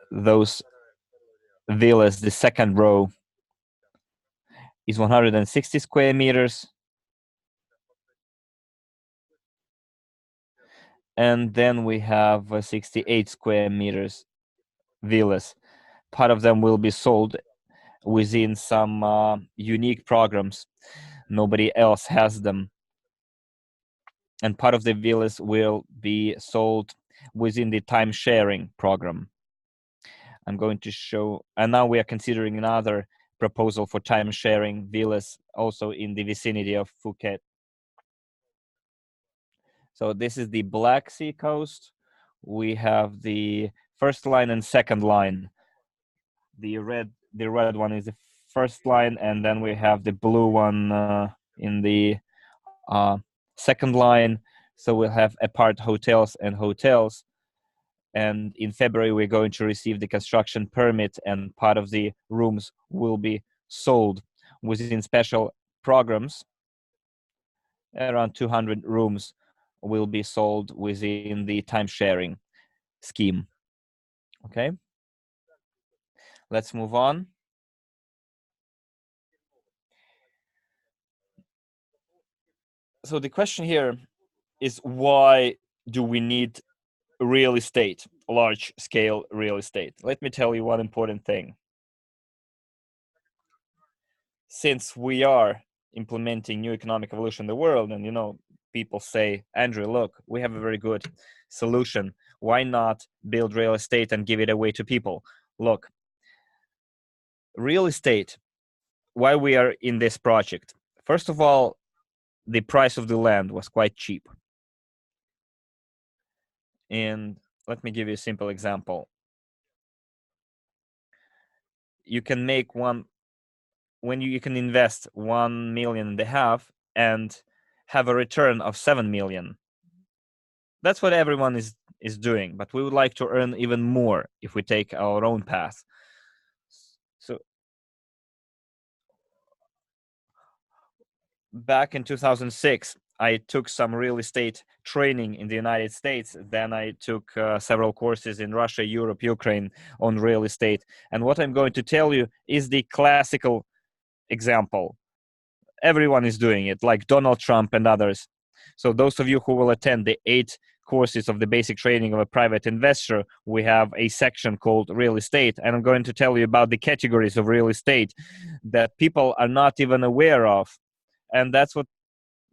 those villas, the second row, is 160 square meters. And then we have 68 square meters villas. Part of them will be sold within some unique programs. Nobody else has them. And part of the villas will be sold within the time sharing program. I'm going to show, and now we are considering another proposal for time sharing villas also in the vicinity of Phuket. So this is the Black Sea coast. We have the first line and second line. The red one is the first line, and then we have the blue one in the second line. So we'll have apart hotels and hotels. And in February, we're going to receive the construction permit, and part of the rooms will be sold within special programs. Around 200 rooms will be sold within the time sharing scheme. Okay, let's move on. So the question here is, why do we need real estate, large scale real estate? Let me tell you one important thing. Since we are implementing new economic evolution in the world, and people say, Andrew, look, we have a very good solution. Why not build real estate and give it away to people? Look, real estate, why we are in this project? First of all, the price of the land was quite cheap. And let me give you a simple example. You can make you can invest 1.5 million and have a return of 7 million. That's what everyone is doing, but we would like to earn even more if we take our own path. So back in 2006, I took some real estate training in the United States. Then I took several courses in Russia, Europe, Ukraine on real estate. And what I'm going to tell you is the classical example. Everyone is doing it, like Donald Trump and others. So those of you who will attend the 8 courses of the basic training of a private investor, we have a section called real estate. And I'm going to tell you about the categories of real estate that people are not even aware of. And that's what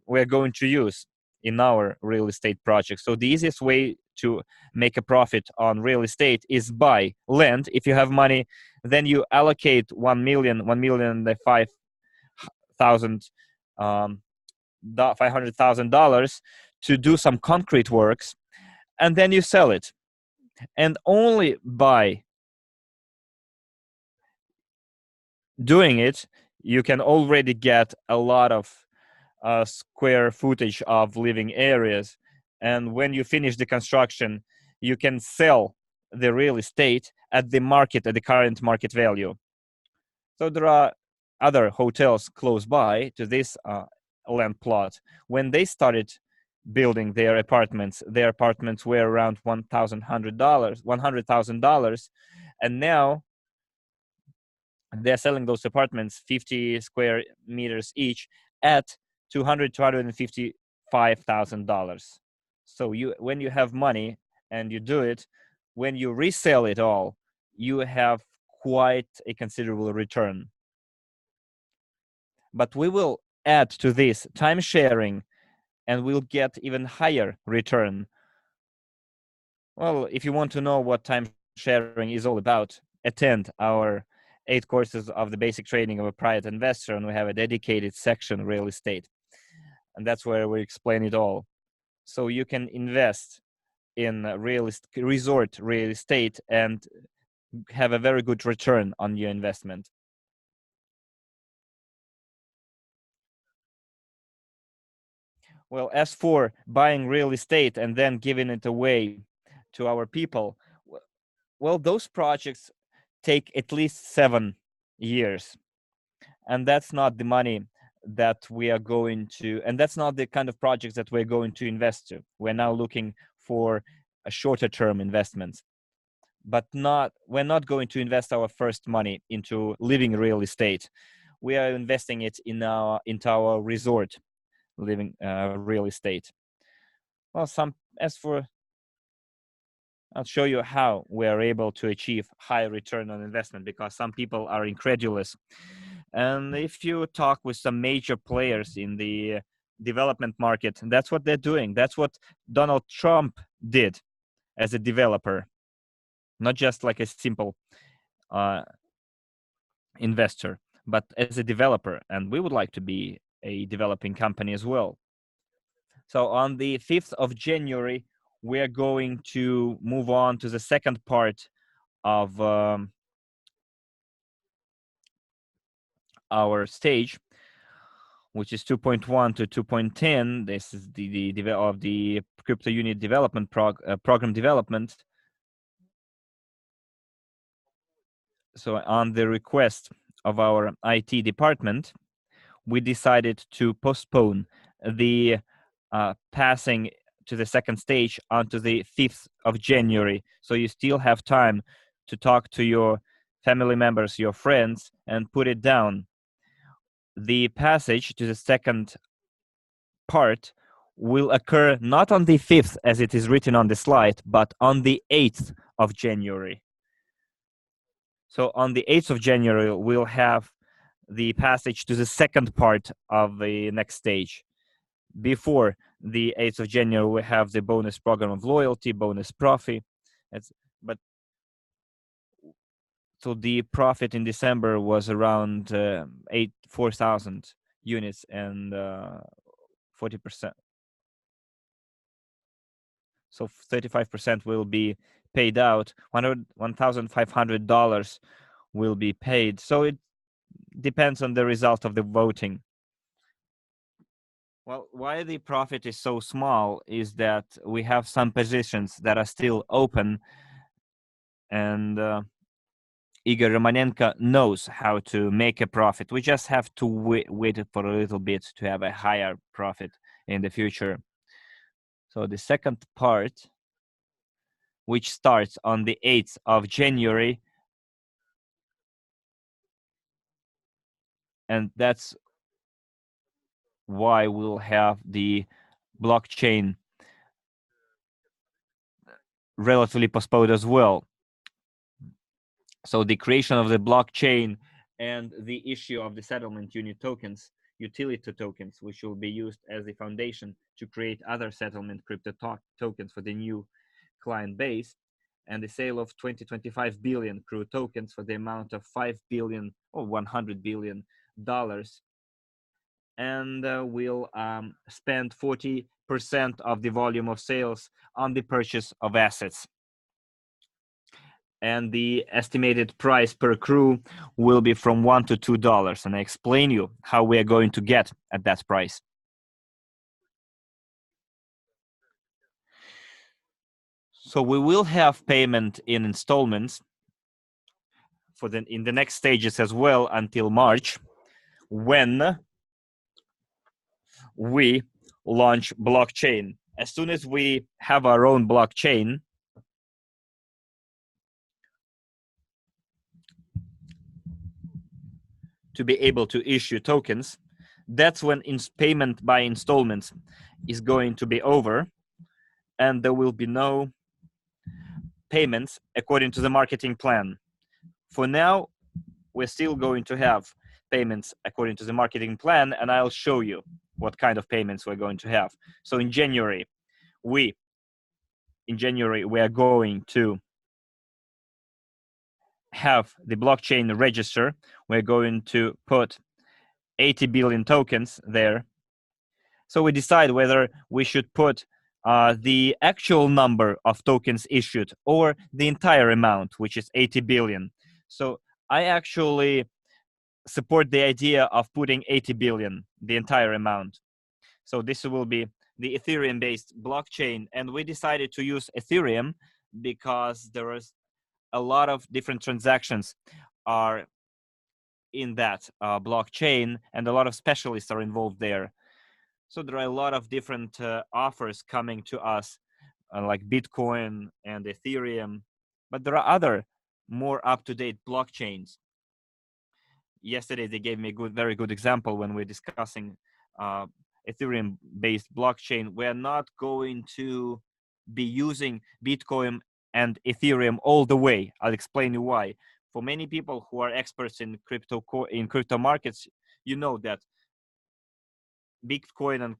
we're going to use in our real estate project. So the easiest way to make a profit on real estate is buy land. If you have money, then you allocate $500,000 to do some concrete works, and then you sell it. And only by doing it, you can already get a lot of square footage of living areas. And when you finish the construction, you can sell the real estate at the current market value. So there are other hotels close by to this land plot. When they started building their apartments were around $100,000, and now they're selling those apartments 50 square meters each at $255,000. So when you have money and you do it, when you resell it all, you have quite a considerable return. But we will add to this time sharing, and we'll get even higher return. Well, if you want to know what time sharing is all about, attend our 8 courses of the basic training of a private investor, and we have a dedicated section real estate. And that's where we explain it all. So you can invest in resort real estate and have a very good return on your investment. Well, as for buying real estate and then giving it away to our people, well, those projects take at least 7 years. And that's not the money that we are going to, and that's not the kind of projects that we're going to invest to. We're now looking for a shorter term investments, but we're not going to invest our first money into living real estate. We are investing it into our resort living real estate. Well, I'll show you how we are able to achieve high return on investment, because some people are incredulous. And if you talk with some major players in the development market, that's what they're doing. That's what Donald Trump did as a developer, not just like a simple investor, but as a developer. And we would like to be a developing company as well. So on the 5th of January, we're going to move on to the second part of our stage, which is 2.1 to 2.10. This is the crypto unit development program development. So on the request of our IT department, we decided to postpone the passing to the second stage onto the 5th of January. So you still have time to talk to your family members, your friends, and put it down. The passage to the second part will occur not on the 5th as it is written on the slide, but on the 8th of January. So on the 8th of January, we'll have the passage to the second part of the next stage. Before the 8th of January, we have the bonus program of loyalty, bonus profit. So the profit in December was around 4,000 units and 40%. So 35% will be paid out. $1,500 will be paid. So it depends on the result of the voting. Well, why the profit is so small is that we have some positions that are still open, and Igor Romanenko knows how to make a profit. We just have to wait for a little bit to have a higher profit in the future. So the second part, which starts on the 8th of January, and that's why we'll have the blockchain relatively postponed as well. So the creation of the blockchain and the issue of the settlement unit tokens, utility tokens, which will be used as the foundation to create other settlement crypto tokens for the new client base, and the sale of 25 billion crew tokens for the amount of $5 billion or $100 billion. And we'll spend 40% of the volume of sales on the purchase of assets. And the estimated price per crew will be from $1 to $2. And I explain you how we are going to get at that price. So we will have payment in installments in the next stages as well until March, when we launch blockchain. As soon as we have our own blockchain, to be able to issue tokens, that's when payment by installments is going to be over, and there will be no payments according to the marketing plan. For now, we're still going to have payments according to the marketing plan, and I'll show you what kind of payments we're going to have. So in January, we are going to have the blockchain register. We're going to put 80 billion tokens there. So we decide whether we should put the actual number of tokens issued or the entire amount, which is 80 billion. So I actually support the idea of putting 80 billion, the entire amount. So this will be the Ethereum-based blockchain. And we decided to use Ethereum because there is a lot of different transactions are in that blockchain, and a lot of specialists are involved there. So there are a lot of different offers coming to us, like Bitcoin and Ethereum, but there are other more up-to-date blockchains. Yesterday, they gave me a very good example when we're discussing Ethereum-based blockchain. We're not going to be using Bitcoin and Ethereum all the way. I'll explain you why. For many people who are experts in crypto markets, you know that Bitcoin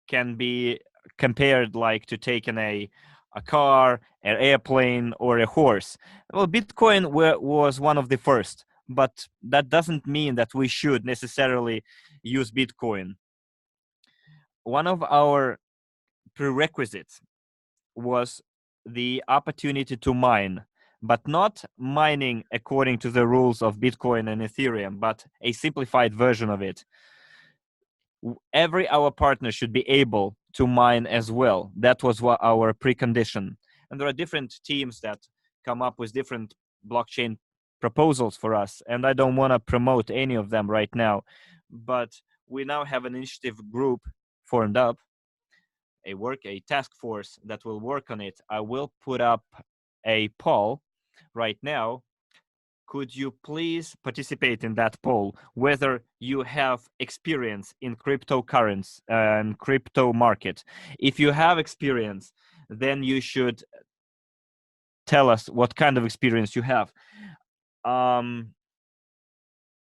can be compared like to taking a car, an airplane, or a horse. Well, Bitcoin was one of the first, but that doesn't mean that we should necessarily use Bitcoin. One of our prerequisites was the opportunity to mine, but not mining according to the rules of Bitcoin and Ethereum, but a simplified version of it. Our partner should be able to mine as well. That was what our precondition. And there are different teams that come up with different blockchain proposals for us, and I don't want to promote any of them right now, but we now have an initiative group formed up, a task force that will work on it. I will put up a poll right now. Could you please participate in that poll, whether you have experience in cryptocurrency and crypto market? If you have experience, then you should tell us what kind of experience you have.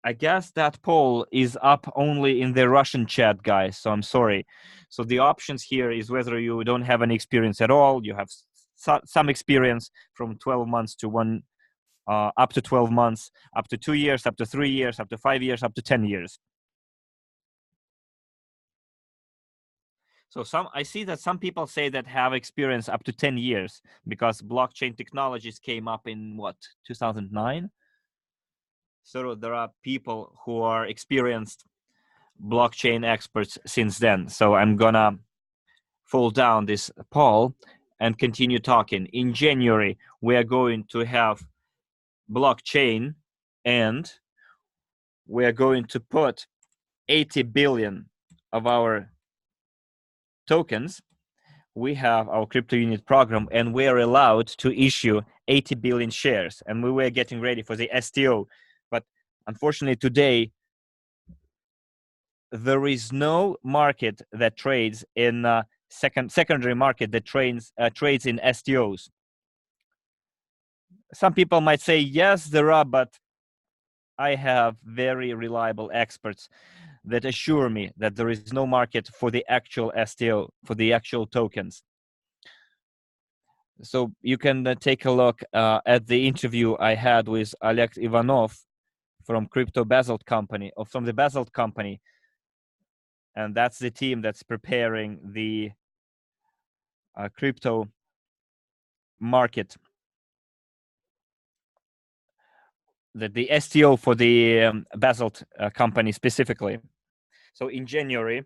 I guess that poll is up only in the Russian chat, guys, so I'm sorry. So the options here is whether you don't have any experience at all, you have some experience from 12 months to up to 12 months, up to 2 years, up to 3 years, up to 5 years, up to 10 years. So I see that some people say that have experience up to 10 years because blockchain technologies came up in 2009? So there are people who are experienced blockchain experts since then. So I'm gonna fall down this poll and continue talking. In January, we are going to have blockchain, and we are going to put 80 billion of our tokens. We have our crypto unit program, and we are allowed to issue 80 billion shares, and we were getting ready for the STO. But unfortunately today, there is no market that trades in secondary market that trades in STOs. Some people might say, yes, there are, but I have very reliable experts that assure me that there is no market for the actual STO, for the actual tokens. So you can take a look at the interview I had with Oleg Ivanov from Crypto Basalt Company, or from the Basalt Company. And that's the team that's preparing the crypto market, the STO for the Basalt company specifically. So in January,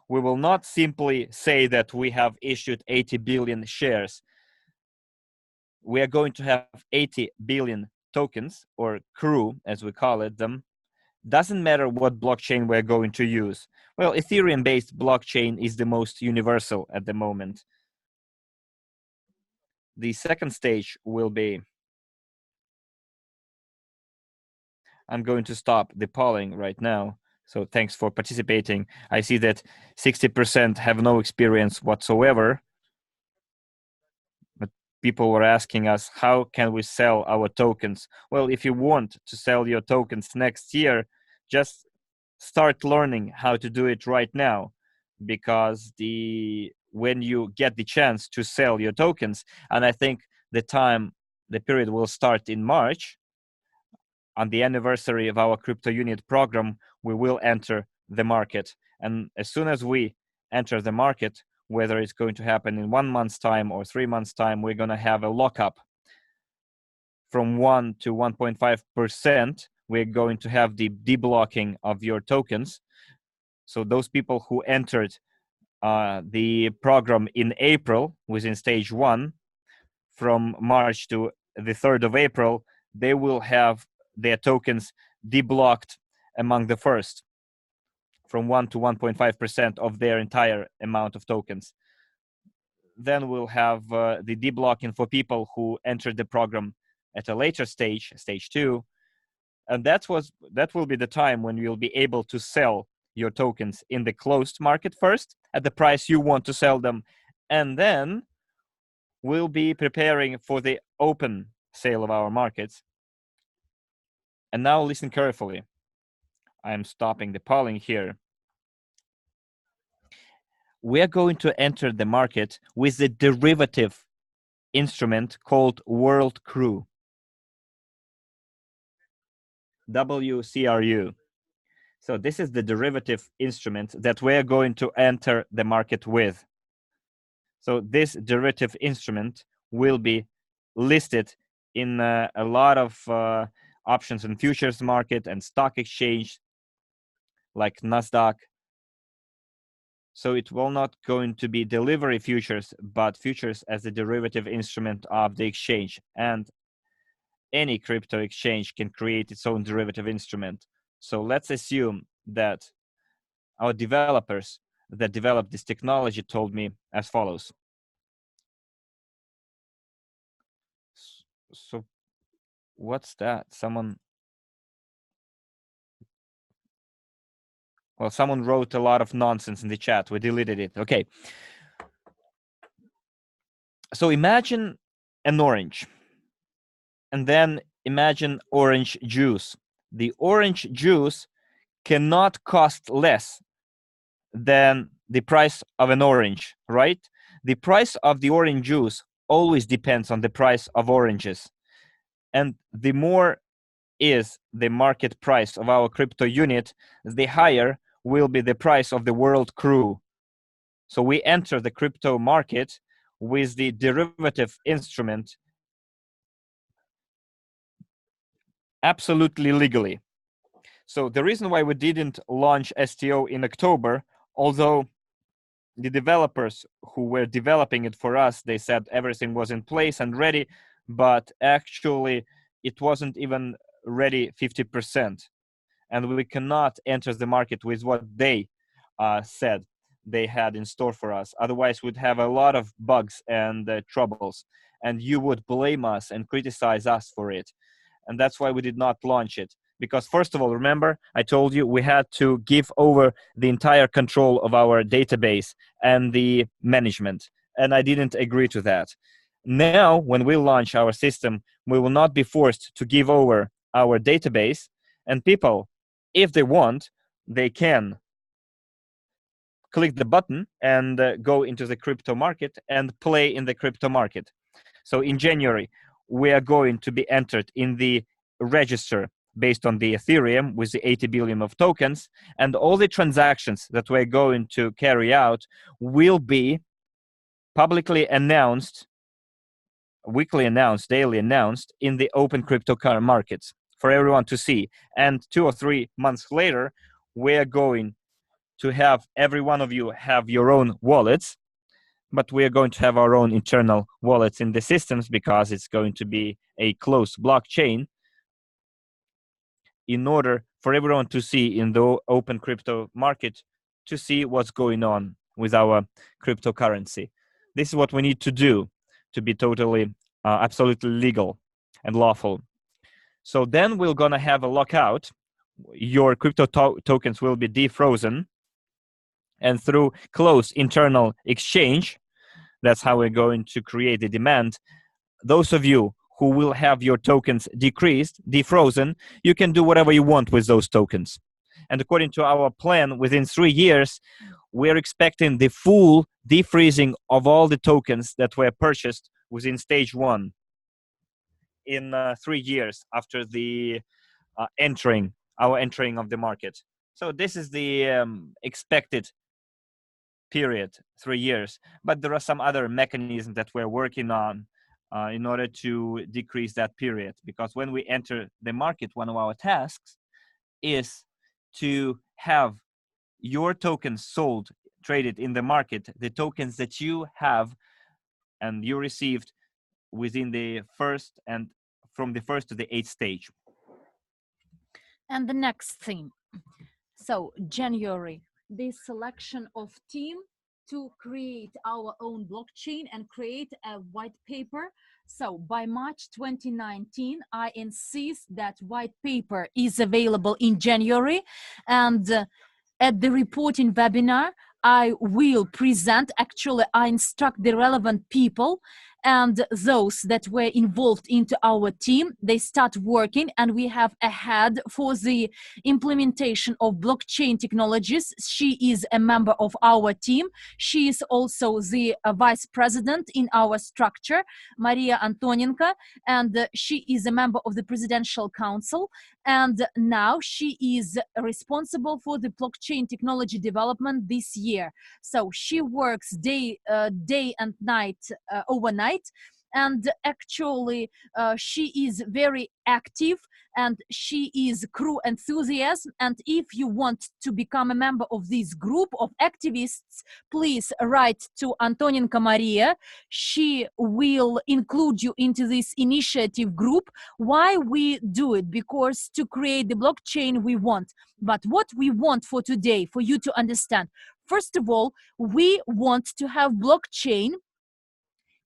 we will not simply say that we have issued 80 billion shares. We are going to have 80 billion tokens, or crew, as we call it them. Doesn't matter what blockchain we're going to use. Well, Ethereum-based blockchain is the most universal at the moment. The second stage will be, I'm going to stop the polling right now. So thanks for participating. I see that 60% have no experience whatsoever. But people were asking us, how can we sell our tokens? Well, if you want to sell your tokens next year, just start learning how to do it right now, because when you get the chance to sell your tokens, and I think the period will start in March, on the anniversary of our crypto unit program, we will enter the market. And as soon as we enter the market, whether it's going to happen in 1 month's time or 3 months' time, we're going to have a lockup from 1 to 1.5%. We're going to have the deblocking of your tokens. So those people who entered the program in April within stage 1, from March to the 3rd of April, they will have their tokens deblocked among the first, from 1 to 1.5% of their entire amount of tokens. Then we'll have the deblocking for people who entered the program at a later stage, stage 2. And that will be the time when you'll be able to sell your tokens in the closed market first at the price you want to sell them. And then we'll be preparing for the open sale of our markets. And now listen carefully. I'm stopping the polling here. We are going to enter the market with a derivative instrument called World Crew. WCRU. So this is the derivative instrument that we're going to enter the market with. So this derivative instrument will be listed in a lot of options and futures market and stock exchange like NASDAQ. So it will not going to be delivery futures, but futures as a derivative instrument of the exchange. And any crypto exchange can create its own derivative instrument. So let's assume that our developers that developed this technology told me as follows. So what's that? Someone wrote a lot of nonsense in the chat. We deleted it. Okay. So imagine an orange, and then imagine orange juice. The orange juice cannot cost less than the price of an orange, right? The price of the orange juice always depends on the price of oranges. And the more is the market price of our crypto unit, the higher will be the price of the World Crew. So we enter the crypto market with the derivative instrument absolutely legally. So the reason why we didn't launch STO in October, although the developers who were developing it for us, they said everything was in place and ready, but actually it wasn't even ready 50%. And we cannot enter the market with what they said they had in store for us. Otherwise, we'd have a lot of bugs and troubles, and you would blame us and criticize us for it. And that's why we did not launch it. Because first of all, remember, I told you we had to give over the entire control of our database and the management. And I didn't agree to that. Now, when we launch our system, we will not be forced to give over our database. And people, if they want, they can click the button and go into the crypto market and play in the crypto market. So in January, we are going to be entered in the register based on the Ethereum with the 80 billion of tokens, and all the transactions that we're going to carry out will be publicly announced, weekly announced, daily announced in the open cryptocurrency markets for everyone to see. And 2 or 3 months later, we're going to have every one of you have your own wallets, but we are going to have our own internal wallets in the systems because it's going to be a closed blockchain in order for everyone to see in the open crypto market to see what's going on with our cryptocurrency. This is what we need to do to be totally, absolutely legal and lawful. So then we're going to have a lockout. Your crypto tokens will be defrozen. And through closed internal exchange, that's how we're going to create the demand. Those of you who will have your tokens decreased, defrozen, you can do whatever you want with those tokens. And according to our plan, within 3 years, we're expecting the full defreezing of all the tokens that were purchased within stage 1 in 3 years after the entering of the market. So this is the expected period, 3 years. But there are some other mechanisms that we're working on in order to decrease that period. Because when we enter the market, one of our tasks is to have your tokens sold, traded in the market, the tokens that you have and you received within the first and from the first to the 8th stage. And the next theme. So January, the selection of team to create our own blockchain and create a white paper. So by March 2019, I insist that white paper is available in January. And at the reporting webinar, I will present, actually I instruct the relevant people and those that were involved into our team. They start working and we have a head for the implementation of blockchain technologies. She is a member of our team. She is also the vice president in our structure, Maria Antonenko, and she is a member of the Presidential Council. And now she is responsible for the blockchain technology development this year. So she works day and night, overnight. And actually, she is very active and she is crew enthusiast. And if you want to become a member of this group of activists, please write to Antonenko Maria. She will include you into this initiative group. Why we do it? Because to create the blockchain we want. But what we want for today, for you to understand, first of all, we want to have blockchain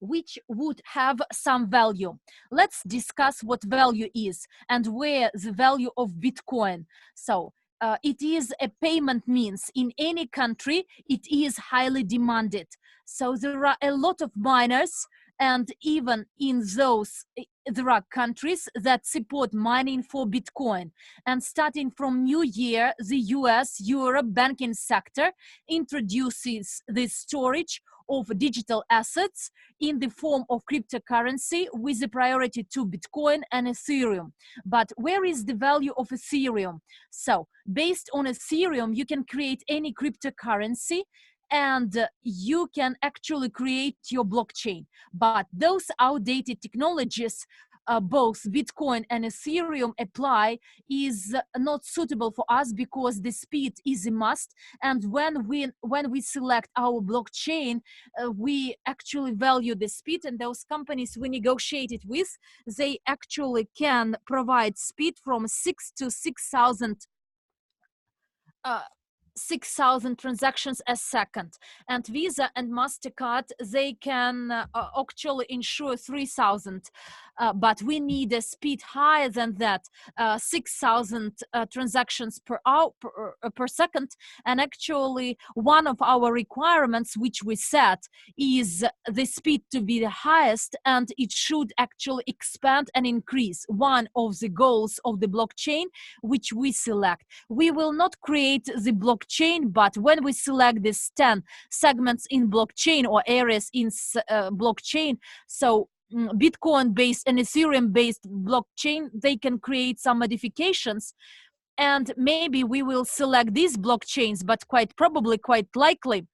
which would have some value. Let's discuss what value is and where the value of Bitcoin. So it is a payment means. In any country, it is highly demanded. So there are a lot of miners, and even in those, there are countries that support mining for Bitcoin. And starting from New Year, the US, Europe banking sector introduces the storage of digital assets in the form of cryptocurrency with a priority to Bitcoin and Ethereum. But where is the value of Ethereum? So based on Ethereum, you can create any cryptocurrency and you can actually create your blockchain. But those outdated technologies, both Bitcoin and Ethereum apply, is not suitable for us because the speed is a must. And when we select our blockchain, we actually value the speed, and those companies we negotiated with, they actually can provide speed from 6,000 transactions a second. And Visa and MasterCard, they can actually ensure 3,000. But we need a speed higher than that, 6,000 transactions per hour, per second. And actually, one of our requirements, which we set, is the speed to be the highest, and it should actually expand and increase. One of the goals of the blockchain, which we select. We will not create the blockchain, but when we select these 10 segments in blockchain or areas in blockchain, so Bitcoin-based and Ethereum-based blockchain, they can create some modifications. And maybe we will select these blockchains, but quite probably, quite likely,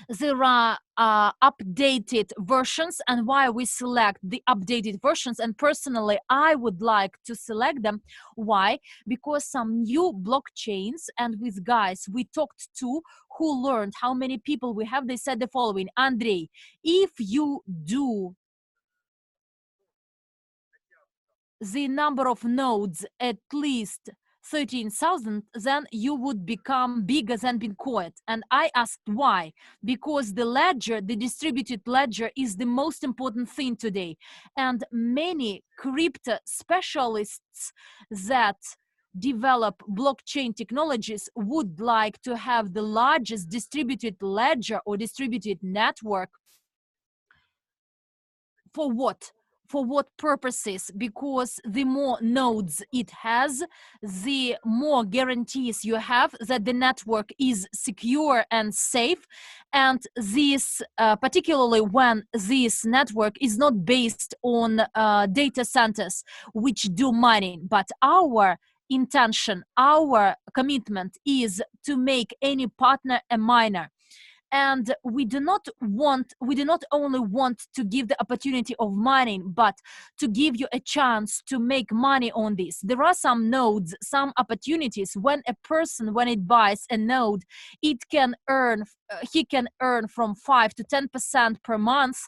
there are updated versions. And why we select the updated versions, and personally I would like to select them. Why? Because some new blockchains, and with guys we talked to who learned how many people we have, they said the following: Andrei, if you do the number of nodes at least 13,000, then you would become bigger than Bitcoin. And I asked why. Because the ledger, the distributed ledger, is the most important thing today. And many crypto specialists that develop blockchain technologies would like to have the largest distributed ledger or distributed network. For what? for what purposes? Because the more nodes it has, the more guarantees you have that the network is secure and safe. And this, particularly when this network is not based on data centers which do mining, but our intention, our commitment is to make any partner a miner. And we do not only want to give the opportunity of mining, but to give you a chance to make money on this. There are some nodes, some opportunities when a person, when it buys a node, he can earn from 5 to 10% per month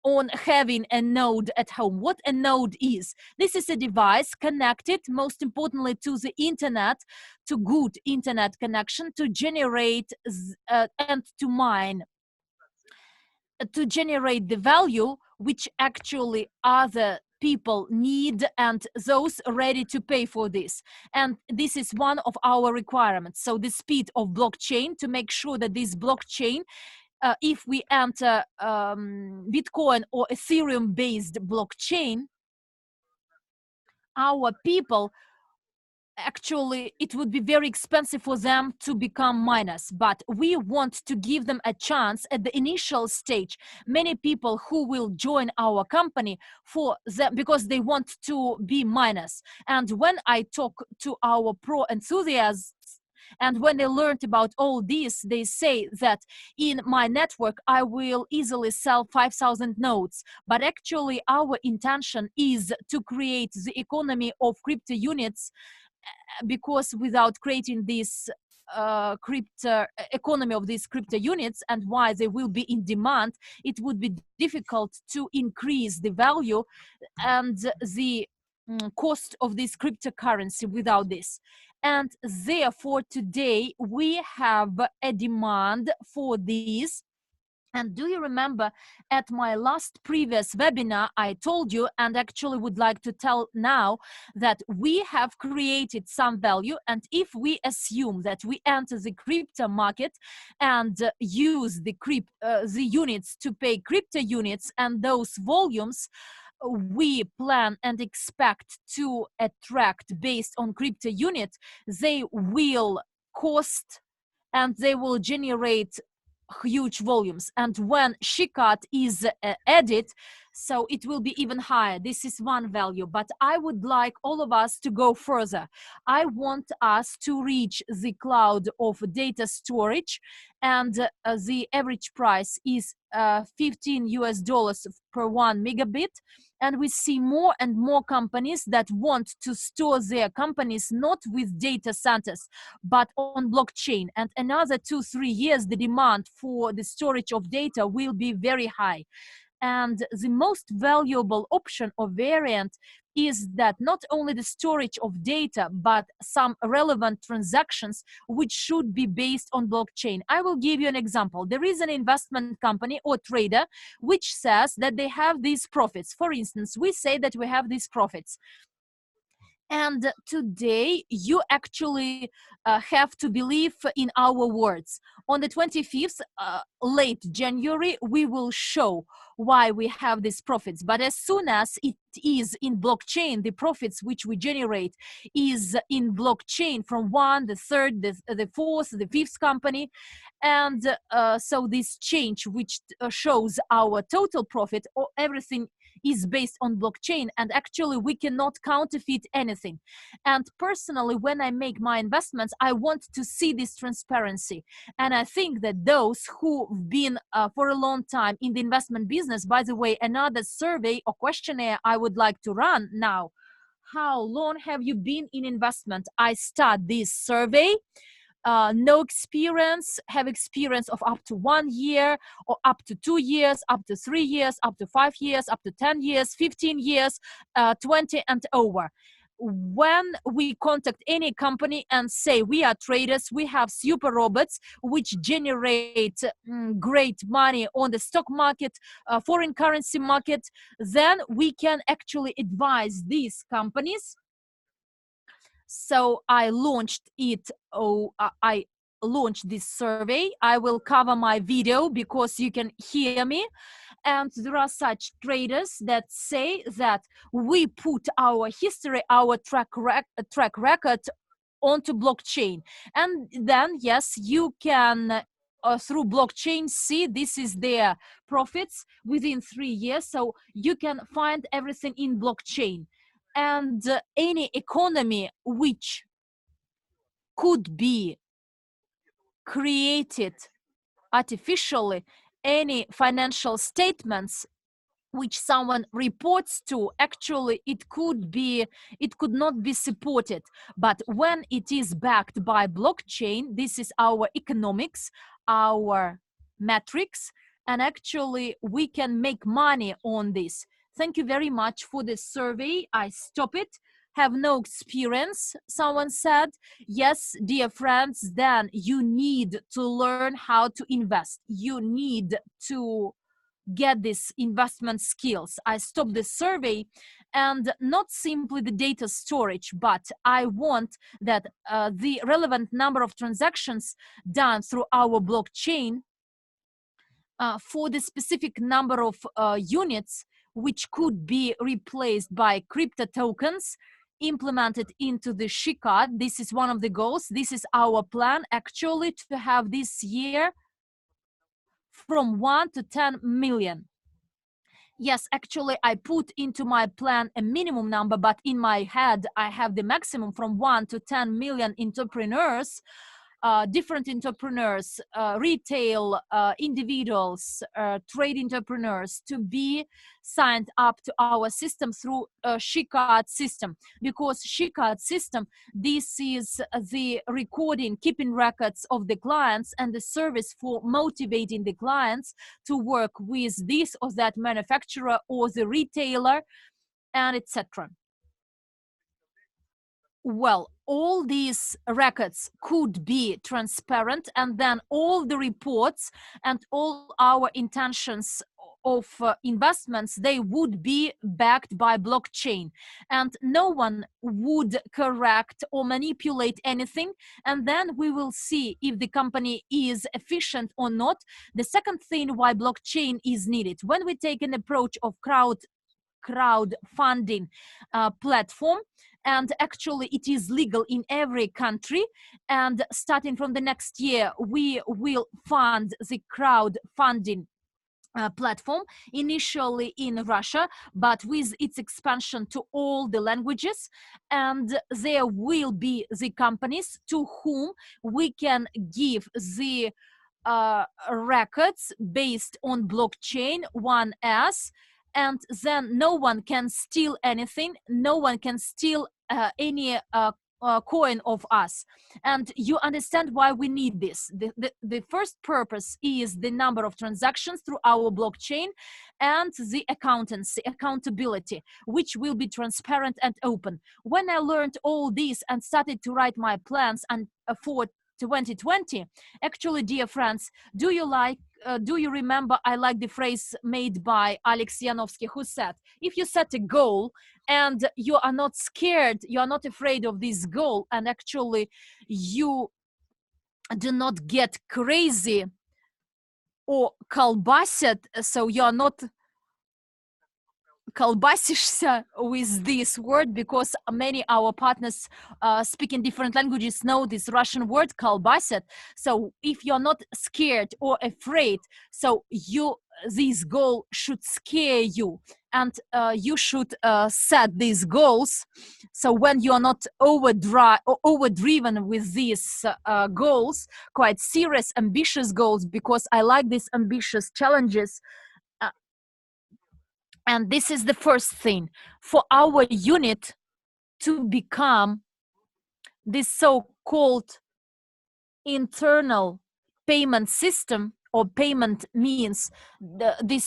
on having a node at home. What a node is? This is a device connected, most importantly, to the internet, to good internet connection, to generate and to mine, to generate the value which actually other people need and those ready to pay for this. And this is one of our requirements. So the speed of blockchain, to make sure that this blockchain, if we enter Bitcoin or Ethereum based blockchain, our people, actually it would be very expensive for them to become miners, but we want to give them a chance at the initial stage. Many people who will join our company for them because they want to be miners. And when I talk to our pro enthusiasts, and when they learned about all this, they say that in my network, I will easily sell 5,000 nodes. But actually, our intention is to create the economy of crypto units, because without creating this crypto economy of these crypto units and why they will be in demand, it would be difficult to increase the value and the cost of this cryptocurrency without this. And therefore today we have a demand for these. And do you remember at my last previous webinar, I told you, and actually would like to tell now, that we have created some value. And if we assume that we enter the crypto market and use the units to pay crypto units and those volumes, we plan and expect to attract based on crypto unit, they will cost and they will generate huge volumes. And when Shikat is added, so it will be even higher. This is one value, but I would like all of us to go further. I want us to reach the cloud of data storage, and the average price is $15 per 1 megabit. And we see more and more companies that want to store their companies not with data centers, but on blockchain. And another 2-3 years, the demand for the storage of data will be very high. And the most valuable option or variant is that not only the storage of data, but some relevant transactions which should be based on blockchain. I will give you an example. There is an investment company or trader which says that they have these profits. For instance, we say that we have these profits. And today you actually have to believe in our words. On the 25th, late January, we will show why we have these profits. But as soon as it is in blockchain, the profits which we generate is in blockchain from 1, the 3rd, the 4th, the 5th company. And so this change, which shows our total profit, or everything is based on blockchain, and actually we cannot counterfeit anything. And personally, when I make my investments, I want to see this transparency. And I think that those who've been for a long time in the investment business, by the way, another survey or questionnaire I would like to run now: how long have you been in investment? I start this survey. No experience, have experience of up to 1 year, or up to 2 years, up to 3 years, up to 5 years, up to 10 years, 15 years, 20 and over. When we contact any company and say we are traders, we have super robots which generate great money on the stock market, foreign currency market, then we can actually advise these companies. So I launched it. I launch this survey. I will cover my video because you can hear me. And there are such traders that say that we put our history, our track record onto blockchain. And then, yes, you can, through blockchain, see this is their profits within 3 years. So you can find everything in blockchain. And any economy which could be created artificially, any financial statements which someone reports to, actually it could not be supported. But when it is backed by blockchain, this is our economics, our metrics, and actually we can make money on this. Thank you very much for this survey. I stop it. Have no experience, someone said. Yes, dear friends, then you need to learn how to invest. You need to get these investment skills. I stopped the survey, and not simply the data storage, but I want that the relevant number of transactions done through our blockchain for the specific number of units which could be replaced by crypto tokens implemented into the SHICAD. This is one of the goals. This is our plan actually, to have this year from 1 to 10 million. Yes, actually I put into my plan a minimum number, but in my head I have the maximum from 1 to 10 million entrepreneurs, different entrepreneurs, retail individuals, trade entrepreneurs, to be signed up to our system through SHICAD system. Because SHICAD system, this is the recording, keeping records of the clients, and the service for motivating the clients to work with this or that manufacturer or the retailer, and etc. Well, all these records could be transparent, and then all the reports and all our intentions of investments, they would be backed by blockchain, and no one would correct or manipulate anything. And then we will see if the company is efficient or not. The second thing why blockchain is needed, when we take an approach of crowdfunding platform, and actually it is legal in every country, and starting from the next year we will fund the crowdfunding platform, initially in Russia, but with its expansion to all the languages. And there will be the companies to whom we can give the records based on blockchain 1S, and then no one can steal anything, no one can steal any coin of us. And you understand why we need this. The first purpose is the number of transactions through our blockchain, and the accountability, which will be transparent and open. When I learned all this and started to write my plans and for 2020, actually, dear friends, do you remember, I like the phrase made by Alex Yanovsky, who said, if you set a goal and you are not scared, you are not afraid of this goal, and actually you do not get crazy or колбасят, so you are not колбасишься with this word, because many our partners speaking different languages know this Russian word колбасят. So if you're not scared or afraid, so this goal should scare you, and you should set these goals. So when you're not overdriven with these goals, quite serious, ambitious goals, because I like these ambitious challenges. And this is the first thing, for our unit to become this so-called internal payment system, or payment means the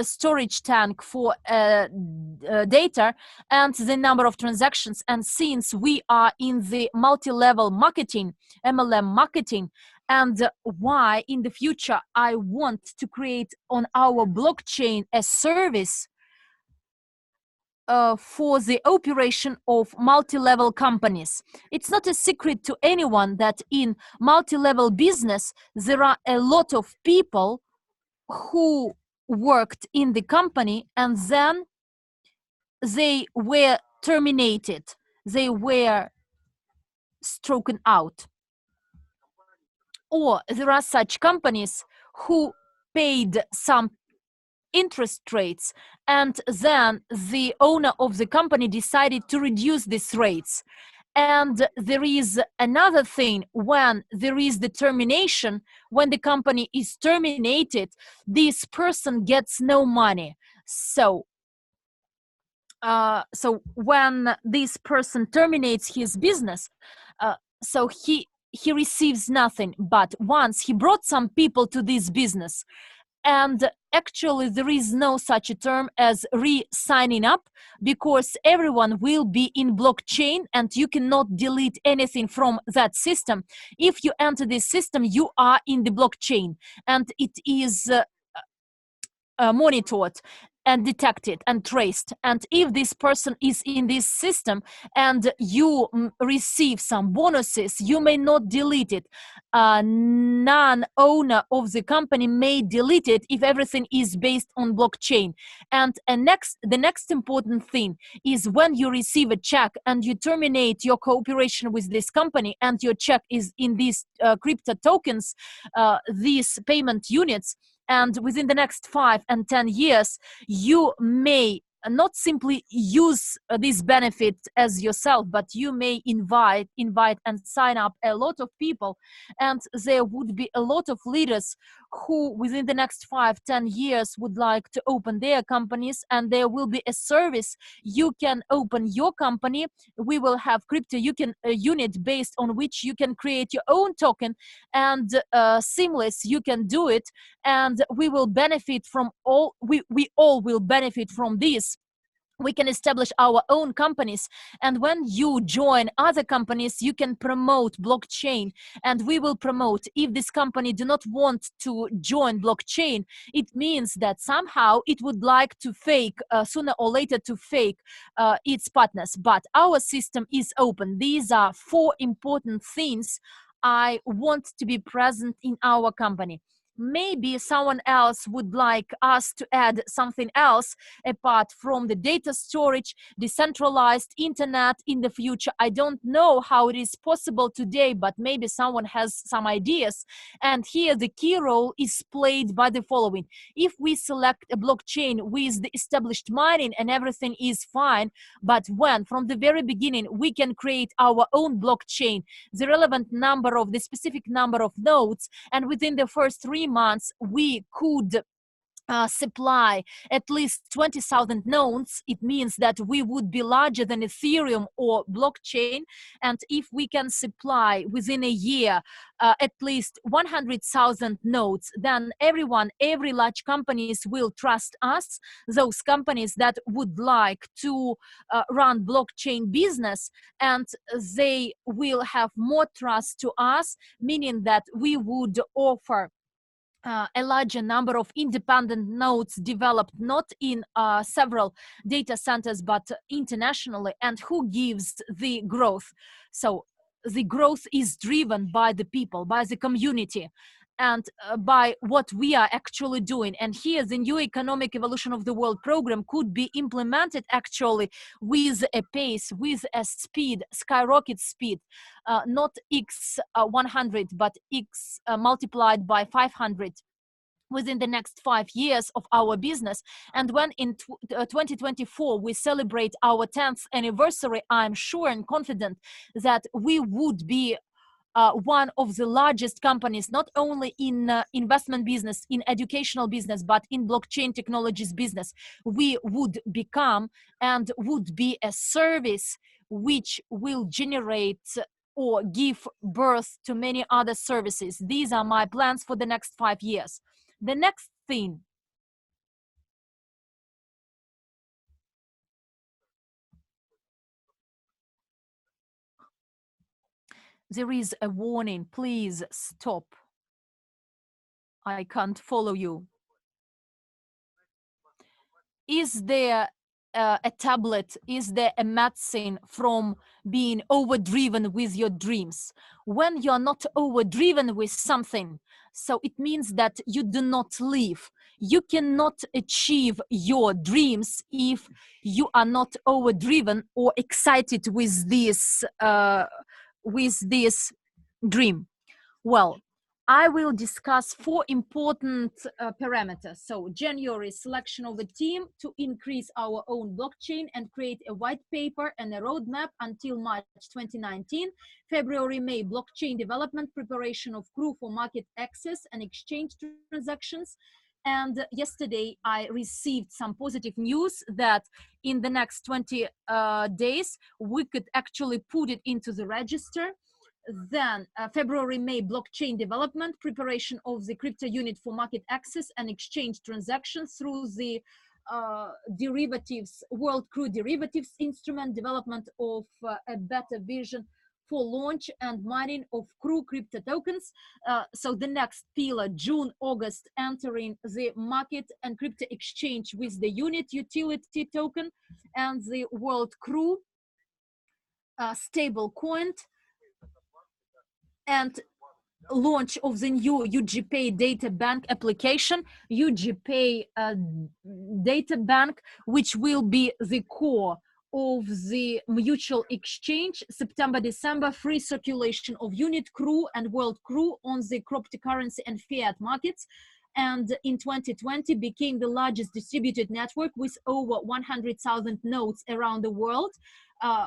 storage tank for data and the number of transactions. And since we are in the multi-level marketing, MLM marketing, and why in the future I want to create on our blockchain a service for the operation of multi-level companies. It's not a secret to anyone that in multi-level business, there are a lot of people who worked in the company and then they were terminated. They were stricken out. Or there are such companies who paid some interest rates and then the owner of the company decided to reduce these rates. And there is another thing, when there is the termination, when the company is terminated, this person gets no money. So when this person terminates his business, so he receives nothing. But once he brought some people to this business, and actually there is no such a term as re-signing up, because everyone will be in blockchain and you cannot delete anything from that system. If you enter this system, you are in the blockchain and it is monitored and detected and traced. And if this person is in this system and you receive some bonuses, you may not delete it. Non-owner of the company may delete it if everything is based on blockchain. And the next important thing is when you receive a check and you terminate your cooperation with this company and your check is in these crypto tokens, these payment units, and within the next 5 and 10 years, you may not simply use this benefit as yourself, but you may invite and sign up a lot of people. And there would be a lot of leaders who within the next 5-10 years would like to open their companies, and there will be a service. You can open your company. We will have crypto unit based on which you can create your own token, and seamless you can do it, and we will benefit from all. We all will benefit from this. We can establish our own companies, and when you join other companies, you can promote blockchain, and we will promote. If this company do not want to join blockchain, it means that somehow it would like to fake, sooner or later to fake its partners. But our system is open. These are 4 important things I want to be present in our company. Maybe someone else would like us to add something else apart from the data storage, decentralized internet in the future. I don't know how it is possible today, but maybe someone has some ideas. And here the key role is played by the following. If we select a blockchain with the established mining and everything is fine, but when from the very beginning we can create our own blockchain, the relevant number of the specific number of nodes, and within the first 3 months we could supply at least 20,000 nodes, it means that we would be larger than Ethereum or blockchain. And if we can supply within a year at least 100,000 nodes, then every large companies will trust us. Those companies that would like to run blockchain business, and they will have more trust to us, meaning that we would offer a larger number of independent nodes developed not in several data centers but internationally. And who gives the growth? So the growth is driven by the people, by the community, and by what we are actually doing. And here the new economic evolution of the world program could be implemented actually with a pace, with a speed, skyrocket speed, not x 100 but x multiplied by 500 within the next 5 years of our business. And when in 2024 we celebrate our 10th anniversary, I'm sure and confident that we would be one of the largest companies, not only in investment business, in educational business, but in blockchain technologies business. We would become and would be a service which will generate or give birth to many other services. These are my plans for the next 5 years. The next thing, there is a warning. Please stop. I can't follow you. Is there a tablet? Is there a medicine from being overdriven with your dreams? When you're not overdriven with something, so it means that you do not live. You cannot achieve your dreams if you are not overdriven or excited with this dream. Well, I will discuss 4 important parameters. So January, selection of a team to increase our own blockchain and create a white paper and a roadmap until March 2019. February, May, blockchain development, preparation of crew for market access and exchange transactions. And yesterday I received some positive news that in the next 20 days, we could actually put it into the register. Then February, May, blockchain development, preparation of the crypto unit for market access and exchange transactions through the derivatives, World Crew derivatives instrument, development of a better vision for launch and mining of Crew crypto tokens. So the next pillar, June, August, entering the market and crypto exchange with the unit utility token and the World Crew stable coin, and launch of the new UGPay data bank application, UGPay data bank, which will be the core of the mutual exchange. September, December, free circulation of unit Crew and World Crew on the cryptocurrency and fiat markets. And in 2020 became the largest distributed network with over 100,000 nodes around the world,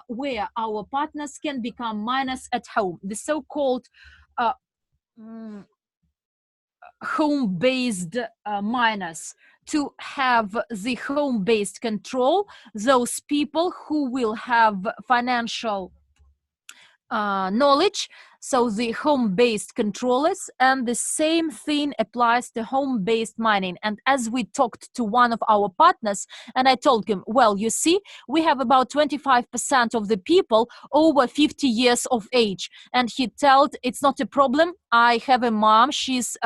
where our partners can become miners at home, the so-called home-based miners, to have the home-based control, those people who will have financial knowledge, so the home-based controllers. And the same thing applies to home-based mining. And as we talked to one of our partners, and I told him, well, you see, we have about 25% of the people over 50 years of age. And he told, it's not a problem. I have a mom, she's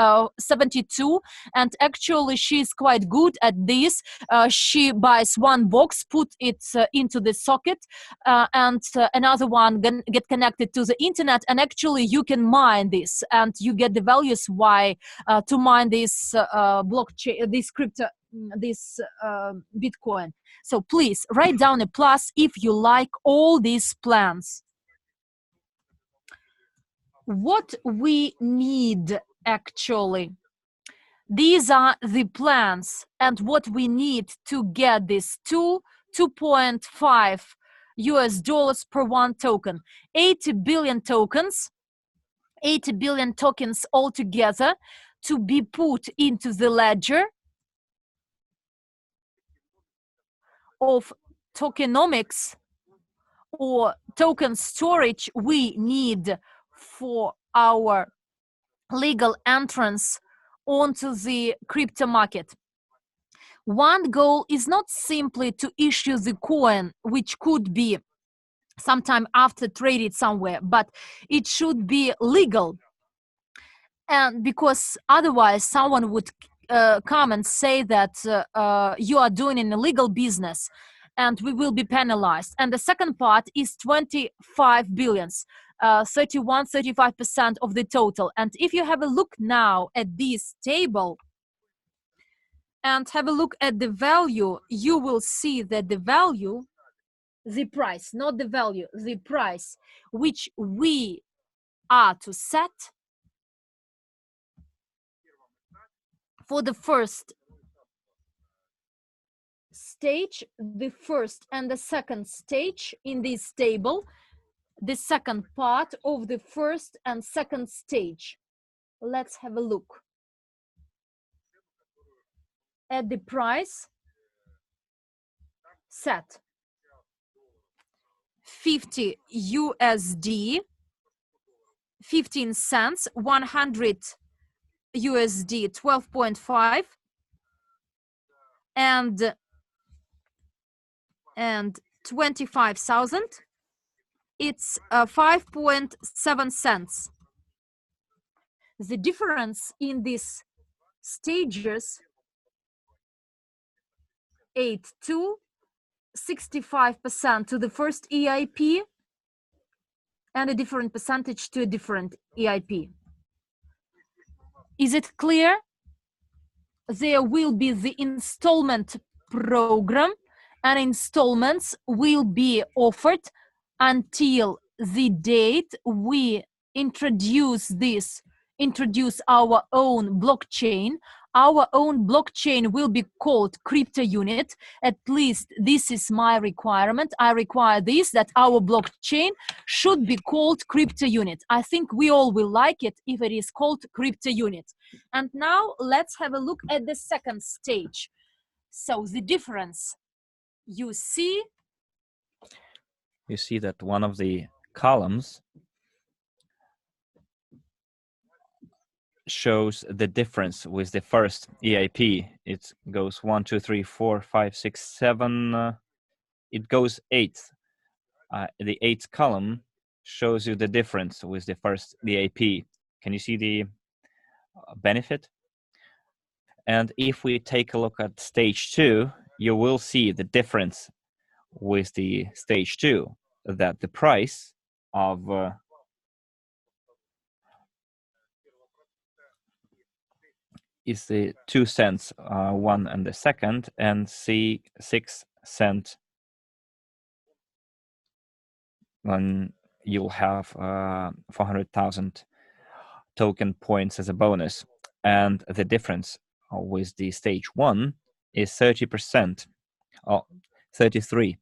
72, and actually she's quite good at this. She buys one box, put it into the socket, and another one get connected to the internet, and actually you can mine this and you get the values why to mine this blockchain, this crypto, this Bitcoin. So please write down a plus if you like all these plans. What we need actually, these are the plans, and what we need to get this to 2.5 US dollars per one token, 80 billion tokens, 80 billion tokens altogether to be put into the ledger of tokenomics or token storage we need for our legal entrance onto the crypto market. One goal is not simply to issue the coin, which could be sometime after traded somewhere, but it should be legal. And because otherwise someone would come and say that you are doing an illegal business and we will be penalized. And the second part is 25 billions, 35% of the total. And if you have a look now at this table and have a look at the value, you will see that the value, the price, not the value, the price which we are to set for the first stage, the first and the second stage in this table, the second part of the first and second stage. Let's have a look at the price set. 50 USD, 15 cents, 100 USD, 12.5, and 25,000, it's 5.7 cents. The difference in these stages, 8.2 65% to the first EIP and a different percentage to a different EIP. Is it clear? There will be the installment program, and installments will be offered until the date we introduce our own blockchain. Our own blockchain will be called crypto unit. At least this is my requirement. I require this, that our blockchain should be called crypto unit. I think we all will like it if it is called crypto unit. And now let's have a look at the second stage. So the difference you see that one of the columns shows the difference with the first EIP. It goes 1, 2, 3, 4, 5, 6, 7. It goes 8. The 8th column shows you the difference with the first EIP. Can you see the benefit? And if we take a look at stage 2, you will see the difference with the stage 2, that the price of is the 2 cents one and the second, and 6 cent when you'll have 400,000 token points as a bonus. And the difference with the stage 1 is 30%, 33%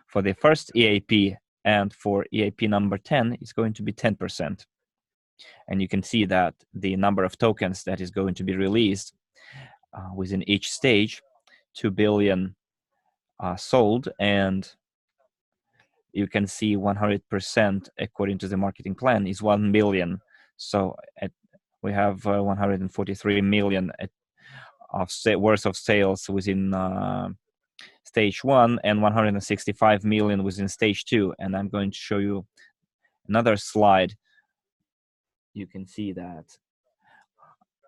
for the first EIP, and for EIP number 10 it's going to be 10%. And you can see that the number of tokens that is going to be released within each stage, 2 billion sold, and you can see 100% according to the marketing plan is 1 billion. So we have 143 million worth of sales within stage 1 and 165 million within stage 2. And I'm going to show you another slide. You can see that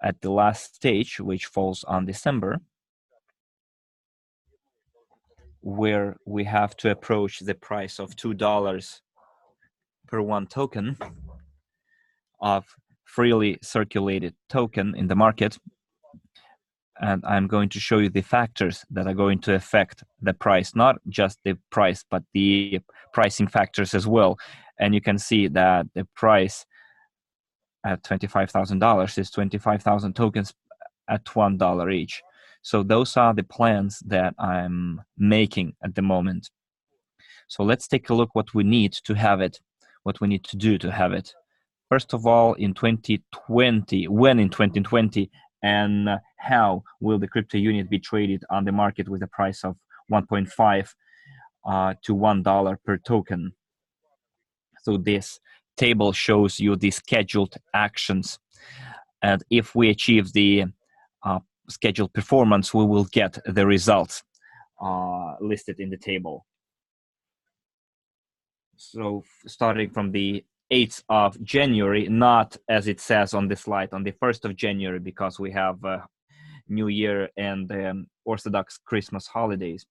at the last stage, which falls on December, where we have to approach the price of $2 per one token of freely circulated token in the market. And I'm going to show you the factors that are going to affect the price, not just the price, but the pricing factors as well. And you can see that the price at $25,000 is 25,000 tokens at $1 each. So those are the plans that I'm making at the moment. So let's take a look what we need to have it, what we need to do to have it. First of all, in 2020, when in 2020, and how will the crypto unit be traded on the market with a price of 1.5 to $1 per token. So this table shows you the scheduled actions, and if we achieve the scheduled performance, we will get the results listed in the table. So starting from the 8th of January, not as it says on the slide, on the 1st of January, because we have New Year and Orthodox Christmas holidays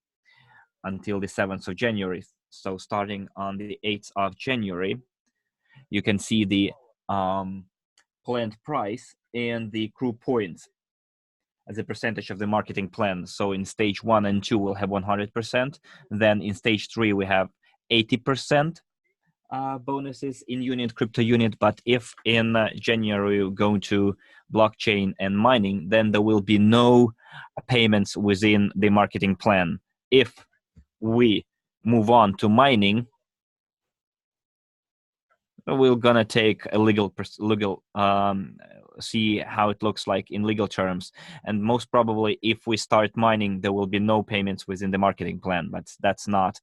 until the 7th of January. So starting on the 8th of January, you can see the planned price and the accrue points as a percentage of the marketing plan. So in stage 1 and 2, we'll have 100%. Then in stage 3, we have 80% bonuses in unit, crypto unit. But if in January you go to blockchain and mining, then there will be no payments within the marketing plan. If we move on to mining, we're gonna take a legal see how it looks like in legal terms, and most probably if we start mining, there will be no payments within the marketing plan, but that's not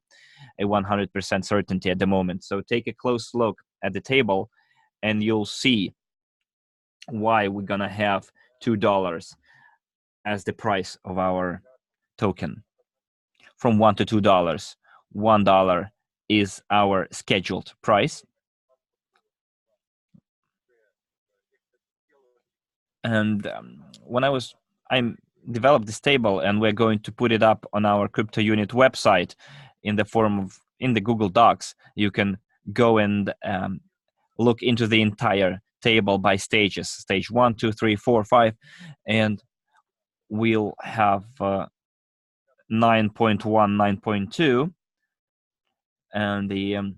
a 100% certainty at the moment. So take a close look at the table and you'll see why we're gonna have $2 as the price of our token. From $1 to $2, $1 is our scheduled price. And when I'm developed this table, and we're going to put it up on our crypto unit website in the form of in the Google Docs. You can go and look into the entire table by stages, stage 1, 2, 3, 4, 5, and we'll have 9.1, 9.2, and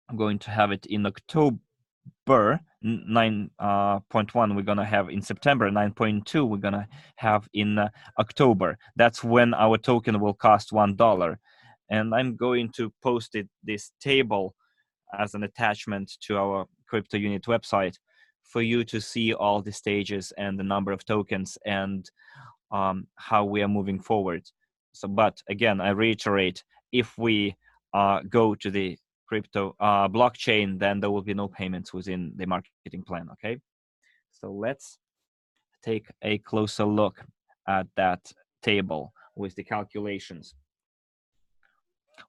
I'm going to have it in October. 9.1 we're gonna have in September, 9.2 we're gonna have in October. That's when our token will cost $1, and I'm going to post this table as an attachment to our crypto unit website for you to see all the stages and the number of tokens and how we are moving forward. So, but again, I reiterate, if we go to the crypto blockchain, then there will be no payments within the marketing plan. Okay, so let's take a closer look at that table with the calculations.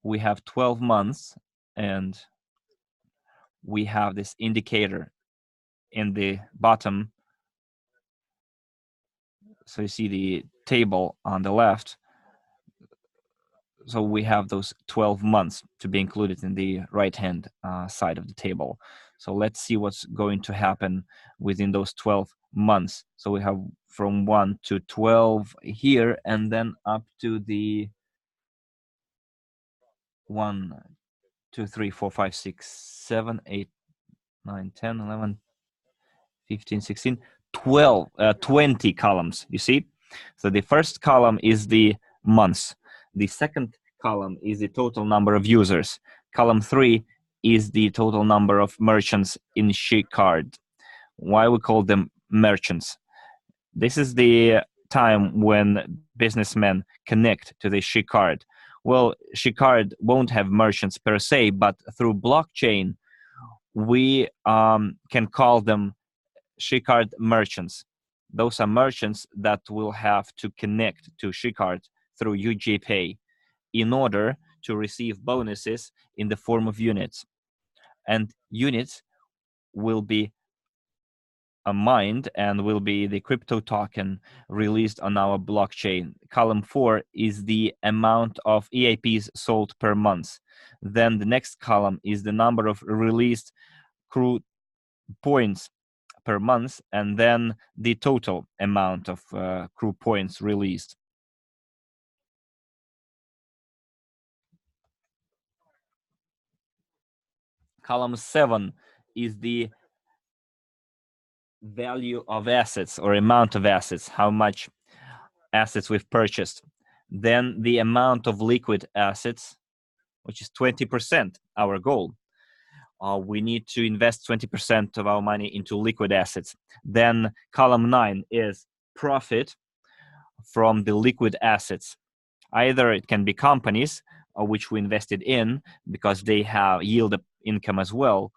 We have 12 months, and we have this indicator in the bottom. So you see the table on the left. So we have those 12 months to be included in the right-hand side of the table. So let's see what's going to happen within those 12 months. So we have from 1 to 12 here, and then up to the 1, 2, 3, 4, 5, 6, 7, 8, 9, 10, 11, 15, 16, 12, 20 columns, you see? So the first column is the months. The second column is the total number of users. Column 3 is the total number of merchants in SheCard. Why we call them merchants? This is the time when businessmen connect to the SheCard. Well, SheCard won't have merchants per se, but through blockchain, we can call them SheCard merchants. Those are merchants that will have to connect to SheCard through UGPay in order to receive bonuses in the form of units. And units will be mined and will be the crypto token released on our blockchain. Column 4 is the amount of EIPs sold per month. Then the next column is the number of released crew points per month, and then the total amount of crew points released. Column 7 is the value of assets or amount of assets, how much assets we've purchased. Then the amount of liquid assets, which is 20%, our goal. We need to invest 20% of our money into liquid assets. Then column 9 is profit from the liquid assets. Either it can be companies which we invested in because they have yield income as well.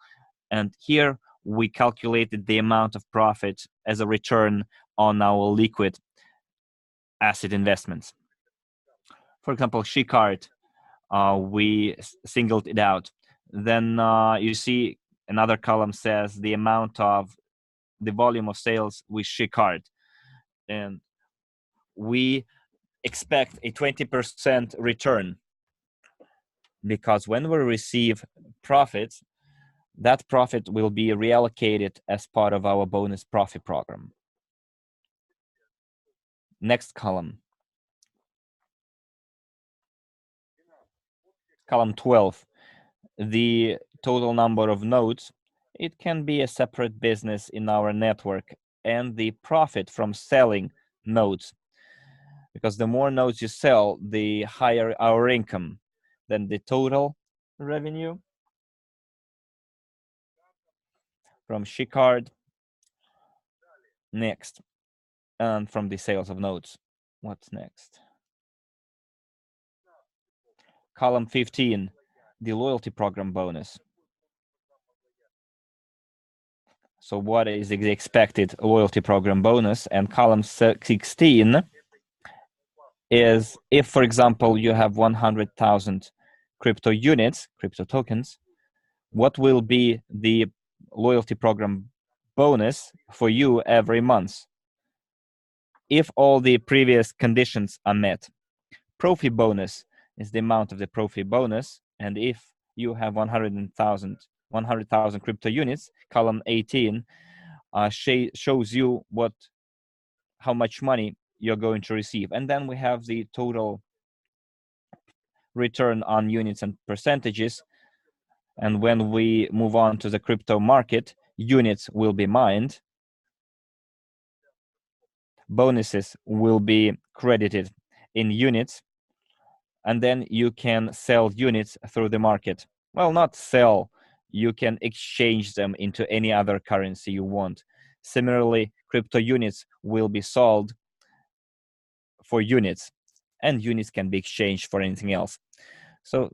And here we calculated the amount of profit as a return on our liquid asset investments. For example, SheCard, we singled it out. Then you see another column says the amount of the volume of sales with SheCard. And we expect a 20% return because when we receive profits, that profit will be reallocated as part of our bonus profit program. Next column. Column 12. The total number of nodes. It can be a separate business in our network, and the profit from selling nodes. Because the more nodes you sell, the higher our income. Then the total revenue from SheCard. Next. And from the sales of nodes. What's next? Column 15, the loyalty program bonus. So what is the expected loyalty program bonus? And column 16 is if, for example, you have 100,000 crypto units, crypto tokens, what will be the loyalty program bonus for you every month? if all the previous conditions are met. Profit bonus is the amount of the profit bonus, and if you have 100,000 crypto units, column 18 shows you how much money you're going to receive. And then we have the total return on units and percentages. And when we move on to the crypto market, units will be mined. Bonuses will be credited in units, and then you can sell units through the market. Well, not sell, you can exchange them into any other currency you want. Similarly, crypto units will be sold for units, and units can be exchanged for anything else. So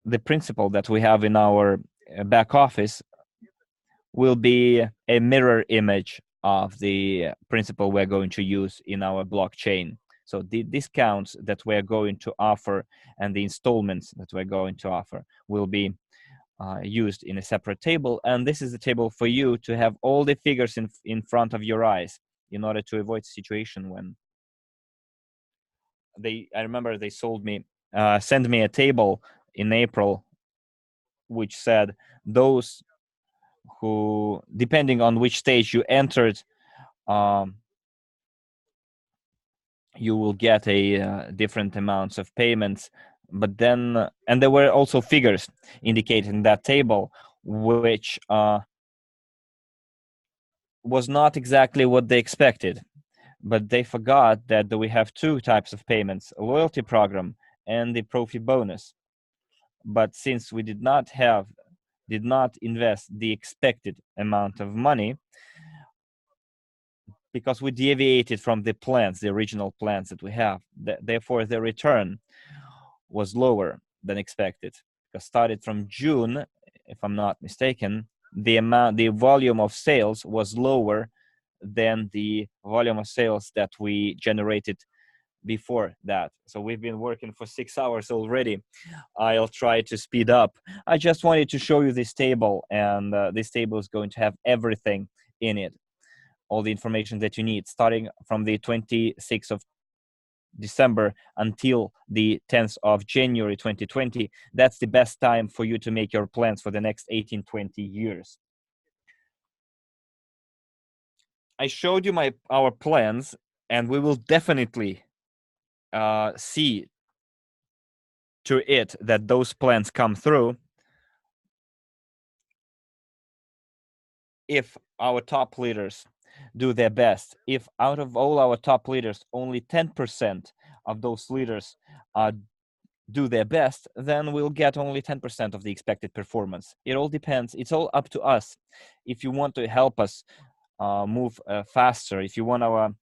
the principle that we have in our back office will be a mirror image of the principle we're going to use in our blockchain. So the discounts that we're going to offer and the installments that we're going to offer will be used in a separate table. And this is the table for you to have all the figures in front of your eyes in order to avoid the situation when I remember they sent me a table in April, which said those who, depending on which stage you entered, you will get a different amounts of payments. But then, and there were also figures indicated in that table, which was not exactly what they expected. But they forgot that we have two types of payments: a loyalty program and the profit bonus. But since we did not invest the expected amount of money, because we deviated from the plans, the original plans that we have, therefore the return was lower than expected. Because started from June, if I'm not mistaken, the volume of sales was lower than the volume of sales that we generated before that. So we've been working for 6 hours already. I'll try to speed up. I just wanted to show you this table, and this table is going to have everything in it, all the information that you need, starting from the 26th of December until the 10th of January 2020. That's the best time for you to make your plans for the next 18-20 years. I showed you our plans, and we will definitely see to it that those plans come through if our top leaders do their best. If out of all our top leaders, only 10% of those leaders do their best, then we'll get only 10% of the expected performance. It all depends. It's all up to us. If you want to help us move faster, if you want our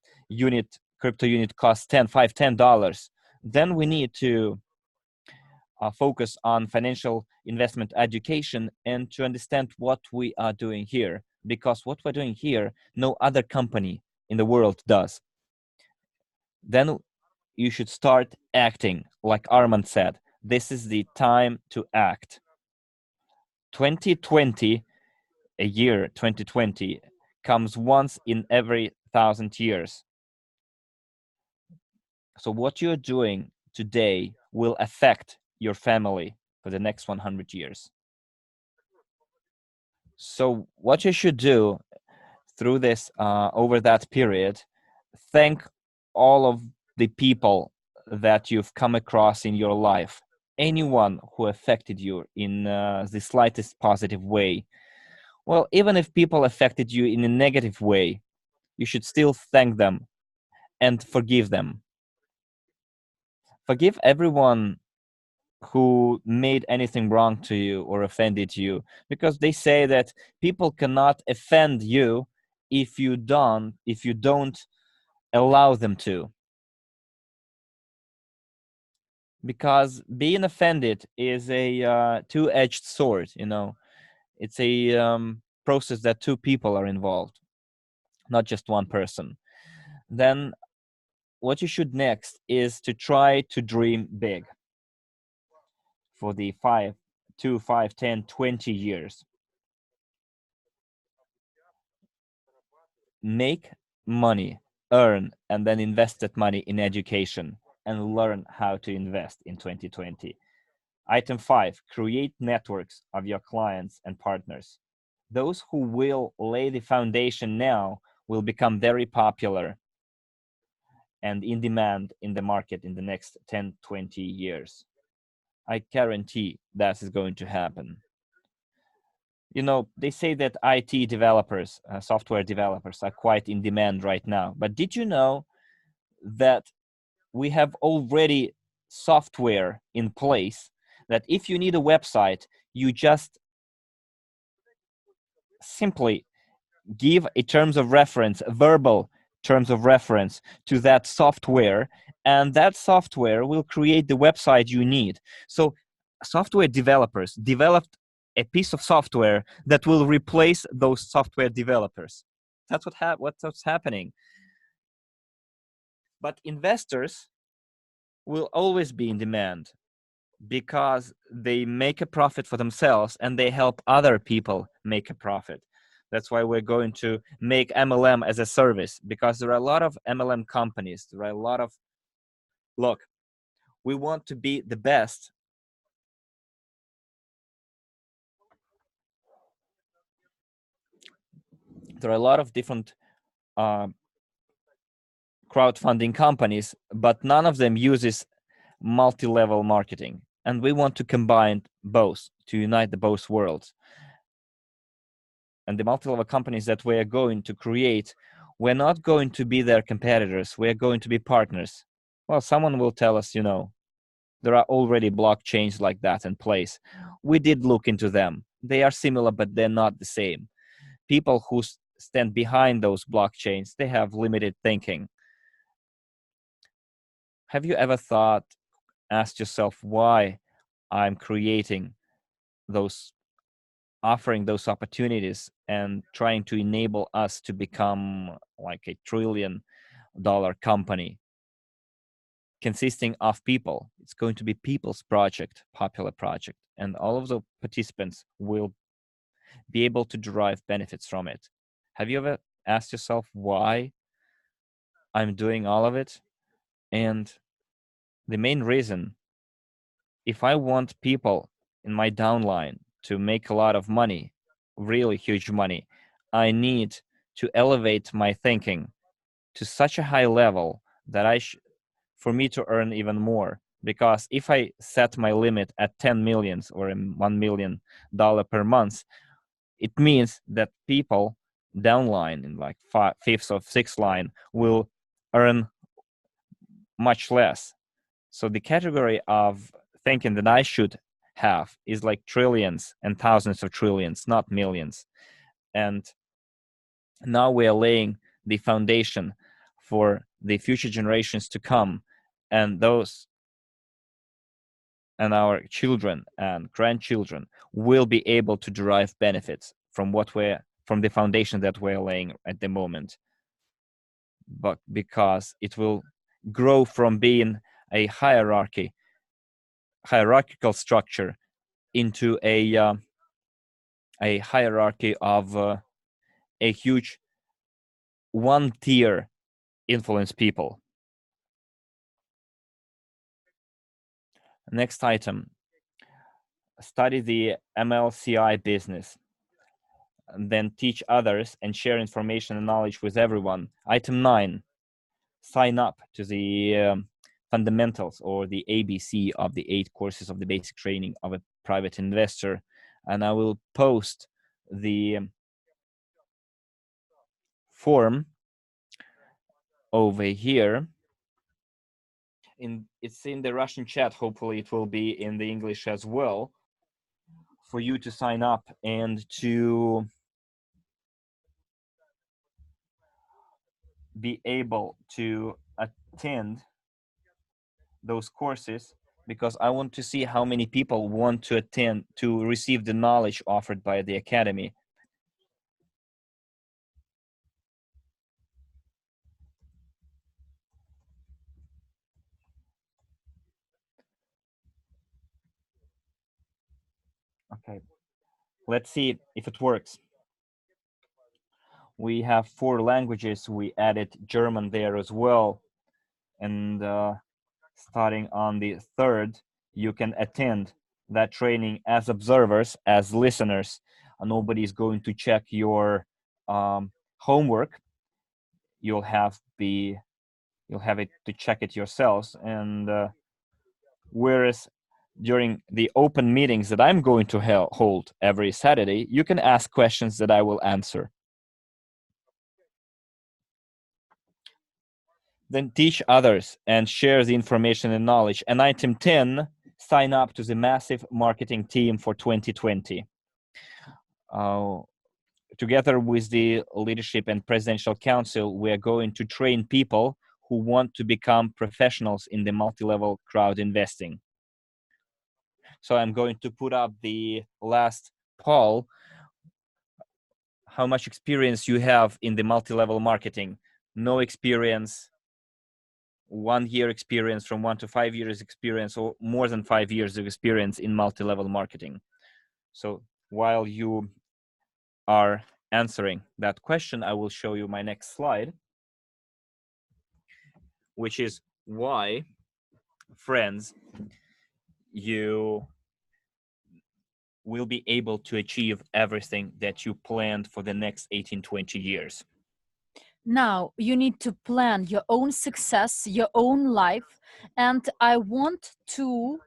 crypto unit cost $10, then we need to focus on financial investment education and to understand what we are doing here. Because what we're doing here, no other company in the world does. Then you should start acting. Like Armand said, this is the time to act. 2020, a year 2020, comes once in every 1,000 years. So what you're doing today will affect your family for the next 100 years. So what you should do through this, over that period, thank all of the people that you've come across in your life, anyone who affected you in the slightest positive way. Well, even if people affected you in a negative way, you should still thank them and forgive them. Forgive everyone who made anything wrong to you or offended you, because they say that people cannot offend you if you don't allow them to. Because being offended is a two-edged sword, you know. It's a process that two people are involved, not just one person. Then what you should next is to try to dream big for the 5, 10, 20 years. Make money earn, and then invest that money in education and learn how to invest in 2020. Item 5, create networks of your clients and partners. Those who will lay the foundation now will become very popular and in demand in the market in the next 10, 20 years. I guarantee that is going to happen. You know, they say that IT developers, software developers are quite in demand right now. But did you know that we have already software in place that if you need a website, you just simply give a terms of reference, a verbal terms of reference to that software, and that software will create the website you need. So software developers developed a piece of software that will replace those software developers. That's what's happening. But investors will always be in demand because they make a profit for themselves and they help other people make a profit. That's why we're going to make MLM as a service, because there are a lot of MLM companies. There are a lot of, look, we want to be the best. There are a lot of different crowdfunding companies, but none of them uses multi-level marketing. And we want to combine both, to unite the both worlds. And the multi-level companies that we are going to create, we're not going to be their competitors. We're going to be partners. Well, someone will tell us, you know, there are already blockchains like that in place. We did look into them. They are similar, but they're not the same. People who stand behind those blockchains, they have limited thinking. Have you ever asked yourself why I'm creating those, offering those opportunities and trying to enable us to become like a $1 trillion company consisting of people? It's going to be people's project, popular project, and all of the participants will be able to derive benefits from it. Have you ever asked yourself why I'm doing all of it? And the main reason, if I want people in my downline to make a lot of money, really huge money, I need to elevate my thinking to such a high level that for me to earn even more. Because if I set my limit at 10 millions or $1 million per month, it means that people downline in like fifth or sixth line will earn much less. So the category of thinking that I should have is like trillions and thousands of trillions, not millions. And now we are laying the foundation for the future generations to come, and those and our children and grandchildren will be able to derive benefits from from the foundation that we're laying at the moment. But because it will grow from being a hierarchical structure into a hierarchy of a huge one-tier influence people. Next item, study the MLCI business, and then teach others and share information and knowledge with everyone. Item 9, sign up to the fundamentals or the ABC of the 8 courses of the basic training of a private investor. And I will post the form over here. It's in the Russian chat. Hopefully it will be in the English as well for you to sign up and to be able to attend those courses, because I want to see how many people want to attend to receive the knowledge offered by the Academy. Okay, let's see if it works. We have 4 languages. We added German there as well. And starting on the 3rd, you can attend that training as observers, as listeners. Nobody's going to check your homework. You'll have it to check it yourselves. And whereas during the open meetings that I'm going to hold every Saturday, you can ask questions that I will answer. Then teach others and share the information and knowledge. And item 10, sign up to the massive marketing team for 2020. Together with the Leadership and Presidential Council, we are going to train people who want to become professionals in the multi-level crowd investing. So I'm going to put up the last poll. How much experience you have in the multi-level marketing? No experience, 1 year experience, from 1 to 5 years experience, or more than 5 years of experience in multi-level marketing. So while you are answering that question, I will show you my next slide, which is why, friends, you will be able to achieve everything that you planned for the next 18-20 years. Now, you need to plan your own success, your own life, and I want to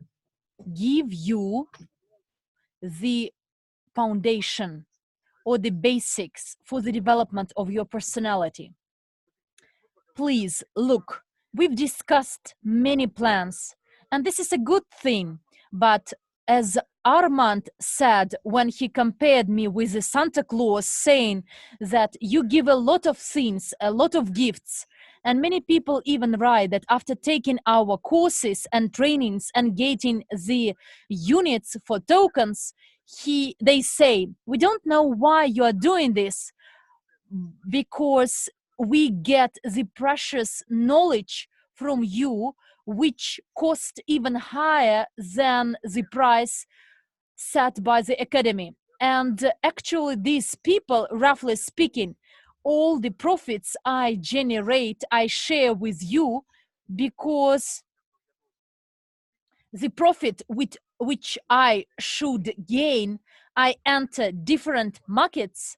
give you the foundation or the basics for the development of your personality. Please look, we've discussed many plans, and this is a good thing, but as Armand said when he compared me with the Santa Claus, saying that you give a lot of things, a lot of gifts, and many people even write that after taking our courses and trainings and getting the units for tokens, they say, we don't know why you are doing this, because we get the precious knowledge from you, which cost even higher than the price set by the academy. And actually these people, roughly speaking, all the profits I generate, I share with you, because the profit which I should gain, I enter different markets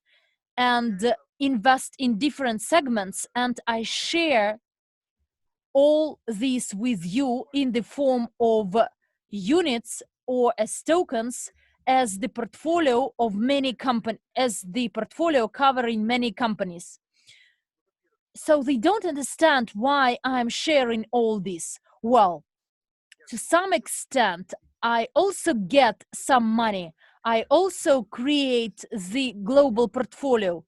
and invest in different segments, and I share all these with you in the form of units or as tokens, as the portfolio of many companies, as the portfolio covering many companies. So they don't understand why I'm sharing all this. Well, to some extent, I also get some money. I also create the global portfolio.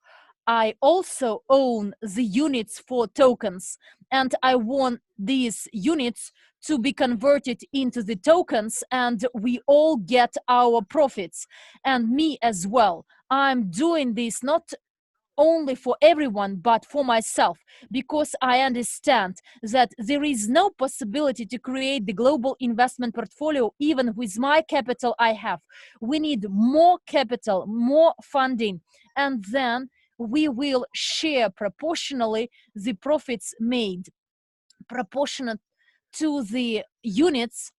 I also own the units for tokens, and I want these units to be converted into the tokens, and we all get our profits, and me as well. I'm doing this not only for everyone, but for myself, because I understand that there is no possibility to create the global investment portfolio even with my capital I have. We need more capital, more funding, and then we will share proportionally the profits made, proportionate to the units,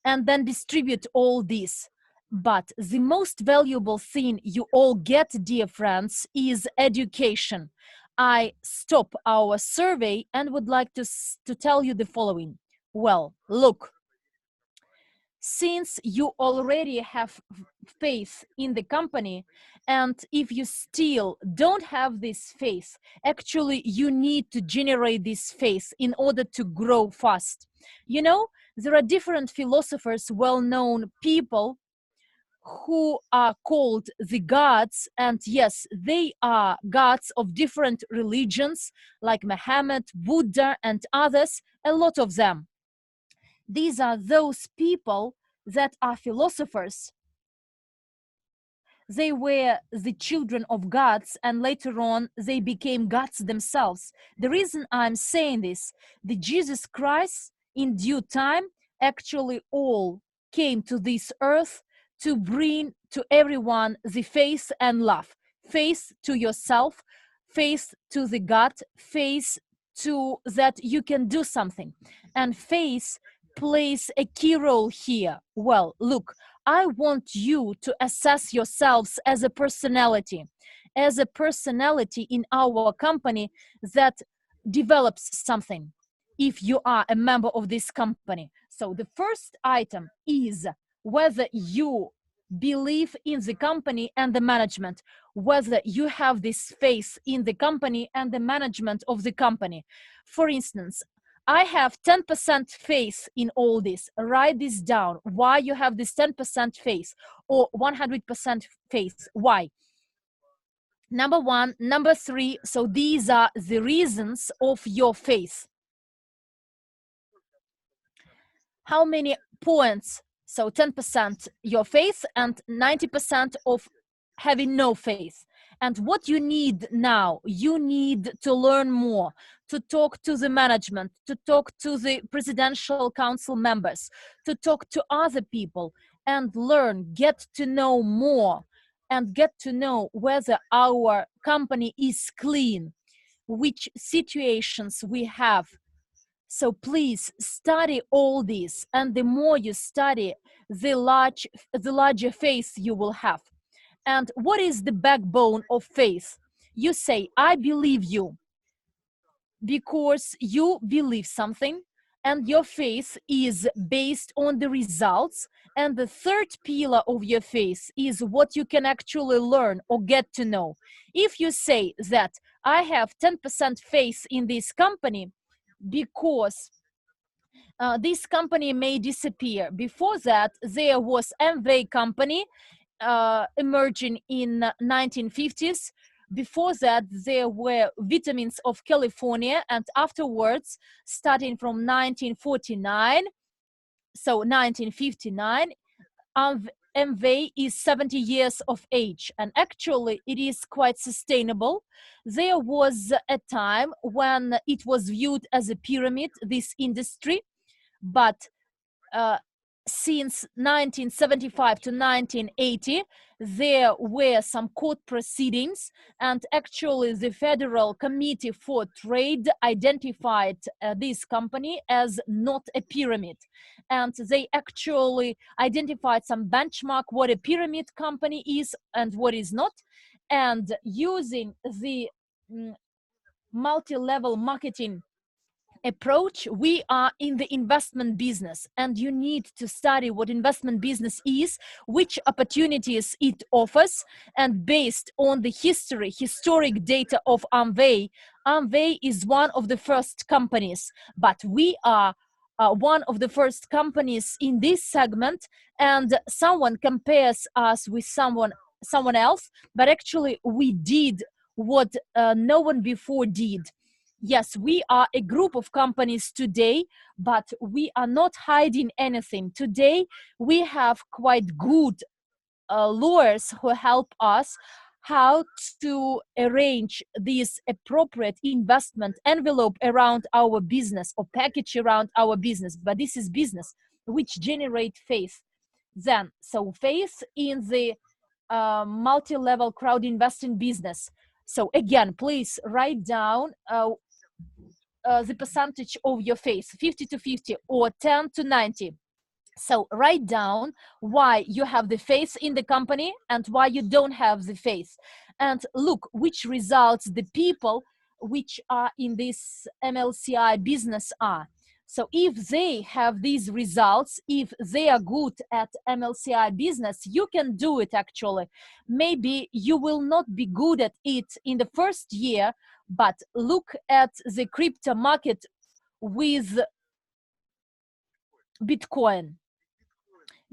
and then distribute all this. But the most valuable thing you all get, dear friends, is education. I stop our survey and would like to tell you the following. Well, look, since you already have faith in the company, and if you still don't have this faith, actually you need to generate this faith in order to grow fast. You know, there are different philosophers, well-known people who are called the gods, and yes, they are gods of different religions like Muhammad, Buddha, and others, a lot of them. These are those people that are philosophers. They were the children of gods, and later on they became gods themselves. The reason I'm saying this, the Jesus Christ in due time actually all came to this earth to bring to everyone the faith and love. Faith to yourself, faith to the gut, faith to that you can do something. And faith plays a key role here. Well, look, I want you to assess yourselves as a personality in our company that develops something, if you are a member of this company. So the first item is whether you believe in the company and the management, whether you have this faith in the company and the management of the company. For instance, I have 10% faith in all this. Write this down. Why you have this 10% faith or 100% faith? Why? Number one, number three. So these are the reasons of your faith. How many points? So 10% your faith and 90% of having no faith. And what you need now, you need to learn more, to talk to the management, to talk to the presidential council members, to talk to other people and learn, get to know more and get to know whether our company is clean, which situations we have. So please study all this, and the more you study, the larger faith you will have. And what is the backbone of faith? You say, I believe you, because you believe something, and your faith is based on the results. And the third pillar of your faith is what you can actually learn or get to know. If you say that I have 10% faith in this company, because this company may disappear. Before that, there was Amway company emerging in 1950s. Before that, there were Vitamins of California, and afterwards, starting from 1949, so 1959, Amway is 70 years of age, and actually it is quite sustainable. There was a time when it was viewed as a pyramid, this industry, but since 1975 to 1980, there were some court proceedings, and actually the Federal Committee for Trade identified this company as not a pyramid. And they actually identified some benchmark what a pyramid company is and what is not. And using the multi-level marketing approach, we are in the investment business, and you need to study what investment business is, which opportunities it offers, and based on the historic data of Amway is one of the first companies, but we are one of the first companies in this segment, and someone compares us with someone else, but actually we did what no one before did. Yes, we are a group of companies today, but we are not hiding anything. Today, we have quite good lawyers who help us how to arrange this appropriate investment envelope around our business or package around our business. But this is business which generate faith. Then, so faith in the multi-level crowd investing business. So again, please write down the percentage of your faith, 50 to 50 or 10 to 90. So write down why you have the faith in the company and why you don't have the faith. And look which results the people which are in this MLCI business are. So if they have these results, if they are good at MLCI business, you can do it actually. Maybe you will not be good at it in the first year, but look at the crypto market with Bitcoin.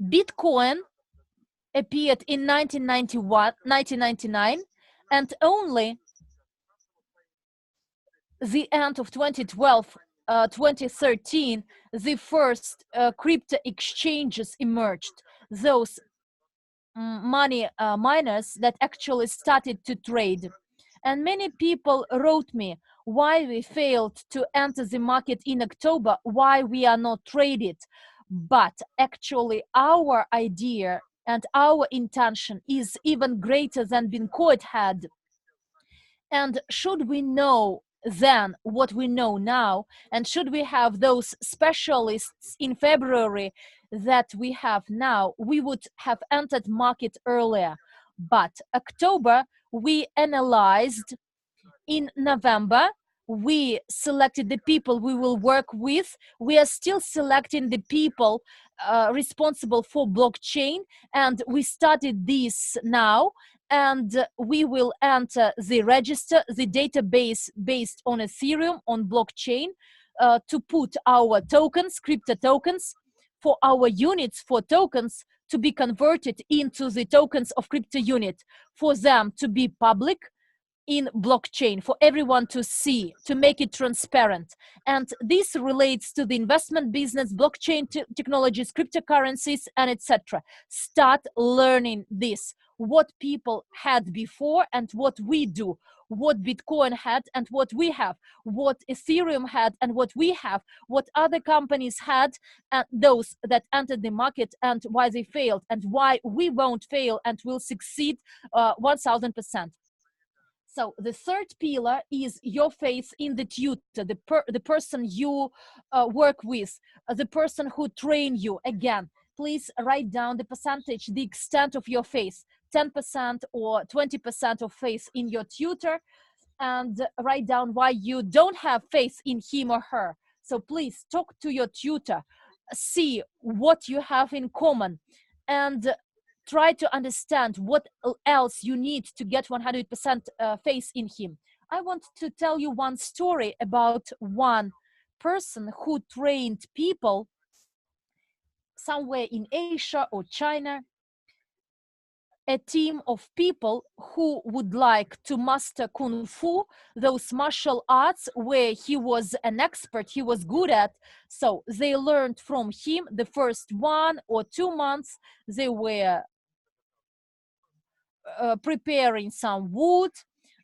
Bitcoin appeared in 1999, and only the end of 2012, 2013, the first crypto exchanges emerged. Those money miners that actually started to trade. And many people wrote me why we failed to enter the market in October, why we are not traded. But actually our idea and our intention is even greater than Bincoin had. And should we know then what we know now, and should we have those specialists in February that we have now, we would have entered market earlier. But October, we analyzed. In November, we selected the people we will work with. We are still selecting the people responsible for blockchain, and we started this now, and we will enter the register, the database based on Ethereum, on blockchain, to put our tokens, crypto tokens, for our units, for tokens to be converted into the tokens of crypto unit, for them to be public in blockchain, for everyone to see, to make it transparent. And this relates to the investment business, blockchain technologies, cryptocurrencies, and etc. Start learning this, what people had before and what we do, what Bitcoin had and what we have, what Ethereum had and what we have, what other companies had, and those that entered the market and why they failed, and why we won't fail and will succeed 1000%. So the third pillar is your faith in the tutor, the person you work with, the person who trained you. Again, please write down the percentage, the extent of your faith, 10% or 20% of faith in your tutor, and write down why you don't have faith in him or her. So please talk to your tutor, see what you have in common, and try to understand what else you need to get 100% faith in him. I want to tell you one story about one person who trained people somewhere in Asia or China, a team of people who would like to master Kung Fu, those martial arts where he was an expert, he was good at. So they learned from him. The first 1 or 2 months, they were preparing some wood,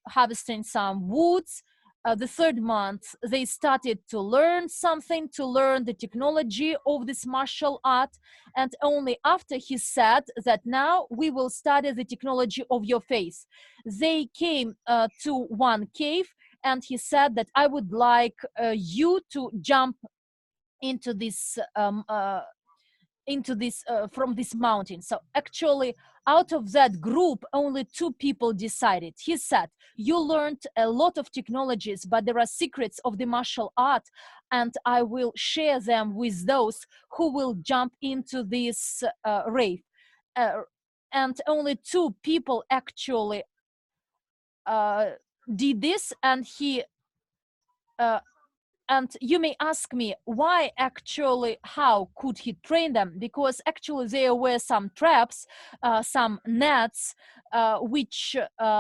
harvesting some woods. The third month, they started to learn something, to learn the technology of this martial art. And only after he said that now we will study the technology of your face. They came to one cave, and he said that I would like you to jump into this from this mountain. So actually, out of that group, only 2 people decided. He said, you learned a lot of technologies, but there are secrets of the martial art, and I will share them with those who will jump into this rave. And only 2 people actually did this, and he and you may ask me why actually, how could he train them? Because actually there were some traps, some nets, which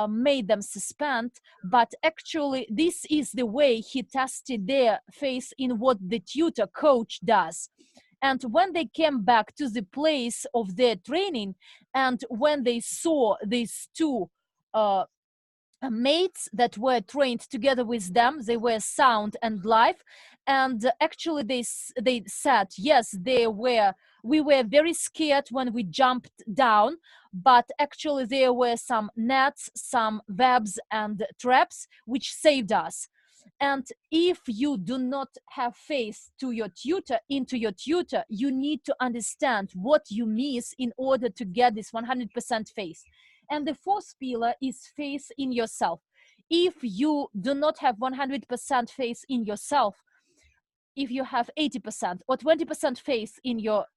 made them suspend. But actually this is the way he tested their faith in what the tutor coach does. And when they came back to the place of their training, and when they saw these 2 mates that were trained together with them, they were sound and live, and actually they said yes, we were very scared when we jumped down, but actually there were some nets, some webs and traps which saved us. And if you do not have faith to your tutor, into your tutor, you need to understand what you miss in order to get this 100% faith. And the 4th pillar is faith in yourself. If you do not have 100% faith in yourself, if you have 80% or 20% faith in your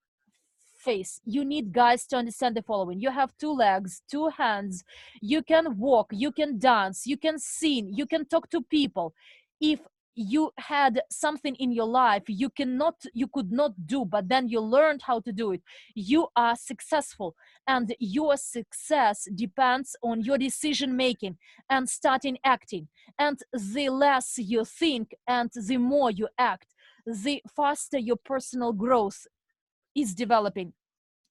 face, you need, guys, to understand the following. You have 2 legs, 2 hands, you can walk, you can dance, you can sing, you can talk to people. If you had something in your life you could not do, but then you learned how to do it, you are successful. And your success depends on your decision making and starting acting. And the less you think and the more you act, the faster your personal growth is developing.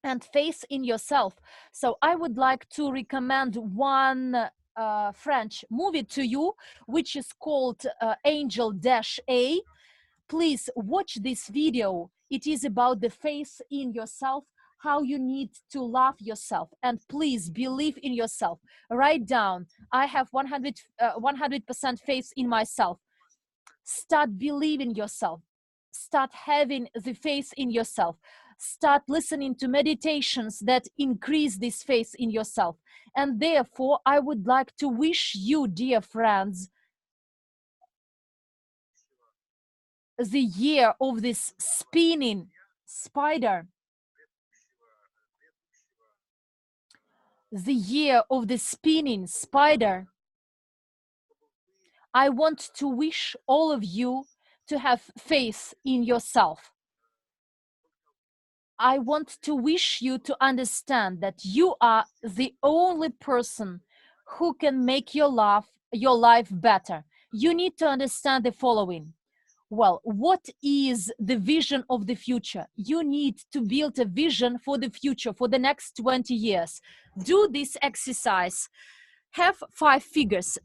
And faith in yourself. So I would like to recommend one French movie to you, which is called Angel-A. Please watch this video. It is about the faith in yourself, how you need to love yourself. And please believe in yourself. Write down, I have 100% faith in myself. Start believing yourself. Start having the faith in yourself. Start listening to meditations that increase this faith in yourself. And therefore, I would like to wish you, dear friends, the year of this spinning spider. The year of the spinning spider. I want to wish all of you to have faith in yourself. I want to wish you to understand that you are the only person who can make your life better. You need to understand the following. Well, what is the vision of the future? You need to build a vision for the future, for the next 20 years. Do this exercise. Have 5 fingers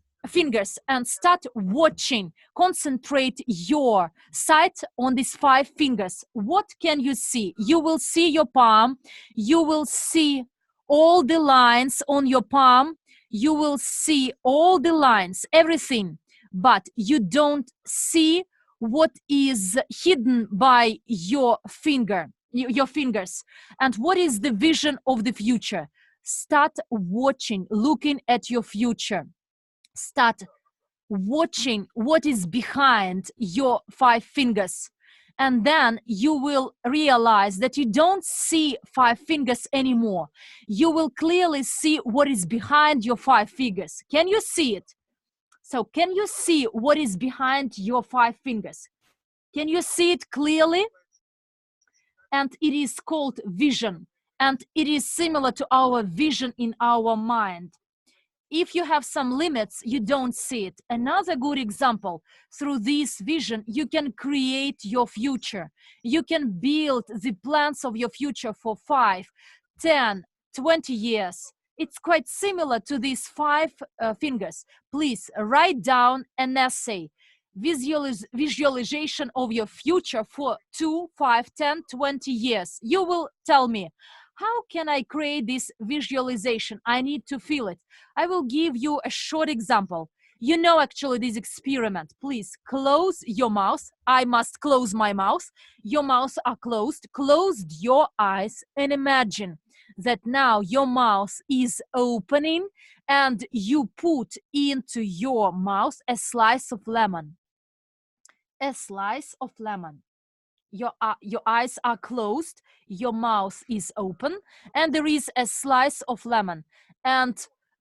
and start watching. Concentrate your sight on these 5 fingers. What can you see? You will see your palm. You will see all the lines on your palm. You will see all the lines, everything. But you don't see what is hidden by your fingers. And what is the vision of the future? Start watching, looking at your future. Start watching what is behind your 5 fingers. And then you will realize that you don't see 5 fingers anymore. You will clearly see what is behind your 5 fingers. Can you see it? So can you see what is behind your 5 fingers? Can you see it clearly? And it is called vision. And it is similar to our vision in our mind. If you have some limits, you don't see it. Another good example, through this vision, you can create your future. You can build the plans of your future for 5, 10, 20 years. It's quite similar to these 5 fingers. Please write down an essay, visualization of your future for 2, 5, 10, 20 years. You will tell me, how can I create this visualization? I need to feel it. I will give you a short example. You know actually this experiment. Please close your mouth. I must close my mouth. Your mouths are closed. Close your eyes and imagine that now your mouth is opening and you put into your mouth a slice of lemon. A slice of lemon. Your eyes are closed, your mouth is open, and there is a slice of lemon. And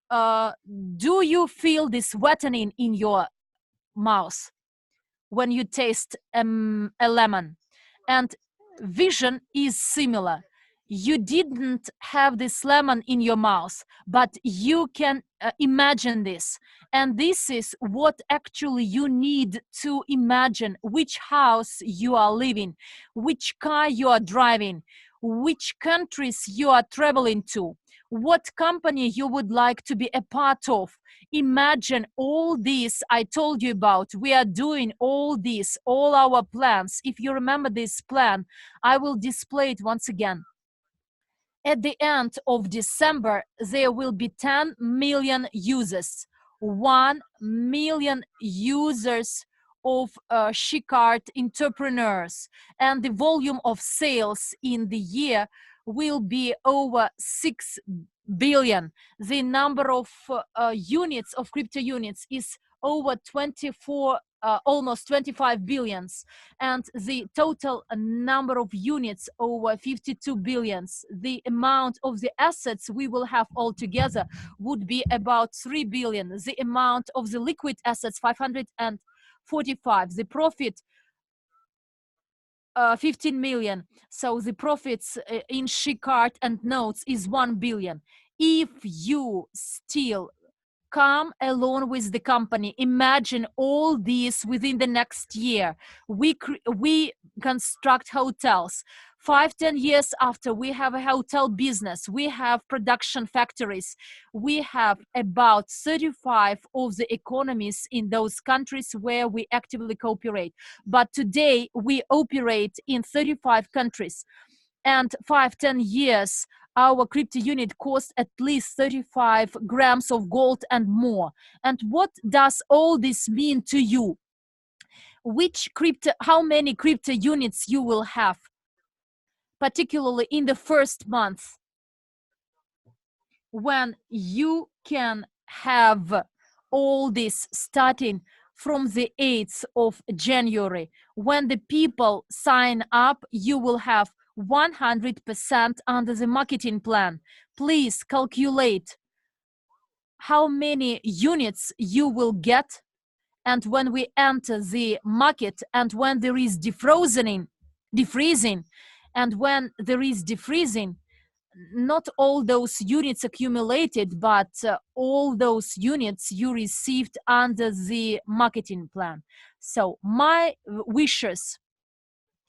do you feel this wetting in your mouth when you taste a lemon? And vision is similar. You didn't have this lemon in your mouth, but you can imagine this. And this is what actually you need to imagine: which house you are living, which car you are driving, which countries you are traveling to, what company you would like to be a part of. Imagine all this I told you about. We are doing all this, all our plans. If you remember this plan, I will display it once again. At the end of December, there will be 10 million users, 1 million users of Shikart entrepreneurs, and the volume of sales in the year will be over 6 billion. The number of units of crypto units is over 24 almost 25 billions, and the total number of units over 52 billions. The amount of the assets we will have altogether would be about 3 billion. The amount of the liquid assets 545. The profit 15 million. So the profits in Shikart and notes is 1 billion. If you still come along with the company, imagine all this within the next year. We construct hotels. 5-10 years after, we have a hotel business. We have production factories. We have about 35 of the economies in those countries where we actively cooperate. But today we operate in 35 countries. and 5-10 years, our crypto unit costs at least 35 grams of gold and more. And what does all this mean to you? How many crypto units you will have, particularly in the first month, when you can have all this starting from the 8th of January. When the people sign up, you will have 100% under the marketing plan. Please calculate how many units you will get, and when we enter the market, and when there is defreezing, and when there is defreezing, not all those units accumulated, but all those units you received under the marketing plan. So my wishes,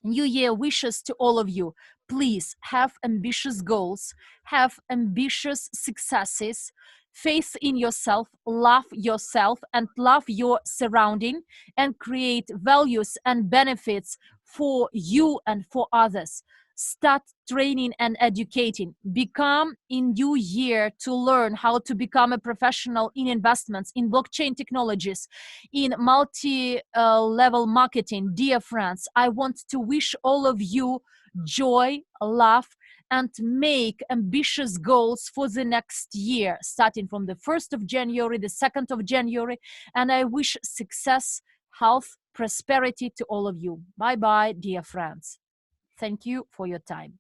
New Year wishes to all of you: please have ambitious goals, have ambitious successes, faith in yourself, love yourself, and love your surrounding, and create values and benefits for you and for others. Start training and educating. Become in New Year to learn how to become a professional in investments, in blockchain technologies, in multi-level marketing. Dear friends, I want to wish all of you joy, love, and make ambitious goals for the next year, starting from the 1st of January, the 2nd of January, and I wish success, health, prosperity to all of you. Bye-bye, dear friends. Thank you for your time.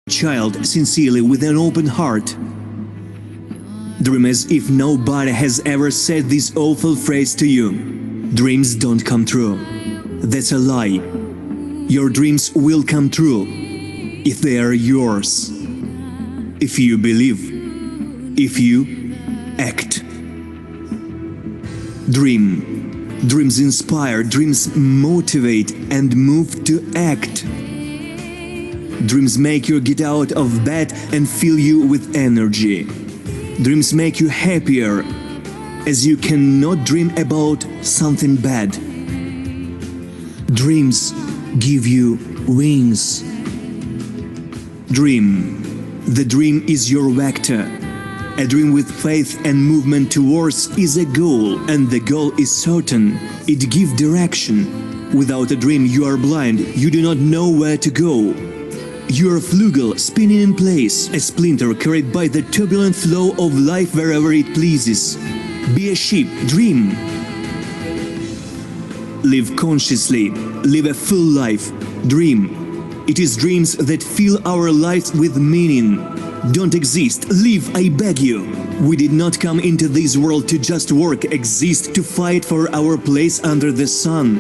Child, sincerely, with an open heart. Dream as if nobody has ever said this awful phrase to you. Dreams don't come true. That's a lie. Your dreams will come true if they are yours. If you believe. If you act. Dream. Dreams inspire, dreams motivate and move to act. Dreams make you get out of bed and fill you with energy. Dreams make you happier, as you cannot dream about something bad. Dreams give you wings. Dream. The dream is your vector. A dream with faith and movement towards is a goal, and the goal is certain. It gives direction. Without a dream you are blind, you do not know where to go. You are a flugel spinning in place, a splinter carried by the turbulent flow of life wherever it pleases. Be a ship, dream. Live consciously, live a full life, dream. It is dreams that fill our lives with meaning. Don't exist, live, I beg you. We did not come into this world to just work, exist, to fight for our place under the sun.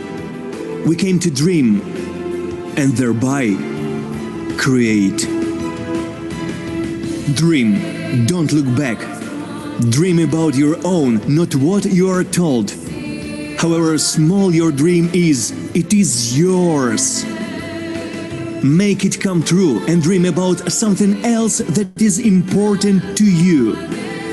We came to dream, and thereby create. Dream, don't look back. Dream about your own, not what you are told. However small your dream is, it is yours. Make it come true and dream about something else that is important to you.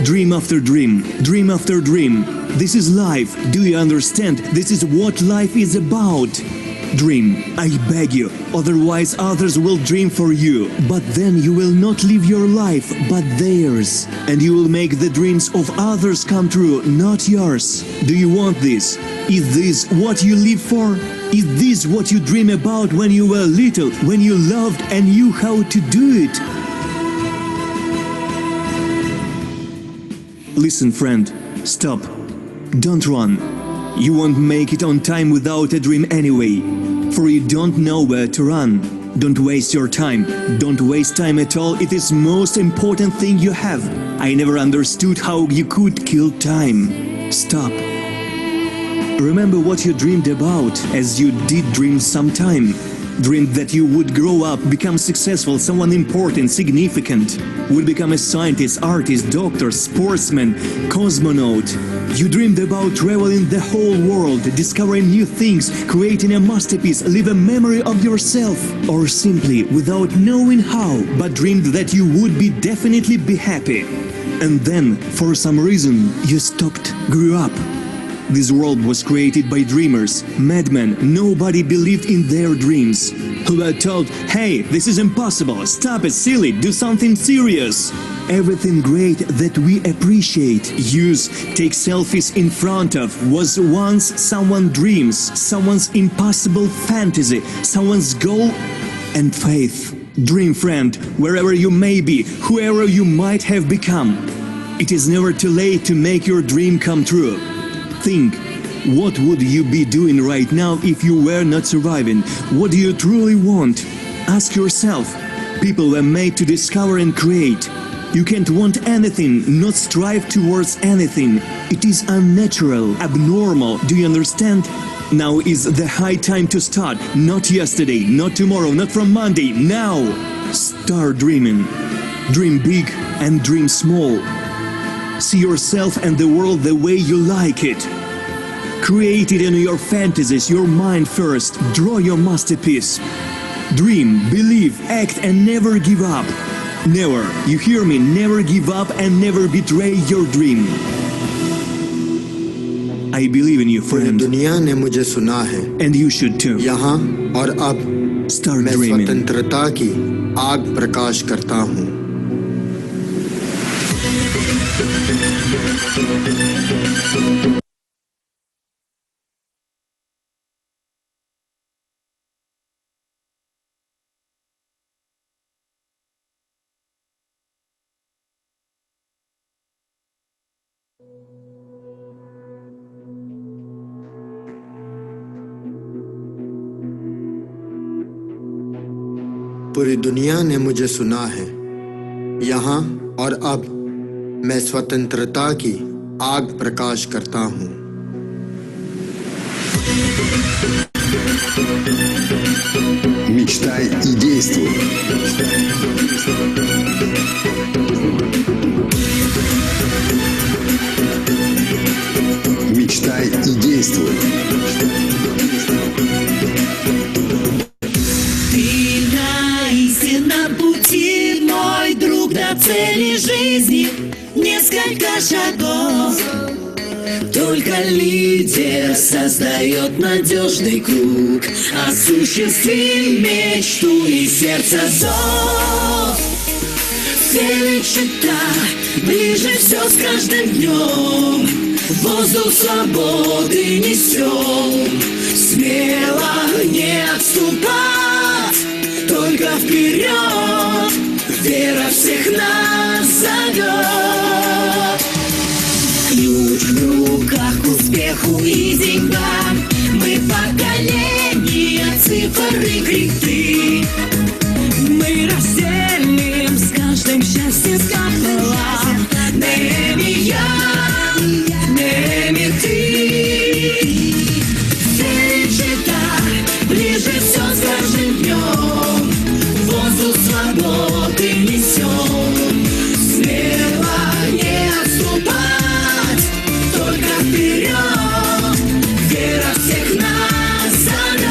Dream after dream, dream after dream. This is life. Do you understand? This is what life is about. Dream, I beg you, otherwise others will dream for you. But then you will not live your life, but theirs. And you will make the dreams of others come true, not yours. Do you want this? Is this what you live for? Is this what you dream about when you were little, when you loved and knew how to do it? Listen, friend, stop. Don't run. You won't make it on time without a dream anyway, for you don't know where to run. Don't waste your time. Don't waste time at all. It is most important thing you have. I never understood how you could kill time. Stop. Remember what you dreamed about, as you did dream sometime. Dreamed that you would grow up, become successful, someone important, significant. Would become a scientist, artist, doctor, sportsman, cosmonaut. You dreamed about traveling the whole world, discovering new things, creating a masterpiece, leave a memory of yourself. Or simply, without knowing how, but dreamed that you would definitely be happy. And then, for some reason, you stopped, grew up. This world was created by dreamers, madmen. Nobody believed in their dreams. Who were told, hey, this is impossible, stop it, silly, do something serious. Everything great that we appreciate, use, take selfies in front of, was once someone's dreams, someone's impossible fantasy, someone's goal and faith. Dream friend, wherever you may be, whoever you might have become. It is never too late to make your dream come true. Think, what would you be doing right now if you were not surviving? What do you truly want? Ask yourself. People were made to discover and create. You can't want anything, not strive towards anything. It is unnatural, abnormal. Do you understand? Now is the high time to start. Not yesterday, not tomorrow, not from Monday. Now! Start dreaming. Dream big and dream small. See yourself and the world the way you like it. Create it in your fantasies, your mind first. Draw your masterpiece. Dream, believe, act and never give up. Never, you hear me, never give up and never betray your dream. I believe in you, friend. दुनिया ने मुझे सुना है. And you should too. यहाँ और अब Start मैं dreaming. स्वतंत्रता की आग प्रकाश करता हूँ. पूरी दुनिया ने मुझे सुना है. यहाँ और अब मैं स्वतंत्रता की आग प्रकाश करता हूँ. Мечтай и действуй. Мечтай и действуй. Ты на истинном пути, мой друг, до цели жизни несколько шагов. Только лидер создает надежный круг. Осуществи мечту и сердце зов. Цели чита, ближе все с каждым днем. Воздух свободы несем. Смело не отступать, только вперед. Вера всех нас зовет. Ключ в руках к успеху и деньгам. Мы поколение цифр и криты. Мы разделим с каждым счастье пополам. НЭЭМи я, НЭЭМи ты. Цель чита, ближе все с каждым днем. Воздух свободы несем. Смело не отступать, только вперед. Вера всех нас зовет.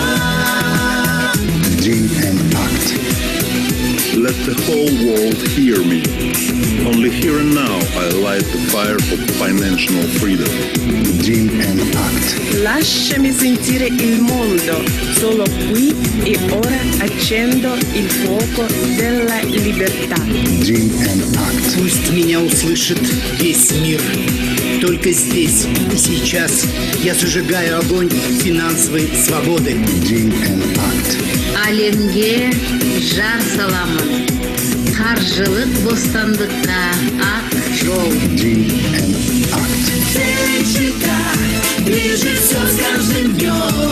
Dream and act. desire for financial freedom. Dream and act. Lasciami sentire il mondo, solo qui e ora accendo il fuoco della libertà. Dream and act. Пусть меня услышит весь мир. Только здесь и сейчас я зажигаю огонь финансовой свободы. Dream and act. Әлемге жар саламын. Қаржылық бостандыққа ақ жол. Dream and act. Ближе все с каждым днем.